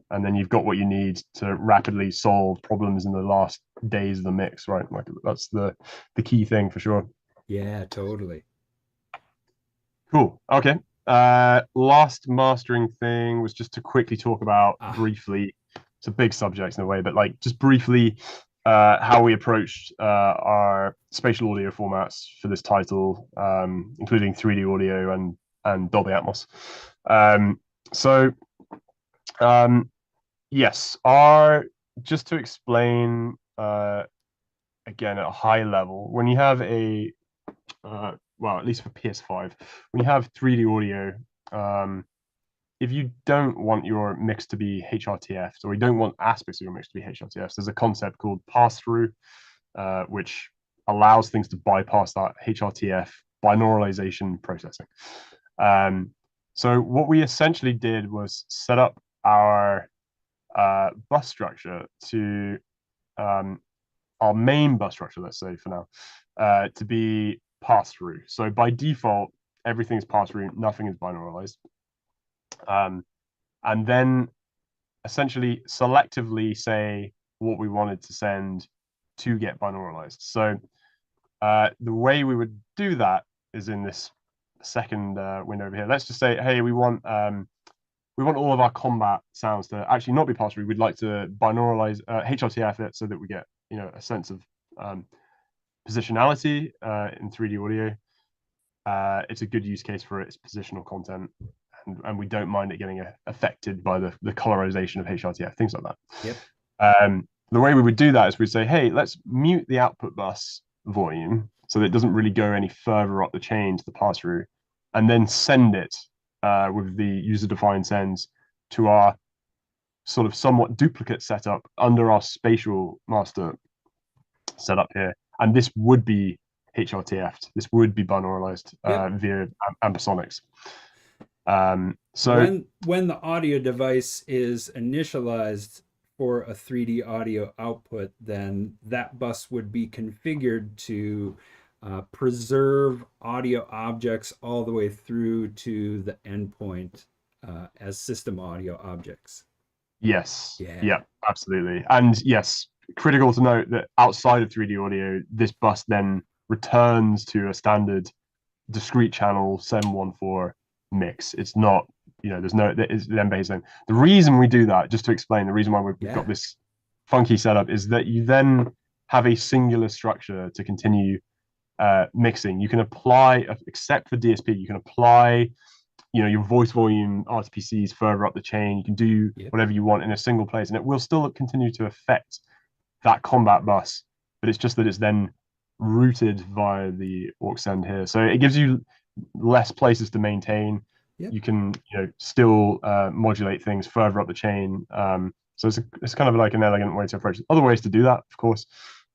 And then you've got what you need to rapidly solve problems in the last days of the mix, right? Like that's the key thing for sure. Yeah, totally. Cool. Okay. Last mastering thing was just to quickly talk about Ah, briefly. It's a big subject in a way, but like just briefly, how we approached our spatial audio formats for this title, including 3D audio and Dolby Atmos. Um, so yes, our just to explain again at a high level, when you have a well, at least for PS5, when you have 3D audio, if you don't want your mix to be HRTFs, or you don't want aspects of your mix to be HRTFs, there's a concept called pass through, which allows things to bypass that HRTF binauralization processing. So what we essentially did was set up our bus structure to our main bus structure, let's say for now, to be pass through. So by default, everything's pass through, nothing is binauralized. And then essentially selectively say what we wanted to send to get binauralized. So the way we would do that is in this second window over here. Let's just say, hey, we want all of our combat sounds to actually not be pass through. We'd like to binauralize HRTF it so that we get a sense of positionality in 3D audio. It's a good use case for its positional content, and we don't mind it getting affected by the colorization of HRTF, things like yep. that. The way we would do that is we'd say, hey, let's mute the output bus volume so that it doesn't really go any further up the chain to the pass through, and then send it with the user-defined sends to our sort of somewhat duplicate setup under our spatial master setup here. And this would be HRTF'd. This would be binauralized Yep. via ambisonics. So When the audio device is initialized for a 3D audio output, then that bus would be configured to preserve audio objects all the way through to the endpoint as system audio objects. Yes. Yeah. Yeah, absolutely. And yes, critical to note that outside of 3D audio, this bus then returns to a standard discrete channel 714 mix. It's not, there's no, it's then based on the reason we do that, just to explain the reason why we've got Yeah. this funky setup is that you then have a singular structure to continue mixing. You can apply, except for DSP, you can apply your voice volume RTPCs further up the chain. You can do Yep. whatever you want in a single place, and it will still continue to affect that combat bus, but it's just that it's then routed via the aux send here. So it gives you less places to maintain. Yep. You can still modulate things further up the chain. So it's kind of like an elegant way to approach it. Other ways to do that, of course.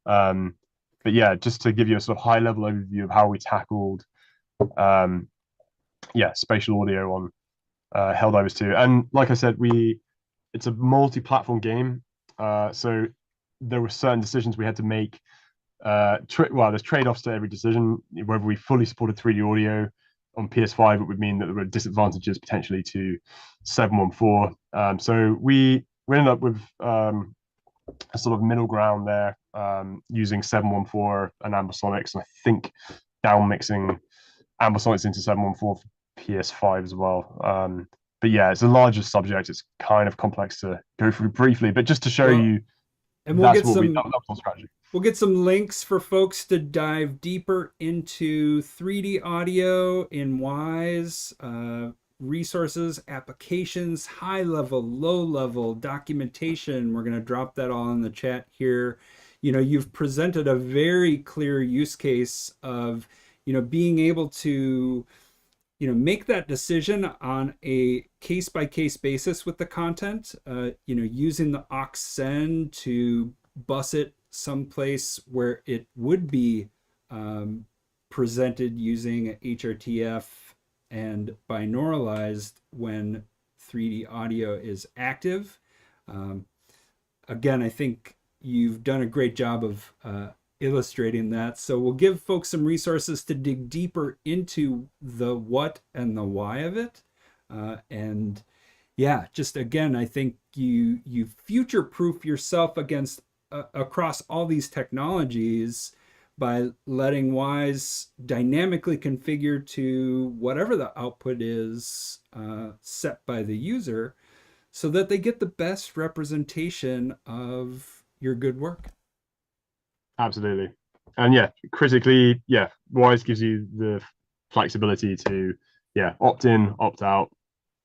But yeah, just to give you a sort of high level overview of how we tackled spatial audio on Helldivers 2. And like I said, it's a multi-platform game. So there were certain decisions we had to make. There's trade-offs to every decision. Whether we fully supported 3D audio on PS5, it would mean that there were disadvantages potentially to 714. So we ended up with a sort of middle ground there, using 714 and ambisonics, and I think down mixing ambisonics into 714 for PS5 as well. But yeah, it's a larger subject. It's kind of complex to go through briefly, but just to show Well, you, and that's what that was our strategy. we'll get some links for folks to dive deeper into 3D audio in Wwise, resources, applications, high level, low level, documentation. We're going to drop that all in the chat here. You've presented a very clear use case of, being able to, make that decision on a case by case basis with the content, using the aux send to bus it someplace where it would be presented using HRTF and binauralized when 3D audio is active. Again, I think you've done a great job of illustrating that. So we'll give folks some resources to dig deeper into the what and the why of it. And yeah, just again, I think you future proof yourself against across all these technologies by letting Wwise dynamically configure to whatever the output is set by the user, so that they get the best representation of your good work. Absolutely. And yeah, critically, Wwise gives you the flexibility to opt in, opt out,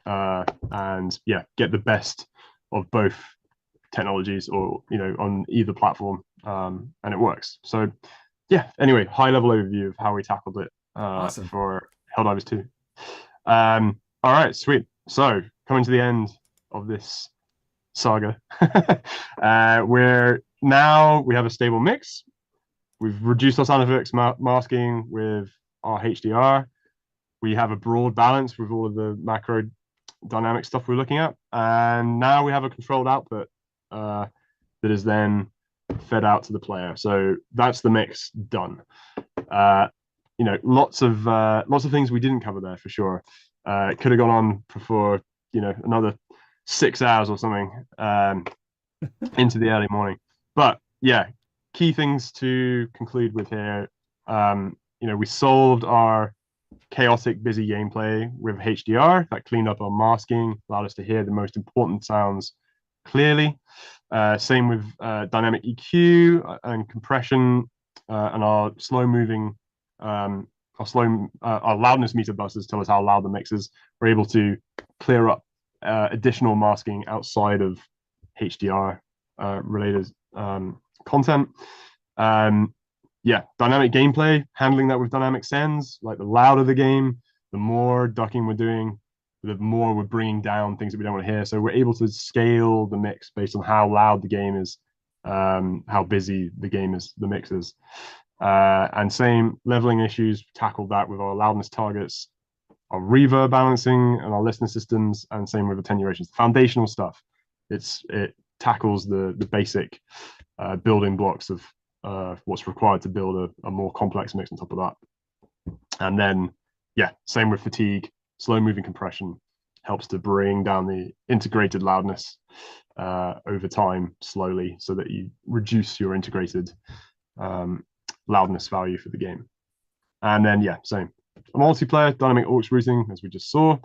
and get the best of both technologies, or on either platform, and it works. So anyway, high level overview of how we tackled it Awesome. for Helldivers 2. All right, sweet. So coming to the end of this saga, where now we have a stable mix. We've reduced our sound effects masking with our HDR. We have a broad balance with all of the macro dynamic stuff we're looking at, and now we have a controlled output that is then fed out to the player. So that's the mix done. Lots of things we didn't cover there for sure. It could have gone on for another 6 hours or something, into the early morning. But key things to conclude with here. We solved our chaotic, busy gameplay with HDR. That cleaned up our masking, allowed us to hear the most important sounds clearly. Same with dynamic EQ and compression, and our slow moving, our loudness meter buses tell us how loud the mix is. We're able to clear up additional masking outside of HDR related content. Dynamic gameplay, handling that with dynamic sends. Like, the louder the game, the more ducking we're doing, the more we're bringing down things that we don't want to hear. So we're able to scale the mix based on how loud the game is, how busy the game is, the mix is. And same leveling issues, tackled that with our loudness targets, our reverb balancing, and our listener systems, and same with attenuations. Foundational stuff. It tackles the basic building blocks of what's required to build a more complex mix on top of that. And then, same with fatigue, slow moving compression, helps to bring down the integrated loudness over time slowly, so that you reduce your integrated loudness value for the game. And then yeah, same a multiplayer dynamic aux routing, as we just saw,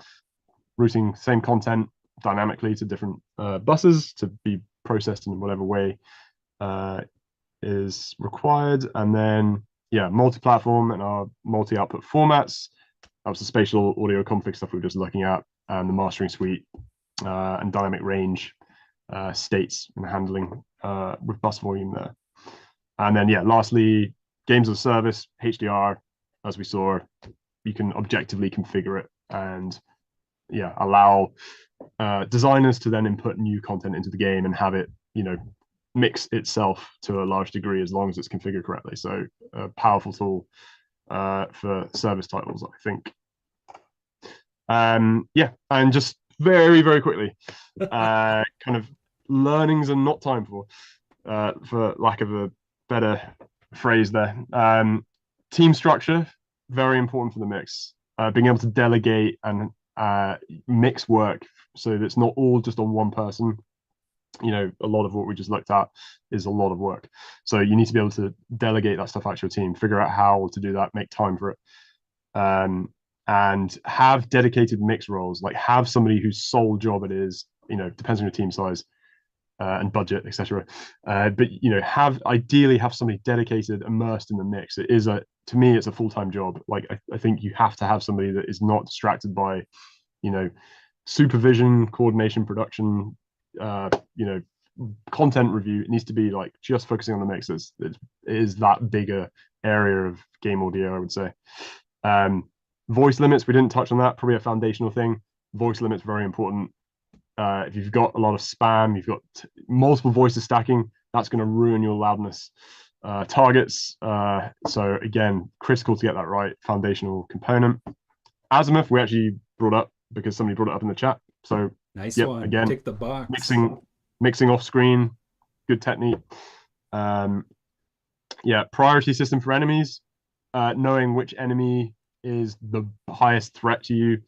routing same content dynamically to different buses to be processed in whatever way is required. And then yeah, multi-platform and our multi-output formats. That was the spatial audio config stuff we were just looking at, and the mastering suite and dynamic range states and handling with bus volume there. And then yeah, lastly, games as a service, HDR, as we saw, you can objectively configure it and yeah, allow designers to then input new content into the game and have it, you know, mix itself to a large degree as long as it's configured correctly. So a powerful tool for service titles, I think. Yeah, and just very, very quickly, kind of learnings and not time for lack of a better phrase there. Team structure, very important for the mix. Being able to delegate and mix work so that it's not all just on one person. You know, a lot of what we just looked at is a lot of work. So you need to be able to delegate that stuff out to your team, figure out how to do that, make time for it. And have dedicated mix roles, like have somebody whose sole job it is, you know, depends on your team size and budget, etc. But you know, ideally have somebody dedicated, immersed in the mix. It is to me, it's a full-time job. Like I think you have to have somebody that is not distracted by, you know, supervision, coordination, production, you know, content review. It needs to be like just focusing on the mix. It is that bigger area of game audio, I would say. Voice limits, we didn't touch on that, probably a foundational thing. Voice limits, very important. If you've got a lot of spam, you've got multiple voices stacking, that's going to ruin your loudness targets. So again, critical to get that right, foundational component. Azimuth, we actually brought up because somebody brought it up in the chat. So nice yep, one. again, Tick the box. Mixing off screen, good technique. Yeah, priority system for enemies, knowing which enemy is the highest threat to you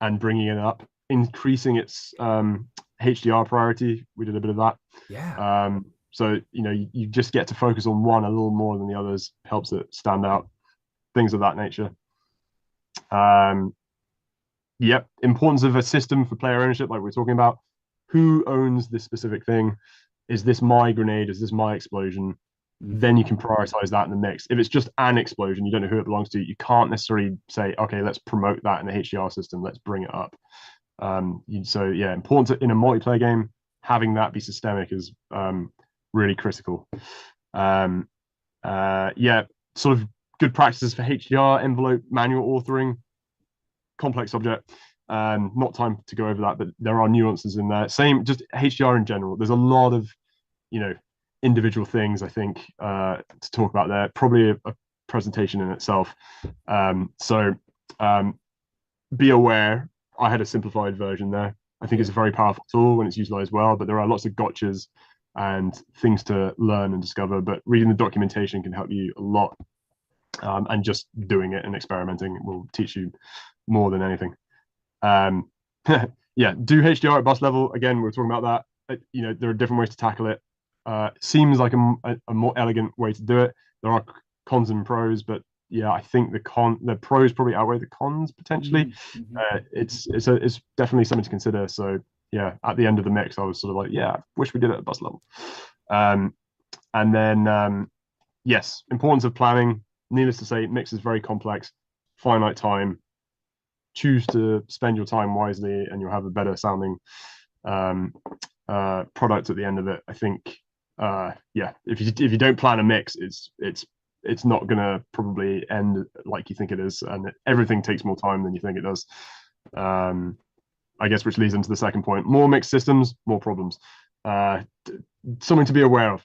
and bringing it up, increasing its HDR priority. We did a bit of that. Yeah. So you know, you just get to focus on one a little more than the others, helps it stand out. Things of that nature. Yep, importance of a system for player ownership, like we're talking about. Who owns this specific thing? Is this my grenade? Is this my explosion? Then you can prioritize that in the mix. If it's just an explosion, you don't know who it belongs to, you can't necessarily say, okay, let's promote that in the HDR system, let's bring it up. So yeah, important in a multiplayer game, having that be systemic is really critical. Yeah, sort of good practices for HDR, envelope, manual authoring, complex object. Not time to go over that, but there are nuances in there. Same, just HDR in general. There's a lot of, you know, individual things I think to talk about there. Probably a presentation in itself. So be aware. I had a simplified version there. I think it's a very powerful tool when it's utilized well, but there are lots of gotchas and things to learn and discover. But reading the documentation can help you a lot. And just doing it and experimenting will teach you more than anything. Yeah, do HDR at bus level. Again, we were talking about that. You know, there are different ways to tackle it. Seems like a more elegant way to do it. There are cons and pros, but yeah, I think the pros probably outweigh the cons potentially. It's definitely something to consider. So yeah, at the end of the mix, I was sort of like, yeah, I wish we did it at bus level. And then yes, importance of planning. Needless to say, mix is very complex, finite time. Choose to spend your time wisely, and you'll have a better sounding product at the end of it. I think, yeah, if you don't plan a mix, it's not gonna probably end like you think it is, and everything takes more time than you think it does. I guess, which leads into the second point: more mixed systems, more problems. Something to be aware of.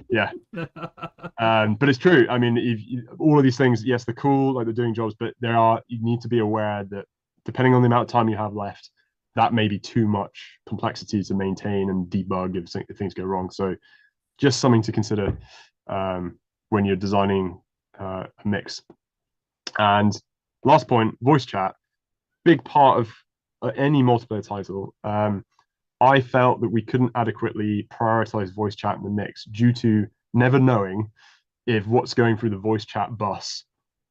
Yeah. But it's true. I mean, all of these things, yes, they're cool, like they're doing jobs, but you need to be aware that depending on the amount of time you have left, that may be too much complexity to maintain and debug if things go wrong. So just something to consider when you're designing a mix. And last point, voice chat. Big part of any multiplayer title, I felt that we couldn't adequately prioritize voice chat in the mix due to never knowing if what's going through the voice chat bus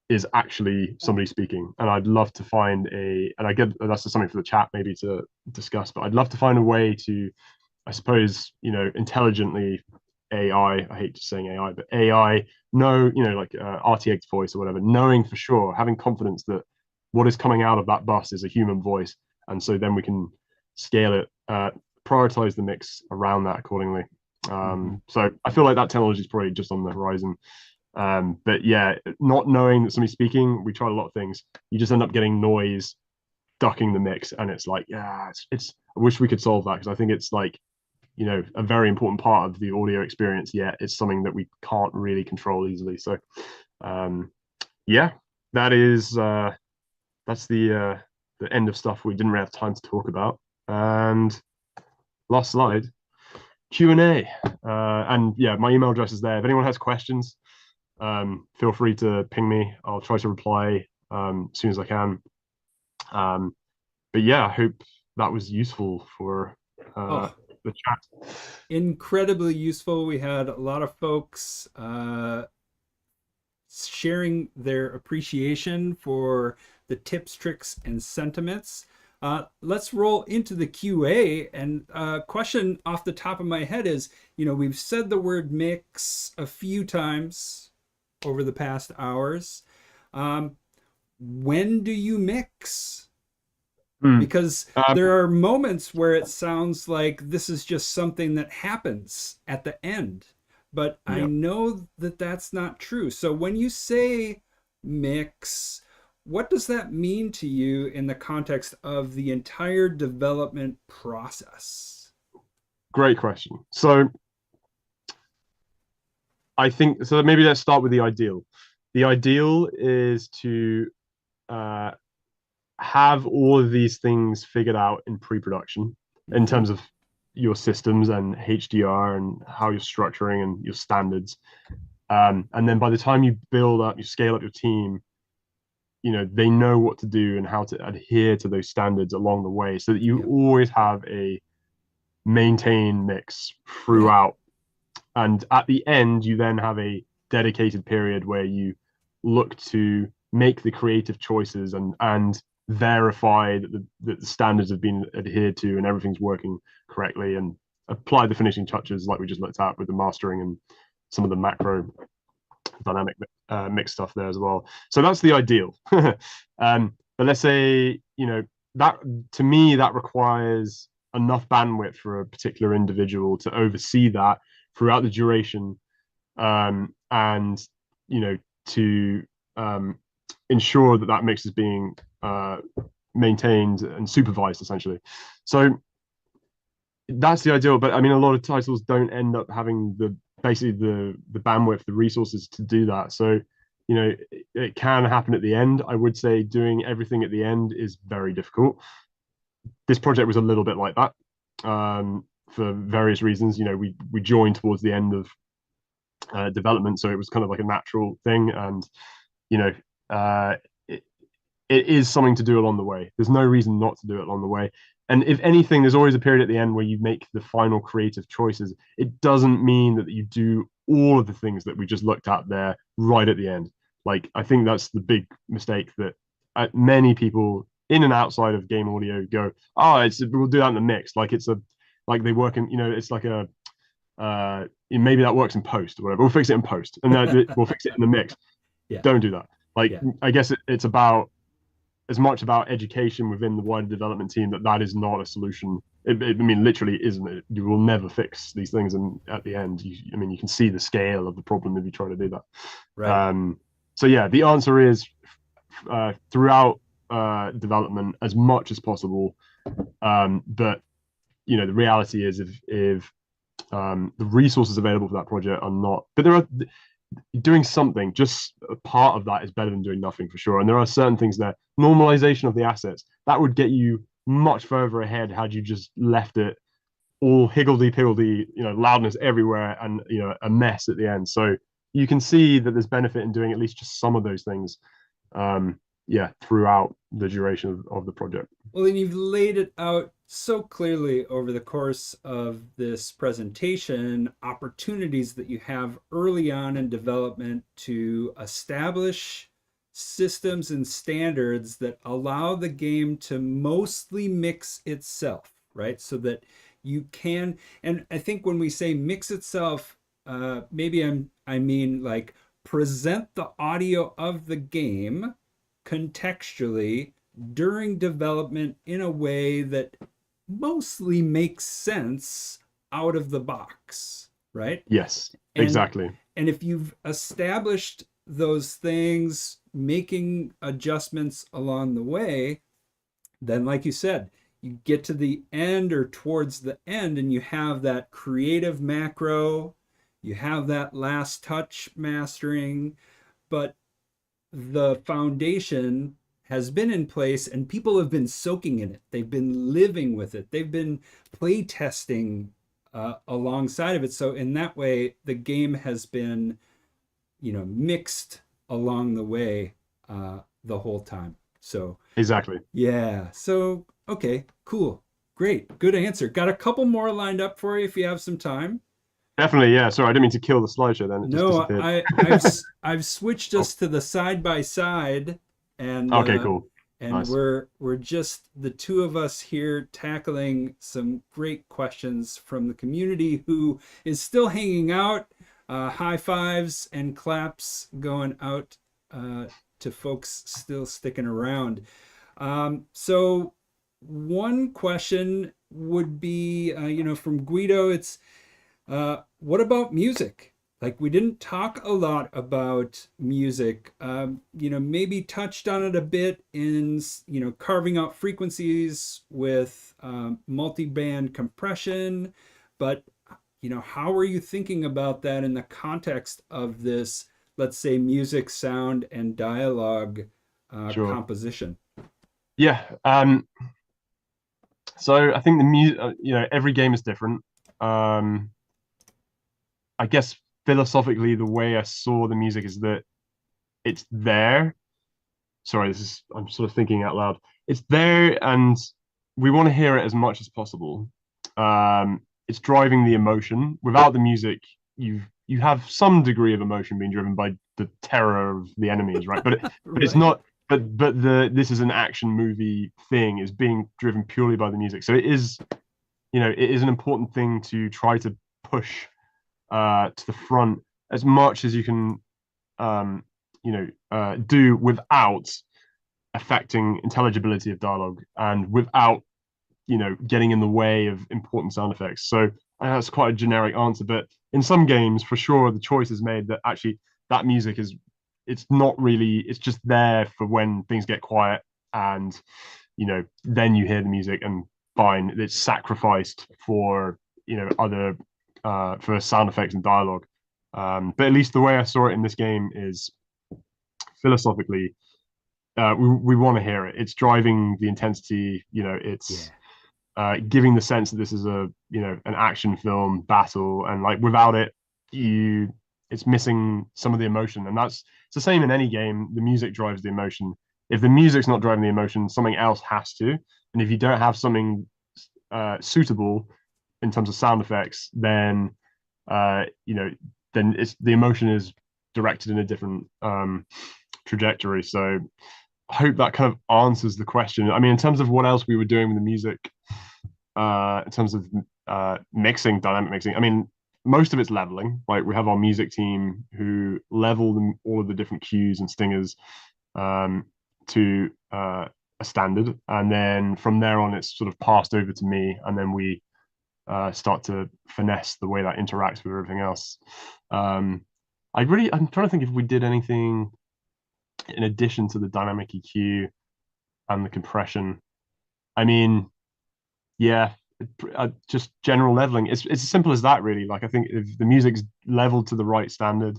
is actually somebody speaking. And I'd love to find and I get that's just something for the chat maybe to discuss, but I'd love to find a way to, I suppose, intelligently I hate just saying AI, but AI know, like RTX voice or whatever, knowing for sure, having confidence that what is coming out of that bus is a human voice. And so then we can scale it, prioritize the mix around that accordingly. Mm-hmm. So I feel like that technology is probably just on the horizon. But yeah, not knowing that somebody's speaking, we tried a lot of things. You just end up getting noise ducking the mix, and it's like, yeah, it's I wish we could solve that, because I think it's like, a very important part of the audio experience, yet it's something that we can't really control easily. So yeah, that's the end of stuff we didn't really have time to talk about. And last slide, Q&A. And yeah, my email address is there. If anyone has questions, feel free to ping me. I'll try to reply as soon as I can. But yeah, I hope that was useful for Oh, the chat. incredibly useful. We had a lot of folks sharing their appreciation for the tips, tricks, and sentiments. Let's roll into the QA. And a question off the top of my head is, we've said the word mix a few times over the past hours. When do you mix? Because Um, there are moments where it sounds like this is just something that happens at the end, but I yeah, know that that's not true. So when you say mix, what does that mean to you in the context of the entire development process? great question. So I think so. Maybe let's start with the ideal. The ideal is to uh, have all of these things figured out in pre-production in Mm-hmm. terms of your systems and HDR and how you're structuring and your standards. And then by the time you build up, you scale up your team, they know what to do and how to adhere to those standards along the way, so that you Yep. always have a maintained mix Right. throughout. And at the end, you then have a dedicated period where you look to make the creative choices and verify that the standards have been adhered to and everything's working correctly, and apply the finishing touches like we just looked at with the mastering and some of the macro dynamic mix stuff there as well. So that's the ideal. But let's say, that, to me, that requires enough bandwidth for a particular individual to oversee that throughout the duration, and to ensure that that mix is being maintained and supervised essentially. So that's the ideal. But I mean, a lot of titles don't end up having basically the bandwidth, the resources to do that. So it can happen at the end. I would say doing everything at the end is very difficult. This project was a little bit like that, for various reasons. We joined towards the end of development, so it was kind of like a natural thing. And you know it, it is something to do along the way. There's no reason not to do it along the way. And if anything, there's always a period at the end where you make the final creative choices. It doesn't mean that you do all of the things that we just looked at there right at the end. Like, I think that's the big mistake that many people in and outside of game audio go, oh, we'll do that in the mix. Like they work in, it's like maybe that works in post or whatever. We'll fix it in post, and then we'll fix it in the mix. Yeah. Don't do that. Like, Yeah. I guess it's about as much about education within the wider development team that is not a solution. I mean, literally isn't it? You will never fix these things, and at the end, you can see the scale of the problem if you try to do that. Right. So yeah, the answer is throughout development as much as possible. But the reality is, if the resources available for that project are not, but there are, doing something, just a part of that is better than doing nothing for sure. And there are certain things there. Normalization of the assets, that would get you much further ahead had you just left it all higgledy-piggledy, loudness everywhere, and a mess at the end. So you can see that there's benefit in doing at least just some of those things. yeah, throughout the duration of the project. Well, and you've laid it out so clearly over the course of this presentation, opportunities that you have early on in development to establish systems and standards that allow the game to mostly mix itself, right? So that you can, and I think when we say mix itself, I mean like present the audio of the game contextually during development in a way that mostly makes sense out of the box, right? Yes, And exactly. and if you've established those things, making adjustments along the way, then like you said, you get to the end or towards the end and you have that creative macro, you have that last touch mastering, but the foundation has been in place and people have been soaking in it. They've been living with it. They've been play testing alongside of it. So in that way, the game has been, mixed along the way the whole time. So Exactly. yeah. So okay, cool, great, good answer. Got a couple more lined up for you if you have some time. Definitely, yeah. Sorry, I didn't mean to kill the slideshow then. It just No, disappeared. I've switched Oh, us to the side by side, and okay, cool. Nice. we're just the two of us here tackling some great questions from the community who is still hanging out. High fives and claps going out to folks still sticking around. So one question would be, from Guido. It's what about music? Like, we didn't talk a lot about music. Maybe touched on it a bit in, carving out frequencies with multi-band compression. But, how are you thinking about that in the context of this, let's say, music, sound, and dialogue Sure. composition? Yeah. So I think the music, every game is different. Um, I guess philosophically, the way I saw the music is that it's there. Sorry, I'm sort of thinking out loud. It's there, and we want to hear it as much as possible. It's driving the emotion. Without the music, you have some degree of emotion being driven by the terror of the enemies, right? But it's Right. not. But this is an action movie thing is being driven purely by the music. So it is, it is an important thing to try to push to the front as much as you can, um, do without affecting intelligibility of dialogue and without, getting in the way of important sound effects. So that's quite a generic answer, but in some games, for sure, the choice is made that actually that music is, it's not really, it's just there for when things get quiet and, then you hear the music and fine, it's sacrificed for, other for sound effects and dialogue. But at least the way I saw it in this game is philosophically, we want to hear it. It's driving the intensity. Yeah. It's giving the sense that this is a an action film battle, and like without it, it's missing some of the emotion. And it's the same in any game. The music drives the emotion. If the music's not driving the emotion, something else has to. And if you don't have something suitable in terms of sound effects, then then it's the emotion is directed in a different trajectory. So I hope that kind of answers the question. I mean, in terms of what else we were doing with the music, in terms of mixing, dynamic mixing, I mean, most of it's leveling. Like we have our music team who level all of the different cues and stingers to a standard, and then from there on, it's sort of passed over to me, and then we start to finesse the way that interacts with everything else. Um, I'm trying to think if we did anything in addition to the dynamic EQ and the compression. I mean, yeah, just general leveling. It's as simple as that, really. Like I think if the music's leveled to the right standard,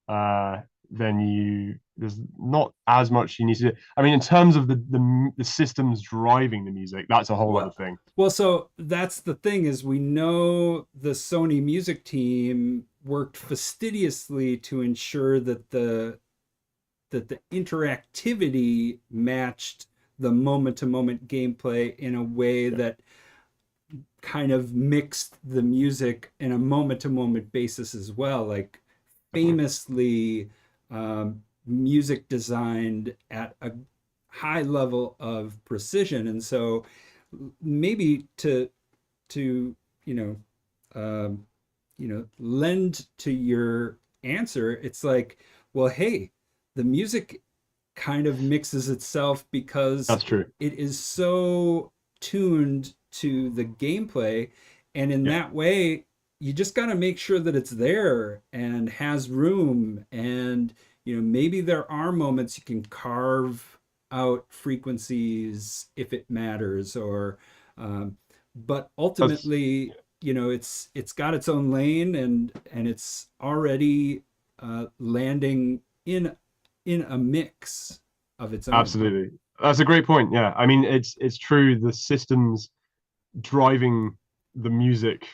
uh, then there's not as much you need to do. I mean, in terms of the systems driving the music, that's a whole other Well, thing. so that's the thing is we know the Sony music team worked fastidiously to ensure that the that the interactivity matched the moment to moment gameplay in a way that kind of mixed the music in a moment to moment basis as well. Like Definitely. famously, music designed at a high level of precision. And so maybe to you know lend to your answer, it's like, well, hey, the music kind of mixes itself because That's true. it is so tuned to the gameplay, and in Yeah. that way you just got to make sure that it's there and has room, and maybe there are moments you can carve out frequencies if it matters, or but That's ultimately it's got its own lane, and it's already landing in a mix of its own. absolutely. That's a great point. Yeah. I mean, it's true. The systems driving the music,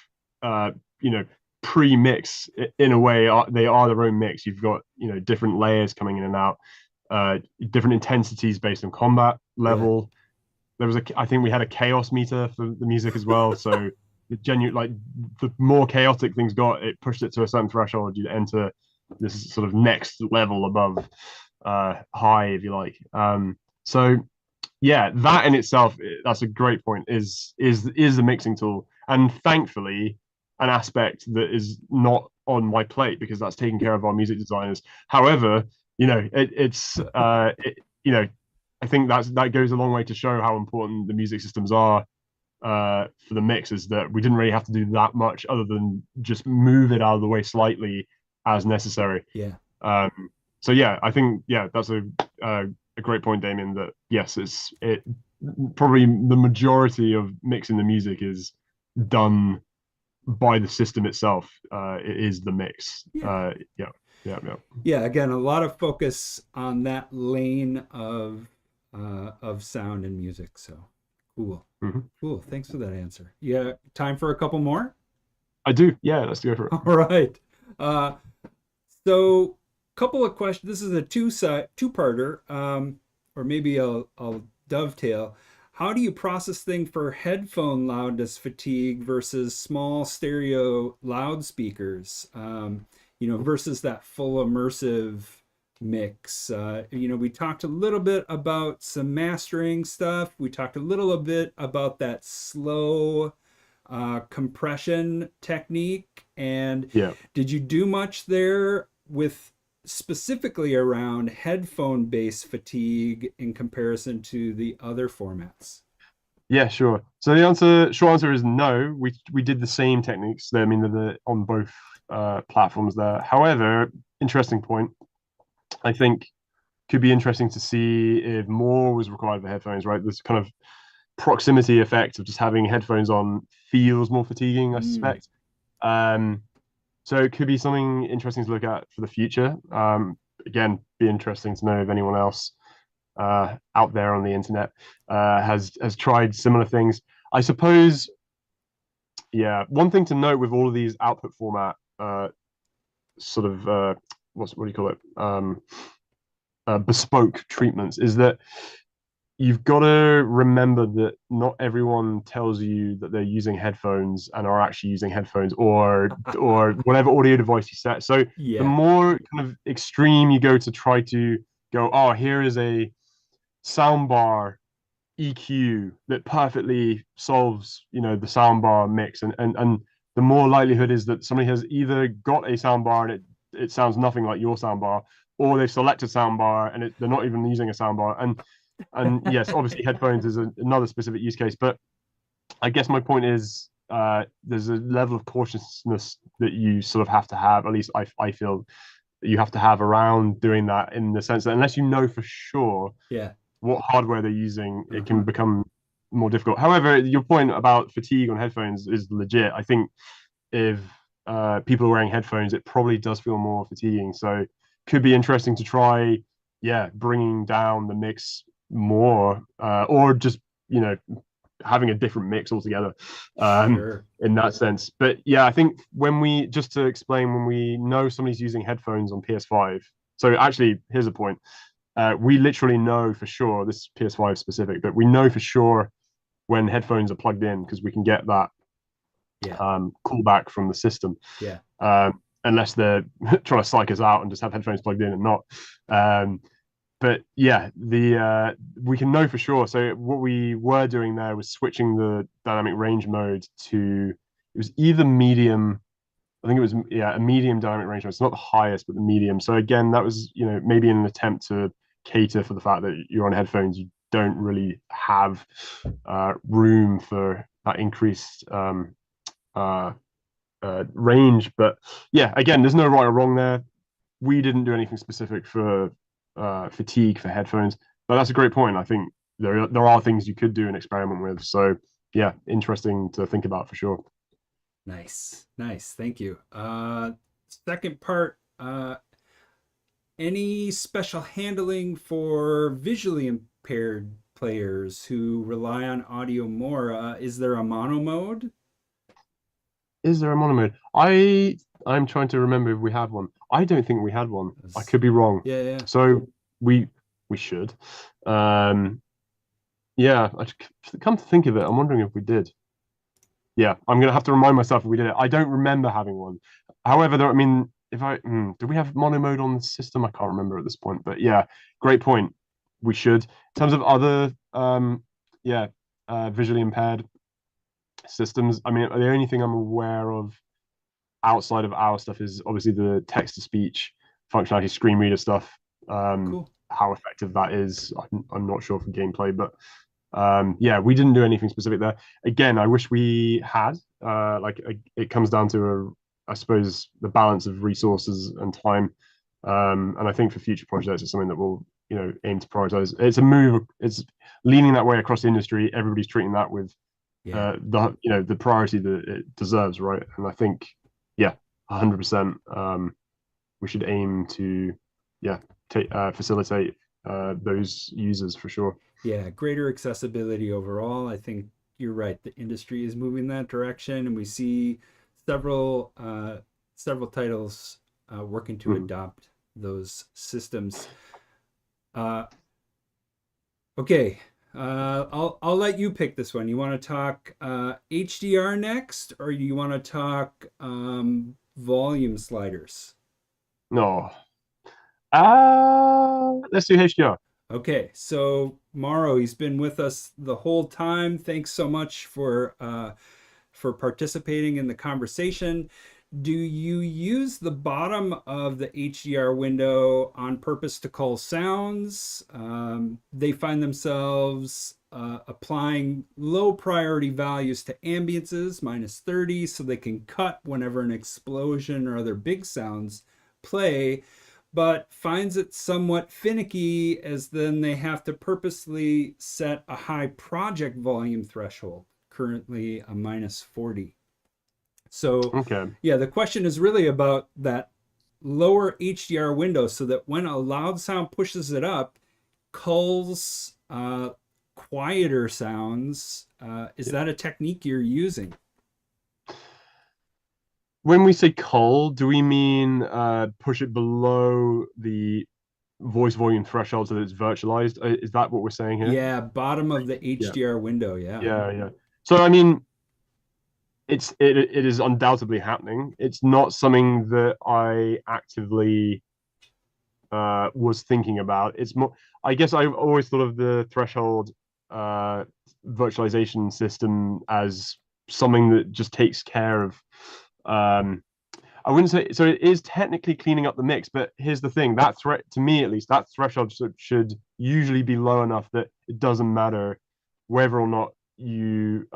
uh, you know, pre-mix in a way, they are their own mix. You've got, different layers coming in and out, different intensities based on combat Yeah. level. I think we had a chaos meter for the music as well. So the genuine, like the more chaotic things got, it pushed it to a certain threshold. You enter this sort of next level above high, if you like. So yeah, that in itself, that's a great point. Is the mixing tool, and thankfully, an aspect that is not on my plate because that's taken care of our music designers. However, I think that goes a long way to show how important the music systems are for the mix. Is that we didn't really have to do that much other than just move it out of the way slightly as necessary. Yeah. Um, so yeah, I think that's a great point, Damien. That yes, it probably the majority of mixing the music is done by the system itself. It is the mix. Yeah. Yeah, yeah, yeah. Yeah, again, a lot of focus on that lane of sound and music. So cool. Mhm. Cool. Thanks for that answer. Yeah, time for a couple more? I do. Yeah, let's go for it. All right. Uh, so couple of questions. This is a two-parter, or maybe I'll dovetail. How do you process thing for headphone loudness fatigue versus small stereo loudspeakers? Versus that full immersive mix. We talked a little bit about some mastering stuff. We talked a little bit about that slow compression technique. And Yeah. did you do much there with specifically around headphone bass fatigue in comparison to the other formats? Yeah, sure. So short answer is no. We did the same techniques. I mean, they're on both platforms there. However, interesting point. I think could be interesting to see if more was required for headphones. Right, this kind of proximity effect of just having headphones on feels more fatiguing, I Mm, suspect. Um, so it could be something interesting to look at for the future. Again, be interesting to know if anyone else out there on the internet has tried similar things. I suppose, yeah. One thing to note with all of these output format sort of what do you call it? Bespoke treatments is that you've got to remember that not everyone tells you that they're using headphones and are actually using headphones or whatever audio device you set. So the yeah. more kind of extreme you go to try to go, oh, here is a soundbar EQ that perfectly solves, the soundbar mix, and the more likelihood is that somebody has either got a soundbar and it sounds nothing like your soundbar, or they've selected soundbar and they're not even using a soundbar. And yes, obviously headphones is another specific use case, but I guess my point is there's a level of cautiousness that you sort of have to have. At least I feel that you have to have around doing that, in the sense that unless you know for sure Yeah. what hardware they're using, it can Uh-huh. become more difficult. However, your point about fatigue on headphones is legit. I think if people are wearing headphones, it probably does feel more fatiguing. So could be interesting to try, yeah, bringing down the mix more, or just you know having a different mix altogether, Sure. in that sense. But yeah, I think when we just to explain, when we know somebody's using headphones on PS5, So actually, here's a point. We literally know for sure, this is PS5 specific, but we know for sure when headphones are plugged in because we can get that Yeah. callback from the system. Yeah. Unless they're trying to psych us out and just have headphones plugged in and not. But yeah, we can know for sure. So what we were doing there was switching the dynamic range mode to, it was either medium. I think it was, yeah, a medium dynamic range mode. It's not the highest, but the medium. So again, that was, maybe in an attempt to cater for the fact that you're on headphones, you don't really have room for that increased range. But yeah, again, there's no right or wrong there. We didn't do anything specific for fatigue for headphones, but that's a great point. I think there are things you could do and experiment with. So yeah, interesting to think about for sure. Nice. Thank you. Second part, any special handling for visually impaired players who rely on audio more? Is there a mono mode? Is there a mono mode? I'm trying to remember if we had one. I don't think we had one. I could be wrong. Yeah. So we should. Yeah, come to think of it, I'm wondering if we did. Yeah, I'm gonna have to remind myself if we did it. I don't remember having one. However, I mean, do we have mono mode on the system? I can't remember at this point. But yeah, great point. We should. In terms of other, visually impaired systems, I mean, the only thing I'm aware of outside of our stuff is obviously the text to speech functionality, screen reader stuff. Cool. How effective that is, I'm not sure for gameplay, but yeah, we didn't do anything specific there. Again, I wish we had. It comes down to I suppose the balance of resources and time. And I think for future projects, it's something that we'll aim to prioritize. It's a move. It's leaning that way across the industry. Everybody's treating that with the priority that it deserves, right? And I think 100%. We should aim to facilitate those users for sure. Yeah, greater accessibility overall. I think you're right. The industry is moving that direction, and we see several titles working to adopt those systems. Okay, I'll let you pick this one. You want to talk HDR next, or you want to talk volume sliders? No. Let's do HDR. Okay, so Mauro, he's been with us the whole time. Thanks so much for participating in the conversation. Do you use the bottom of the HDR window on purpose to cull sounds? They find themselves applying low priority values to ambiances, -30, so they can cut whenever an explosion or other big sounds play, but finds it somewhat finicky as then they have to purposely set a high project volume threshold, currently a -40. So Okay. yeah, the question is really about that lower HDR window so that when a loud sound pushes it up, culls quieter sounds. Is that a technique you're using? When we say cull, do we mean push it below the voice volume threshold so that it's virtualized? Is that what we're saying here? Yeah, bottom of the HDR window. Yeah. So I mean, it is undoubtedly happening. It's not something that I actively was thinking about. It's more, I guess I've always thought of the threshold virtualization system as something that just takes care of I wouldn't say so. It is technically cleaning up the mix, but here's the thing: that threat, to me at least, that threshold should usually be low enough that it doesn't matter whether or not you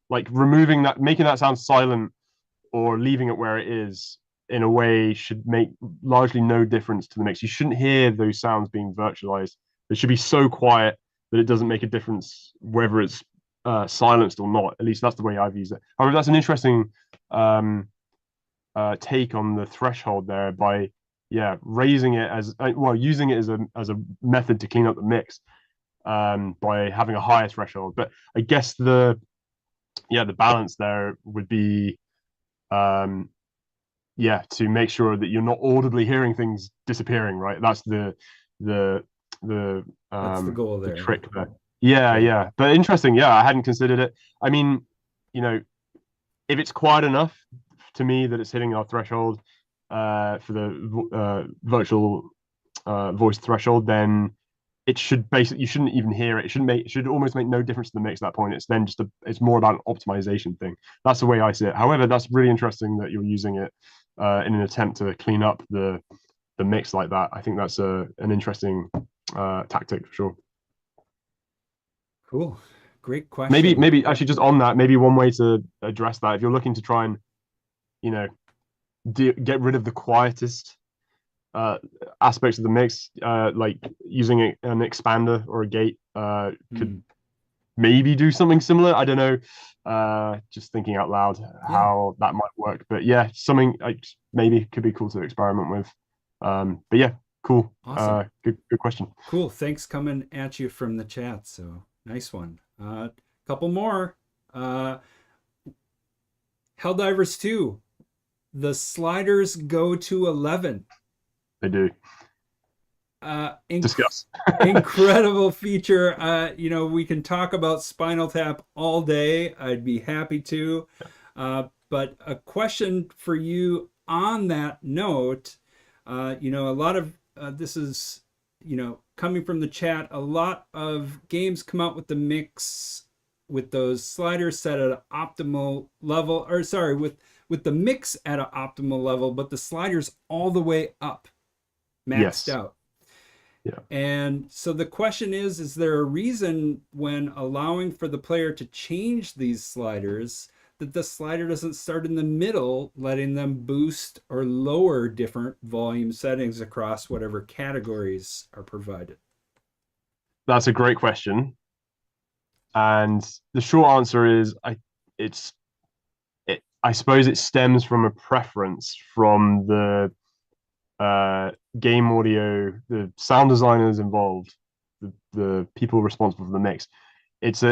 like removing that, making that sound silent, or leaving it where it is in a way should make largely no difference to the mix. You shouldn't hear those sounds being virtualized. It should be so quiet that it doesn't make a difference whether it's silenced or not. At least that's the way I've used it. However, that's an interesting take on the threshold there by raising it as using it as a method to clean up the mix by having a higher threshold. But I guess the balance there would be yeah, to make sure that you're not audibly hearing things disappearing, right? That's the the That's the goal the there. trick there. Yeah, Yeah. yeah. But interesting. Yeah, I hadn't considered it. I mean, you know, if it's quiet enough to me that it's hitting our threshold for the virtual voice threshold, then it should basically, you shouldn't even hear it. It should almost make no difference to the mix at that point. It's then just it's more about an optimization thing. That's the way I see it. However, that's really interesting that you're using it in an attempt to clean up the mix like that. I think that's an interesting tactic for sure. Cool. Great Maybe question. maybe actually just on that, maybe one way to address that, if you're looking to try and, you know, get rid of the quietest aspects of the mix, like using an expander or a gate could Hmm. maybe do something similar. I don't know. Just thinking out loud Yeah. how that might work. But yeah, something like maybe could be cool to experiment with. But yeah, cool. Awesome. Good question. Cool. Thanks coming at you from the chat. So nice one. Couple more. Helldivers 2. The sliders go to 11. They do. Discuss. Incredible feature. We can talk about Spinal Tap all day. I'd be happy to. But a question for you on that note, a lot of this is, coming from the chat, a lot of games come out with the mix with those sliders set at an optimal level, or sorry, with the mix at an optimal level, but the sliders all the way up, maxed Yes. out. Yeah. And so the question is there a reason when allowing for the player to change these sliders that the slider doesn't start in the middle, letting them boost or lower different volume settings across whatever categories are provided? That's a great question. And the short answer is I suppose it stems from a preference from the game audio, the sound designers involved, the people responsible for the mix. It's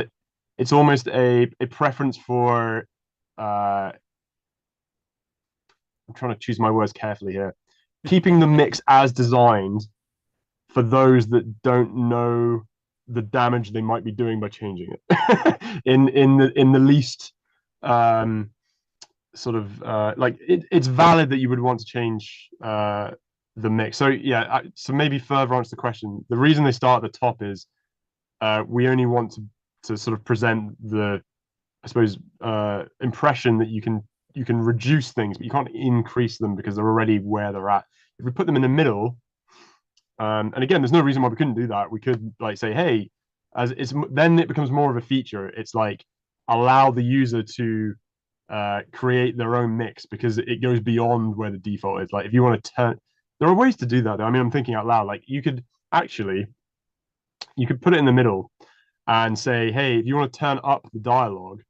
almost a preference for I'm trying to choose my words carefully here. Keeping the mix as designed for those that don't know the damage they might be doing by changing it in the least sort of like it's valid that you would want to change the mix. So yeah, so maybe further answer the question. The reason they start at the top is we only want to sort of present the, I suppose, impression that you can reduce things, but you can't increase them because they're already where they're at. If we put them in the middle, and again, there's no reason why we couldn't do that. We could like say, hey, as it's then it becomes more of a feature. It's like allow the user to create their own mix because it goes beyond where the default is. Like if you want to turn, there are ways to do that. Though. I mean, I'm thinking out loud. Like you could put it in the middle and say, hey, if you want to turn up the dialogue,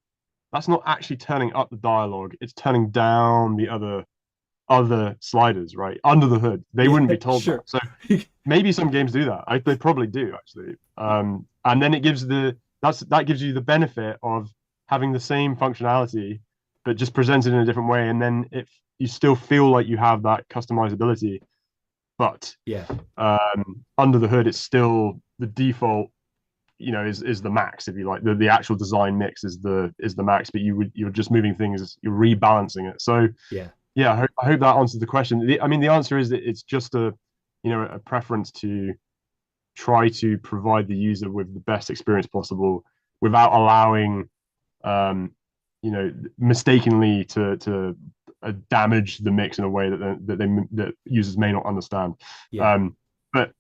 that's not actually turning up the dialogue. It's turning down the other sliders, right? Under the hood. They Yeah, wouldn't be told sure. that. So maybe some games do that. They probably do actually. And then it gives that gives you the benefit of having the same functionality, but just presented in a different way. And then if you still feel like you have that customizability, but Yeah. under the hood, it's still the default. Is the max if you like. The actual design mix is the max, but you're just moving things, you're rebalancing it. So Yeah. yeah, I hope that answers the question. I mean, the answer is that it's just a preference to try to provide the user with the best experience possible without allowing, mistakenly to damage the mix in a way that users may not understand. Yeah. But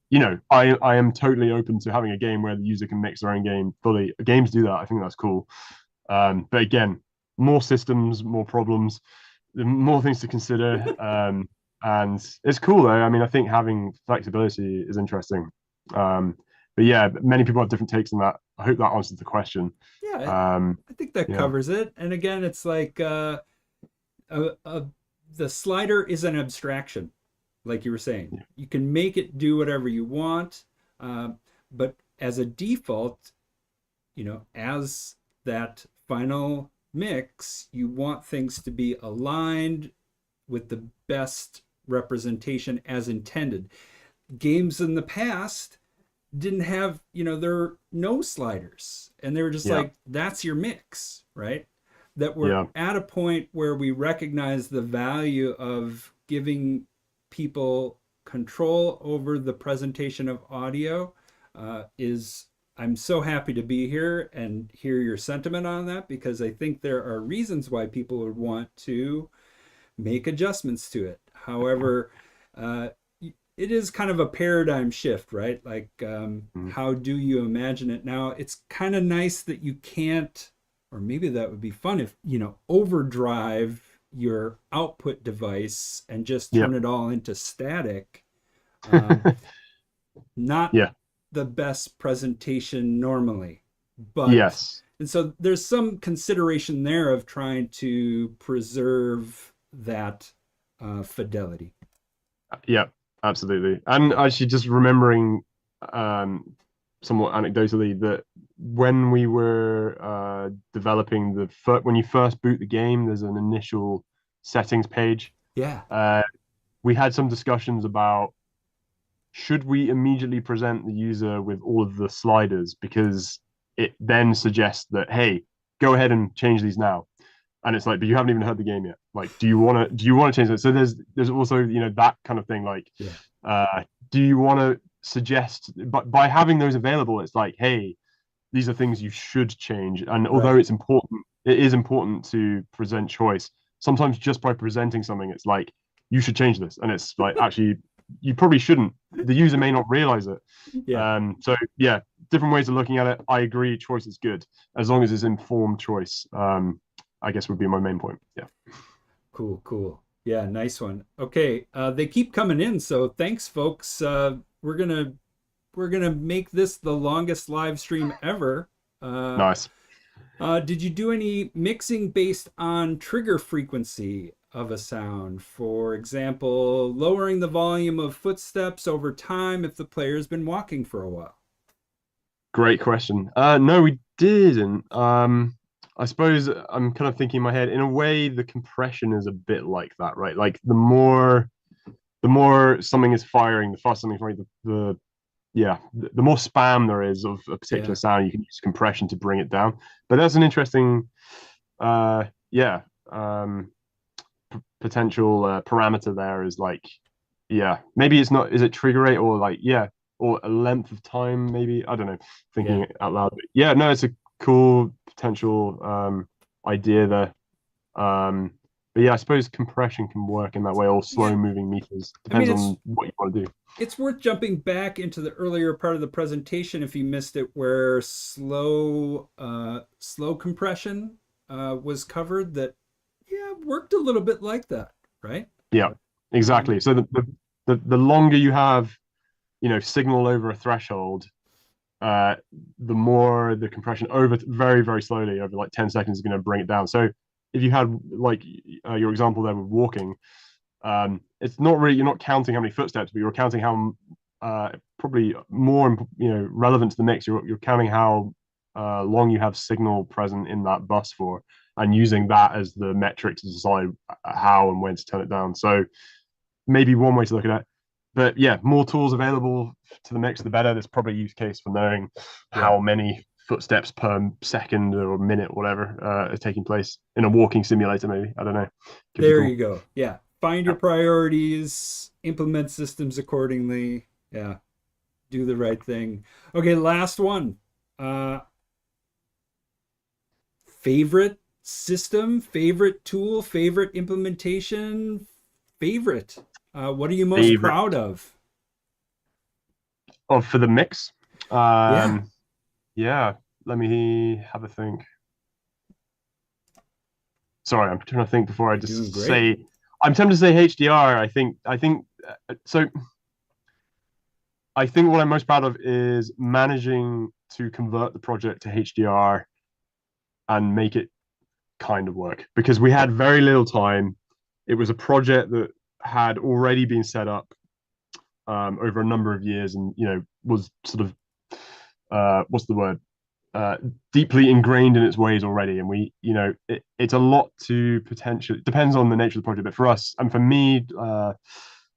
I am totally open to having a game where the user can mix their own game fully. Games do that. I think that's cool. But again, more systems, more problems, more things to consider. And it's cool though. I mean, I think having flexibility is interesting. But yeah, many people have different takes on that. I hope that answers the question. Yeah. I think that Yeah. covers it. And again, it's like the slider is an abstraction, like you were saying. Yeah. You can make it do whatever you want, but as a default, as that final mix, you want things to be aligned with the best representation as intended. Games in the past didn't have, there were no sliders, and they were just Yeah. like, that's your mix, right? That we're Yeah. at a point where we recognize the value of giving people control over the presentation of audio. Is I'm so happy to be here and hear your sentiment on that, because I think there are reasons why people would want to make adjustments to it. However, uh, it is kind of a paradigm shift, right? Like, Mm. how do you imagine it now? It's kind of nice that you can't, or maybe that would be fun if, overdrive your output device and just Yeah. turn it all into static. Um, Not Yeah. the best presentation normally, but, Yes. and so there's some consideration there of trying to preserve that fidelity. Yeah, absolutely. And actually, just remembering, um, somewhat anecdotally, that when we were developing when you first boot the game, there's an initial settings page. Yeah. Uh, we had some discussions about should we immediately present the user with all of the sliders, because it then suggests that, hey, go ahead and change these now. And it's like, but you haven't even heard the game yet. Like, do you want to change it? So there's also, that kind of thing. Like, Yeah. do you want to suggest, but by having those available, it's like, hey, these are things you should change. And although Right. it is important to present choice. Sometimes just by presenting something, it's like, you should change this. And it's like, actually, you probably shouldn't. The user may not realize it. Yeah. So yeah, different ways of looking at it. I agree, choice is good as long as it's informed choice. I guess would be my main point. Yeah. Cool. Cool. Yeah. Nice one. Okay. They keep coming in. So thanks, folks. We're gonna make this the longest live stream ever. Uh, Nice. did you do any mixing based on trigger frequency of a sound? For example, lowering the volume of footsteps over time if the player's been walking for a while. Great question. No, we didn't. I suppose I'm kind of thinking in my head, in a way, the compression is a bit like that, right? Like the more something is firing, the faster something's firing, the more spam there is of a particular Yeah. sound, you can use compression to bring it down. But that's an interesting, yeah, potential parameter there is like, yeah, maybe it's not, is it trigger rate or like, yeah, or a length of time, maybe, I don't know, thinking Yeah. it out loud. But yeah, no, it's a cool potential idea there. But yeah, I suppose compression can work in that way, or Yeah. slow moving meters. I mean, Depends on what you want to do. it's worth jumping back into the earlier part of the presentation if you missed it, where slow compression was covered. That, yeah, worked a little bit like that, right? Yeah, Um, exactly. So the longer you have, signal over a threshold, uh, the more the compression over very, very slowly over like 10 seconds is going to bring it down. So if you had like your example there with walking, it's not really, you're not counting how many footsteps, but you're counting how probably more relevant to the mix. You're counting how long you have signal present in that bus for, and using that as the metric to decide how and when to turn it down. So maybe one way to look at it. But yeah, more tools available to the mix, the better. There's probably a use case for knowing yeah. how many footsteps per second or minute, whatever, are taking place in a walking simulator. Maybe, I don't know. Could be There you cool. go. Yeah. Find your Yeah. priorities, implement systems accordingly. Yeah. Do the right thing. Okay, last one. Uh, Favorite system, favorite tool, favorite implementation, favorite. What are you most Favorite proud of? for the mix. Yeah, Yeah. Let me have a think. Sorry, I'm trying to think before I you're doing just great. say. I'm tempted to say HDR. I think so. I think what I'm most proud of is managing to convert the project to HDR and make it kind of work, because we had very little time. It was a project that had already been set up over a number of years, and was sort of what's the word? deeply ingrained in its ways already, and we, it's a lot to potentially, depends on the nature of the project, but for us and for me,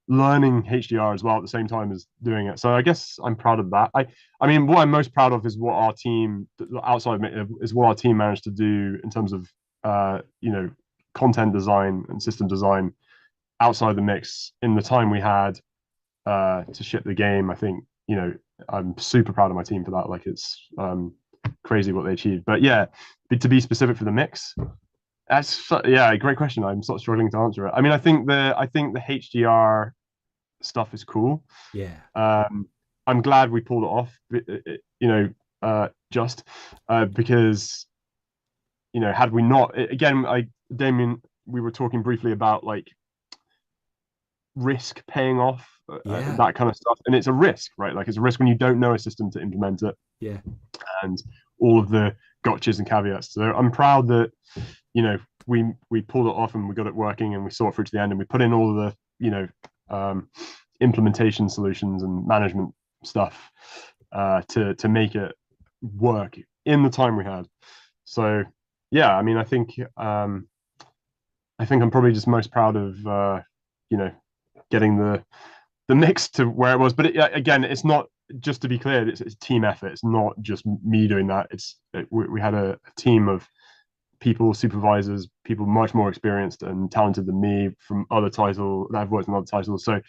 learning HDR as well at the same time as doing it. So I guess I'm proud of that. I mean, what I'm most proud of is what our team, outside of me, is what our team managed to do in terms of content design and system design outside the mix in the time we had to ship the game. I think, I'm super proud of my team for that. Like, it's crazy what they achieved. But yeah, to be specific for the mix, a great question. I'm sort of struggling to answer it. I mean, I think the HDR stuff is cool. Yeah. I'm glad we pulled it off. Because had we not, again, Damien, we were talking briefly about like risk paying off, Yeah. that kind of stuff, and it's a risk, right? Like, it's a risk when you don't know a system to implement it. Yeah. And all of the gotchas and caveats. So I'm proud that we pulled it off and we got it working and we saw it through to the end, and we put in all of the implementation solutions and management stuff to make it work in the time we had. So yeah, I mean, I think I'm probably just most proud of getting the mix to where it was. But again, it's not, just to be clear, it's team effort. It's not just me doing that. We had a team of people, supervisors, people much more experienced and talented than me from other titles that have worked on other titles. So,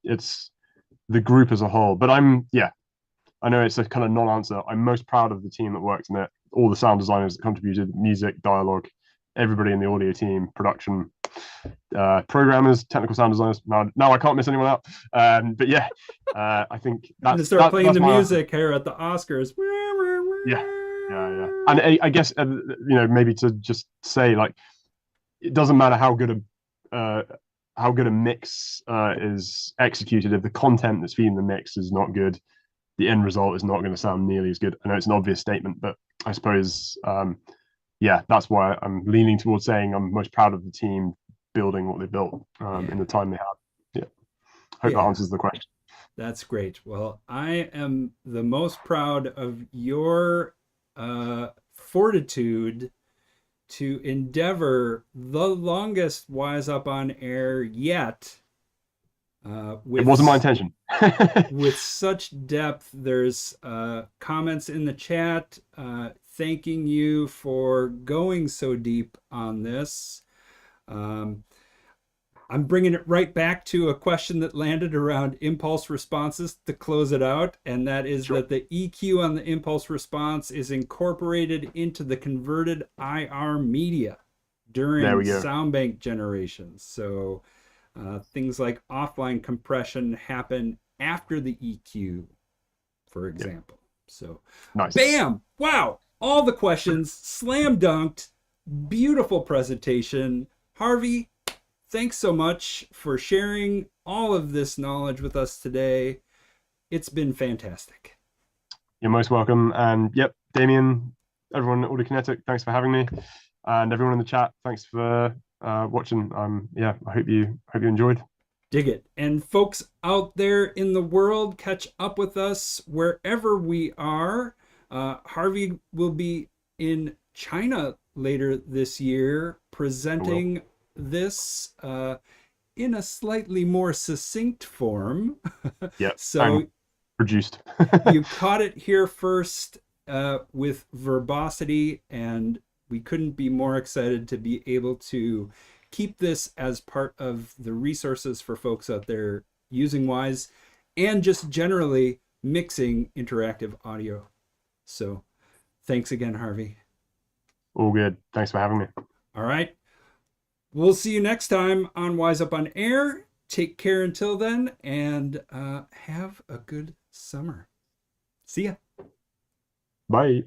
it's the group as a whole. But I know it's a kind of non-answer. I'm most proud of the team that worked in it, all the sound designers that contributed, music, dialogue, everybody in the audio team, production, programmers, technical sound designers. Now I can't miss anyone out. But yeah, I think I'm gonna start playing the music here at the Oscars. Yeah. And I guess maybe to just say, like, it doesn't matter how good a mix is executed. If the content that's feeding the mix is not good, the end result is not going to sound nearly as good. I know it's an obvious statement, but I suppose that's why I'm leaning towards saying I'm most proud of the team building what they built in the time they had. Yeah. Hope that answers the question. That's great. Well, I am the most proud of your fortitude to endeavor the longest Wise Up on Air yet. It wasn't my intention. With such depth. There's comments in the chat thanking you for going so deep on this. I'm bringing it right back to a question that landed around impulse responses to close it out, and that is that the EQ on the impulse response is incorporated into the converted IR media during sound bank generations. So things like offline compression happen after the EQ, for example. So nice. Bam! Wow! All the questions, slam dunked, beautiful presentation. Harvey, thanks so much for sharing all of this knowledge with us today. It's been fantastic. You're most welcome. And yep, Damien, everyone at Audiokinetic, thanks for having me. And everyone in the chat, thanks for watching. I hope you enjoyed. Dig it. And folks out there in the world, catch up with us wherever we are. Harvey will be in China later this year presenting this in a slightly more succinct form. Yeah, so I'm produced. You caught it here first with verbosity, and we couldn't be more excited to be able to keep this as part of the resources for folks out there using Wise and just generally mixing interactive audio. So thanks again, Harvey. All good. Thanks for having me. All right. We'll see you next time on Wise Up on Air. Take care until then, and have a good summer. See ya. Bye.